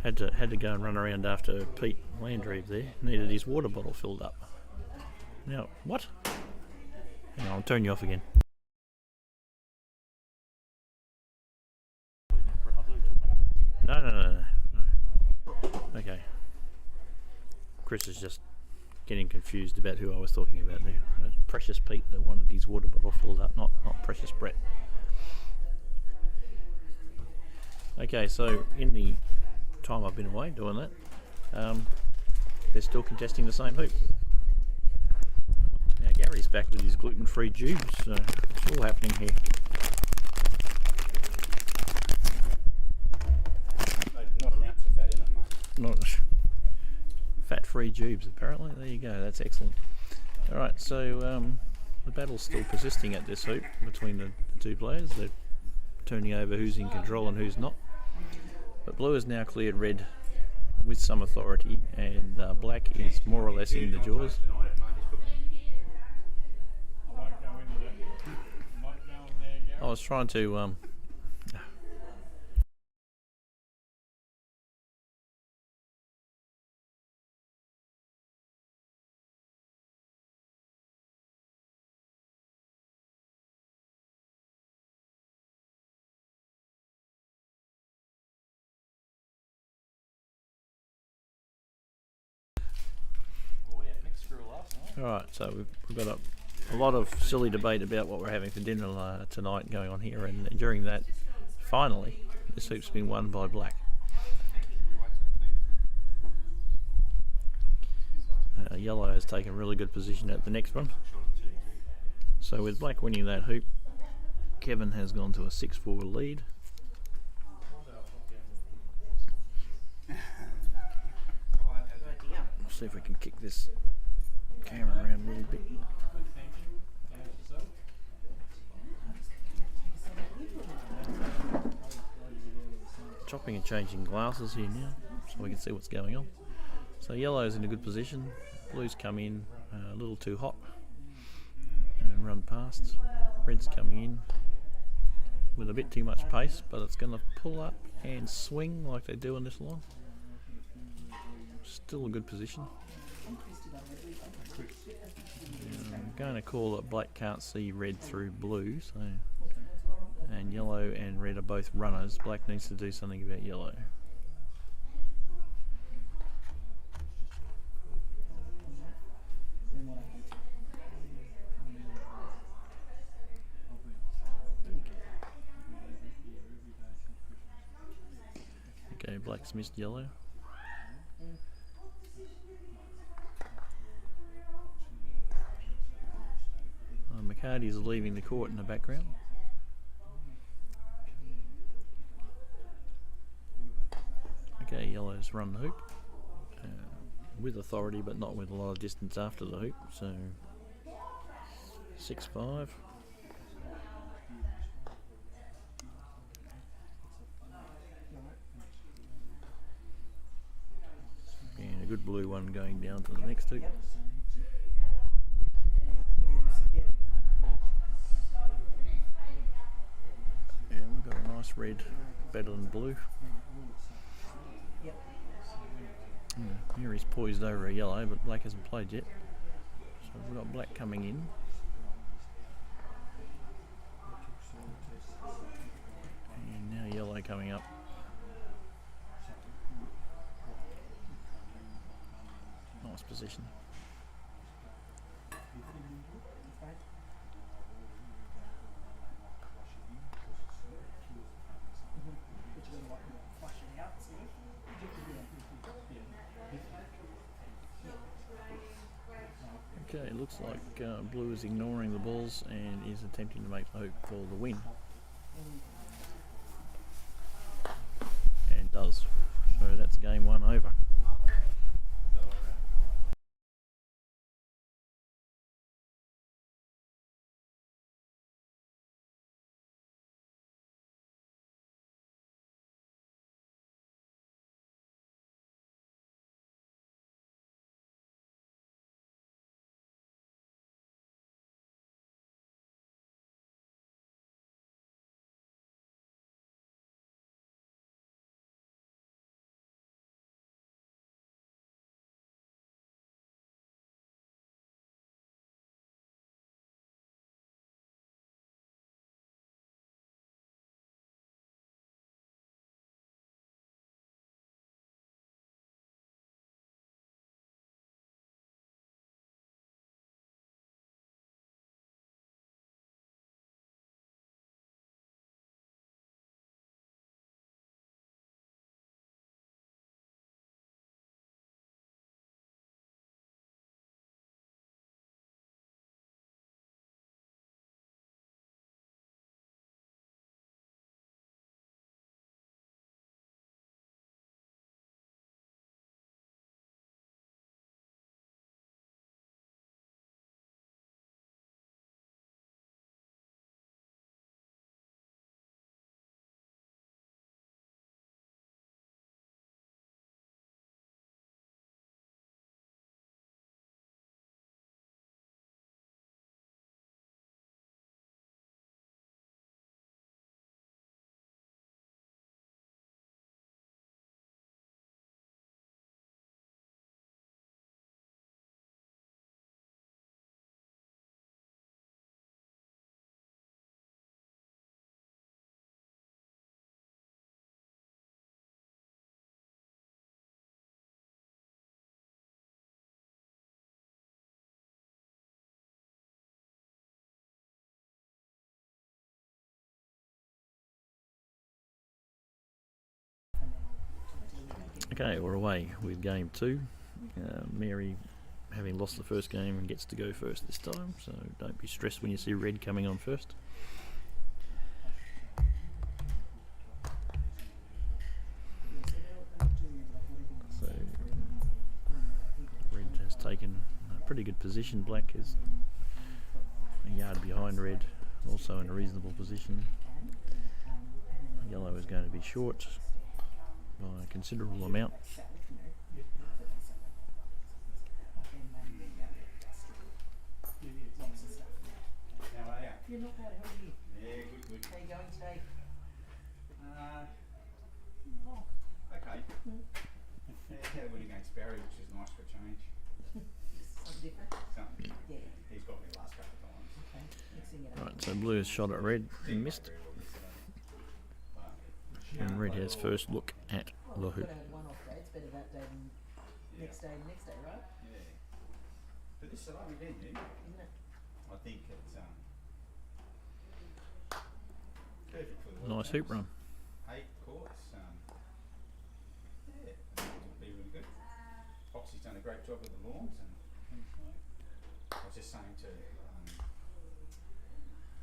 Had to go and run around after Pete Landreeb there. Needed his water bottle filled up. Now, what? Hang on, I'll turn you off again. No. Okay. Chris is just getting confused about who I was talking about there. Precious Pete that wanted his water bottle filled up, not Precious Brett. Okay, so in the time I've been away doing that, they're still contesting the same hoop. Now Gary's back with his gluten-free tubes, so it's all happening here. Not an ounce of fat in it, mate. Not fat-free tubes, apparently. There you go, that's excellent. Alright, so the battle's still persisting at this hoop between the two players. They're turning over who's in control and who's not. But blue has now cleared red with some authority, and black is more or less in the jaws. I was trying to Alright, so we've got a lot of silly debate about what we're having for dinner tonight going on here, and during that, finally, this hoop's been won by black. Yellow has taken really good position at the next one. So with black winning that hoop, Kevin has gone to a 6-4 lead. Let's see if we can kick this camera around a little bit. Chopping and changing glasses here now so we can see what's going on. So yellow's in a good position, blue's come in a little too hot and run past. Red's coming in with a bit too much pace, but it's going to pull up and swing like they do in this line. Still a good position. I'm going to call that black can't see red through blue, so, and yellow and red are both runners. Black needs to do something about yellow. Okay, black's missed yellow. McCarty's leaving the court in the background. Okay, yellow's run the hoop with authority, but not with a lot of distance after the hoop. So 6-5. And a good blue one going down to the next hoop. We've got a nice red, better than blue. Here he's poised over a yellow, but black hasn't played yet. So we've got black coming in. And now yellow coming up. Nice position. Okay, it looks like blue is ignoring the balls and is attempting to make the hoop for the win. And does. So that's game 1 over. Okay, we're away with game 2. Mary, having lost the first game, and gets to go first this time, so don't be stressed when you see red coming on first. So red has taken a pretty good position. Black is a yard behind red, also in a reasonable position. Yellow is going to be short by a considerable amount. You're not bad, how are you? Yeah, good. How are you going today? Okay. Had a win against Barry, which is nice for a change. Just something different? Something. Yeah. He's got me the last couple of times. Okay. Next thing you know. Right, so blue has shot at red and missed, and red has first look at the Well, hoop. we've got to have one off day. It's better that day than next day and next day, right? Yeah. But this is a lovely venue. Isn't it? I think it's perfect for the Nice hoop run. 8 courts. Yeah, it'll be really good. Foxy's done a great job with the lawns and things like. I was just saying to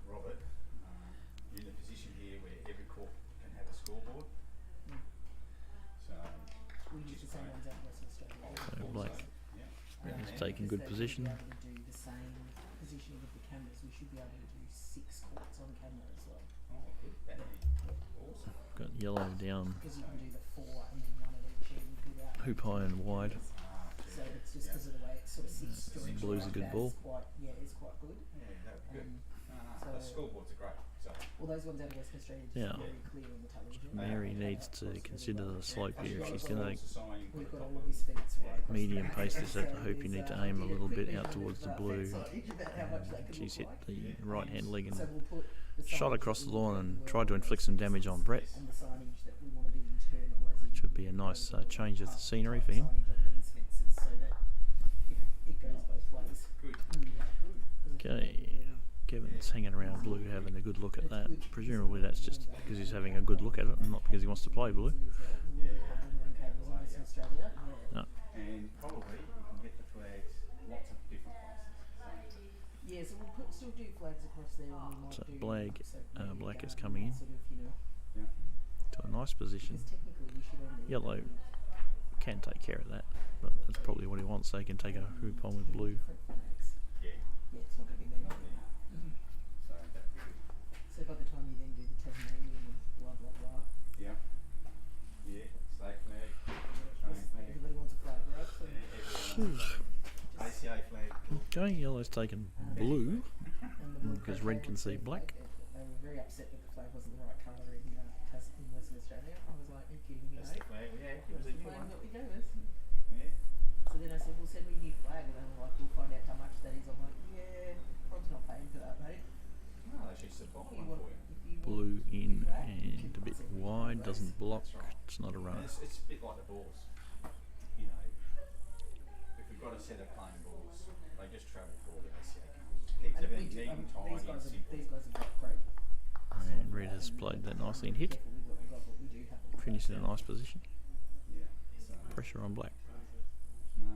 Robert, you're in a position here where every court can have a scoreboard. Mm. So We use the same ones out in Western Australia. So black yeah. is Because taking good that position. We'll be able to do the same positioning of the cameras. We should be able to do 6 courts on camera as well. Oh, good. That awesome. Got yellow down, Because you can do the 4 and then 1 at each end without. hoop high and wide. So it's just because of the way it sort of sits. directionally Blue's a like good that, ball. It's quite, yeah, it's quite good. Yeah, that would be good. So- The scoreboards are great. So Well, those ones out of Western Australia are just Yeah. very clear on the television. Mary needs to consider the slope here. If she's going to We've got all of his feet right across medium the pace back. this at the hoop, you need to aim a little bit out Quickly towards the about blue. that size, about how much that could She's hit look like. the right hand leg So and we'll put the shot signage across that the we lawn want and to tried to work inflict some damage on Brett. and the signage that we want to be internal as in, Should be a nice change of the scenery for him. signage on these fences so that, you know, it goes both ways. good. Okay, Kevin's hanging around blue having a good look at that. Presumably that's just because he's having a good look at it and not because he wants to play blue. No. And probably you can get the flags lots of different places. Yeah, so we'll still do flags across there, and we might So do black is coming in. Sort of, you know, To a nice position. because technically we should only Yellow can take care of that, but that's probably what he wants, so he can take a hoop on with blue. different flags. Yeah. Yeah, it's not going to be many. So that'd be good. So by the time you then do the Tasmanian and blah blah blah, Yeah. Yeah. State flag. everybody wants a flag, right? So ACA flag. Okay, yellow's taken blue. and the World Because Cup red can flag, see red black. flag, they were very upset that the flag wasn't the right colour in Western Australia. I was like, are you kidding me, That's mate? the flag. Yeah. It That's was the a new flag one. that we go with. Yeah. So then I said, well, send me a new flag. And they were like, we'll find out how much that is. I'm like, yeah, I'm not paying for that, mate. No, they should supply You one want, for you. if you want Blue a new in flag, and a bit wide, doesn't block, it's not a And run. it's a bit like the balls. You know, if we've got a set of plain balls, they just travel for all the ACA counts. Keeps And if we everything do, neat and tidy these and guys simple. have got great. And red has played that nicely and hit. Careful with what we've got, but we do have all that. Finished in a nice position. Yeah. So, Pressure on black. no.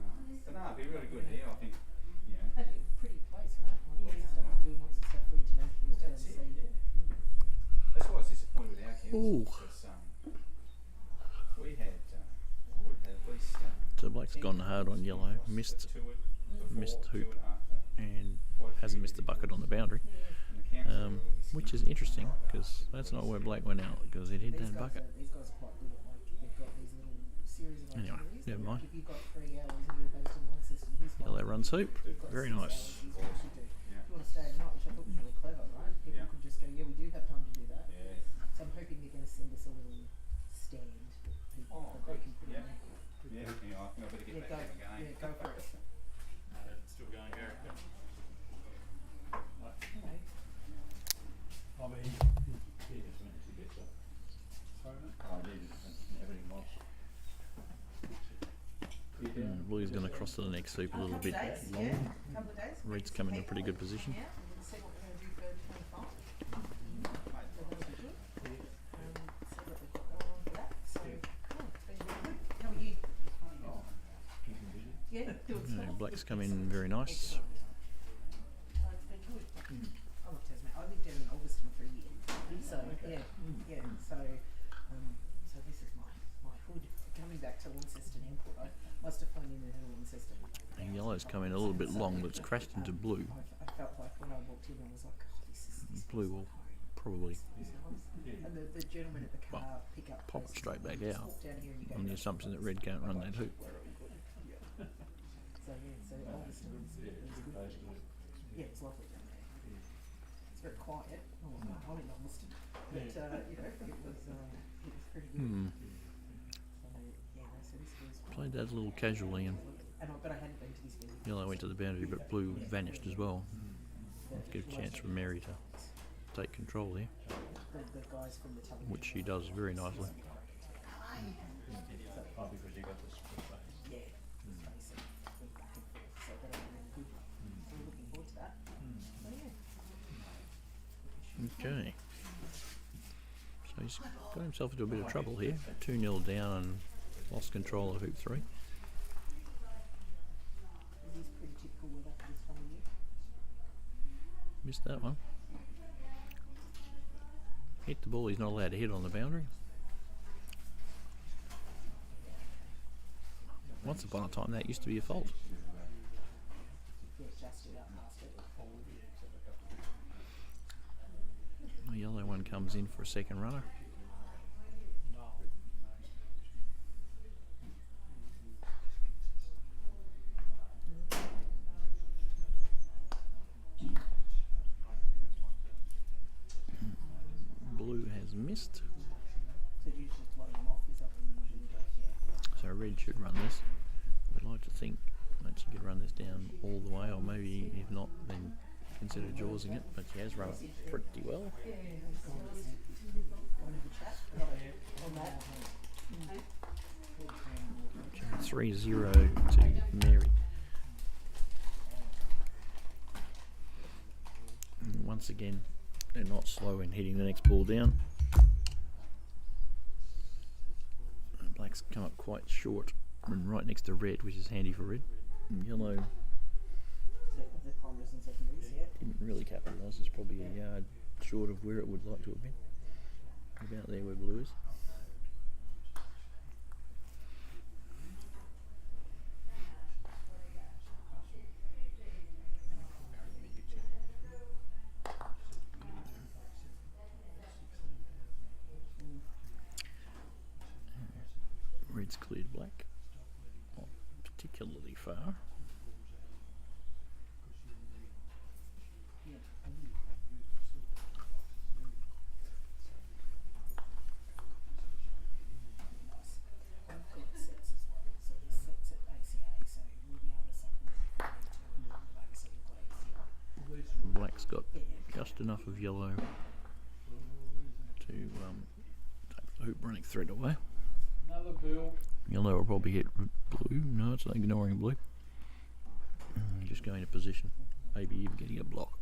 But no, it'd be really good here. I think, you know. That'd be a pretty place, right? Like lots of stuff to do, lots of stuff for internationals to That's it, see. yeah. That's why I was disappointed with our kids. Ooh. Because we had at least. So black's gone hard on yellow, missed hoop and hasn't missed the bucket on the boundary, which is interesting because that's not where black went out because it hit that bucket. These guys are quite good at like they've got these little series of Anyway, activities. never Like, mind. If you've got 3 hours and you're based in Launceston, he's got Yellow runs hoop, we've got very 6 nice. hours, he's got to do. If you want to stay overnight, which I thought was really clever, right? People could just go, yeah, we do have time to do that. Yeah. So I'm hoping they're going to send us a little stand that people Oh, that they good. can put Yeah. in there. Yeah. Anyway, I think I better get Yeah, back go, in the game. yeah, go for it. It's still going, Gary. Okay. I mean, he just went to get some. Oh, he didn't have any more. Blue's going to cross to the next hoop a little bit long. Couple of days. Red's come in a pretty good position. Yeah, we're going to see what we're going to do for 25. So that'll be good. See what we've got going on for that. So, cool. It's been really good. How are you? Yeah, doing You know, stuff. black's come in very nice. Excellent. It's been good. I love Tasmania. I lived down in Launceston for a year. So yeah. So this is my hood. Coming back to Launceston Airport, I must have flown in and out of Launceston. And yellow's come in a little bit long, but it's crashed into blue. I felt like when I walked in, I was like, oh, this is Blue will probably And the gentleman at the car pickup pop it place, straight back you just out walk down here and you go, on the assumption that red can't run that hoop. So Launceston was good. Yeah, it's lovely down there. It's very quiet. Oh, I'm in Launceston, but it was pretty good. So this was Played that a little casually, and but I hadn't been to this venue. yellow went to the boundary, but blue vanished as well. Give a chance for Mary to take control there, The guys from the television. which she does very nicely. Oh, because you got the split face. Yeah, space and back and forth. So that'll be really good. So we're looking forward to that. So yeah. Okay. So he's got himself into a bit of trouble here. 2-0 down and lost control of hoop 3. It is pretty typical weather for this time of year. Missed that one. Hit the ball he's not allowed to hit on the boundary. Once upon a time that used to be a fault. Yeah, just it up past it. The yellow one comes in for a second runner. Blue has missed. So you just blow them off, is that what you usually do? Yeah. So red should run this. We'd like to think that she could run this down all the way, or maybe if not, then consider jawsing it. But she has run it pretty well. 3-0 to Mary. And once again, they're not slow in hitting the next ball down. Black's come up quite short and right next to red, which is handy for red. And yellow The primaries and secondaries, yeah. didn't really capitalise. It's probably a yard short of where it would like to have been. About there where blue is. Red's cleared black. Not particularly far. Black's got just enough of yellow to take the hoop running thread away. Another bill. Yellow will probably hit blue. No, it's ignoring blue. Just going to position. Maybe even getting a block.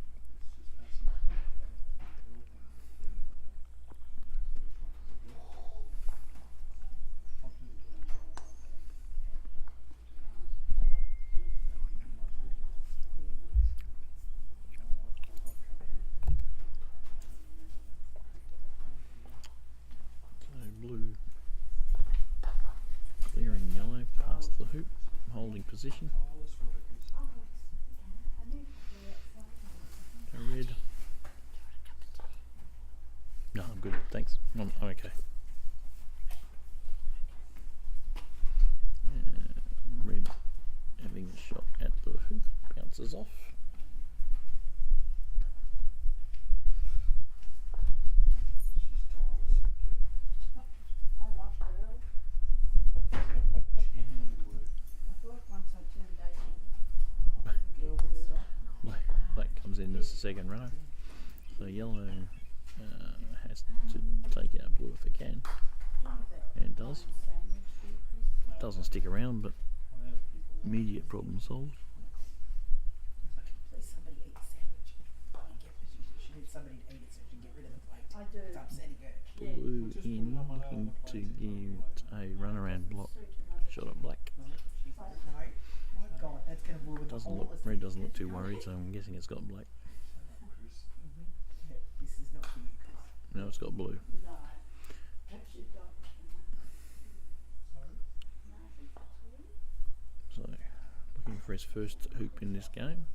Blue clearing yellow past the hoop, holding position. Red. No, I'm good, thanks. I'm okay. Red having a shot at the hoop, bounces off. Black comes in as the second runner, so yellow has to take out blue if it can, and does. Doesn't stick around, but immediate problem solved. Please, somebody eat the sandwich. She needs somebody to eat it so she can get rid of the plate. I do. It's upsetting her. Blue in, looking to give a run around block shot at black. She's like, no, That's going to ruin Doesn't all look, of red doesn't look too worried, so I'm guessing it's got black. Yeah, this is not for you, Chris. No, it's got blue. So, looking for his first hoop in this game.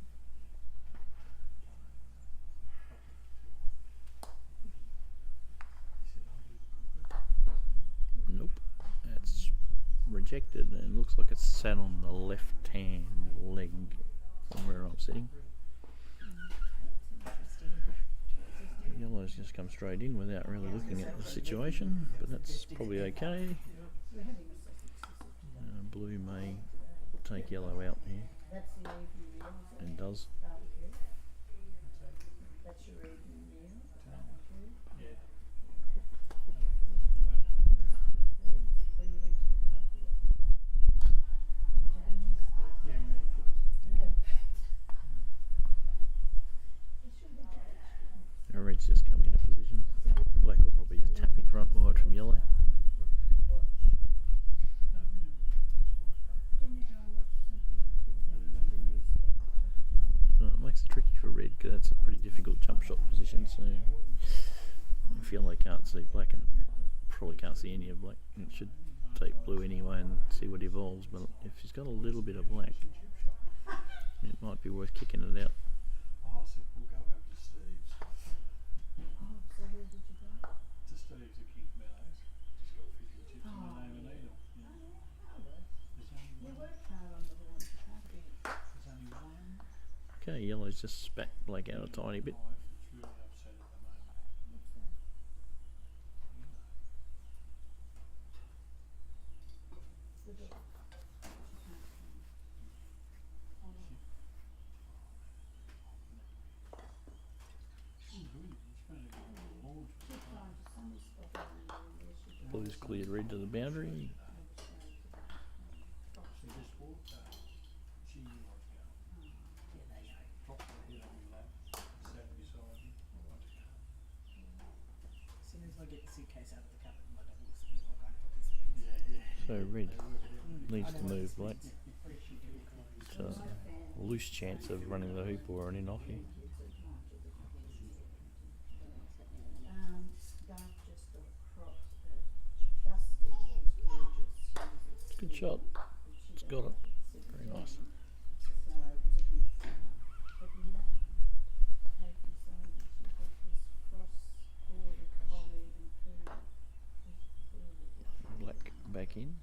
Nope, that's rejected and looks like it's sat on the left hand leg from where I'm sitting. Yellow's just come straight in without really looking at the situation, but that's probably okay. Blue may take yellow out here, and does. Now red's just come into position. Black will probably just tap in front wide from yellow. So it makes it tricky for red because that's a pretty difficult jump shot position. So if yellow can't see black, and probably can't see any of black, it should take blue anyway and see what evolves. But if he's got a little bit of black, it might be worth kicking it out. Oh, I said we'll go over to Steve's. To Steve's at Kings Meadows. Just got fish and chips and a name and needle. There's only one. Okay, yellow's just spat black out a tiny bit. It's really upset at the moment. Blue's cleared red to the boundary. She just walked up. She knew I was going. Dropped her head on my lap. Sat beside me. As soon as I get the suitcase out of the cupboard, my dog looks at me like I put this in. So red needs to move black. It's a loose chance of running the hoop or an in off here. Good shot. It's got it. Very nice. Black back in.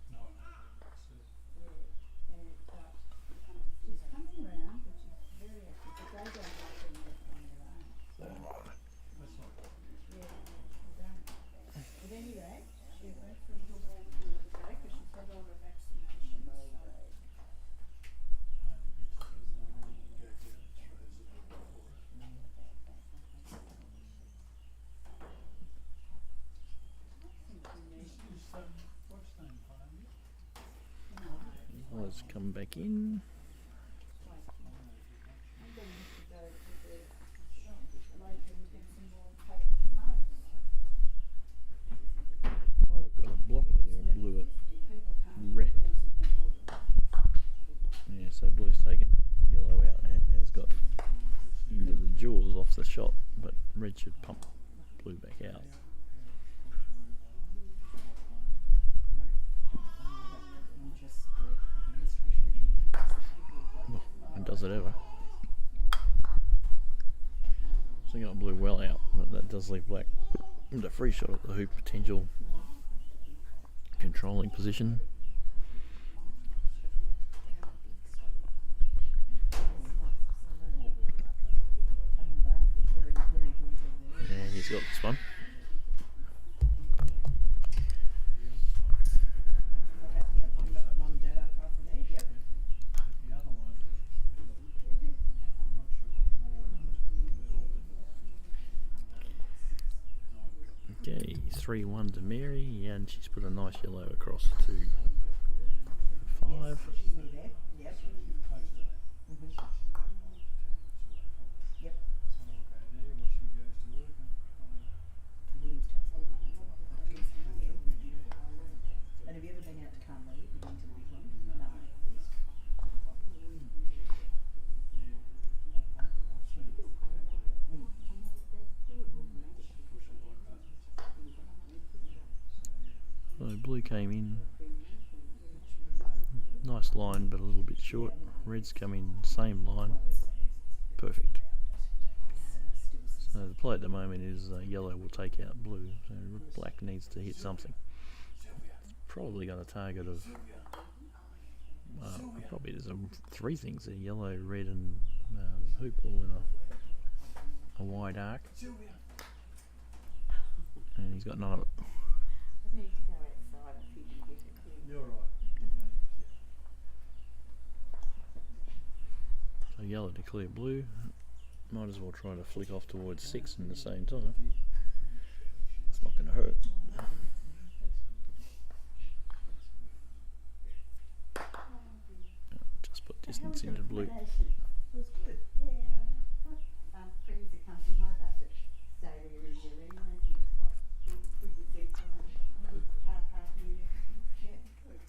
Let's come back in. Might have got a block there, blue at red. Yeah, so blue's taken yellow out and has got into the jaws off the shot, but red should pump blue back out. And does it ever? So got blue well out, but that does leave black with a free shot at the hoop potential controlling position. And he's got this one. Okay, 3-1 to Mary, and she's put a nice yellow across to 5. Yep. And have you ever been out to Carnley? You've been to the big one? No. blue came in. Nice line, but a little bit short. Red's come in same line. Perfect. So the play at the moment is yellow will take out blue. So black needs to hit something. It's probably got a target of probably there's three things there: yellow, red, and hoop all in a wide arc. And he's got none of it. I need to go outside if you can get it here. You're right. So yellow to clear blue. Might as well try to flick off towards 6 in the same time. It's not going to hurt. Just put distance into blue. It was good. Yeah, I've got friends that come from Hobart that stay there regularly and I think it's quite good. We could do good car parking and everything. Yeah, good.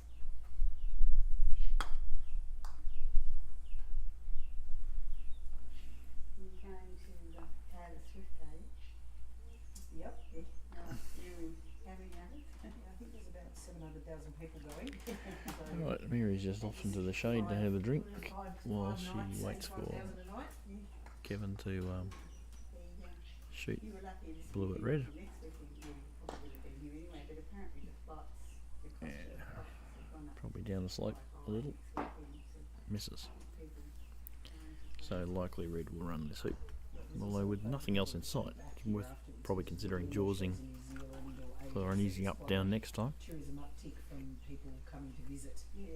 You're going to Taylor Swift, are you? Yep. You and how many others? I think there's about 700,000 people going. Right, Mary's just off into the shade to have a drink while she waits for Kevin to shoot You were lucky this blue at weekend. red. Next weekend you probably would have been here anyway, but apparently the flights, the cost of the flights have gone up Probably down the slope a little. next weekend, so Misses. people So likely red will run this hoop. Although with nothing else in sight, it's worth probably considering jawsing for an easy up down next time. Tourism uptick from people coming to visit. yeah.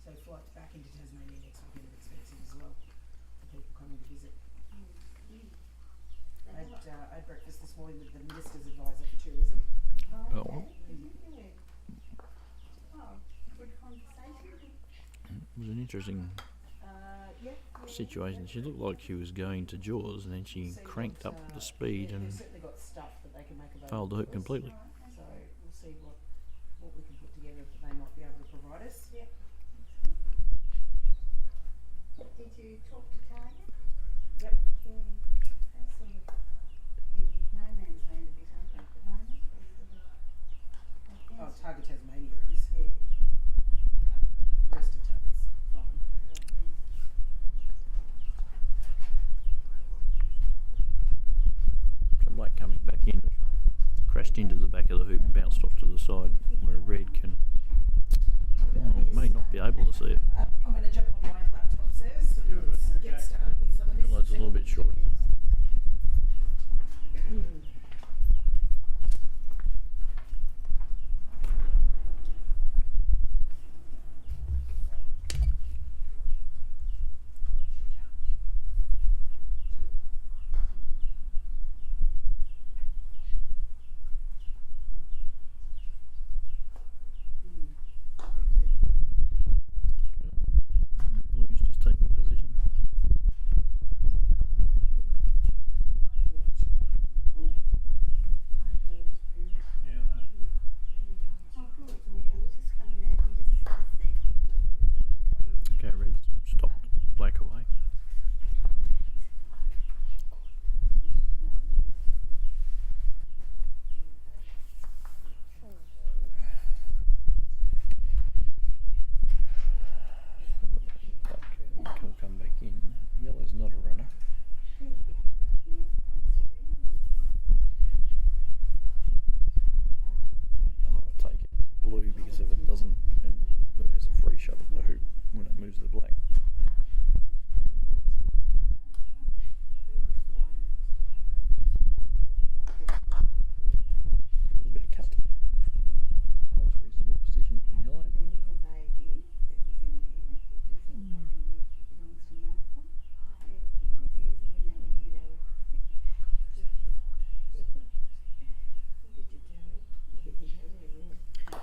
So flights back into Tasmania next weekend are expensive as well for people coming to visit. I had breakfast this morning with the Minister's Advisor for Tourism. Oh, well, Oh, good conversation. it was an interesting Yeah. situation. She looked like she was going to jaws and then she So cranked what, up the speed they've and certainly got stuff that they can make available. failed the hoop to us. completely. So we'll see what we can put together that they might be able to provide us. Yep. Did you talk to Target? Yep. Yeah. They sort of in no man's land a bit, aren't they, at the moment? They sort of, Oh, Target Tasmania is. yeah. The rest of Target's fine. So black coming back in, crashed into the back of the hoop and bounced off to the side where red can, well, may not be able to see it. I'm going to jump on my laptop, Says, and get started with some of this. Yellow's a little bit short. Blue's just taking position. Yeah, I know. Oh, cool. It's all water's coming out. You just have a seat. Okay, red's stopped black away. Black will come back in. Yellow's not a runner. Yellow will take it. Blue, because if it doesn't, and blue has a free shot at the hoop when it moves the black. A little bit of cut. Holds reasonable position for yellow. The little baby that was in there, there's a little baby in there that belongs to Malcolm. Yeah, all these years and when they were here, they were. Did you tell her? Yeah.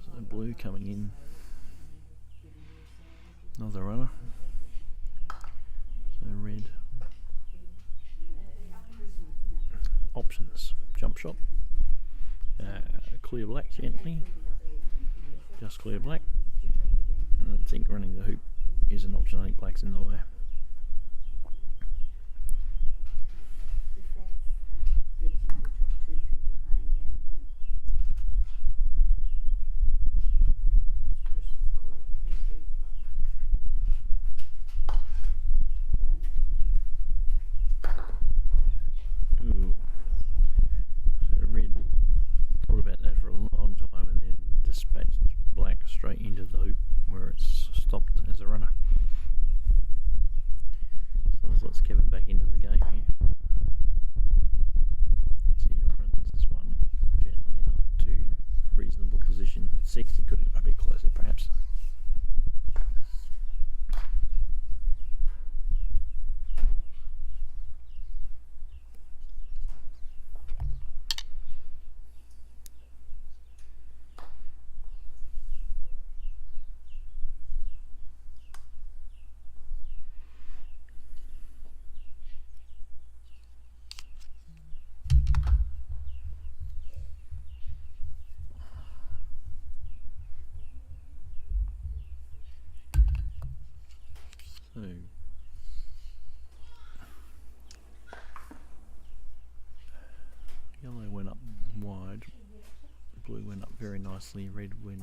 So blue coming in. Another runner. So red. Options. Jump shot. Clear black gently. Just clear black. And I think running the hoop is an option. I think black's in the way. If that's virtually the top two people playing down there. nicely. Red, we're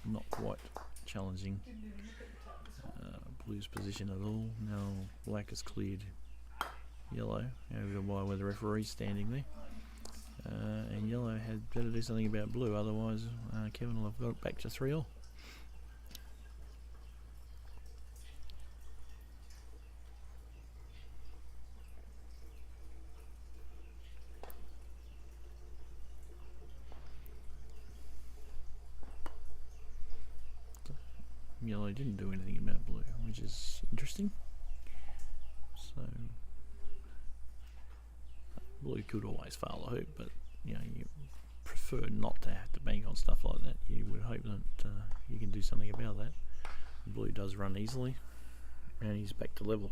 not quite challenging blue's position at all. Now black has cleared yellow over by where the referee's standing there. And yellow had better do something about blue, otherwise Kevin will have got it back to 3-all. Yellow didn't do anything about blue, which is interesting. So blue could always fail the hoop, but you prefer not to have to bank on stuff like that. You would hope that you can do something about that. Blue does run easily, and he's back to level.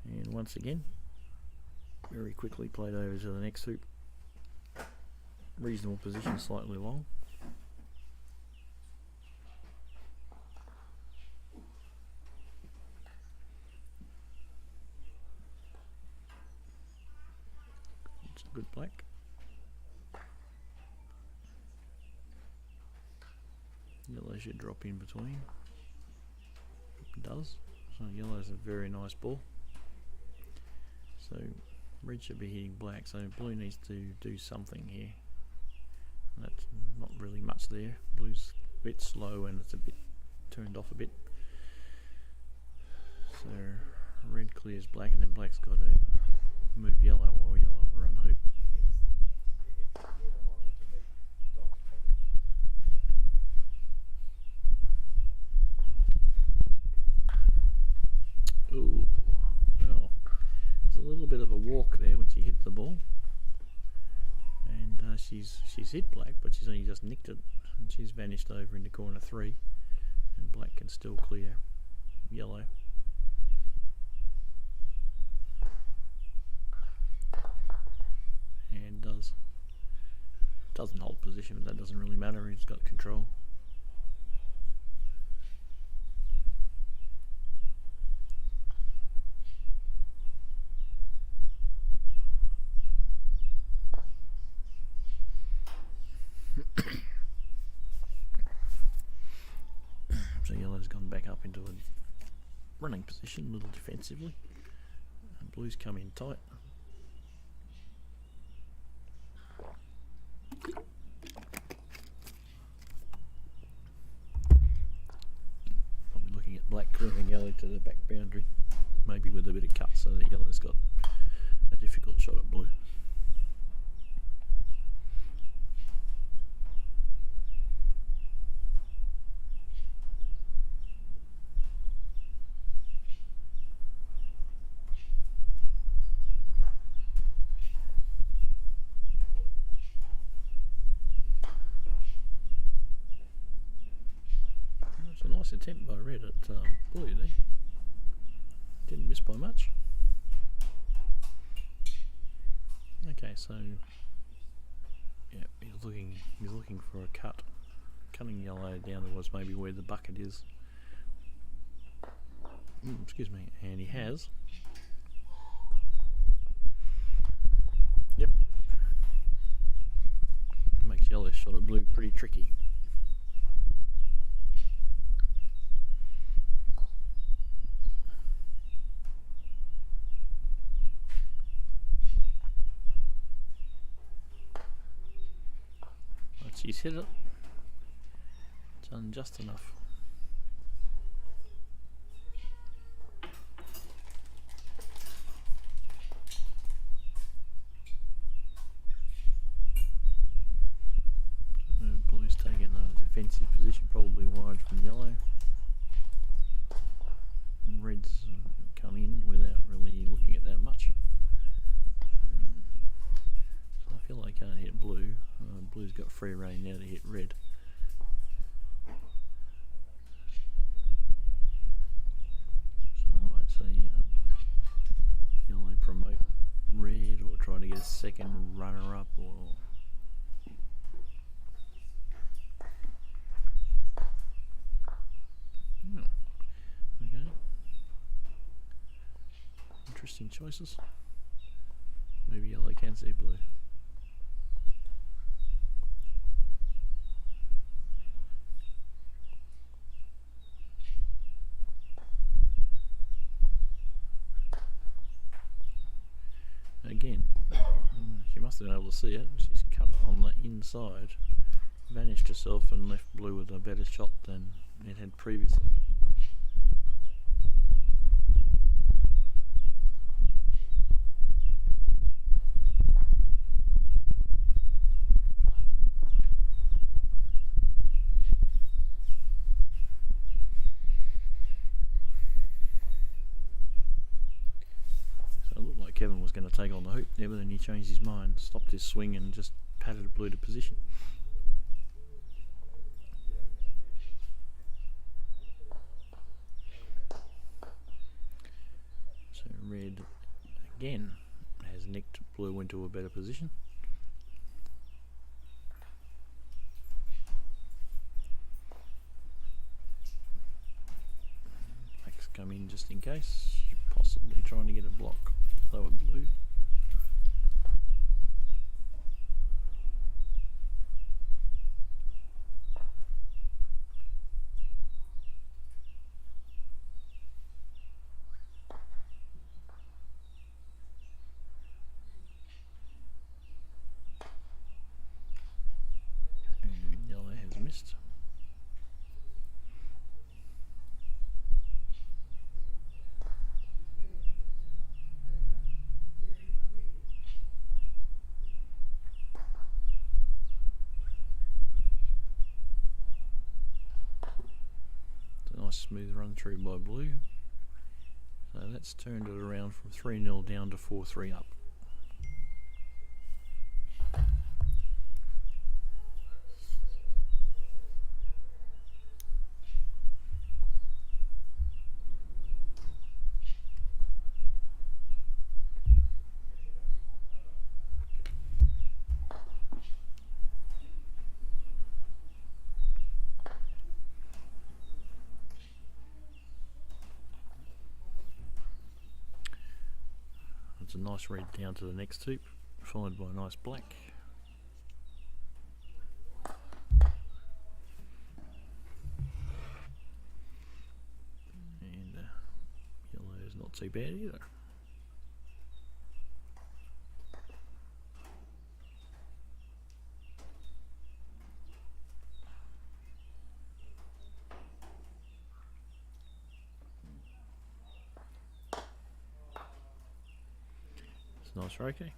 And once again, very quickly played over to the next hoop. Reasonable position, slightly long. It's a good black. Yellow should drop in between. It does. So yellow's a very nice ball. So red should be hitting black, so blue needs to do something here. That's not really much there. Blue's a bit slow and it's a bit turned off a bit. So red clears black, and then black's got to move yellow while yellow will run hoop. Ooh, well, there's a little bit of a walk there when she hit the ball, and she's hit black, but she's only just nicked it, and she's vanished over into corner 3, and black can still clear yellow. And doesn't hold position, but that doesn't really matter. He's got control. So yellow's gone back up into a running position, a little defensively. And blue's come in tight. Probably looking at black clearing yellow to the back boundary, maybe with a bit of cut so that yellow's got a difficult shot at blue. It's a nice attempt by red at blue there. Didn't miss by much. Okay, so yeah, he's looking for a cut, cutting yellow down towards maybe where the bucket is. Excuse me, and he has. Yep, makes yellow's shot at blue pretty tricky. She's hit it. Done just enough. Blue's taking a defensive position, probably wide from yellow. Red's come in without really looking at that much. So I feel like I can't hit blue. Blue's got free rein now to hit red. So I might say yellow promote red, or try to get a second runner up, or okay. interesting choices. Maybe yellow can see blue. Again, she must have been able to see it. She's cut on the inside, vanished herself and left blue with a better shot than it had previously. So it looked like Kevin was going to take on the hoop there, but then he changed his mind, stopped his swing and just patted blue to position. So red again has nicked blue into a better position. Black's come in just in case, possibly trying to get a block lower blue. And yellow has missed. Nice smooth run through by blue. So that's turned it around from 3-0 down to 4-3 up. It's a nice red down to the next hoop, followed by a nice black. And yellow is not too bad either. Nice Reiki.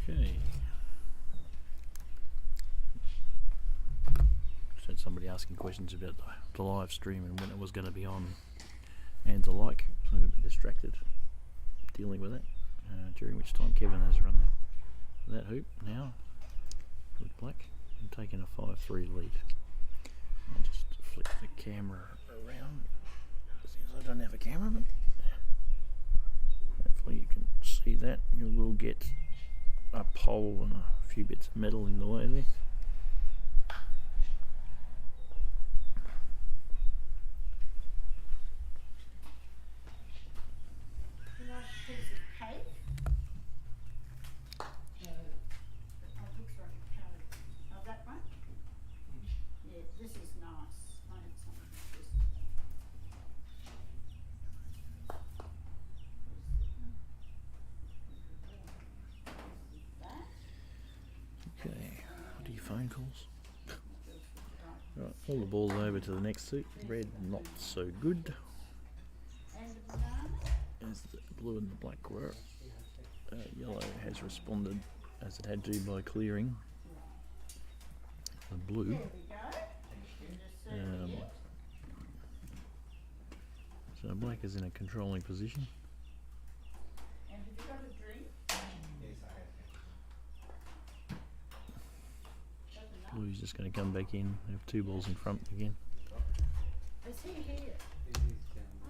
Okay. Just had somebody asking questions about the live stream and when it was going to be on and the like, so I'm going to be distracted dealing with it, during which time Kevin has run that hoop now with black and taken a 5-3 lead. I'll just flick the camera around since I don't have a cameraman. Hopefully you can see that. You will get a pole and a few bits of metal in the way there. You like a piece of cake? No. Oh, looks like a cake. Oh, that one? phone calls. Right, all the balls over to the next suit. Red, not so good. As the blue and the black were. Yellow has responded as it had to by clearing the blue. So black is in a controlling position. Blue's just going to come back in, have two balls in front again. Is he here?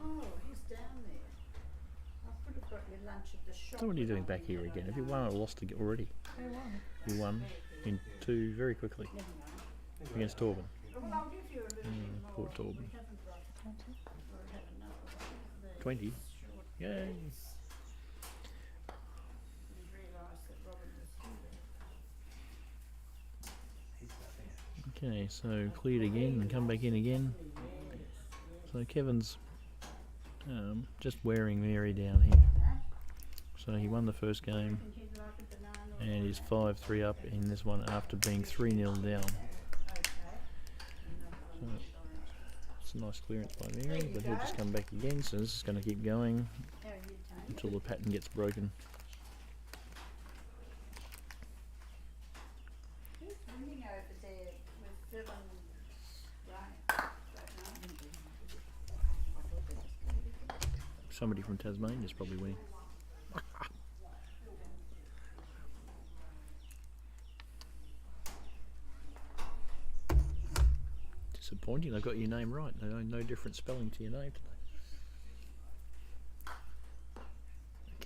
Oh, he's down there. I could have got your lunch at the shop. So what are you doing back here again? Have you won or lost already? Who won? You won in two very quickly against Torben. Well, I'll give you a little bit more. Poor Torben. We haven't got 20? Yay! Didn't realise that Robin was here. Okay, so cleared again and come back in again. So Kevin's just wearing Mary down here. So he won the first game and he's 5-3 up in this one after being 3-0 down. So it's a nice clearance by Mary, but he'll just come back again, so this is going to keep going until the pattern gets broken. Who's winning over there with Phil and Ryan? Somebody from Tasmania is probably winning. Disappointing, I got your name right. No different spelling to your name today.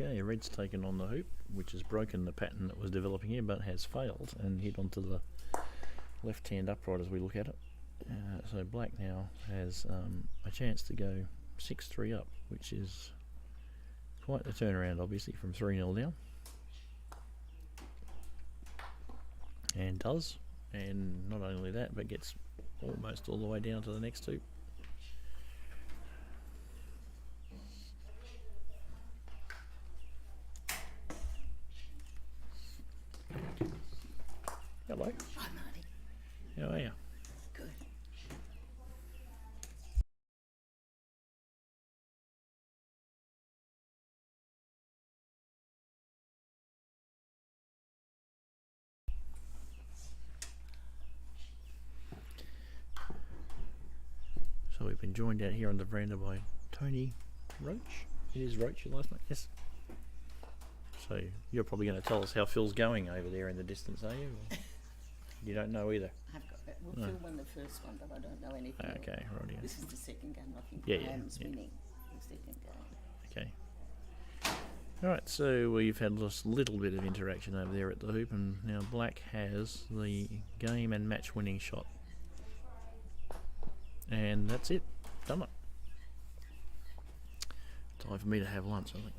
Okay, red's taken on the hoop, which has broken the pattern that was developing here, but has failed and hit onto the left-hand upright as we look at it. So black now has a chance to go 6-3 up, which is quite the turnaround, obviously, from 3-0 down. And does, and not only that, but gets almost all the way down to the next hoop. Hello. Hi, Marty. How are you? Good. So we've been joined out here on the veranda by Tony Roach. It is Roach, your last name? Yes. So you're probably going to tell us how Phil's going over there in the distance, are you? Or you don't know either. I've got it. Well, No. Phil won the first one, but I don't know anything. else. Okay, right. This is the second game. I think Yeah, yeah, Graham's yeah. winning the second game. Okay. Alright, so we've had just a little bit of interaction over there at the hoop, and now black has the game and match winning shot. And that's it. Done it. Time for me to have lunch, I think.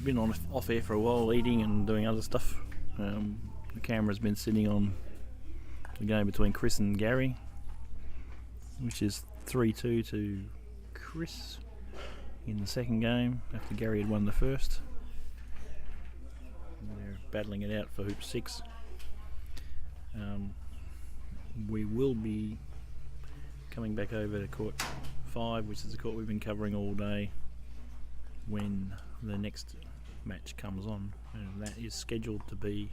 been on off air for a while, eating and doing other stuff. The camera's been sitting on the game between Chris and Gary, which is 3-2 to Chris in the second game after Gary had won the first. And they're battling it out for hoop 6. We will be coming back over to court 5, which is the court we've been covering all day, when the next match comes on, and that is scheduled to be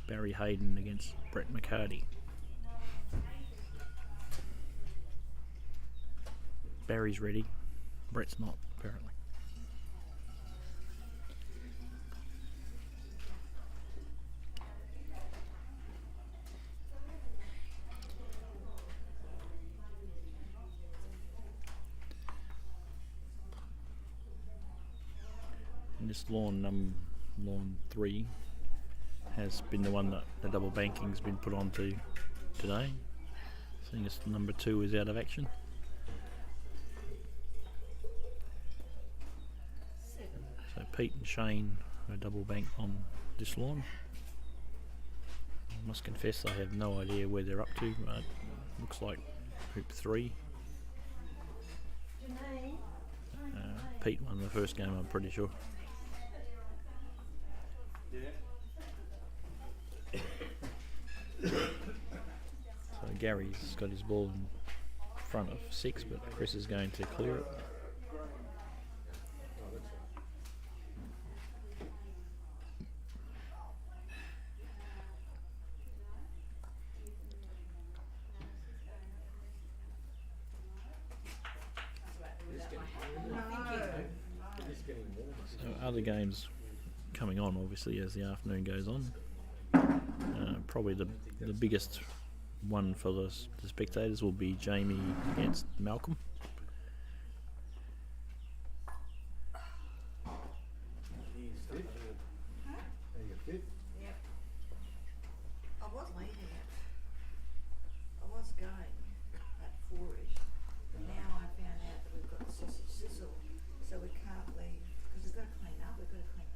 Barry Hayden against Brett McCarty. Barry's ready, Brett's not, apparently. And this lawn 3 has been the one that the double banking's been put onto today, seeing as number 2 is out of action. So Pete and Shane are double banked on this lawn. I must confess I have no idea where they're up to, but looks like hoop 3. Pete won the first game, I'm pretty sure. So Gary's got his ball in front of 6, but Chris is going to clear it. So other games coming on, obviously, as the afternoon goes on. Probably the biggest one for the spectators will be Jamie against Malcolm. I was leaving it. I was going at 4ish, but now I found out that we've got the sausage sizzle, so we can't leave because we've got to clean up. We've got to clean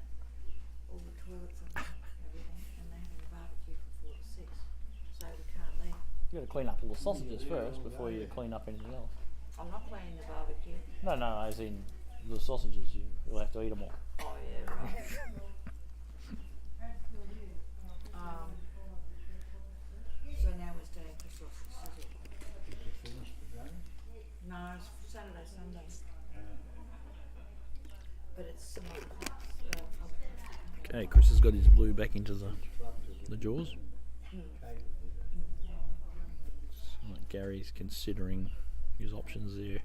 all the toilets and everything, and they're having a barbecue from 4 to 6, so we can't leave. You got to clean up all the sausages first before you clean up anything else. I'm not cleaning the barbecue. No, as in the sausages. You'll have to eat them all. Oh yeah, right. So now we're staying for sausage sizzle. No, it's Saturday, Sunday. But it's Okay, Chris has got his blue back into the jaws. So Gary's considering his options there.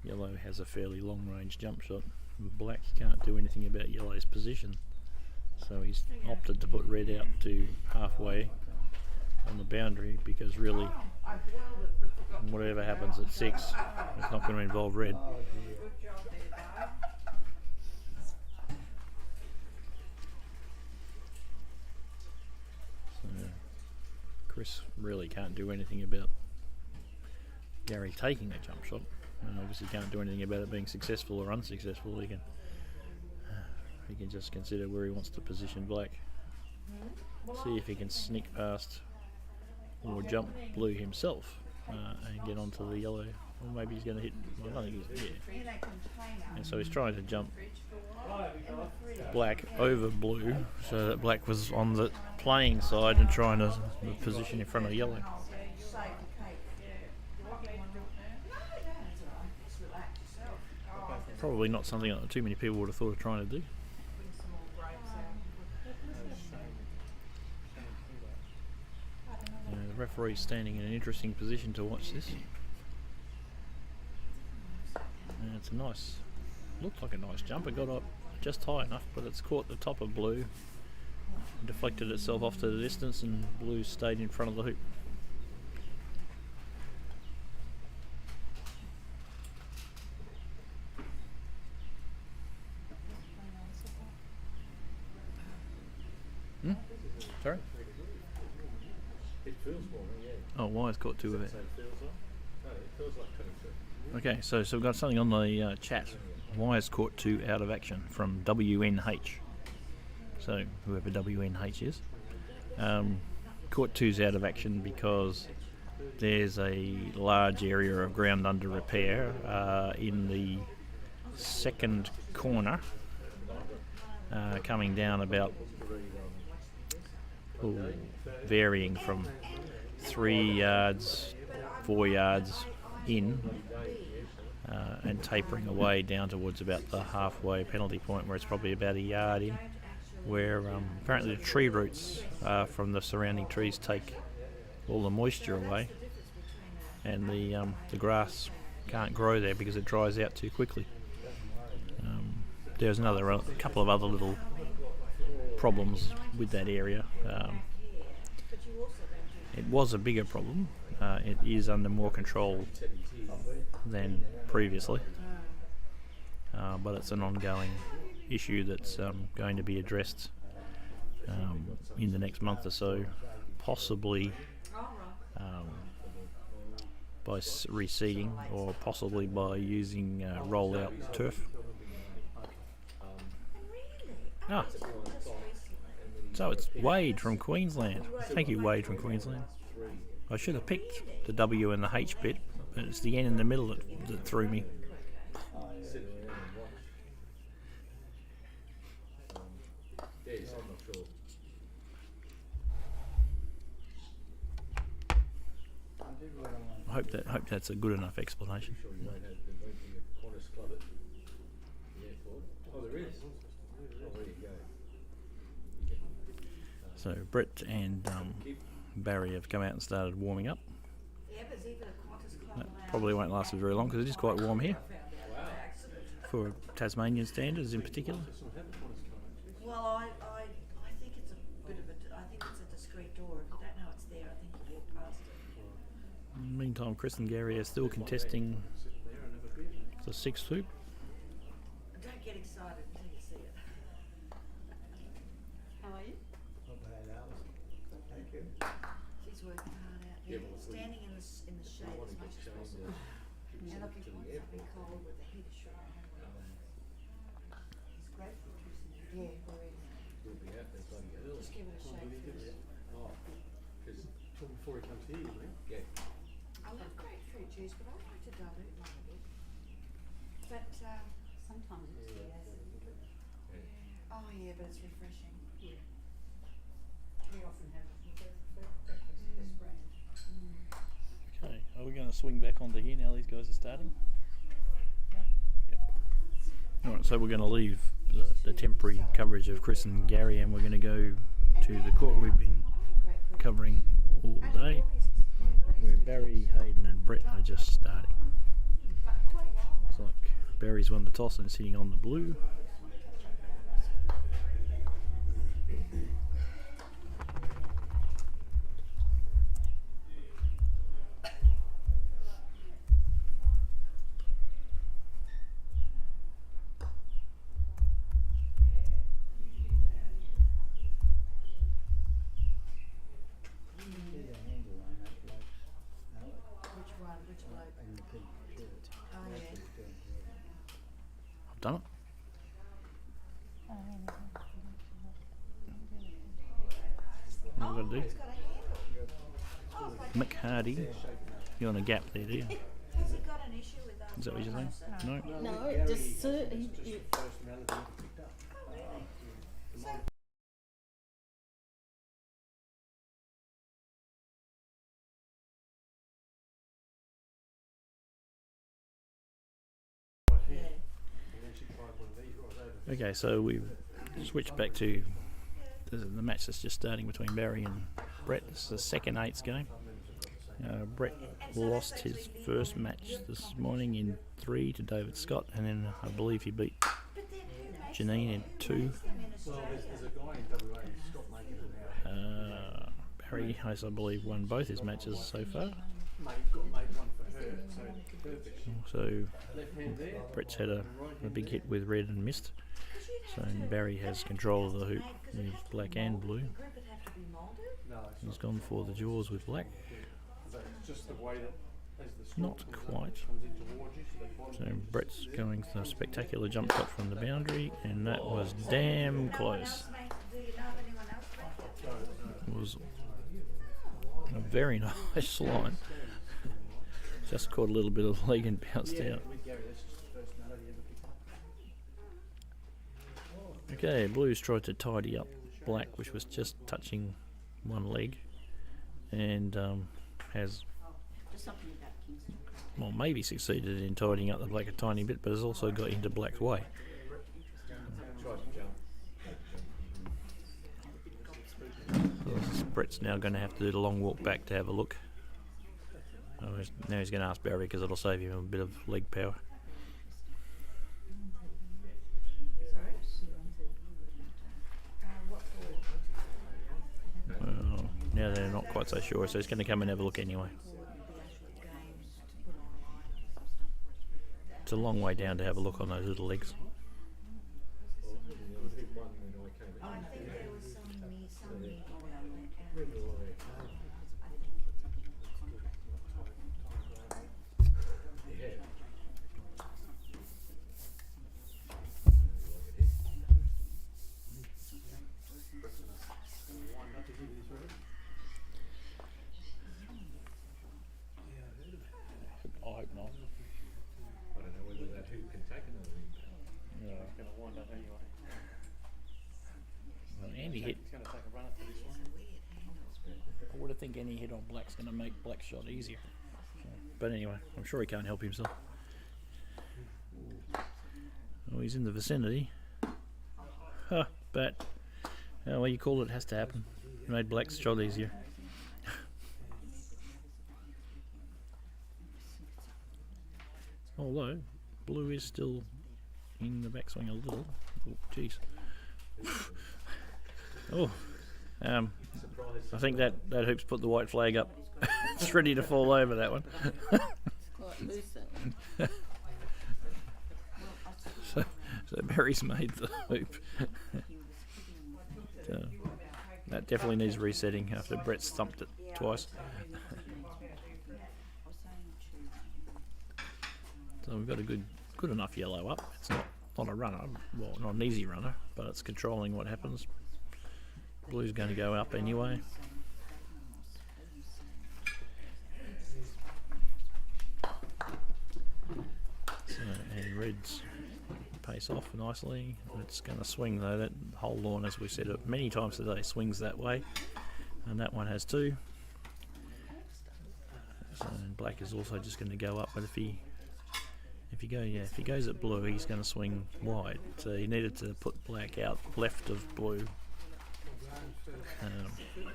Yellow has a fairly long range jump shot. With black, he can't do anything about yellow's position, so he's opted to put red out to halfway on the boundary, because really whatever happens at 6, it's not going to involve red. So Chris really can't do anything about Gary taking a jump shot, and obviously can't do anything about it being successful or unsuccessful. He can just consider where he wants to position black, see if he can sneak past or jump blue himself and get onto the yellow. Or maybe he's going to hit, well, I don't think he's, yeah. And so he's trying to jump black over blue, so that black was on the playing side and trying to position in front of yellow. Probably not something that too many people would have thought of trying to do. The referee's standing in an interesting position to watch this. And it's a nice, looked like a nice jump. It got up just high enough, but it's caught the top of blue, deflected itself off to the distance, and blue stayed in front of the hoop. Sorry? It feels more, yeah. Oh, Wire's caught 2 of it. It feels like? No, it feels like 22. Okay, so we've got something on the chat. Why is Court 2 out of action? From WNH. So, whoever WNH is. Court 2's out of action because there's a large area of ground under repair in the second corner, coming down about varying from 3 yards, 4 yards in, and tapering away down towards about the halfway penalty point, where it's probably about a yard in, where apparently the tree roots from the surrounding trees take all the moisture away, and the grass can't grow there because it dries out too quickly. There's a couple of other little problems with that area. It was a bigger problem. It is under more control than previously, but it's an ongoing issue that's going to be addressed in the next month or so, possibly by reseeding, or possibly by using roll-out turf. Ah, so it's Wade from Queensland. Thank you, Wade from Queensland. I should have picked the W and the H bit, but it's the N in the middle that threw me. I hope that's a good enough explanation. So Brett and Barry have come out and started warming up. That probably won't last very long because it is quite warm here, for Tasmanian standards in particular. Well, I think it's a bit of I think it's a discreet door. If you don't know it's there, I think you walk past it. In the meantime, Chris and Gary are still contesting the 6th hoop. Don't get excited until you see it. How are you? Not bad, Alice. Thank you. She's working hard out here, standing in the shade as much as possible. And looking for something cold with the heater shut on. It's great for electricity. Yeah, very. Just give it a shake first. Before he comes here, you mean? I love grapefruit juice, but I like to dilute mine a bit. But Sometimes it's the acid. oh yeah, but it's refreshing. Yeah. We often have breakfast this brand. Okay, are we going to swing back onto here now these guys are starting? Yep. Alright, so we're going to leave the temporary coverage of Chris and Gary, and we're going to go to the court we've been covering all day, where Barry, Hayden and Brett are just starting. Looks like Barry's won the toss and sitting on the blue. Which bloke? And the pink shirt. Oh yeah. I've done it. What we've got to do? It's got a handle. Mick Hardy, you're on a gap there, do you? Has he got an issue with Is that what you're saying? No? No, it just Okay, so we've switched back to the match that's just starting between Barry and Brett. This is the second 8's game. Brett lost his first match this morning in 3 to David Scott, and then I believe he beat Janine in 2. Barry has, I believe, won both his matches so far. So Brett's had a big hit with red and missed. So Barry has control of the hoop with black and blue. No, He's gone for the jaws with black. it's just the way that Not quite. So Brett's going for a spectacular jump shot from the boundary, and that was damn close. Do you know if anyone else make it? It was a very nice line. Just caught a little bit of leg and bounced out. Okay, Blues tried to tidy up Black, which was just touching one leg, and has, Just something about Kingston. well, maybe succeeded in tidying up the Black a tiny bit, but has also got into Black's way. So Brett's now going to have to do the long walk back to have a look. Now he's going to ask Barry because it'll save him a bit of leg power. What for? Well, now they're not quite so sure, so he's going to come and have a look anyway. It's a long way down to have a look on those little legs. I think there was some meeting I hope not. I don't know whether that hoop can take another impact. Yeah. It's going to wind up anyway. Well, Andy hit. It's going to take a run at this one. I would have think any hit on Black's going to make Black's shot easier. So, but anyway, I'm sure he can't help himself. Oh, he's in the vicinity. Huh, but well, you call it has to happen. He made Black's shot easier. Although Blue is still in the backswing a little. Oh, jeez. Oh, I think that hoop's put the white flag up. It's ready to fall over, that one. Quite loose, that one. So Barry's made the hoop. So that definitely needs resetting after Brett's thumped it twice. So we've got a good enough yellow up. It's not a runner, well, not an easy runner, but it's controlling what happens. Blue's going to go up anyway. So, and Red's pace off nicely. It's going to swing though. That whole lawn, as we said it many times today, swings that way, and that one has too. So, and Black is also just going to go up, but if he goes at Blue, he's going to swing wide. So he needed to put Black out left of Blue.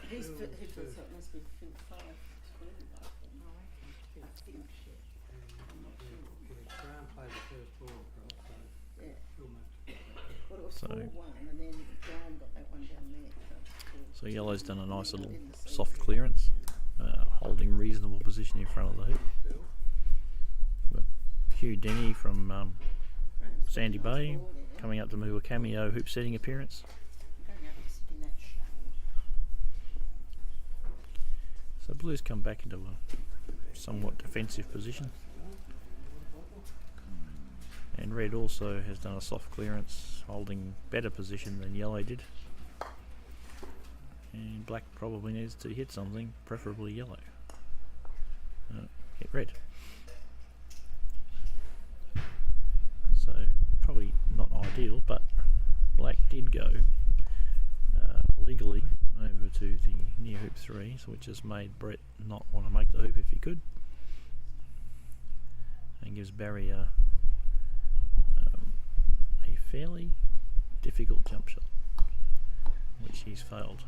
Who's fit, who puts up must be fit 5 to I think. I'm not sure. Brown played the first ball across, so Yeah. almost. Well, it was So- 4-1 and then Brown got that one down there. So yellow's done a nice little soft clearance, holding reasonable position in front of the hoop. But Hugh Denny from Sandy Bay coming up to move a cameo hoop setting appearance. Going out and sit in that shade. So Blues come back into a somewhat defensive position. And Red also has done a soft clearance, holding better position than Yellow did. And Black probably needs to hit something, preferably Yellow. Hit Red. So probably not ideal, but Black did go legally over to the near hoop 3, so which has made Brett not want to make the hoop if he could, and gives Barry a fairly difficult jump shot, which he's failed.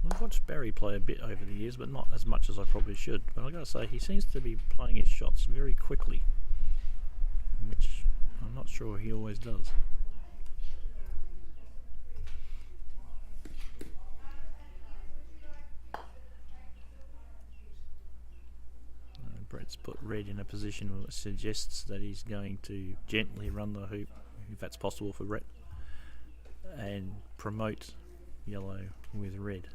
I've watched Barry play a bit over the years, but not as much as I probably should. But I've got to say, he seems to be playing his shots very quickly, which I'm not sure he always does. Brett's put Red in a position which suggests that he's going to gently run the hoop, if that's possible for Brett, and promote yellow with red.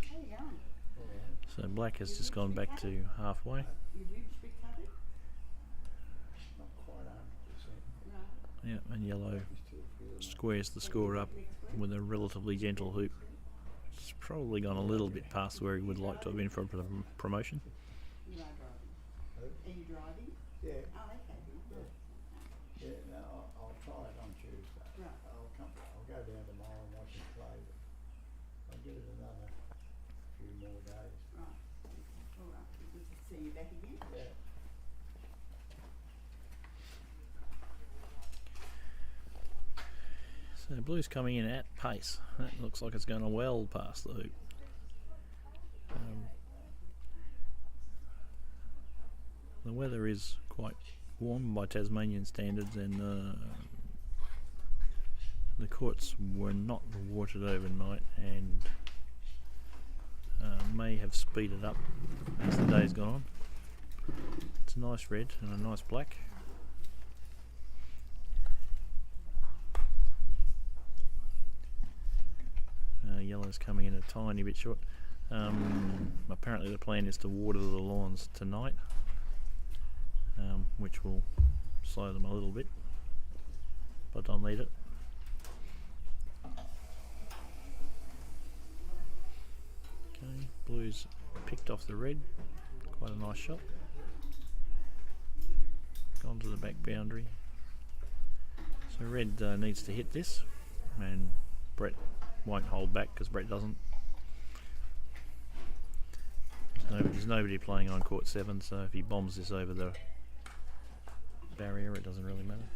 How you going? So black has just gone back to halfway. Your ribs recovered? Not quite 100%. Right. Yeah, and yellow Still feeling squares the score up with a relatively gentle hoop. It's probably gone a little bit past where he would like to have been for promotion. You are driving. Are you driving? Yeah, Oh, okay. yeah. No, I'll try it on Tuesday. Right. I'll go down tomorrow and watch him play. But I'll give it another few more days. Right. All right. Good to see you back again. Yeah. So blue's coming in at pace. That looks like it's going well past the hoop. The weather is quite warm by Tasmanian standards, and the courts were not watered overnight, and may have speeded up as the day's gone on. It's a nice red and a nice black. Yellow's coming in a tiny bit short. Apparently the plan is to water the lawns tonight, which will slow them a little bit, but I'll need it. Okay, blue's picked off the red, quite a nice shot. Gone to the back boundary. So red needs to hit this, and Brett won't hold back because Brett doesn't. There's nobody playing on court 7, so if he bombs this over the barrier, it doesn't really matter.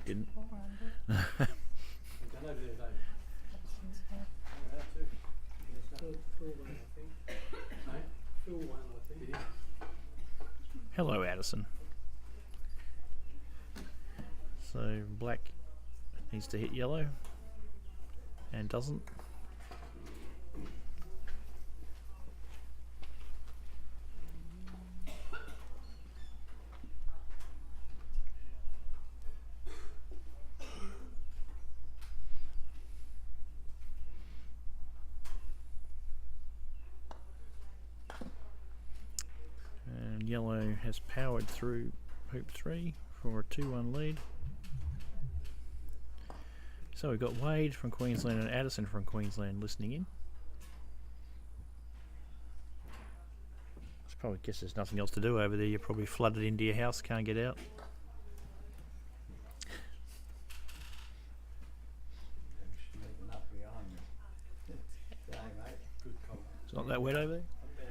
Didn't. We've done over there, David. Full one, I think. No? Full one, I think. Hello, Addison. So black needs to hit yellow and doesn't. And yellow has powered through hoop 3 for a 2-1 lead. So we've got Wade from Queensland and Addison from Queensland listening in. I probably guess there's nothing else to do over there. You're probably flooded into your house, can't get out. I'm sneaking up behind me. Say, mate. Good call. It's not that wet over there.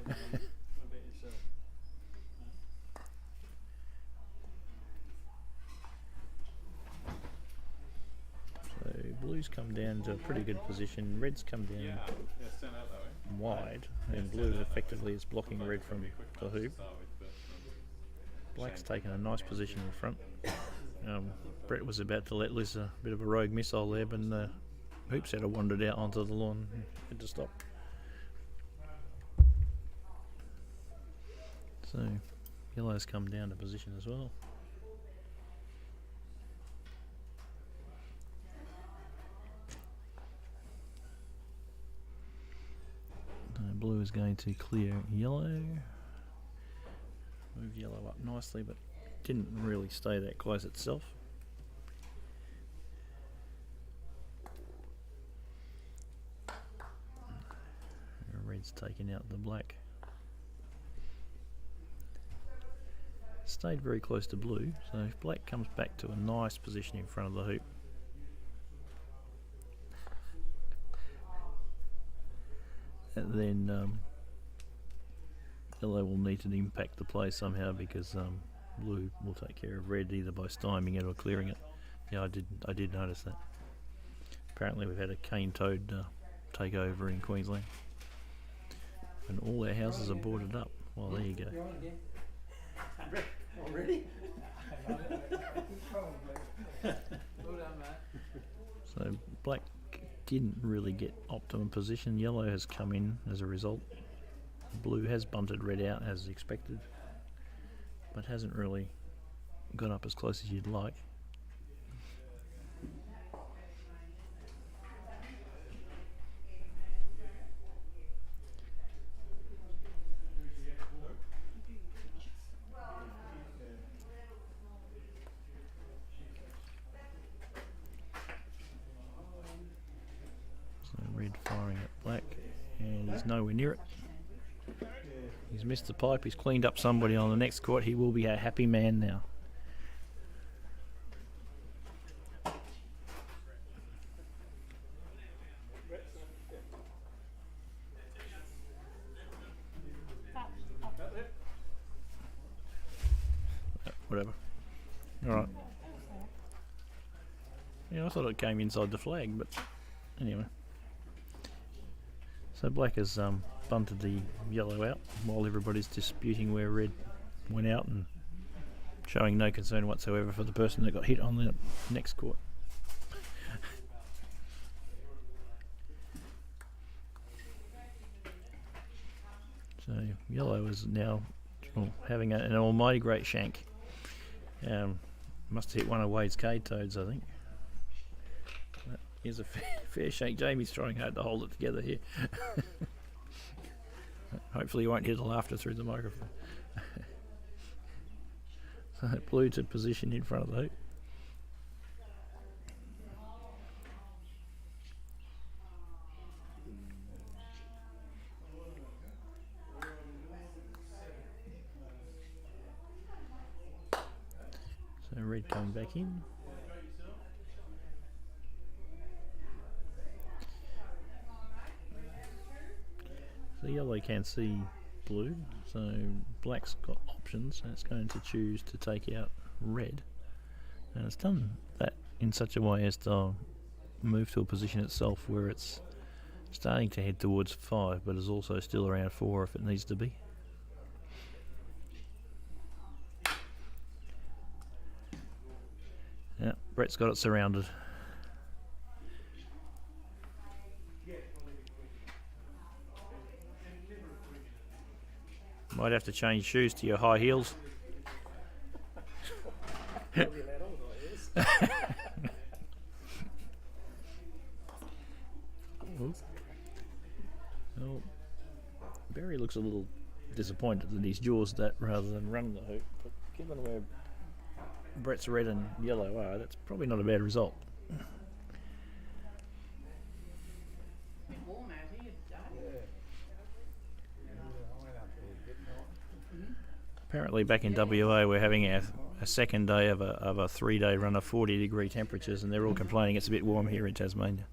What about yourself? So blue's come down to a pretty good position. Red's come down wide, and blue effectively is blocking red from the hoop. Black's taken a nice position in front. Brett was about to let loose a bit of a rogue missile there, but the hoop setter wandered out onto the lawn and had to stop. So yellow's come down to position as well. Blue is going to clear yellow. Move yellow up nicely, but didn't really stay that close itself. Red's taken out the black. Stayed very close to blue, so if black comes back to a nice position in front of the hoop, and then yellow will need to impact the play somehow, because blue will take care of red either by stymieing it or clearing it. Yeah, I did notice that. Apparently we've had a cane toad take over in Queensland, and all our houses are boarded up. Well, there you go. You're on again. Already? Well done, mate. So black didn't really get optimum position. Yellow has come in as a result. Blue has bunted red out as expected, but hasn't really got up as close as you'd like. So red firing at black, and he's nowhere near it. He's missed the pipe. He's cleaned up somebody on the next court. He will be a happy man now. Whatever. Alright. Yeah, I thought it came inside the flag, but anyway. So black has bunted the yellow out while everybody's disputing where red went out and showing no concern whatsoever for the person that got hit on the next court. So yellow is now having an almighty great shank. Must have hit one of Wade's cade toads, I think. Here's a fair shank. Jamie's trying hard to hold it together here. Hopefully you won't hear the laughter through the microphone. So blue to position in front of the hoop. So red coming back in. So yellow can see blue, so black's got options, and it's going to choose to take out red. And it's done that in such a way as to move to a position itself where it's starting to head towards 5, but is also still around 4 if it needs to be. Yeah, Brett's got it surrounded. Might have to change shoes to your high heels. Probably allowed on the high heels. Well, Barry looks a little disappointed that he's jaws that rather than run the hoop, but given where Brett's red and yellow are, that's probably not a bad result. Warm out here, Dave. Apparently back in WA we're having a second day of a 3-day run of 40-degree temperatures, and they're all complaining it's a bit warm here in Tasmania.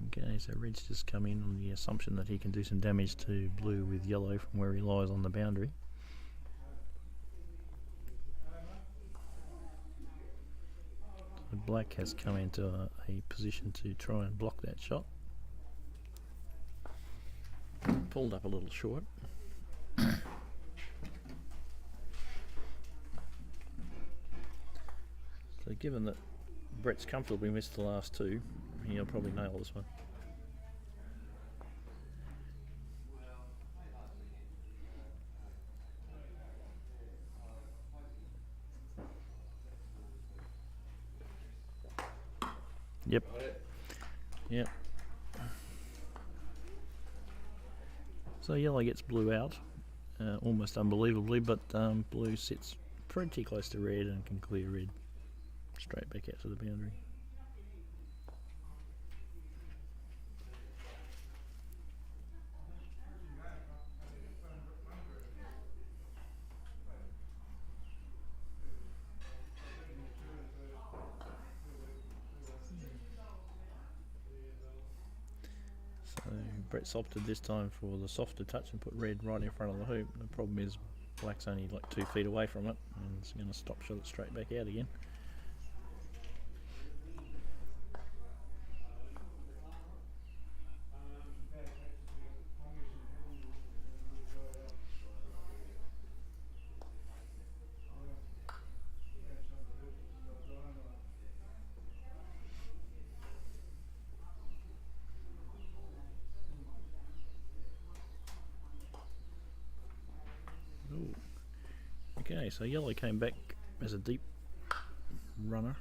Okay, so red's just come in on the assumption that he can do some damage to blue with yellow from where he lies on the boundary. So black has come into a position to try and block that shot. Pulled up a little short. So given that Brett's comfortably missed the last two, he'll probably nail this one. Yep. Yep. So yellow gets blue out, almost unbelievably, but blue sits pretty close to red and can clear red straight back out to the boundary. So Brett's opted this time for the softer touch and put red right in front of the hoop. The problem is black's only like 2 feet away from it, and it's going to stop shot it straight back out again. Ooh. Okay, so yellow came back as a deep runner.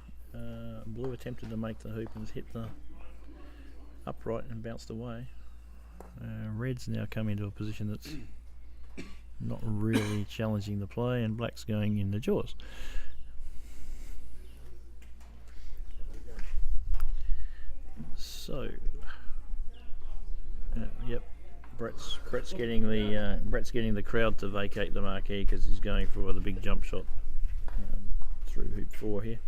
Blue attempted to make the hoop and hit the upright and bounced away. Red's now come into a position that's not really challenging the play, and black's going in the jaws. So, yep, Brett's getting the crowd to vacate the marquee because he's going for the big jump shot through hoop 4 here.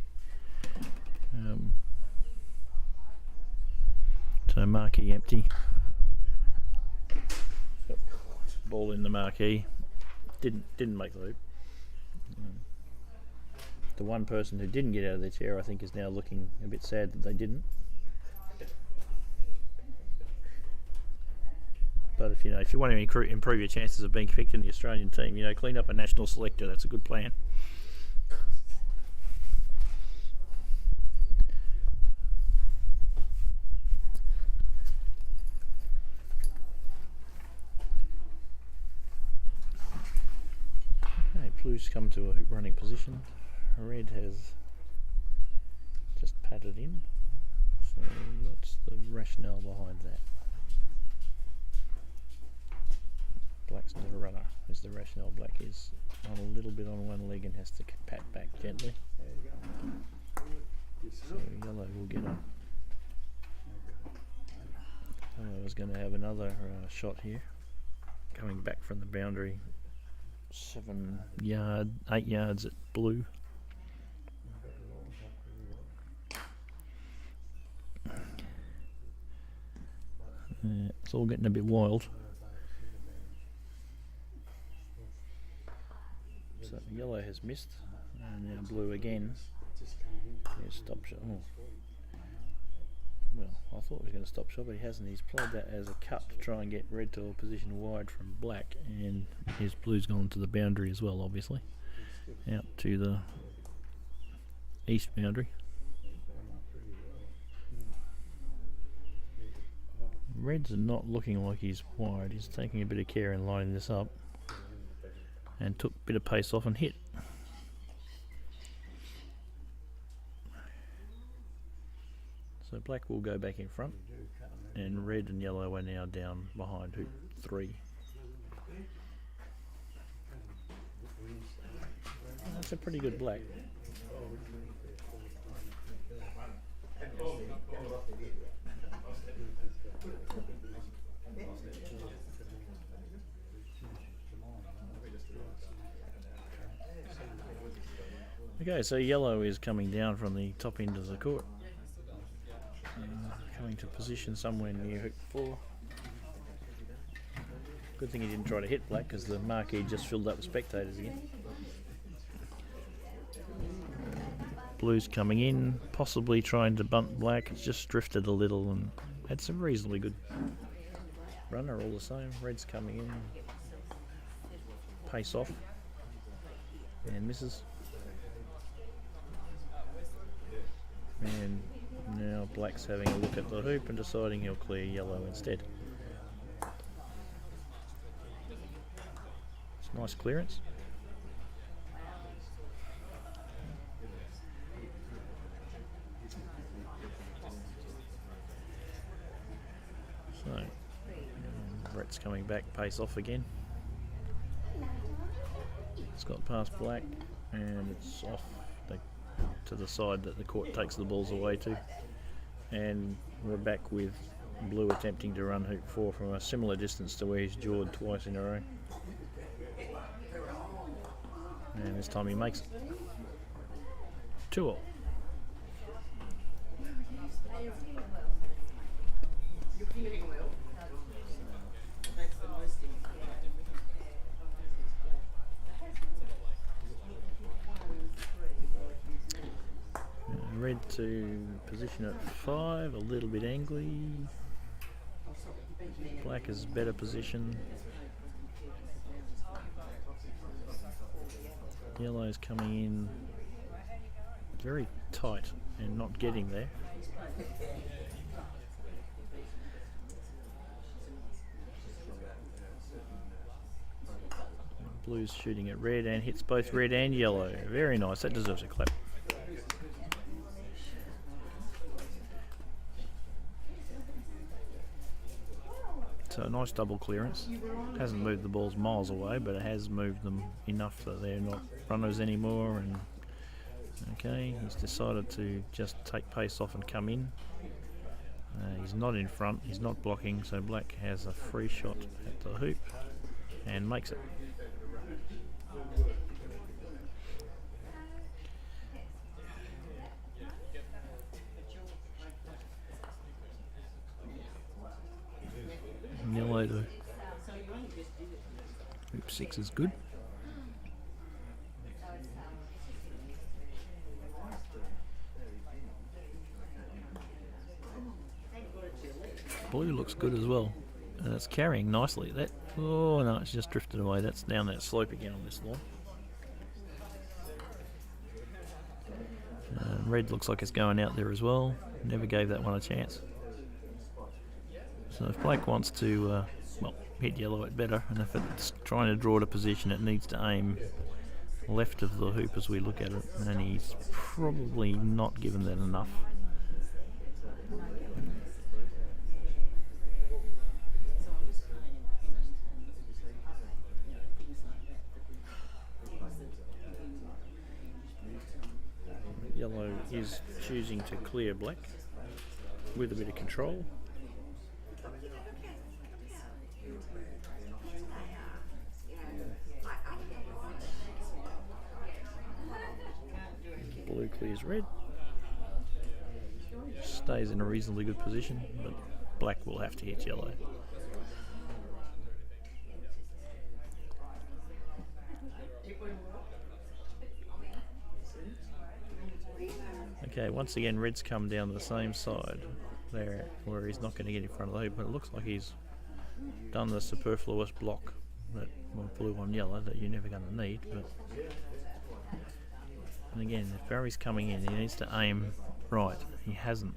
So marquee empty. Yep. Ball in the marquee. Didn't make the hoop. The one person who didn't get out of their chair, I think, is now looking a bit sad that they didn't. But if you want to improve your chances of being picked in the Australian team, clean up a national selector. That's a good plan. Okay, Blue's come to a hoop running position. Red has just patted in. So what's the rationale behind that? Black's not a runner, is the rationale. Black is on a little bit on one leg and has to pat back gently. So yellow will get up. Yellow is going to have another shot here. Coming back from the boundary, 8 yards at blue. It's all getting a bit wild. So yellow has missed, and now blue again. Here's stop shot. Oh. Well, I thought he was going to stop shot, but he hasn't. He's played that as a cut to try and get red to a position wide from black, and his blue's gone to the boundary as well, obviously. Out to the east boundary. Red's not looking like he's wide. He's taking a bit of care in lining this up, and took a bit of pace off and hit. So black will go back in front, and red and yellow are now down behind hoop 3. That's a pretty good black. Okay, so yellow is coming down from the top end of the court. Coming to position somewhere near hoop 4. Good thing he didn't try to hit black because the marquee just filled up with spectators again. Blue's coming in, possibly trying to bunt black. It's just drifted a little and had some reasonably good runner all the same. Red's coming in, pace off, and misses. And now black's having a look at the hoop and deciding he'll clear yellow instead. It's a nice clearance. So Brett's coming back, pace off again. It's got past black and it's off to the side that the court takes the balls away to, and we're back with blue attempting to run hoop 4 from a similar distance to where he's jawed twice in a row, and this time he makes it. 2-all. Red to position at 5, a little bit angly. Black is better position. Yellow's coming in very tight and not getting there. Blue's shooting at red and hits both red and yellow. Very nice. That deserves a clap. So a nice double clearance. Hasn't moved the balls miles away, but it has moved them enough that they're not runners anymore. And okay, he's decided to just take pace off and come in. He's not in front, he's not blocking, so black has a free shot at the hoop and makes it. Yellow to hoop 6 is good. Blue looks good as well, and it's carrying nicely. That, oh no, it's just drifted away. That's down that slope again on this lawn. Red looks like it's going out there as well. Never gave that one a chance. So if black wants to, well, hit yellow, it better. And if it's trying to draw to position, it needs to aim left of the hoop as we look at it. And he's probably not given that enough. Yellow is choosing to clear black with a bit of control. Blue clears red. Stays in a reasonably good position, but black will have to hit yellow. Okay, once again red's come down the same side there where he's not going to get in front of the hoop, but it looks like he's done the superfluous block that, well, blue on yellow, that you're never going to need. But and again, if Barry's coming in, he needs to aim right. He hasn't.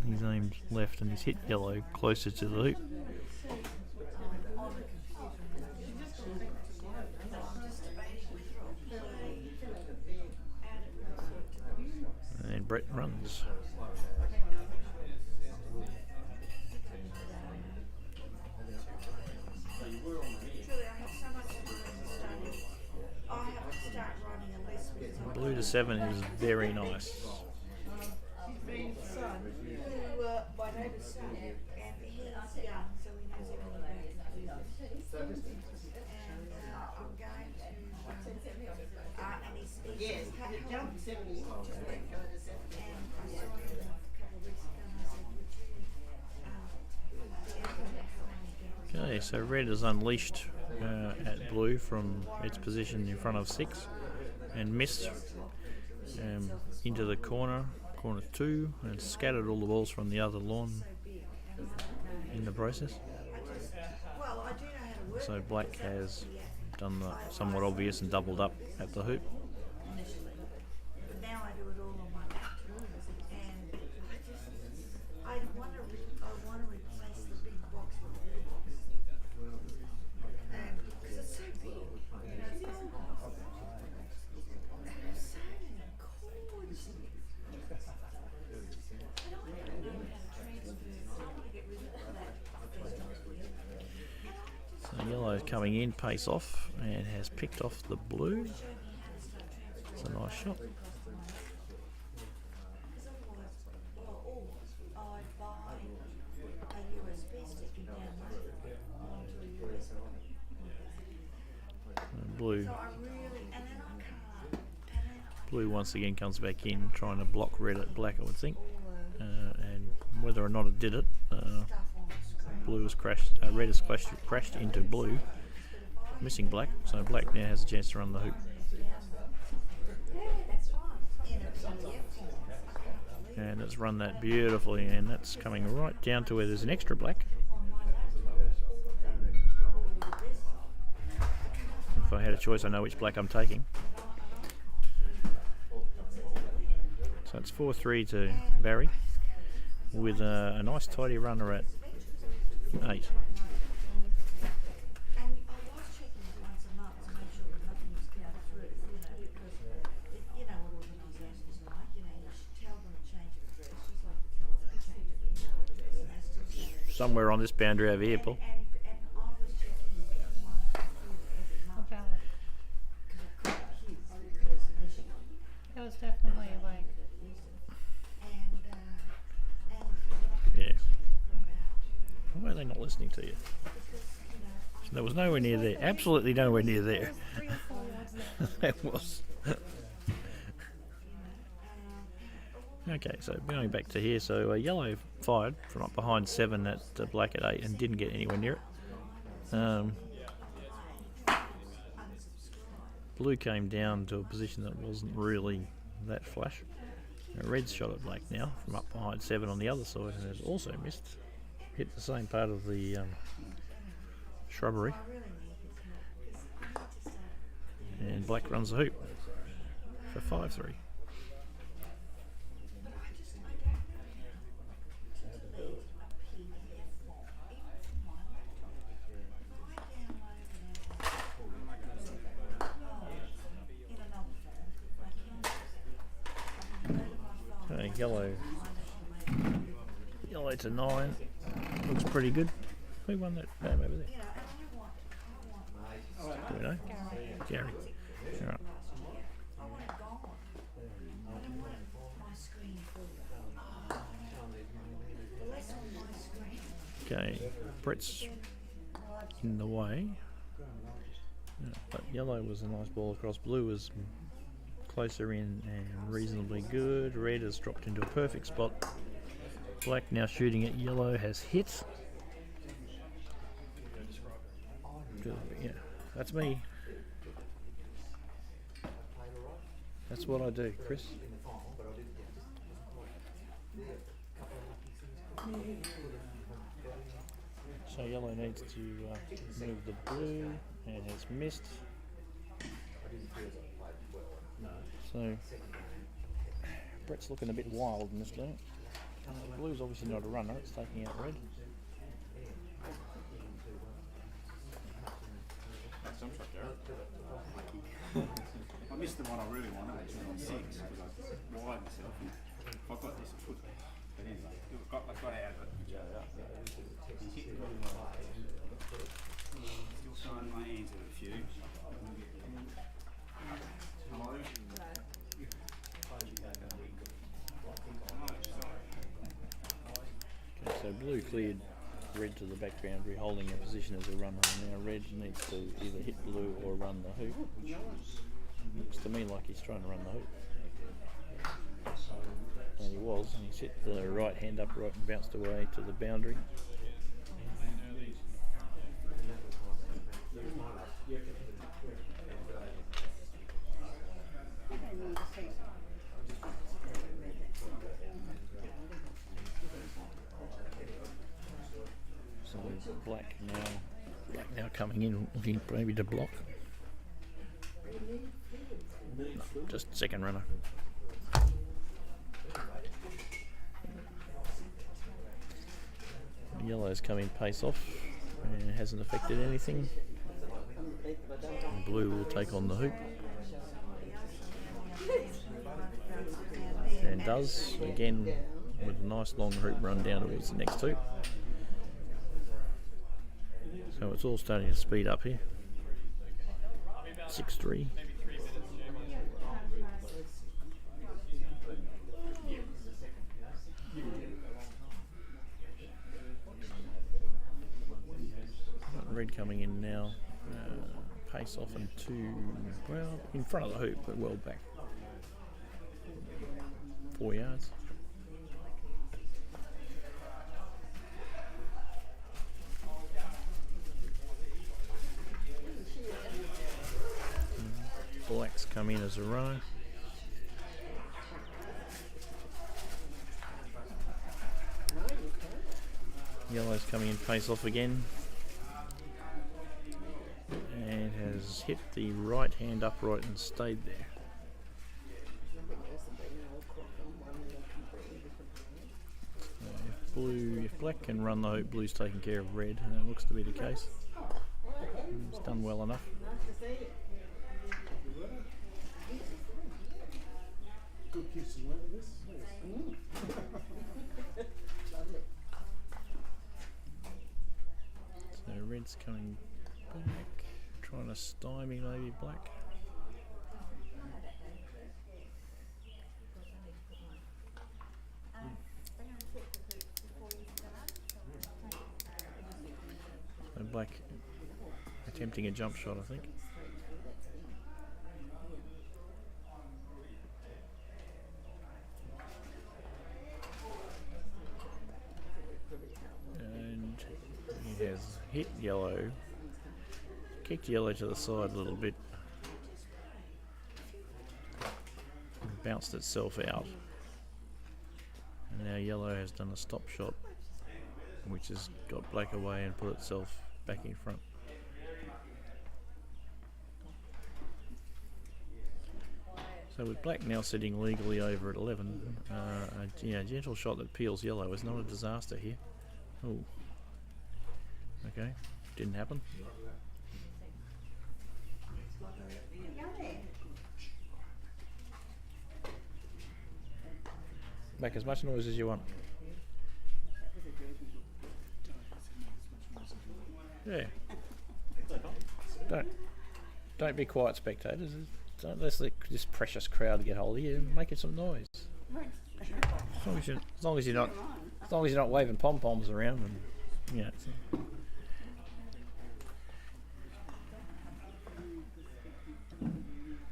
He's aimed left and he's hit yellow closer to the hoop. And Brett runs. Blue to 7 is very nice. My neighbour's son, and he's young, so he knows everything about computers. And I'm going to, and he's had help. And I saw him a couple of weeks ago, and I said, Okay, so red is unleashed at blue from its position in front of 6 and missed into the corner 2, and scattered all the balls from the other lawn in the process. So black has done the somewhat obvious and doubled up at the hoop. now I do it all on my laptop, and I want to replace the big box with the little box, and because it's so big, it's the old box, and there's so many cords. So yellow is coming in, pace off, and has picked off the blue. It's a nice shot. Blue once again comes back in, trying to block red at black, I would think. And whether or not it did it, blue has crashed. Red has crashed into blue, missing black. So black now has a chance to run the hoop. And it's run that beautifully, and that's coming right down to where there's an extra black. If I had a choice, I know which black I'm taking. So it's 4-3 to Barry, with a nice tidy runner at 8. And I was checking it once a month to somewhere on this boundary over here, Paul. And I was checking one every month. About Because I couldn't his because initially it was definitely like Yeah. Why are they not listening to you? There was nowhere near there. Absolutely nowhere near there. 3 or 4 yards there. That was. Okay, so going back to here, so yellow fired from up behind 7 at black at 8 and didn't get anywhere near it. Blue came down to a position that wasn't really that flush. Red's shot at black now from up behind 7 on the other side and has also missed. Hit the same part of the shrubbery. And black runs the hoop for 5-3. Okay, yellow to 9. Looks pretty good. Who won that game over there? Do we know? Gary. All right. Okay, Brett's in the way. Yeah, but yellow was a nice ball across. Blue was closer in and reasonably good. Red has dropped into a perfect spot. Black now shooting at yellow has hit. Good, yeah, that's me. That's what I do, Chris. So yellow needs to move the blue and has missed. So Brett's looking a bit wild in this game. Blue's obviously not a runner, it's taking out red. I missed the one I really wanted, which was on 6, because I wired myself. And if I got this, I could. But anyway, I got out of it. He's hit the ball. Still throwing my hands at a few. Hello? Okay, so blue cleared red to the back boundary, holding a position as a runner, and now red needs to either hit blue or run the hoop. Looks to me like he's trying to run the hoop. And he was, and he's hit the right hand upright and bounced away to the boundary. So black now coming in, looking maybe to block. No, just second runner. Yellow's come in pace off and it hasn't affected anything. And blue will take on the hoop. And does, again with a nice long hoop run down towards the next hoop. So it's all starting to speed up here. 6-3. Red coming in now, pace off and 2, well, in front of the hoop, but well back. 4 yards. Black's come in as a runner. Yellow's coming in pace off again. And has hit the right hand upright and stayed there. If black can run the hoop, blue's taking care of red, and that looks to be the case. It's done well enough. Good kiss as well, this. coming back, trying to stymie maybe black. So black attempting a jump shot, I think. And he has hit yellow, kicked yellow to the side a little bit, and bounced itself out. And now yellow has done a stop shot, which has got black away and put itself back in front. So with black now sitting legally over at 11, a gentle shot that peels yellow is not a disaster here. Oh, okay, didn't happen. Make as much noise as you want. Yeah. Don't be quiet, spectators. Don't let this precious crowd get hold of you. Making some noise. As long as you're not waving pom poms around and yeah.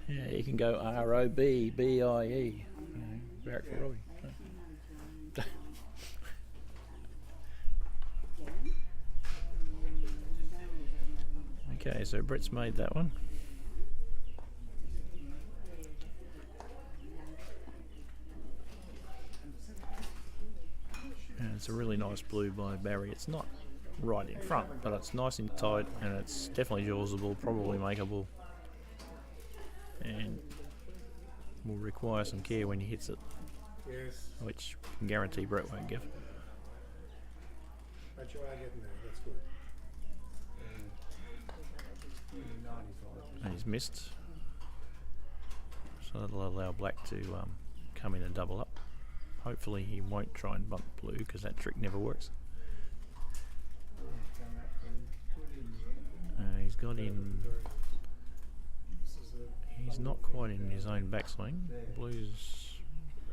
Yeah, you can go ROBBIE. Barrack for Robbie. Okay, so Brett's made that one. And it's a really nice blue by Barry. It's not right in front, but it's nice and tight, and it's definitely jawsable, probably makeable, and will require some care when he hits it, which I can guarantee Brett won't give. But you are getting there, that's good. And he's missed, so that'll allow black to come in and double up. Hopefully he won't try and bump blue, because that trick never works. He's got in. He's not quite in his own backswing. Blue's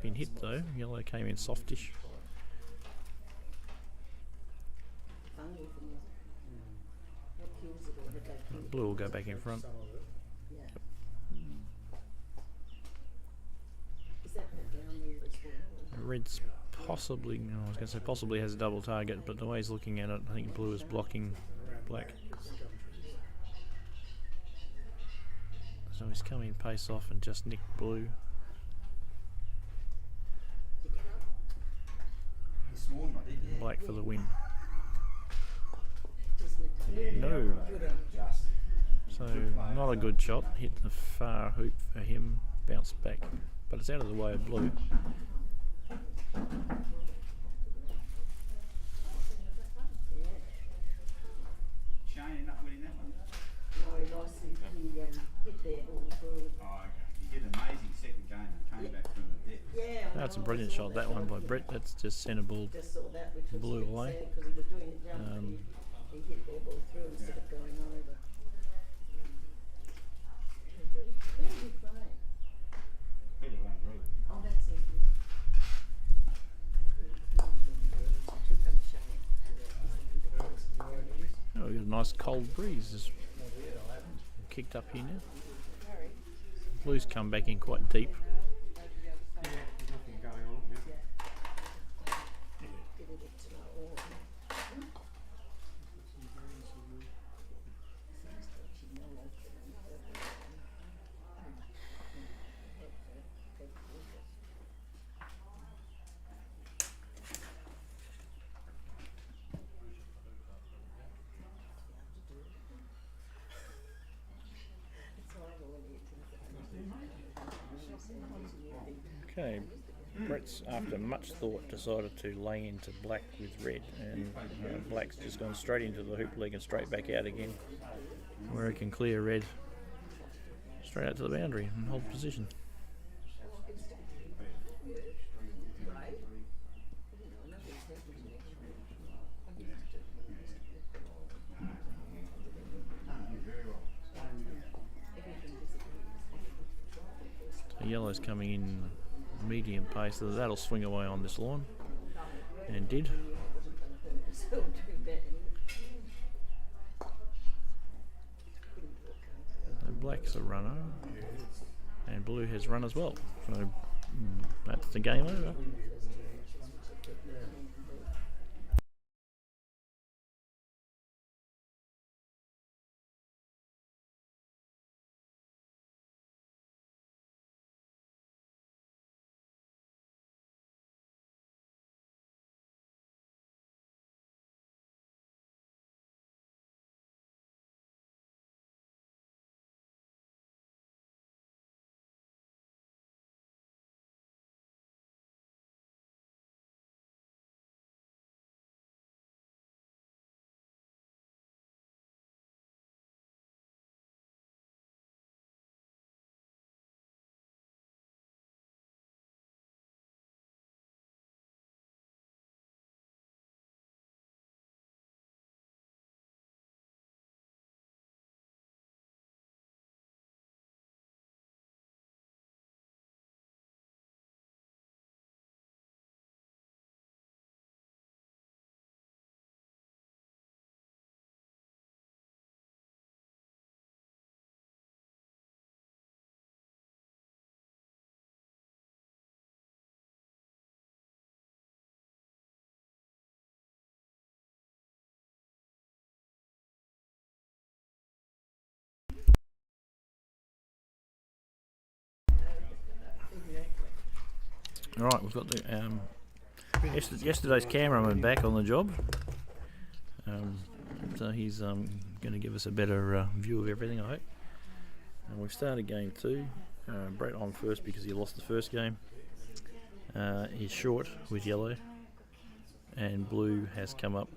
been hit though. Yellow came in softish. Blue will go back in front. Red's possibly, no, I was going to say possibly has a double target, but the way he's looking at it, I think blue is blocking black. So he's come in pace off and just nicked blue. Black for the win. No. So not a good shot. Hit the far hoop for him. Bounced back, but it's out of the way of blue. Shane ended up winning that one. Hit there all through. Oh, okay. He did an amazing second game and came back from the depth. Yeah. That's a brilliant shot, that one by Brett. That's just centre ball Just saw that, which was blew away. because he was doing it jumping. He hit their ball through instead of going over. Where did he play? Oh, that's it. Oh, we've got a nice cold breeze. Just kicked up here now. Blue's come back in quite deep. Nothing going on, yeah. Okay, Brett's, after much thought, decided to lay into black with red, and black's just gone straight into the hoop leg and straight back out again, where he can clear red straight out to the boundary and hold position. So yellow's coming in medium pace, so that'll swing away on this lawn, and did. So do that. So black's a runner, and blue has run as well. So that's the game over. Alright, we've got the yesterday's cameraman back on the job. So he's going to give us a better view of everything, I hope. And we've started game 2. Brett on first because he lost the first game. He's short with yellow, and blue has come up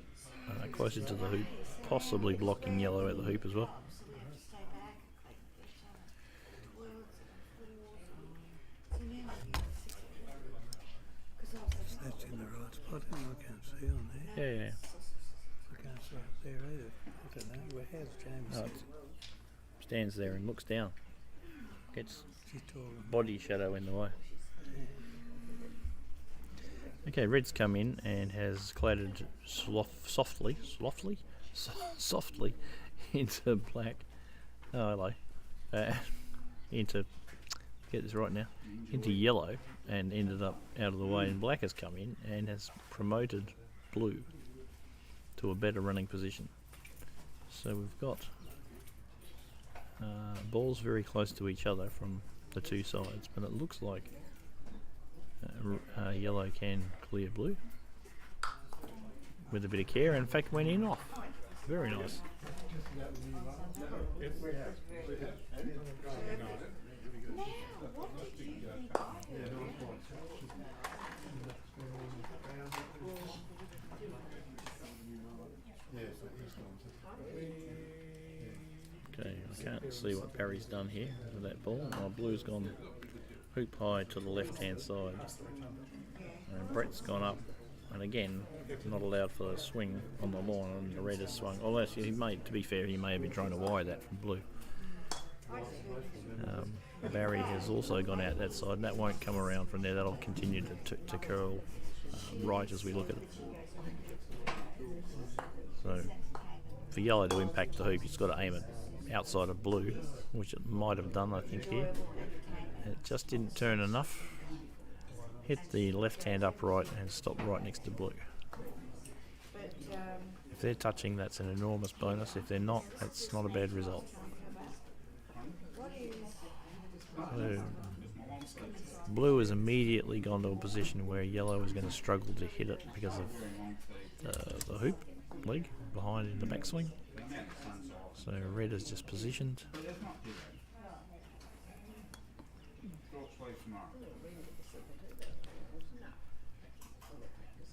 closer to the hoop, possibly blocking yellow at the hoop as well. That's in the right spot, and I can't see on there. Yeah. I can't see up there either. I don't know. Well, how's James? No, it stands there and looks down. Gets She's taller. body shadow in the way. Okay, red's come in and has clattered softly into black. Oh, hello. Into, get this right now, into yellow, and ended up out of the way, and black has come in and has promoted blue to a better running position. So we've got balls very close to each other from the two sides, but it looks like yellow can clear blue with a bit of care. In fact, went in off. Very nice. Okay, I can't see what Barry's done here with that ball. Oh, blue's gone hoop high to the left hand side, and Brett's gone up, and again not allowed for a swing on the lawn, and the red has swung. Although he may, to be fair, he may have been trying to wire that from blue. Barry has also gone out that side, and that won't come around from there. That'll continue to curl right as we look at it. So for yellow to impact the hoop, he's got to aim it outside of blue, which it might have done, I think, here. It just didn't turn enough. Hit the left hand upright and stopped right next to blue. If they're touching, that's an enormous bonus. If they're not, that's not a bad result. So, blue has immediately gone to a position where yellow is going to struggle to hit it because of the hoop leg behind in the backswing. So red is just positioned.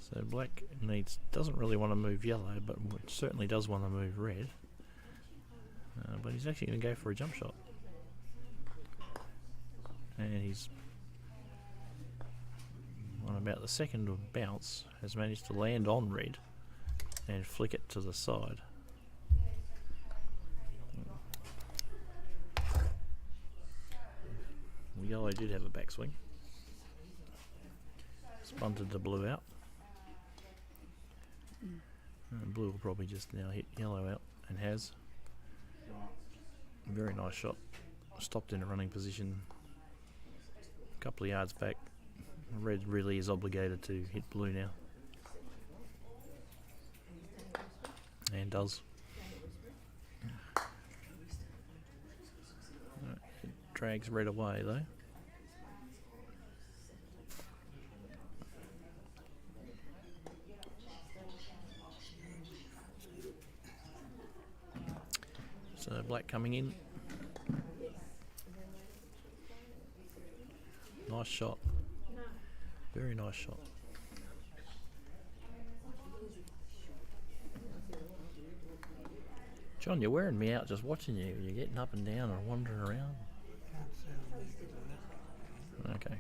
So black doesn't really want to move yellow, but certainly does want to move red. But he's actually going to go for a jump shot. And he's on about the second of bounce, has managed to land on red and flick it to the side. yellow did have a backswing. Bunted the blue out. And blue will probably just now hit yellow out, and has. Very nice shot. Stopped in a running position a couple of yards back. Red really is obligated to hit blue now. And does. It drags red away though. So black coming in. Nice shot. Very nice shot. John, you're wearing me out just watching you. You're getting up and down and wandering around. Okay.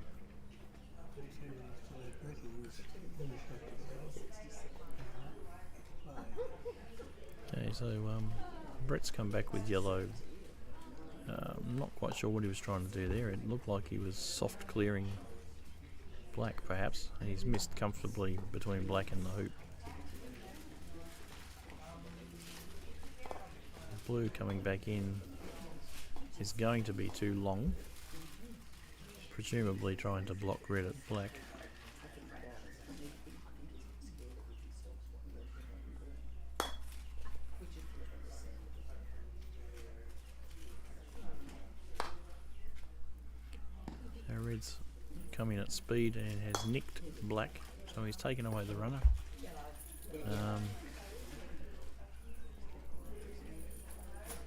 Okay, so Brett's come back with yellow. I'm not quite sure what he was trying to do there. It looked like he was soft clearing black, perhaps, and he's missed comfortably between black and the hoop. Blue coming back in is going to be too long, presumably trying to block red at black. So red's coming at speed and has nicked black, so he's taken away the runner.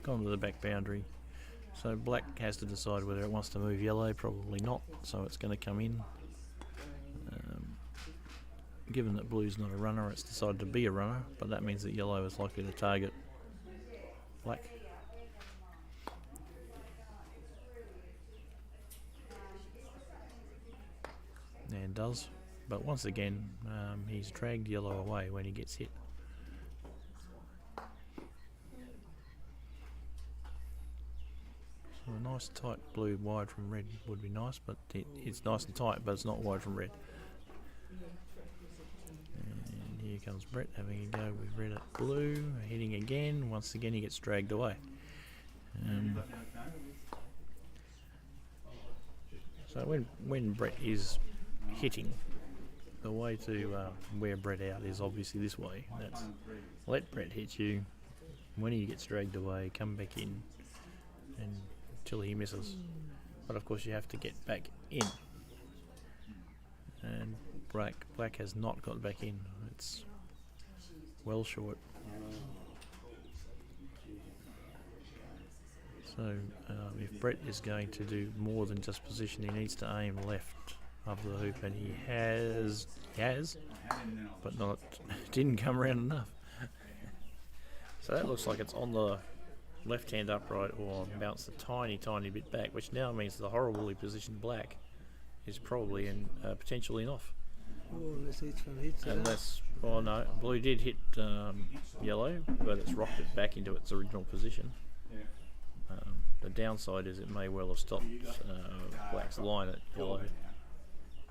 Gone to the back boundary, so black has to decide whether it wants to move yellow. Probably not, so it's going to come in. Given that blue's not a runner, it's decided to be a runner, but that means that yellow is likely to target black. And does, but once again he's dragged yellow away when he gets hit. So a nice tight blue wide from red would be nice, but it's nice and tight, but it's not wide from red. And here comes Brett having a go with red at blue, hitting again. Once again he gets dragged away. So when Brett is hitting, the way to wear Brett out is obviously this way. That's let Brett hit you. When he gets dragged away, come back in and until he misses. But of course you have to get back in. And black has not got back in. It's well short. So if Brett is going to do more than just position, he needs to aim left of the hoop, and he has, but didn't come around enough. So that looks like it's on the left-hand upright or bounced a tiny bit back, which now means the horribly positioned black is probably in potentially off. Unless, well, no, blue did hit yellow, but it's rocked it back into its original position. The downside is it may well have stopped black's line at yellow.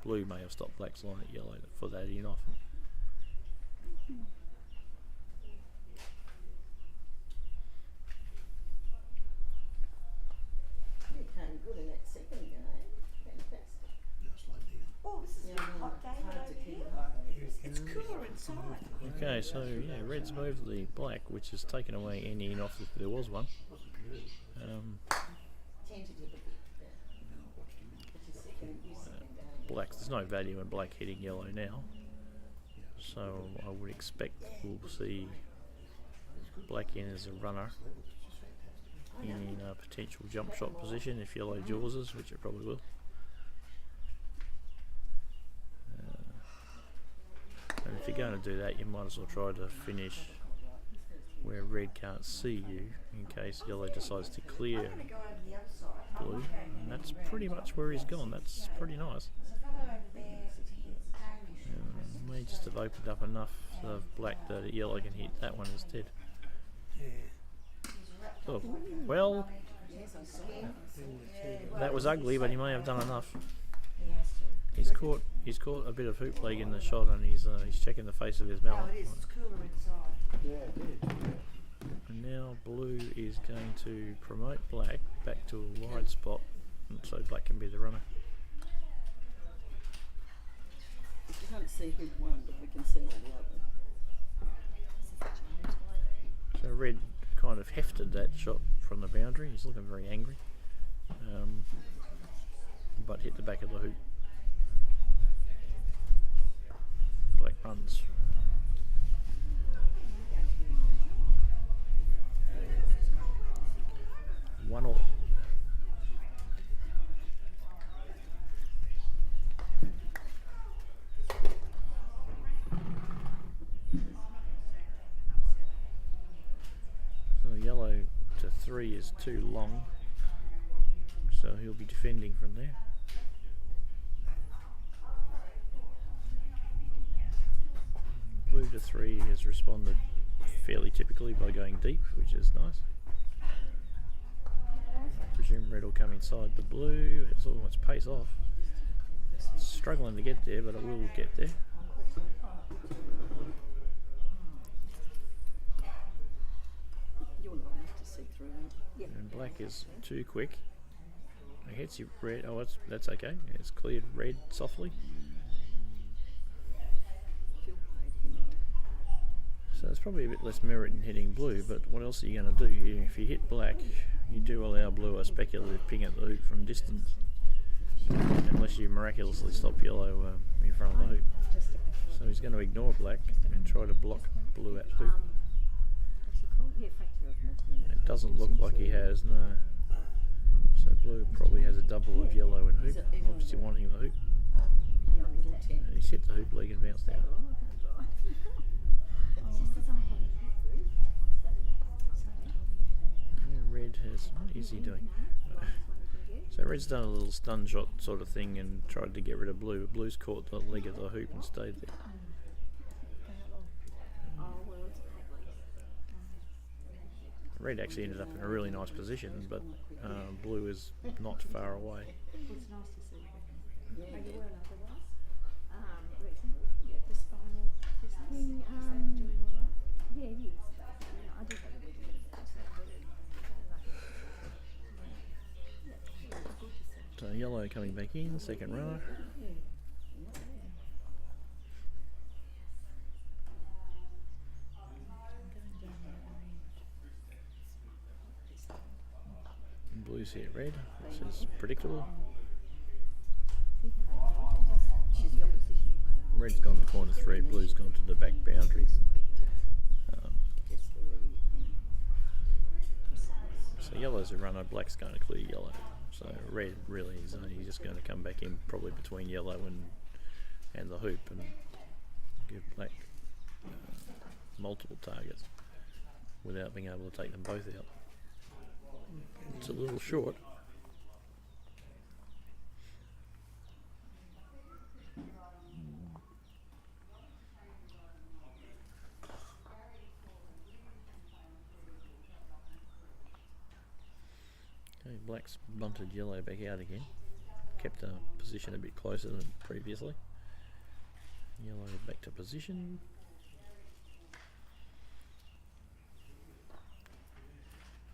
Blue may have stopped black's line at yellow for that in off. You came good in that second game. Fantastic. Oh, this is a hot day Hard to over keep here. up. It's cooler inside. Okay, so yeah, red's moved the black, which has taken away any in off if there was one. Tentative a bit. But your second game. Black, there's no value in black hitting yellow now, so I would expect we'll see black in as a runner in a potential jump shot position if yellow jawses, which it probably will. And if you're going to do that, you might as well try to finish where red can't see you in case yellow decides to clear I'm going to go over the other side. blue. And that's pretty much where he's gone. That's pretty nice. There's a fellow over there to hit Hamish. May just have opened up enough of black that yellow can hit that one instead. Oh, well, Yes, I saw that. Yeah, well, That was ugly, but he may have done enough. He has to. He's caught a bit of hoop leg in the shot, and he's checking the face of his No, mallet. it is. It's cooler inside. Yeah, it is. And now blue is going to promote black back to a wide spot, and so black can be the runner. We can't see who won, but we can see all the others. So red kind of hefted that shot from the boundary. He's looking very angry, but hit the back of the hoop. Black runs. One all. So yellow to 3 is too long, so he'll be defending from there. Blue to 3 has responded fairly typically by going deep, which is nice. I presume red will come inside the blue. It's almost pace off. It's struggling to get there, but it will get there. You're not enough to see through it. And black is too quick. It hits you red. Oh, that's okay. It's cleared red softly. Phil paid him. So it's probably a bit less merit in hitting blue, but what else are you going to do? If you hit black, you do allow blue a speculative ping at the hoop from distance, unless you miraculously stop yellow in front of the hoop. So he's going to ignore black and try to block blue at hoop. It doesn't look like he has, no. So blue probably has a double of yellow and hoop, obviously wanting the hoop. And he's hit the hoop leg and bounced out. Red has, what is he doing? So red's done a little stun shot sort of thing and tried to get rid of blue. Blue's caught the leg of the hoop and stayed there. Red actually ended up in a really nice position, but blue is not far away. It's nice to see. Yeah. Are you well otherwise? The spinal business, is that doing all right? Yeah, it is. Basically, I just had a little bit of it, so So yellow coming back in, second row. And blue's hit red, which is predictable. She's the opposition away. Red's gone to corner 3, blue's gone to the back boundary. So yellow's a runner, black's going to clear yellow. So red really is only just going to come back in probably between yellow and the hoop and give black multiple targets without being able to take them both out. It's a little short. Okay, black's bunted yellow back out again. Kept the position a bit closer than previously. Yellow back to position.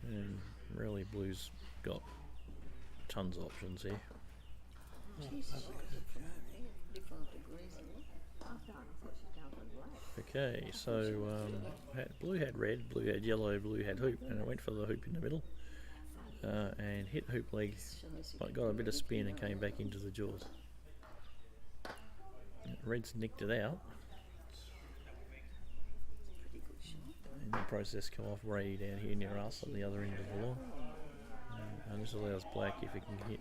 And really blue's got tons of options here. Different degrees. Okay, so blue had red, blue had yellow, blue had hoop, and it went for the hoop in the middle. And hit hoop leg, but got a bit of spin and came back into the jaws. Red's nicked it out. In the process, come off Ray down here near us on the other end of the lawn. And this allows black, if it can hit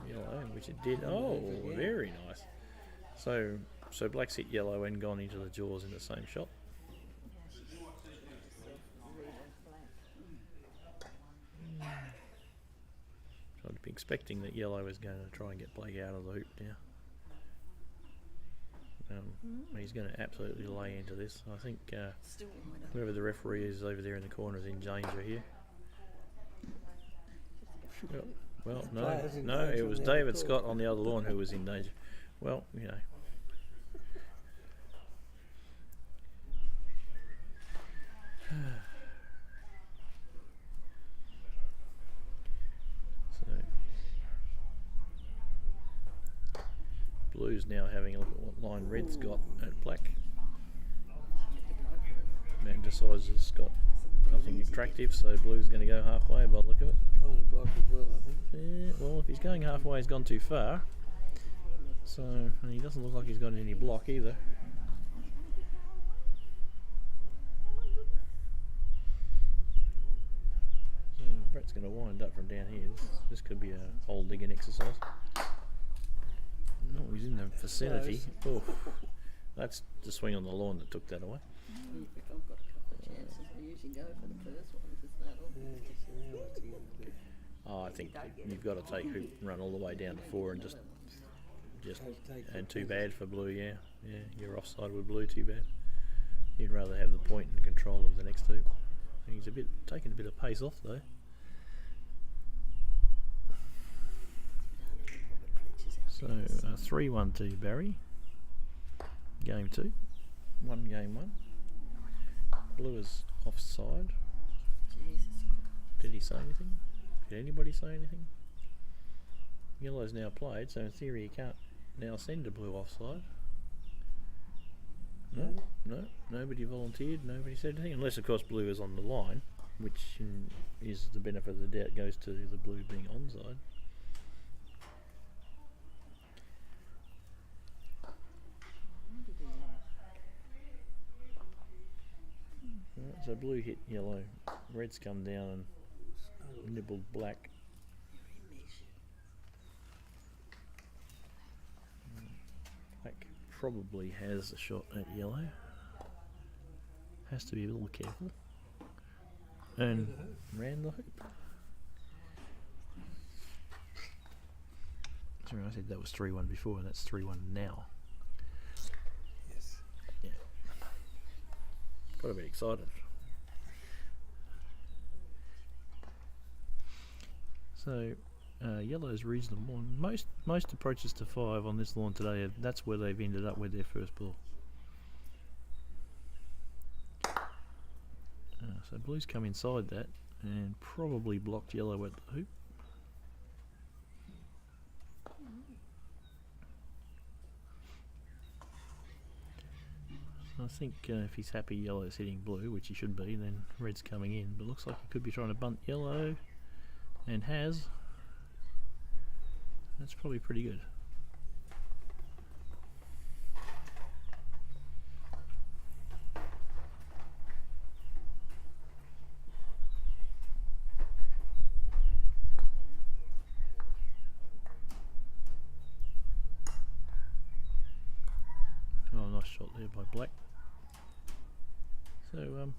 yellow, which it did. Oh, very nice. So black's hit yellow and gone into the jaws in the same shot. I'd be expecting that yellow is going to try and get black out of the hoop now. He's going to absolutely lay into this. I think whoever the referee is over there in the corner is in danger here. Yep. Well, The no, players in no, danger it on was the other David court. Scott on the other lawn who was in danger. Well, you know. So, Blue's now having a look at what line Red's got at black. And decides it's got nothing attractive, so Blue's going to go halfway by the look of it. Trying to block as well, I think. Yeah, well, if he's going halfway, he's gone too far. So, and he doesn't look like he's got any block either. So Brett's going to wind up from down here. This could be a hole digging exercise. No, he's in the vicinity. Oh, that's the swing on the lawn that took that away. I think I've got a couple of chances. I usually go for the first ones, is that all? Yeah, so now what's he going to do? Oh, I think you've got to take hoop and run all the way down to 4 and just and too bad for Blue. Yeah, you're offside with Blue. Too bad. You'd rather have the point and control of the next hoop. He's taking a bit of pace off though. So 3-1 to Barry. Game 2. 1 game 1. Blue is offside. Jesus Christ. Did he say anything? Did anybody say anything? Yellow's now played, so in theory he can't now send a blue offside. No, nobody volunteered, nobody said anything, unless of course blue is on the line, which is the benefit of the doubt goes to the blue being onside. Right, so blue hit yellow, red's come down and nibbled black. Black probably has a shot at yellow. Has to be a little careful. And ran the hoop. Sorry, I said that was 3-1 before, that's 3-1 now. Yes. Yeah. Got a bit excited. So yellow's reasonable. Most approaches to 5 on this lawn today, that's where they've ended up with their first ball. So blue's come inside that and probably blocked yellow at the hoop. I think if he's happy yellow's hitting blue, which he should be, then red's coming in. But looks like he could be trying to bunt yellow, and has. That's probably pretty good. Oh, nice shot there by black. So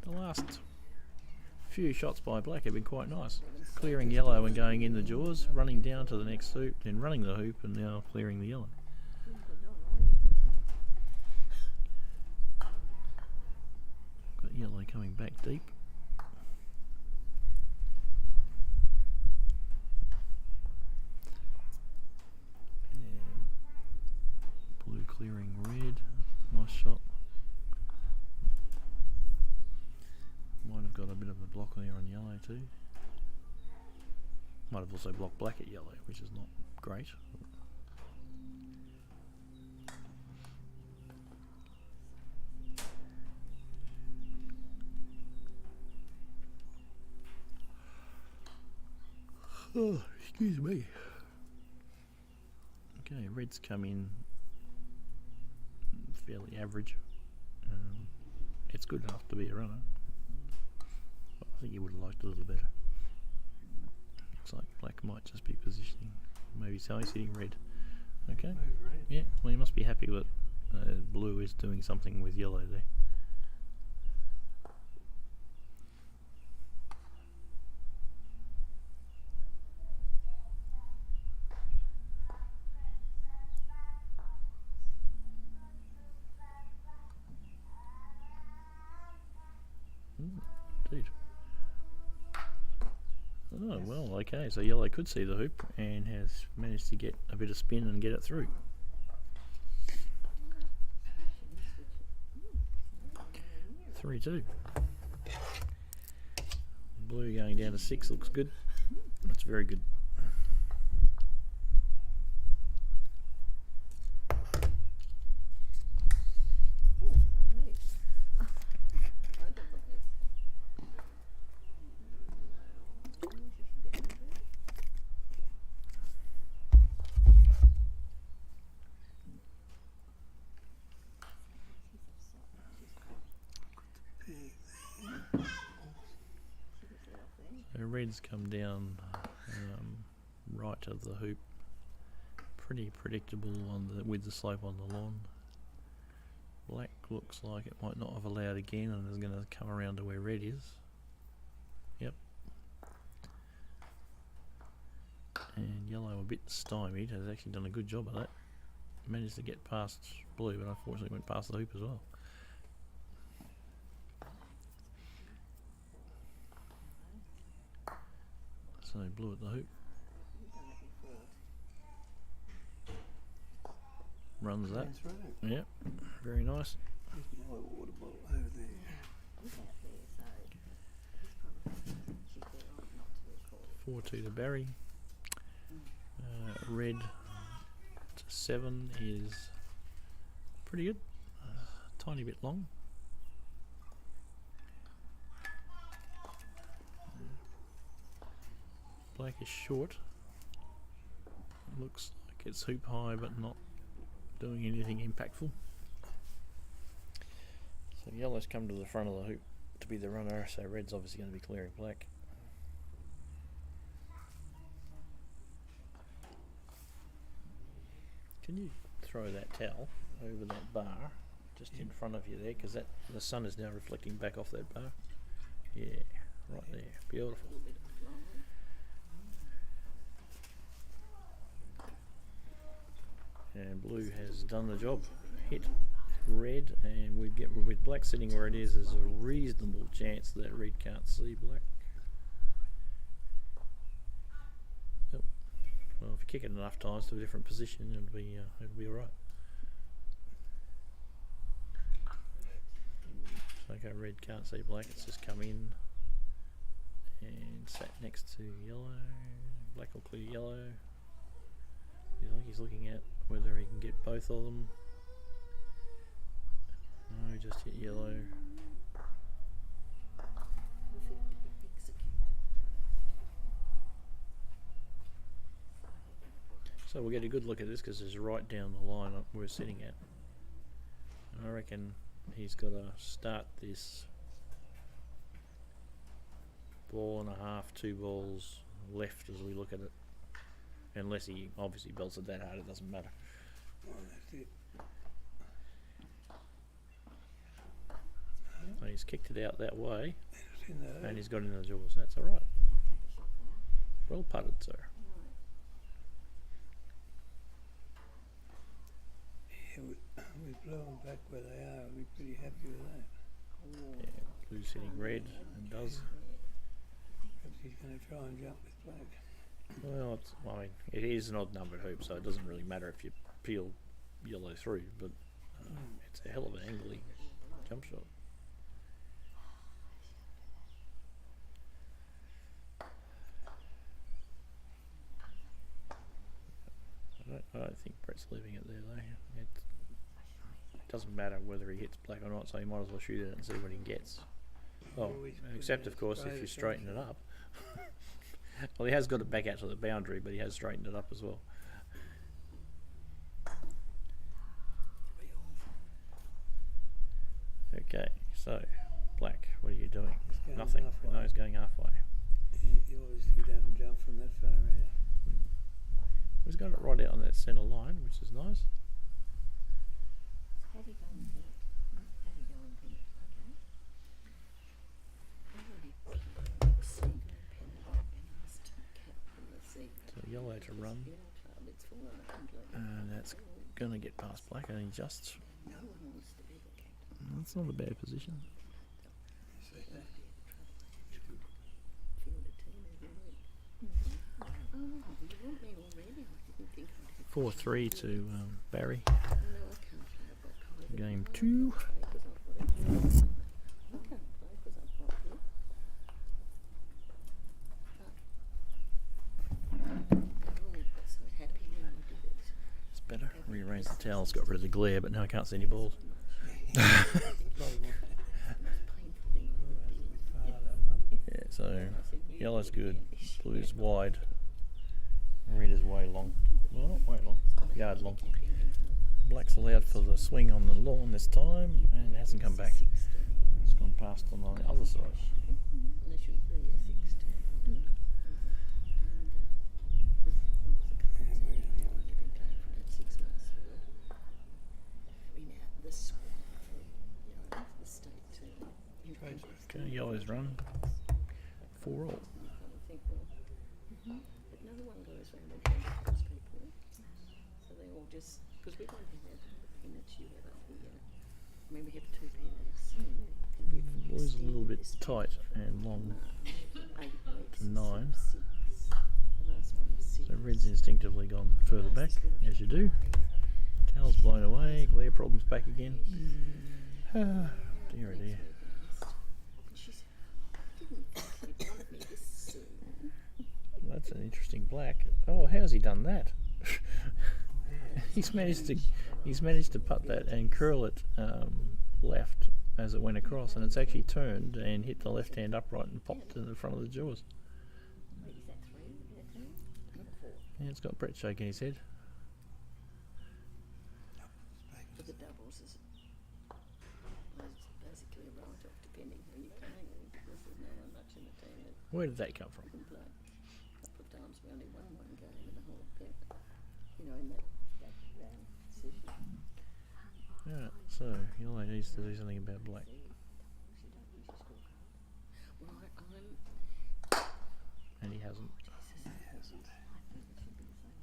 the last few shots by black have been quite nice. Clearing yellow and going in the jaws, running down to the next hoop, then running the hoop, and now clearing the yellow. Got yellow coming back deep. And blue clearing red. Nice shot. Might have got a bit of a block there on yellow too. Might have also blocked black at yellow, which is not great. Oh, excuse me. Okay, red's come in fairly average. It's good enough to be a runner. I think you would have liked it a little better. Looks like black might just be positioning. Maybe so he's hitting red. Okay. Yeah, well, you must be happy that blue is doing something with yellow there. Indeed. Oh, Oh, well, okay, so yellow could see the hoop and has managed to get a bit of spin and get it through. 3-2. Blue going down to 6 looks good. That's very good. So red's come down right of the hoop. Pretty predictable on the with the slope on the lawn. Black looks like it might not have allowed again and is going to come around to where red is. Yep. And yellow a bit stymied, has actually done a good job of that. Managed to get past blue, but unfortunately went past the hoop as well. So blue at the hoop. Runs that. Yep, very nice. My water bottle over there. 4-2 to Barry. Red to 7 is pretty good. Tiny bit long. Black is short. Looks like it's hoop high but not doing anything impactful. So yellow's come to the front of the hoop to be the runner, so red's obviously going to be clearing black. Can you throw that towel over that bar just in front of you there, because that the sun is now reflecting back off that bar. Yeah, right there, beautiful. And blue has done the job. Hit red, and we get with black sitting where it is. There's a reasonable chance that red can't see black. Yep. Well, if you kick it enough times to a different position, it'll be all right. So okay, red can't see black. It's just come in and sat next to yellow. Black will clear yellow. I think he's looking at whether he can get both of them. No, just hit yellow. So we'll get a good look at this because it's right down the line we're sitting at. I reckon he's got to start this ball and a half, 2 balls left as we look at it. Unless he obviously belts it that hard, it doesn't matter. Oh, that's it. So he's kicked it out that way, It's in the and he's got in the jaws. That's all right. Well putted, sir. Yeah, with blue and black where they are, I'll be pretty happy with that. Yeah, blue's hitting red and does. Perhaps he's going to try and jump with black. Well, I mean, it is an odd numbered hoop, so it doesn't really matter if you peel yellow through, but it's a hell of an angly jump shot. I don't think Brett's leaving it there though. It doesn't matter whether he hits black or not, so you might as well shoot it and see what he gets. Oh, except of course if you straighten it up. Well, he has got it back out to the boundary, but he has straightened it up as well. Okay, so black, what are you doing? Going Nothing. halfway. No, he's going halfway. He obviously doesn't jump from that far out. He's got it right out on that centre line, which is nice. How do you go and pin it? How do you go and pin it? Okay. So yellow to run, and that's going to get past black, and he just. That's not a bad position. Oh, you want me already? I didn't think I'd have 4-3 to Barry. no, I can't play. I've got COVID. Game I 2. can't play 'cause I've got it. I can't play 'cause I've got it. I got so happy when I did it. It's better. Rearranged the towels, got rid of the glare, but now I can't see any balls. Yeah, so yellow's good, blue's wide, red is way long. Well, not way long, yard long. Black's allowed for the swing on the lawn this time and hasn't come back. It's gone past on the other side. Unless you're there, 16. Okay, yellow's run. 4 all. But no one goes round and helps those people. So they all just, because we don't have the peanuts you have up here. I mean, we have 2 peanuts. Blue's a little bit tight and long 8 weeks. to 9. 6. The last one was 6. So red's instinctively gone further back, as you do. Towel's blown away, glare problem's back again. Ah, dear oh dear. She said, I didn't think you'd want me this soon. That's an interesting black. Oh, how's he done that? He's managed to putt that and curl it left as it went across, and it's actually turned and hit the left hand upright and popped in the front of the jaws. Wait, is that 3? Is that 2? No, 4. Yeah, it's got Brett shaking his head. For the doubles is basically a write-off depending who you're playing with, because there's no one much in the team that Where did that come from? can play. A couple of times we only won one game in the whole game. You know, in that round session. Alright, so yellow needs to do something about black. Well, And he hasn't.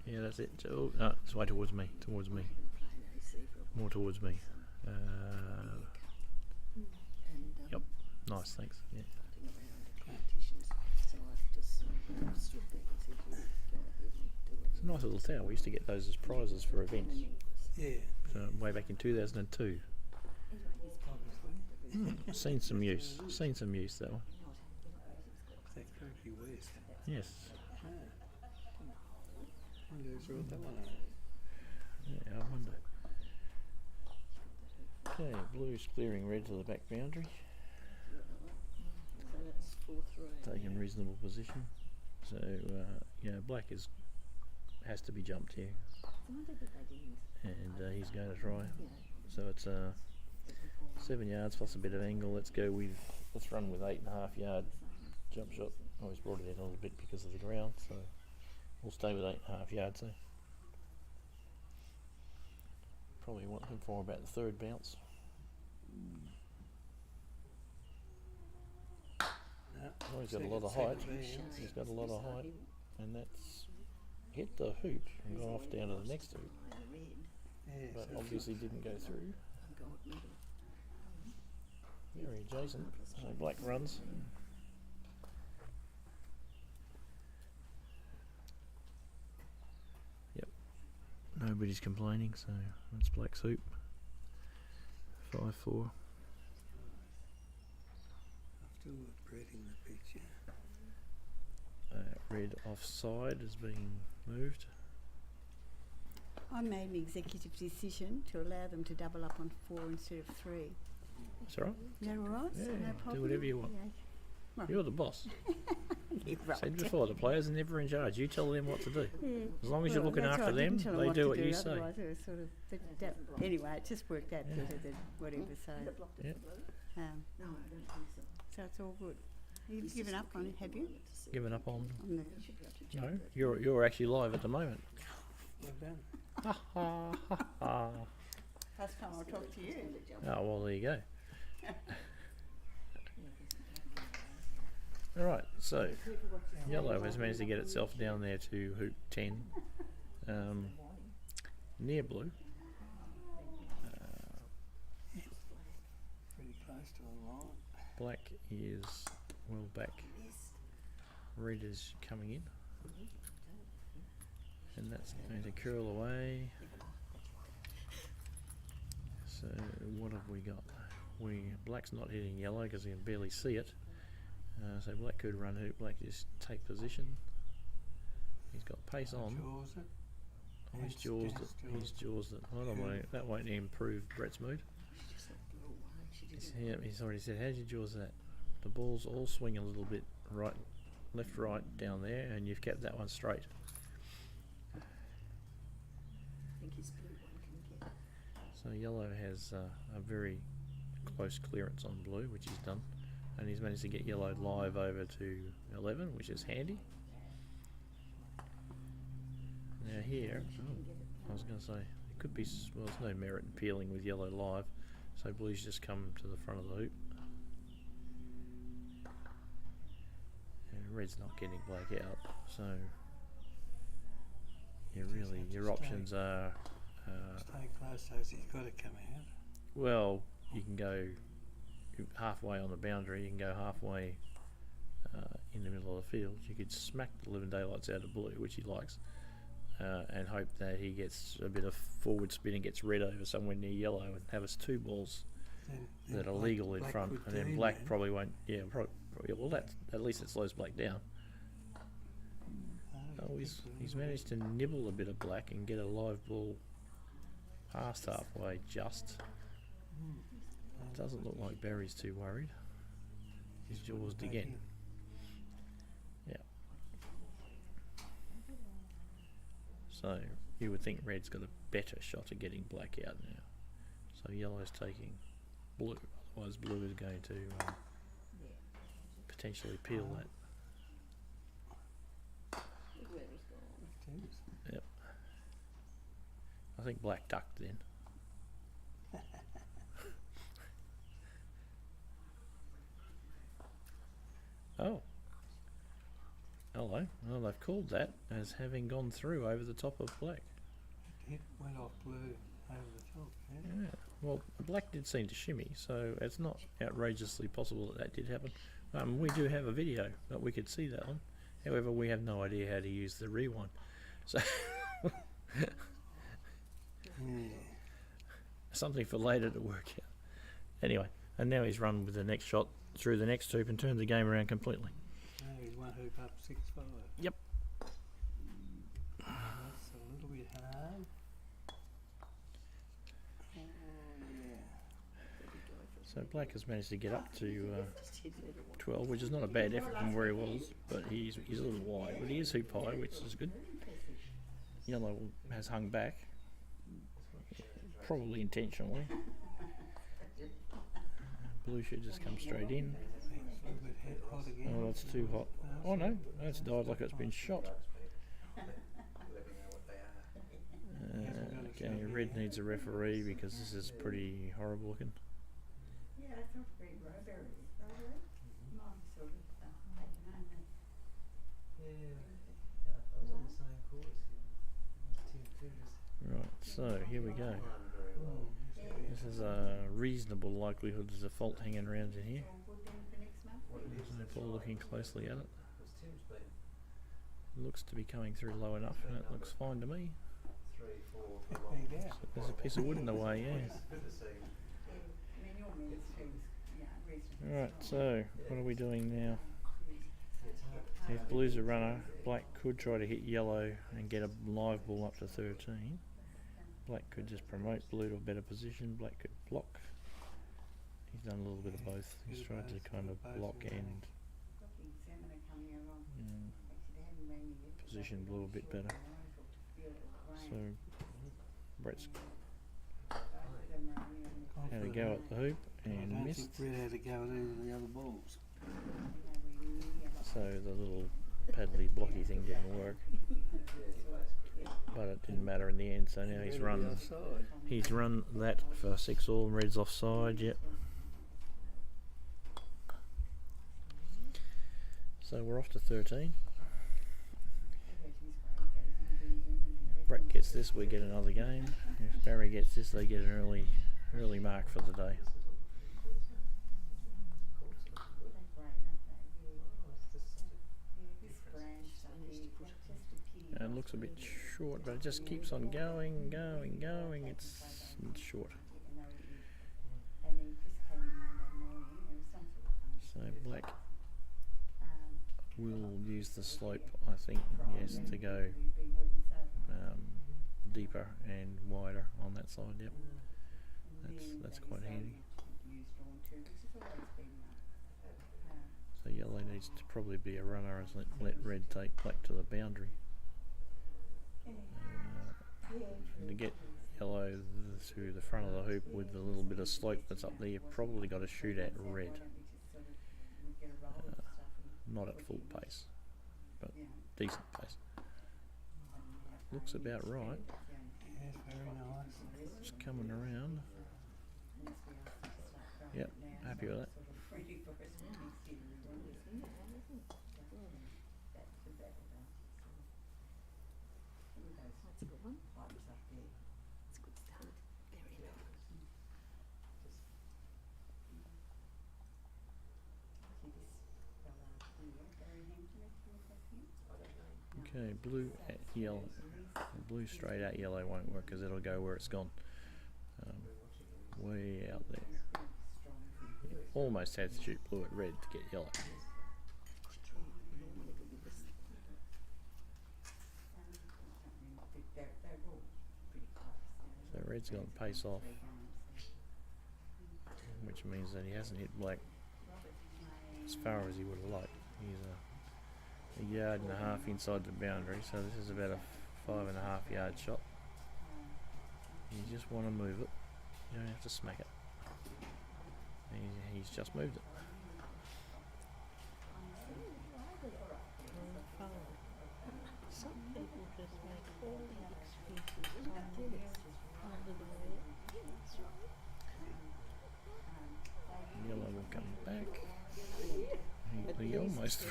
Yeah, that's it. Oh, no, it's way towards me. Towards me. More towards me. Yep. Nice, thanks. Yeah. It's a nice little towel. We used to get those as prizes for events. Yeah, Way back in 2002. Seen some use. Seen some use, that one. that Croaky West. Yes. Ah. Wonder who's wrote that one out. Yeah, I wonder. Okay, blue's clearing red to the back boundary. So that's 4-3. Taking reasonable position. So, black has to be jumped here. And he's going to try. So it's 7 yards plus a bit of angle. Let's run with 8.5 yard jump shot. I always brought it in a little bit because of the ground, so we'll stay with 8.5 yards there. Probably want him for about the 3rd bounce. No, Oh, he's got a lot of height. He's got a lot of height, and that's hit the hoop and gone off down to the next hoop, yeah, but so obviously didn't go through. Very adjacent. So black runs. Yep. Nobody's complaining, so that's black's hoop. 5-4. I've still got Brett in the picture. Red offside is being moved. I made an executive decision to allow them to double up on 4 instead of 3. That's all right. Is that all right? Yeah, No problem? do whatever you want. Right. You're the boss. You're right. Said before, the players are never in charge. You tell them what to do. Yeah. As long as you're Well, looking that's after right. I them, didn't tell they what do to what you say. Otherwise it was sort of, anyway, it just worked out better than whatever. So, Yeah. No, I don't think so. so it's all good. You've given up on it, have you? Giving up on. On the, No, you're actually live at the moment. Well done. Ha ha ha ha. last time I'll talk to you. Oh well, there you go. All right, so yellow has managed to get itself down there to hoop 10, near blue. Pretty close to the line. Black is well back. Red is coming in. and that's going to curl away. So what have we got? Black's not hitting yellow because you can barely see it. So black could run hoop. Black just take position. He's got pace on. Jaws it. Oh, he's jaws it. He's jaws it. Hold on, mate. That won't improve Brett's mood. He's already said, how'd you jaws that? The ball's all swing a little bit right, left, right, down there, and you've kept that one straight. I think his blue one can get. So yellow has a very close clearance on blue, which he's done, and he's managed to get yellow live over to 11, which is handy. Now here, I was going to say, it could be, well, there's no merit in peeling with yellow live, so blue's just come to the front of the hoop. And red's not getting black out, so your options are... Stay close, so he's got to come out. well, you can go halfway on the boundary, you can go halfway in the middle of the field. You could smack the living daylights out of blue, which he likes, and hope that he gets a bit of forward spin and gets red over somewhere near yellow and have us two balls Then that are legal in front, would and then do black then. probably won't. Yeah, well, that at least it slows black down. Oh, he's managed to nibble a bit of black and get a live ball past halfway just. It doesn't look like Barry's too worried. He's jawsed again. Yeah. So you would think red's got a better shot at getting black out now. So yellow's taking blue. Otherwise blue is going to potentially peel that. Look where he's gone. Yep. I think black ducked then. Oh. Hello. Well, they've called that as having gone through over the top of black. It went off blue over the top, yeah. Yeah. Well, black did seem to shimmy, so it's not outrageously possible that that did happen. We do have a video that we could see that one. However, we have no idea how to use the rewind. So something for later to work out. Anyway, and now he's run with the next shot through the next hoop and turned the game around completely. No, he's one hoop up 6-5. Yep. That's a little bit hard. Oh, yeah. So black has managed to get up to 12, which is not a bad effort from where he was, but he's a little wide. But he is hoop high, which is good. Yellow has hung back, probably intentionally. Blue should just come straight in. It's a little bit hot again. Oh, that's too hot. Oh no, that's died like it's been shot. Okay, red needs a referee because this is pretty horrible looking. Yeah, that's not very rubbery. Mine sort of, I was on the same course in Right, so here we go. This is a reasonable likelihood there's a fault hanging around in here. So Paul looking closely at it. Looks to be coming through low enough, and it looks fine to me. 3, 4 There for you go. So there's a piece of wood in the way, yeah. Good to see. I mean, your means seems, yeah, reasonable. Alright, so what are we doing now? It's hard. If blue's a runner, black could try to hit yellow and get a live ball up to 13. Black could just promote blue to a better position, black could block. He's done a little bit of both. He's tried to kind of block and position blue a bit better. So Brett's had a go at the hoop I and don't missed. think Brett had to go at any of the other balls. So the little paddly blocky thing didn't work. But it didn't matter in the end, so now he's run that for 6-all, red's offside, yep. So we're off to 13. If Brett gets this, we get another game. If Barry gets this, they get an early mark for the day. It looks a bit short, but it just keeps on going. It's short. And then Chris came in Monday morning, there was some sort of funny So black will use the slope, I think, yes, to go we've been working so deeper and wider on that side. Yep, that's quite handy. used drawn too, which has always been So yellow needs to probably be a runner and let red take black to the boundary. And to get yellow through the front of the hoop with the little bit of slope that's up there, you've probably got to shoot at red. Not at full pace, but decent pace. Looks about right. Yes, very nice. Just coming around. Yep, happy with that. ready for us next year. That's the better done. That's a good one. Pipes up there. It's a good start. Very nice. See this fella here, Barry Hampton, if you look at him. Okay, blue at yellow. Blue straight at yellow won't work because it'll go where it's gone. Way out there. You almost had to shoot blue at red to get yellow. They're all pretty close. So red's gone pace off, which means that he hasn't hit black as far as he would have liked. He's a yard and a half inside the boundary, so this is about a 5.5 yard shot. You just want to move it, you don't have to smack it. He's just moved it. Some people just make all the excuses on this. Yellow will come back.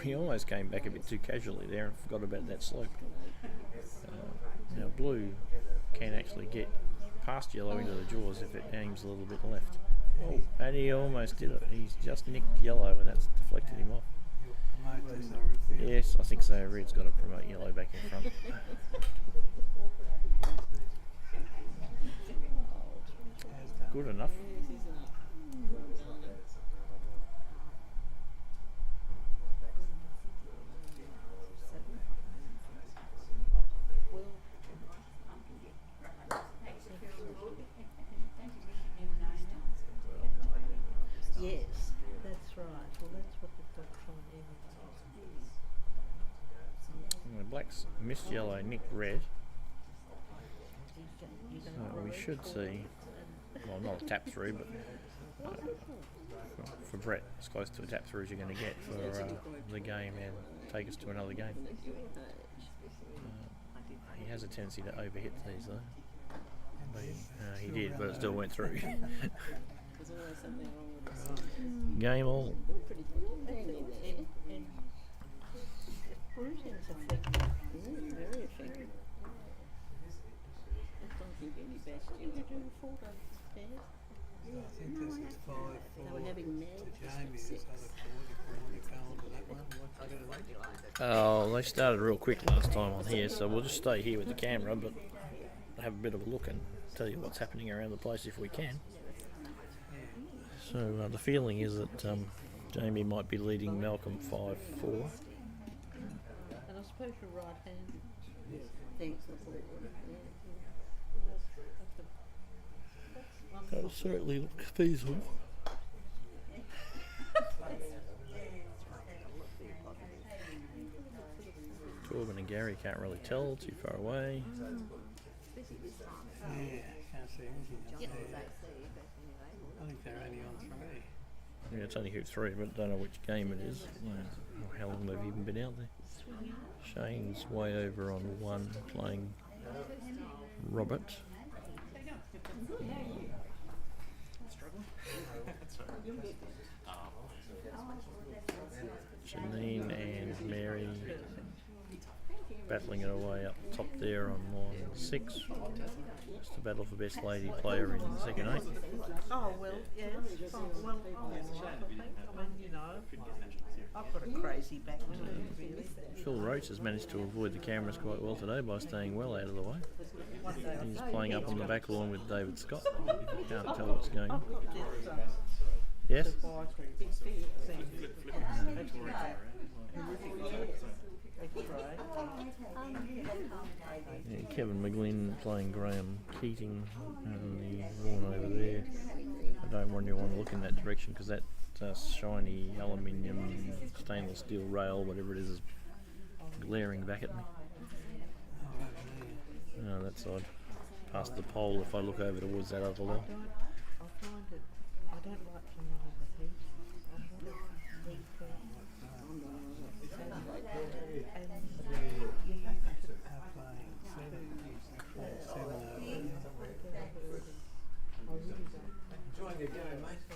He almost came back a bit too casually there and forgot about that slope. Now blue can actually get past yellow into the jaws if it aims a little bit left. Oh, and he almost did it. He's just nicked yellow and that's deflected him off. Promote this, I reckon. Yes, I think so. Red's got to promote yellow back in front. Good enough. Yes, that's right. Well, that's what they've got trying to emulate. Black's missed yellow, nicked red. So we should see, well, not a tap through, but for Brett, as close to a tap through as you're going to get for the game and take us to another game. He has a tendency to overhit these though. But he did, but it still went through. There's always something wrong with this. Game all. Pretty good. Hang in there. And bruising's effective. Very effective. I don't think any best. What did you do 4 upstairs? I think this is 5 They were having mad to Jamie, this other 40 calendar, that one. Oh, they started real quick last time on here, so we'll just stay here with the camera, but have a bit of a look and tell you what's happening around the place if we can. So the feeling is that Jamie might be leading Malcolm 5-4. And I suppose you're right-handed. Thanks. That'll certainly look feasible. Torben and Gary can't really tell, too far away. Yeah, can't see anything up there. I think they're only on 3. Yeah, it's only hoop 3, but don't know which game it is, or how long they've even been out there. Shane's way over on 1 playing Robert. Janine and Mary battling it away up top there on line 6. Just a battle for best lady player in the second 8. Oh, well, yes. Oh, well, I think. I mean, you know. I've got a crazy back too, really. Phil Roach has managed to avoid the cameras quite well today by staying well out of the way. One day He's playing up on the back lawn with David Scott. Can't tell what's going on. Yes? Yeah, Kevin McGlynn playing Graham Keating on the lawn over there. I don't want anyone to look in that direction because that shiny aluminium stainless steel rail, whatever it is glaring back at me. No, that side. Past the pole, if I look over towards that other lawn. I find it, I don't like playing in the heat. I want it deeper.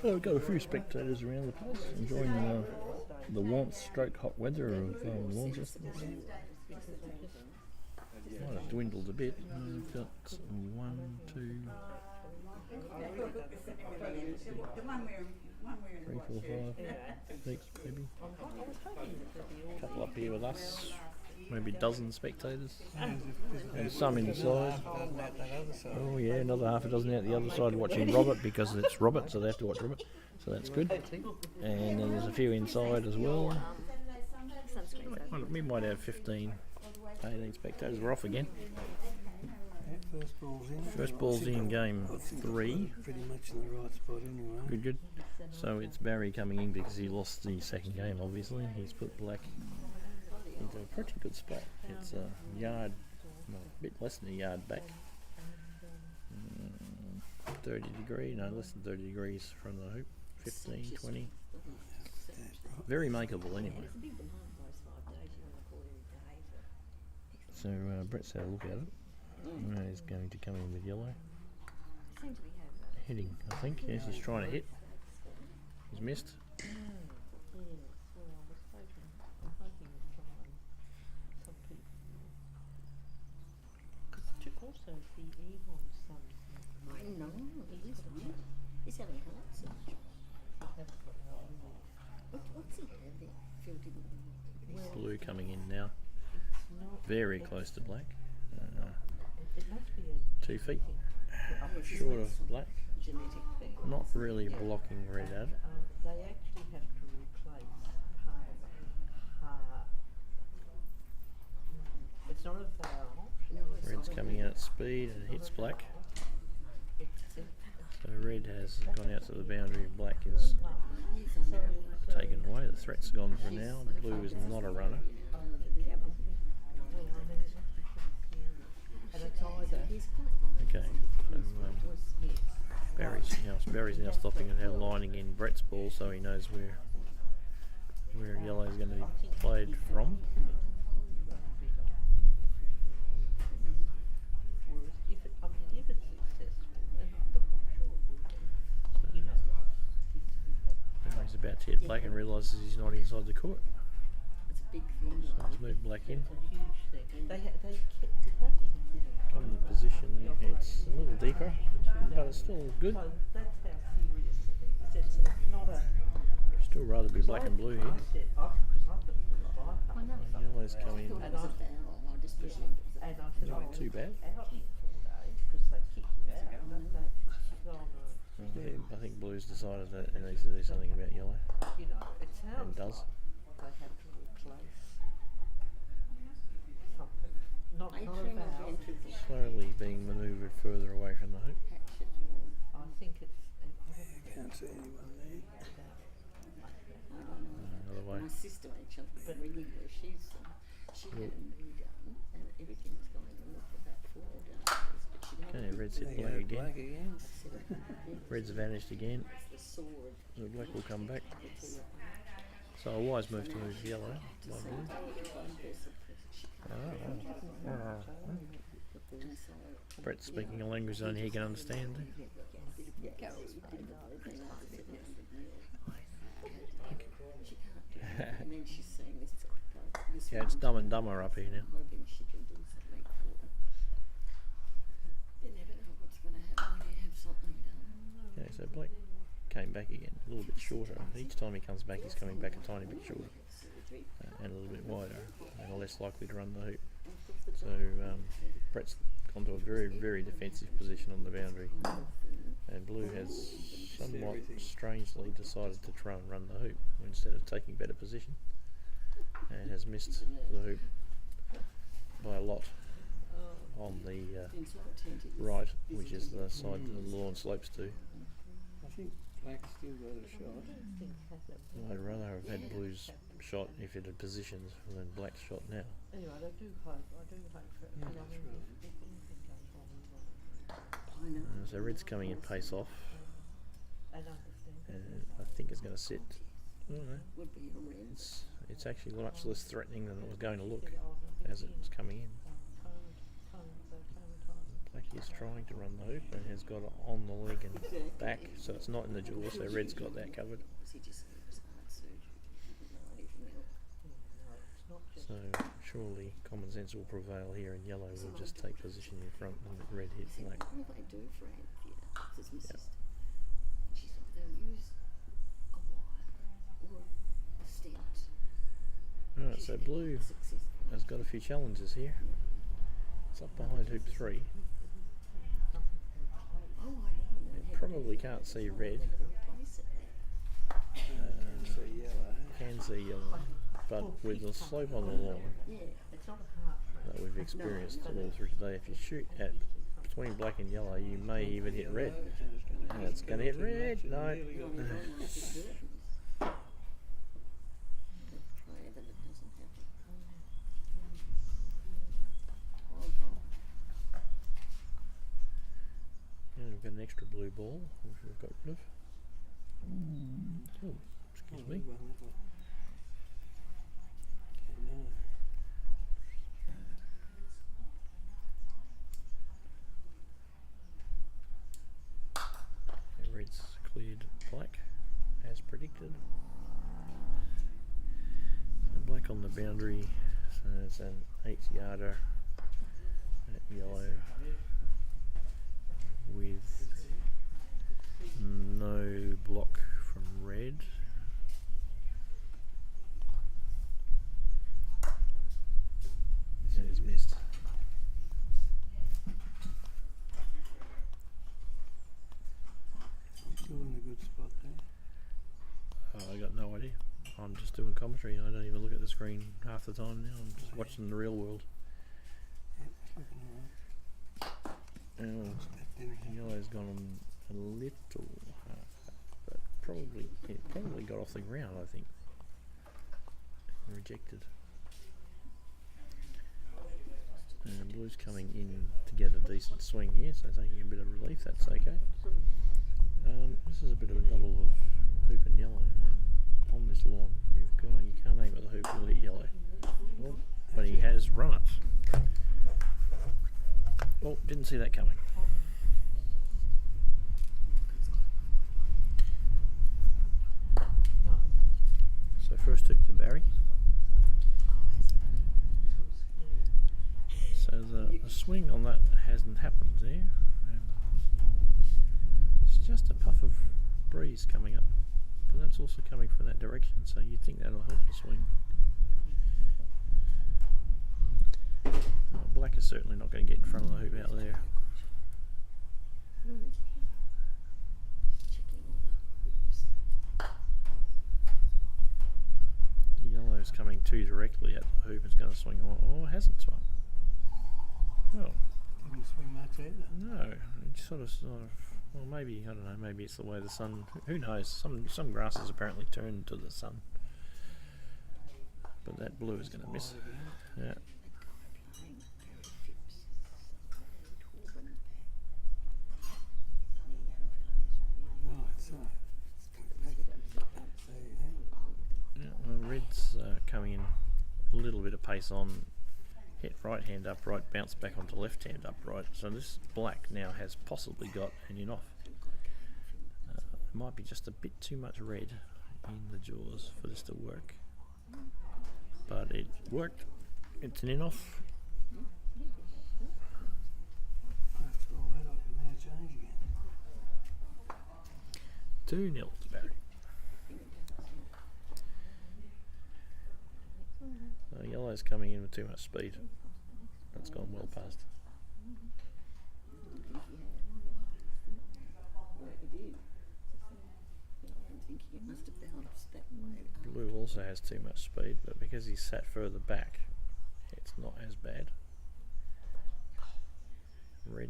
Well, we've got a few spectators around the place enjoying the warmth stroke hot weather of Launceston. Might have dwindled a bit. We've got 1, 2, 3, 4, 5, 6 maybe. A couple up here with us, maybe a dozen spectators, and some inside. Oh yeah, another half a dozen out the other side watching Robert because it's Robert, so they have to watch Robert. So that's good. And then there's a few inside as well. Well, we might have 15, 18 spectators. We're off again. First ball's in. First ball's in game 3. Pretty much in the right spot anyway. Good, good. So it's Barry coming in because he lost the second game, obviously. He's put black into a pretty good spot. It's a yard, well, a bit less than a yard back. 30 degree, no, less than 30 degrees from the hoop. 15, 20. Very makeable anyway. So Brett's had a look at it. He's going to come in with yellow. Hitting, I think. Yes, he's trying to hit. He's missed. No, he is not. He's having heart surgery. What's he having? Blue coming in now. Very close to black. 2 feet short of black. Genetic thing. Not really blocking red out. They actually have to replace part. It's not a valve. Red's coming in at speed and hits black. So red has gone out to the boundary. Black is taken away. The threat's gone for now. Blue is not a runner. Okay. So Barry's now stopping and lining in Brett's ball, so he knows where yellow is going to be played from. Barry's about to hit black and realises he's not inside the court. It's a big thing. So let's move black in. They Come in position, it's a little deeper, but it's still good. So that's how serious it is. It's not a. Still rather be black and blue here. Yellow's coming in. And I said, Not too bad. Out in 4 days because they kicked you out. I think blue's decided that it needs to do something about yellow. You know, it sounds And does. like they have to replace something. Not a valve. Slowly being manoeuvred further away from the hoop. I think it's. Can't see anyone there. Another way. My sister actually ringing her. She had a knee done and everything's going to look about 4 days. But she Okay, red's hit They black go again. black again. Red's vanished again. the sword. The black will come back. So a wise move to move yellow. By blue. Brett's speaking a language only he can understand. And then she's saying this Yeah, it's Dumb and Dumber up here now. hoping she can do something for her. You never know what's going to happen when you have something done. Okay, so black came back again, a little bit shorter. Each time he comes back, he's coming back a tiny bit shorter and a little bit wider and less likely to run the hoop. So Brett's gone to a very, very defensive position on the boundary, and Blue has somewhat strangely decided to try and run the hoop instead of taking better position, and has missed the hoop by a lot on the right, which is the side that the lawn slopes to. I think Black's still got a shot. I'd rather have had Blue's shot if it had positions than Black's shot now. Anyway, I do hope for it. Yeah, that's right. I know. So Red's coming in pace off, And understand. and I think it's going to sit. I don't know. Would be a red. It's actually much less threatening than it was going to look as it was coming in. Black is trying to run the hoop and has got it on the leg and back, so it's not in the jaw, so Red's got that covered. He just had his heart surgery. He didn't know anything else. So surely common sense will prevail here, and yellow will just take position in front and red hit I said, black. what do they do for amphitheatre? Says my sister. She said they'll use a wire or a stent. Alright, so Blue has got a few challenges here. It's up behind hoop 3. Oh, I know. It probably can't see red. So yellow. Can see yellow, but with the slope on the lawn Yeah, it's not a heart. that we've experienced all through today, if you shoot at between black and yellow, you may even hit red. And it's going to hit red. No. And we've got an extra blue ball, which we've got rid of. Oh, excuse me. Okay, red's cleared black, as predicted. So black on the boundary, so it's an 8's yarder at yellow with no block from red. And it's missed. Still in a good spot there. I got no idea. I'm just doing commentary. I don't even look at the screen half the time now. I'm just watching the real world. Yep, it's looking alright. Yellow's gone on a little hard, but it probably got off the ground, I think. Rejected. And Blue's coming in to get a decent swing here, so taking a bit of relief, that's okay. This is a bit of a double of hoop and yellow, and on this lawn you can't aim at the hoop, you'll hit yellow. Oh, but he has run it. Oh, didn't see that coming. So first hoop to Barry. So the swing on that hasn't happened there. It's just a puff of breeze coming up, but that's also coming from that direction, so you'd think that'll help the swing. Black is certainly not going to get in front of the hoop out there. Yellow's coming too directly at the hoop. It's going to swing on. Oh, it hasn't swung. Oh. Didn't swing much either. No, it sort of, well, maybe, I don't know, maybe it's the way the sun, who knows, some grasses apparently turn to the sun. But that blue is going to miss. Yeah. Right, so. Yeah, well, red's coming in a little bit of pace on, hit right hand upright, bounce back onto left hand upright. So this black now has possibly got an in off. It might be just a bit too much red in the jaws for this to work. But it worked. It's an in off. After all that, I can now change again. 2-0 to Barry. Yellow's coming in with too much speed. That's gone well past. Blue also has too much speed, but because he's sat further back, it's not as bad. Red,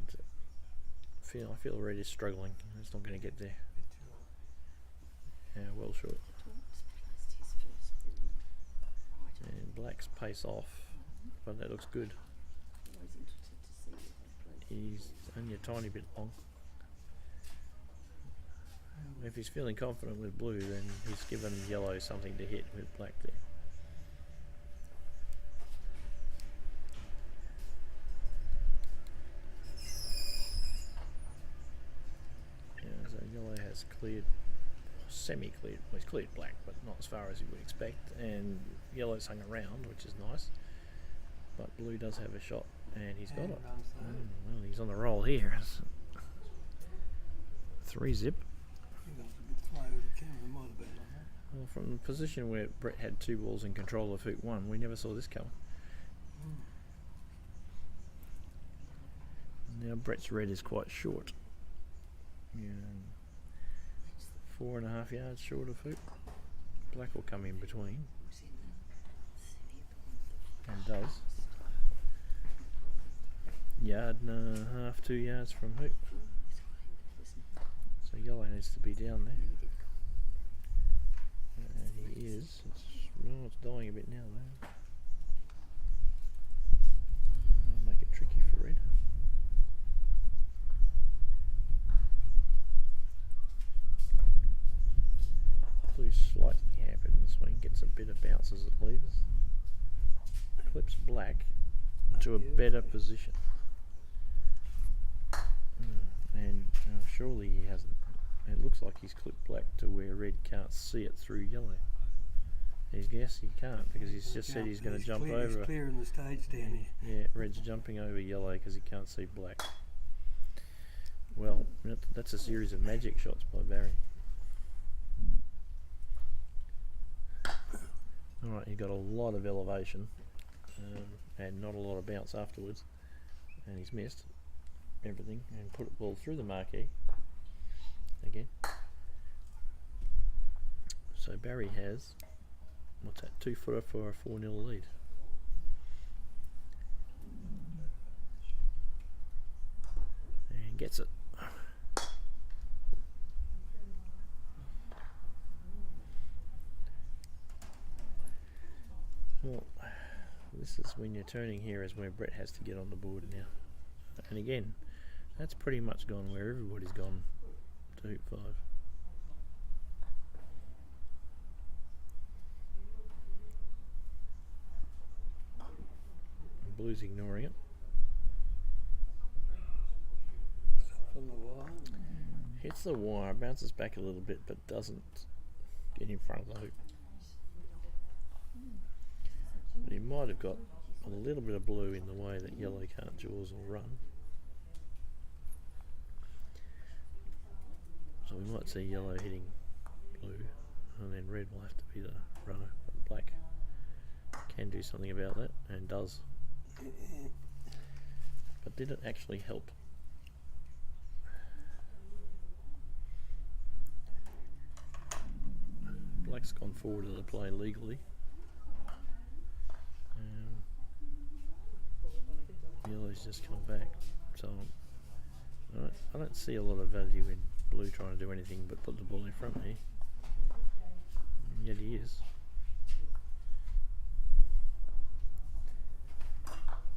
I feel red is struggling. It's not going to get there. Yeah, well short. And black's pace off, but that looks good. He's only a tiny bit long. If he's feeling confident with blue, then he's given yellow something to hit with black there. Yeah, so yellow has cleared, semi-cleared, well, he's cleared black, but not as far as you would expect, and yellow's hung around, which is nice, but blue does have a shot, and he's got it. Well, he's on the roll here. 3-zip. Well, from the position where Brett had 2 balls in control of hoop 1, we never saw this coming. Now Brett's red is quite short. Yeah, 4.5 yards short of hoop. Black will come in between. And does. Yard and a half, 2 yards from hoop. So yellow needs to be down there. And he is. It's dying a bit now though. That'll make it tricky for red. Blue's slightly hampered in the swing, gets a bit of bounce as it leaves. Clips black to a better position. And surely he hasn't. It looks like he's clipped black to where red can't see it through yellow. Yes, he can't because he's just said he's going to jump over. He's clearing the stage down here. Yeah, red's jumping over yellow because he can't see black. Well, that's a series of magic shots by Barry. Alright, he got a lot of elevation and not a lot of bounce afterwards, and he's missed everything and put it ball through the marquee again. So Barry has, what's that, 2-footer for a 4-0 lead. And gets it. Well, this is when you're turning here is where Brett has to get on the board now. And again, that's pretty much gone where everybody's gone to hoop 5. And Blue's ignoring it. From the wire. Hits the wire, bounces back a little bit, but doesn't get in front of the hoop. But he might have got a little bit of blue in the way that yellow can't jaws or run. So we might see yellow hitting blue, and then red will have to be the runner. But black can do something about that, and does. But did it actually help? Black's gone forward to the play legally. Yellow's just come back, so I don't see a lot of value in blue trying to do anything but put the ball in front here. And yet he is.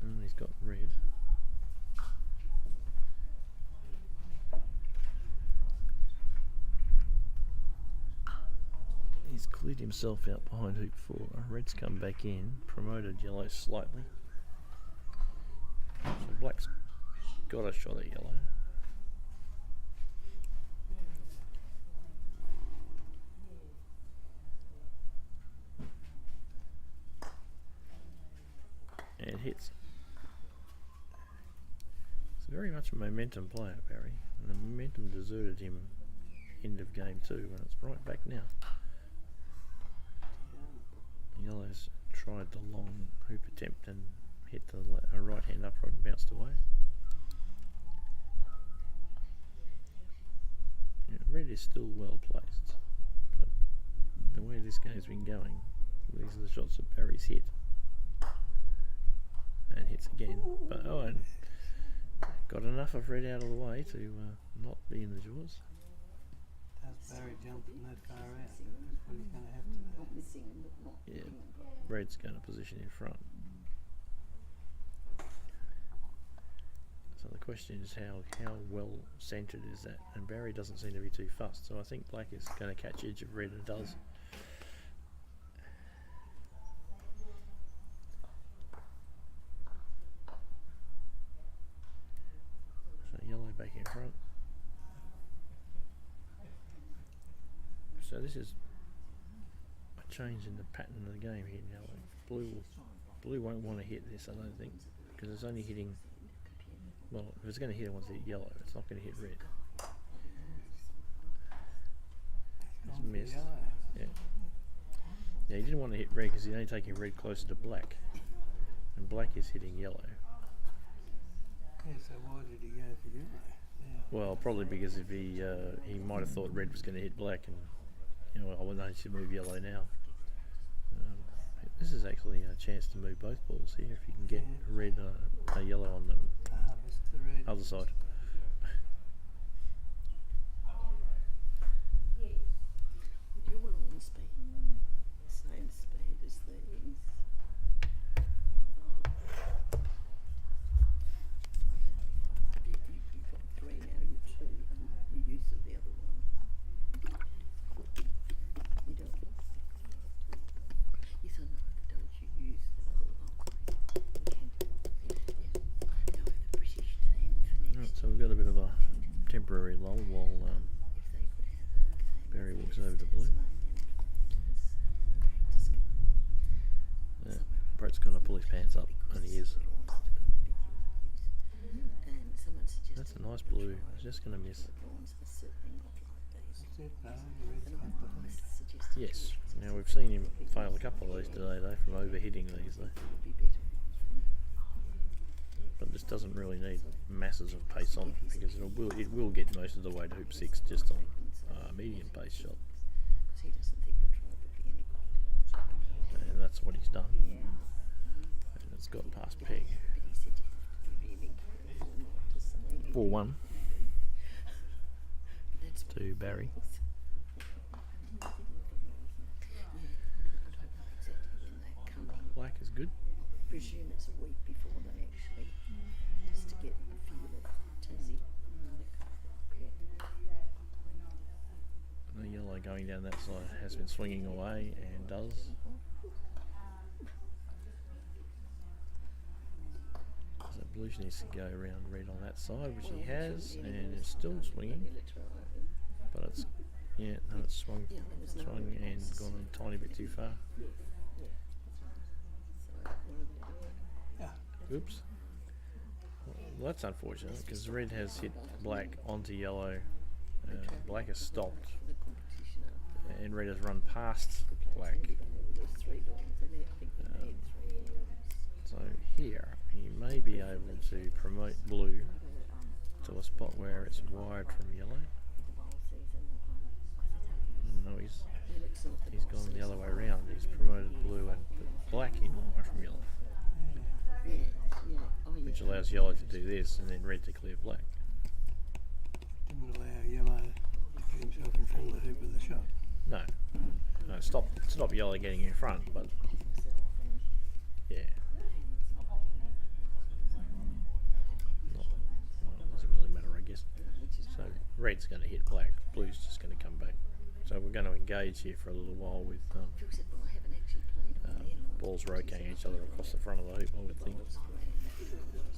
And he's got red. He's cleared himself out behind hoop 4. Red's come back in, promoted yellow slightly. So black's got a shot at yellow. And hits. It's very much a momentum player, Barry. And the momentum deserted him end of game 2, and it's right back now. Yellow's tried the long hoop attempt and hit the right hand upright and bounced away. Yeah, red is still well placed, but the way this game's been going, these are the shots that Barry's hit. And hits again, but and got enough of red out of the way to not be in the jaws. Does Barry jump from that far out? That's what he's going to have to do. Not missing him, but not Yeah, hitting him. red's going to position in front. So the question is how well centred is that? And Barry doesn't seem to be too fussed, so I think black is going to catch edge of red and does. So yellow back in front. So this is a change in the pattern of the game here now. Blue won't want to hit this, I don't think, because it's only hitting. Well, if it's going to hit, it wants to hit yellow. It's not going to hit red. It's missed. Yeah. Yeah, he didn't want to hit red because he's only taking red closer to black, and black is hitting yellow. Yeah, so why did he go for yellow? Yeah. Well, probably because if he might have thought red was going to hit black, and I would only move yellow now. This is actually a chance to move both balls here if you can get red, a yellow on the other side. Would your lawns be the same speed as these? You've got 3 now, you're 2, and you use the other one. You don't. Yes or no, don't you use the other one? Okay. Yeah. No, the British team for next Right, so we've got a bit of a temporary lull while if they could have a game Barry walks against over to blue. Tasmanian practice game. Brett's going to pull his pants up, and he is. And someone suggested That's a nice blue. It's just going to miss. lawns are certainly not like these. That's it, no, the red's And got the I hood. suggested Yes. Now we've seen him fail a couple of these today, though, from overhitting these, though. it would be better. But this doesn't really need masses of pace on it because it will get most of the way to hoop 6 just on medium pace shot, Because he doesn't think the trial would be any good. and that's what he's done. And it's got past peg. But he said you have to be really careful not to say anything. 4-1 That's to Barry. Yeah, I don't know exactly when they're coming. Black is good. I presume it's a week before they actually, just to get a feel of Tassie. The yellow going down that side has been swinging away and does. So blue needs to go around red on that side, which he has, and it's still swinging. But it's it's swung and gone a tiny bit too far. Oops. Well, that's unfortunate because red has hit black onto yellow. Black has stopped, and red has run past black. So here he may be able to promote blue to a spot where it's wide from yellow. Oh, no, he's gone the other way around. He's promoted blue and put black in wide from yellow, which allows yellow to do this and then red to clear black. Didn't allow yellow to get himself in front of the hoop with the shot. No, stop yellow getting in front, but yeah. Doesn't really matter, I guess. So red's going to hit black, blue's just going to come back. So we're going to engage here for a little while with balls rotating each other across the front of the hoop, I would think.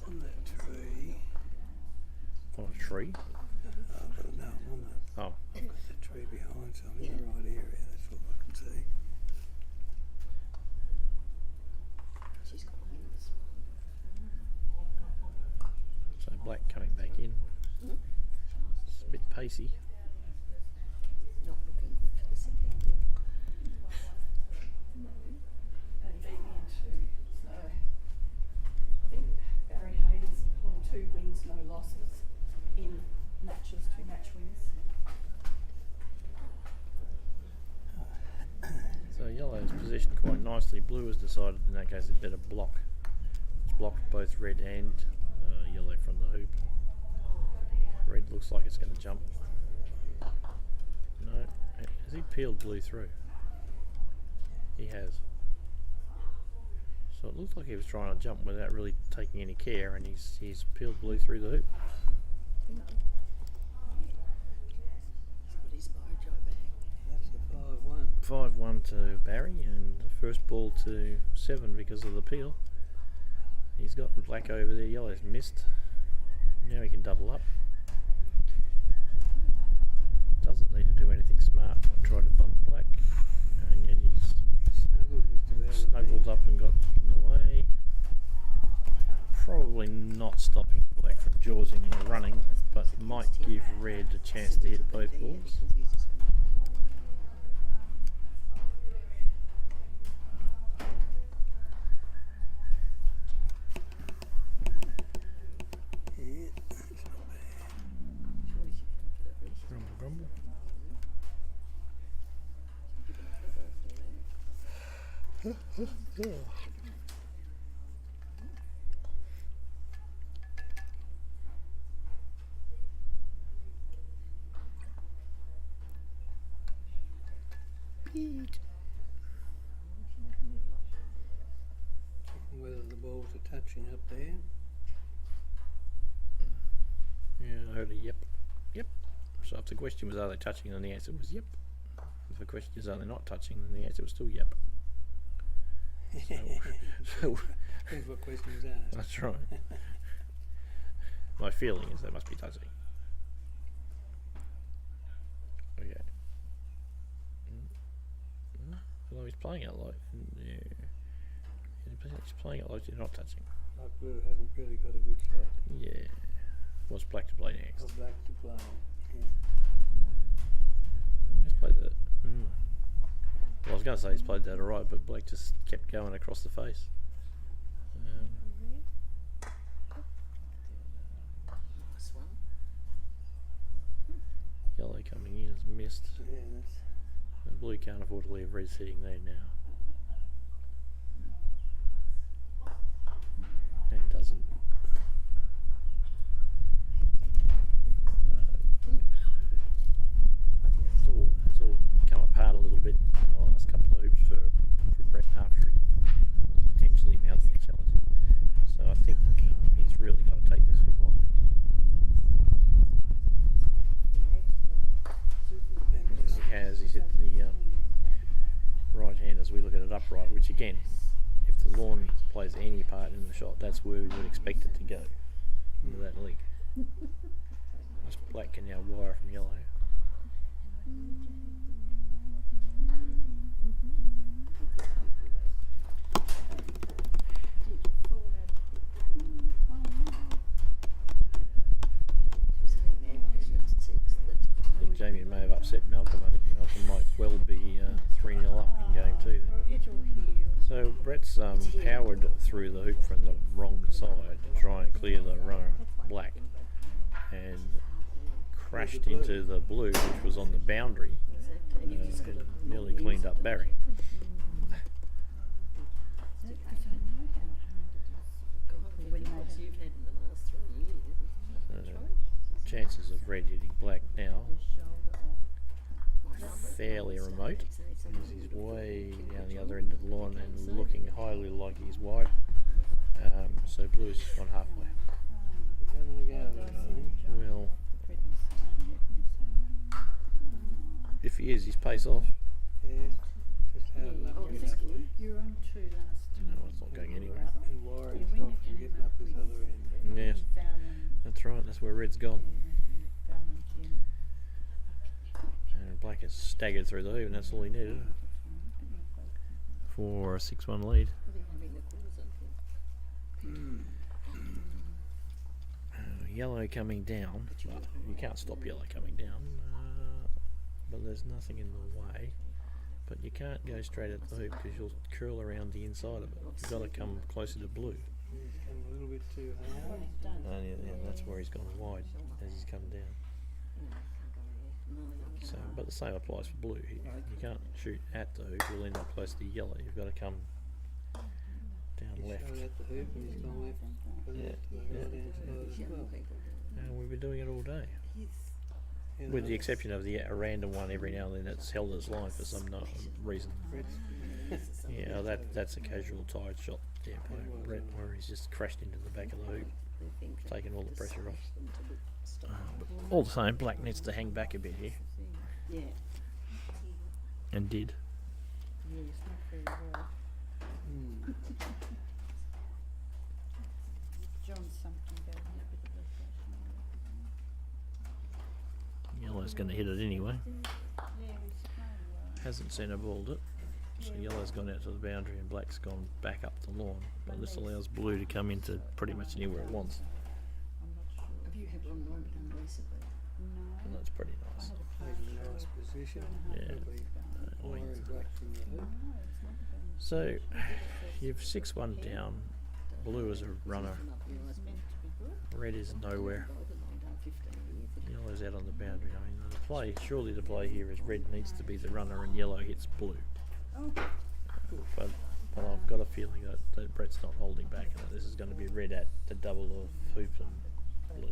On that tree. On a tree? No, I'm on the, Oh, I've got the tree behind, so I'm in the right area, that's what I can see. so black coming back in. It's a bit pacey. losses in matches, 2 match wins. So yellow's positioned quite nicely. Blue has decided in that case it's better block. It's blocked both red and yellow from the hoop. Red looks like it's going to jump. No, has he peeled blue through? He has. So it looks like he was trying to jump without really taking any care, and he's peeled blue through the hoop. That's a 5-1. 5-1 to Barry, and the first ball to 7 because of the peel. He's got black over there, yellow's missed. Now he can double up. Doesn't need to do anything smart, like try to bunt black, and yet he's snuggled up and got in the way. Probably not stopping black from jawsing and running, but might give red a chance to hit both balls. Grumble, grumble. Whether the balls are touching up there. Yeah, I heard a yep. Yep. So if the question was are they touching, then the answer was yep. If the question is are they not touching, then the answer was still yep. So Depends what question was asked. that's right. My feeling is they must be touching. Okay. Although he's playing it like, yeah. He's playing it like they're not touching. Like blue hasn't really got a good shot. Yeah. What's black to play next? Or black to play. Yeah. He's played that. Well, I was going to say he's played that alright, but black just kept going across the face. Nice one. Yellow coming in has missed. Yeah, that's. The blue can't afford to leave red sitting there now. And doesn't. It's all come apart a little bit in the last couple of hoops for Brett after he potentially mounting a challenge. So I think he's really got to take this hoop on. He has. He's hit the right hand as we look at it upright, which again, if the lawn plays any part in the shot, that's where we would expect it to go, into that leg. This black can now wire from yellow. I think Jamie may have upset Malcolm. I think Malcolm might well be 3-0 up in game 2. So Brett's powered through the hoop from the wrong side to try and clear the runner black, and crashed into the blue, which was on the boundary, and nearly cleaned up Barry. Chances of red hitting black now fairly remote. He's way down the other end of the lawn and looking highly like he's wide. So blue's just gone halfway. He's having a go at it, I think. Well, if he is, he's pace off. Yeah, just hard enough to get up there. You're on 2 last. No, it's not going anywhere. And wire himself from getting up this other end. Yes, that's right. That's where red's gone. And black has staggered through the hoop, and that's all he needed for a 6-1 lead. Yellow coming down. Well, you can't stop yellow coming down, but there's nothing in the way. But you can't go straight at the hoop because you'll curl around the inside of it. You've got to come closer to blue. He's come a little bit too hard. And that's where he's gone wide as he's come down. So, but the same applies for blue. You can't shoot at the hoop, you'll end up close to yellow. You've got to come down He's left. showing at the hoop and he's gone left. Yeah, To the right hand side as well. And we've been doing it all day. You With know, the exception of a random one every now and then that's held its line for some reason. Yeah, that's a casual tired shot there by Brett, where he's just crashed into the back of the hoop, taking all the pressure off. But all the same, black needs to hang back a bit here, Yeah. and did. Yeah, it's not very well. John's something going on. Yellow's going to hit it anyway. Hasn't centre balled it. So yellow's gone out to the boundary and black's gone back up the lawn. But this allows blue to come into pretty much anywhere it wants. Have you had one moment done recently? And that's pretty nice. taking a nice position. Yeah. Probably firing black from the hoop. So you've 6-1 down. Blue is a runner. Red is nowhere. Yellow's out on the boundary. I mean, the play, surely the play here is red needs to be the runner and yellow hits blue. But I've got a feeling that Brett's not holding back and that this is going to be red at the double of hoop and blue.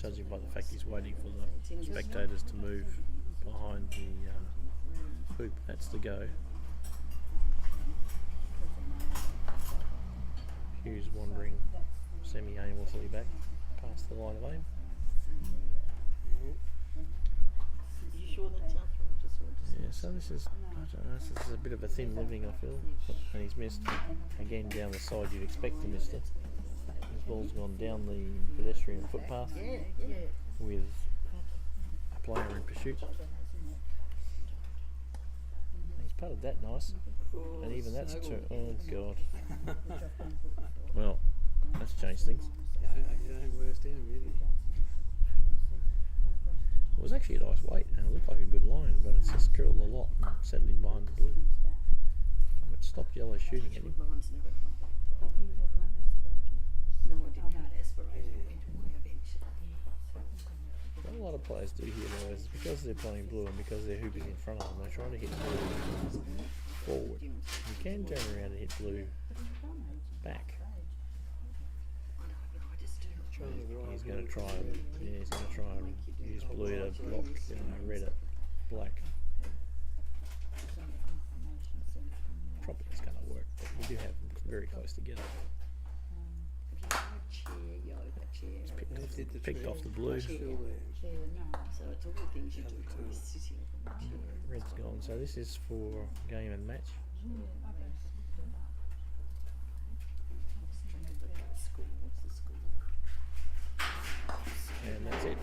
Judging by the fact he's waiting for the spectators to move behind the hoop, that's the go. Hughes wandering semi-aimlessly back past the line of aim. You sure that's after I just saw it? Yeah, so this is, I don't know, this is a bit of a thin living, I feel. And he's missed again down the side you'd expect to miss it. His ball's gone down the pedestrian footpath with a player in pursuit. He's putted that nice, and even that's oh god. Well, that's changed things. His own worst enemy, isn't he? It was actually a nice weight, and it looked like a good line, but it's just curled a lot and settled in behind the blue. It stopped yellow shooting at him. Mine's never come back. No, I didn't have an aspirator. It went away eventually. What a lot of players do here though is because they're playing blue and because their hoop is in front of them, they're trying to hit blue forward. You can turn around and hit blue back. He's going to try and use blue to block red at black. Probably it's going to work, but we do have them very close together. It's picked off the blue. So it's all the things you do when you're sitting on the chair. Red's gone, so this is for game and match. What's the score?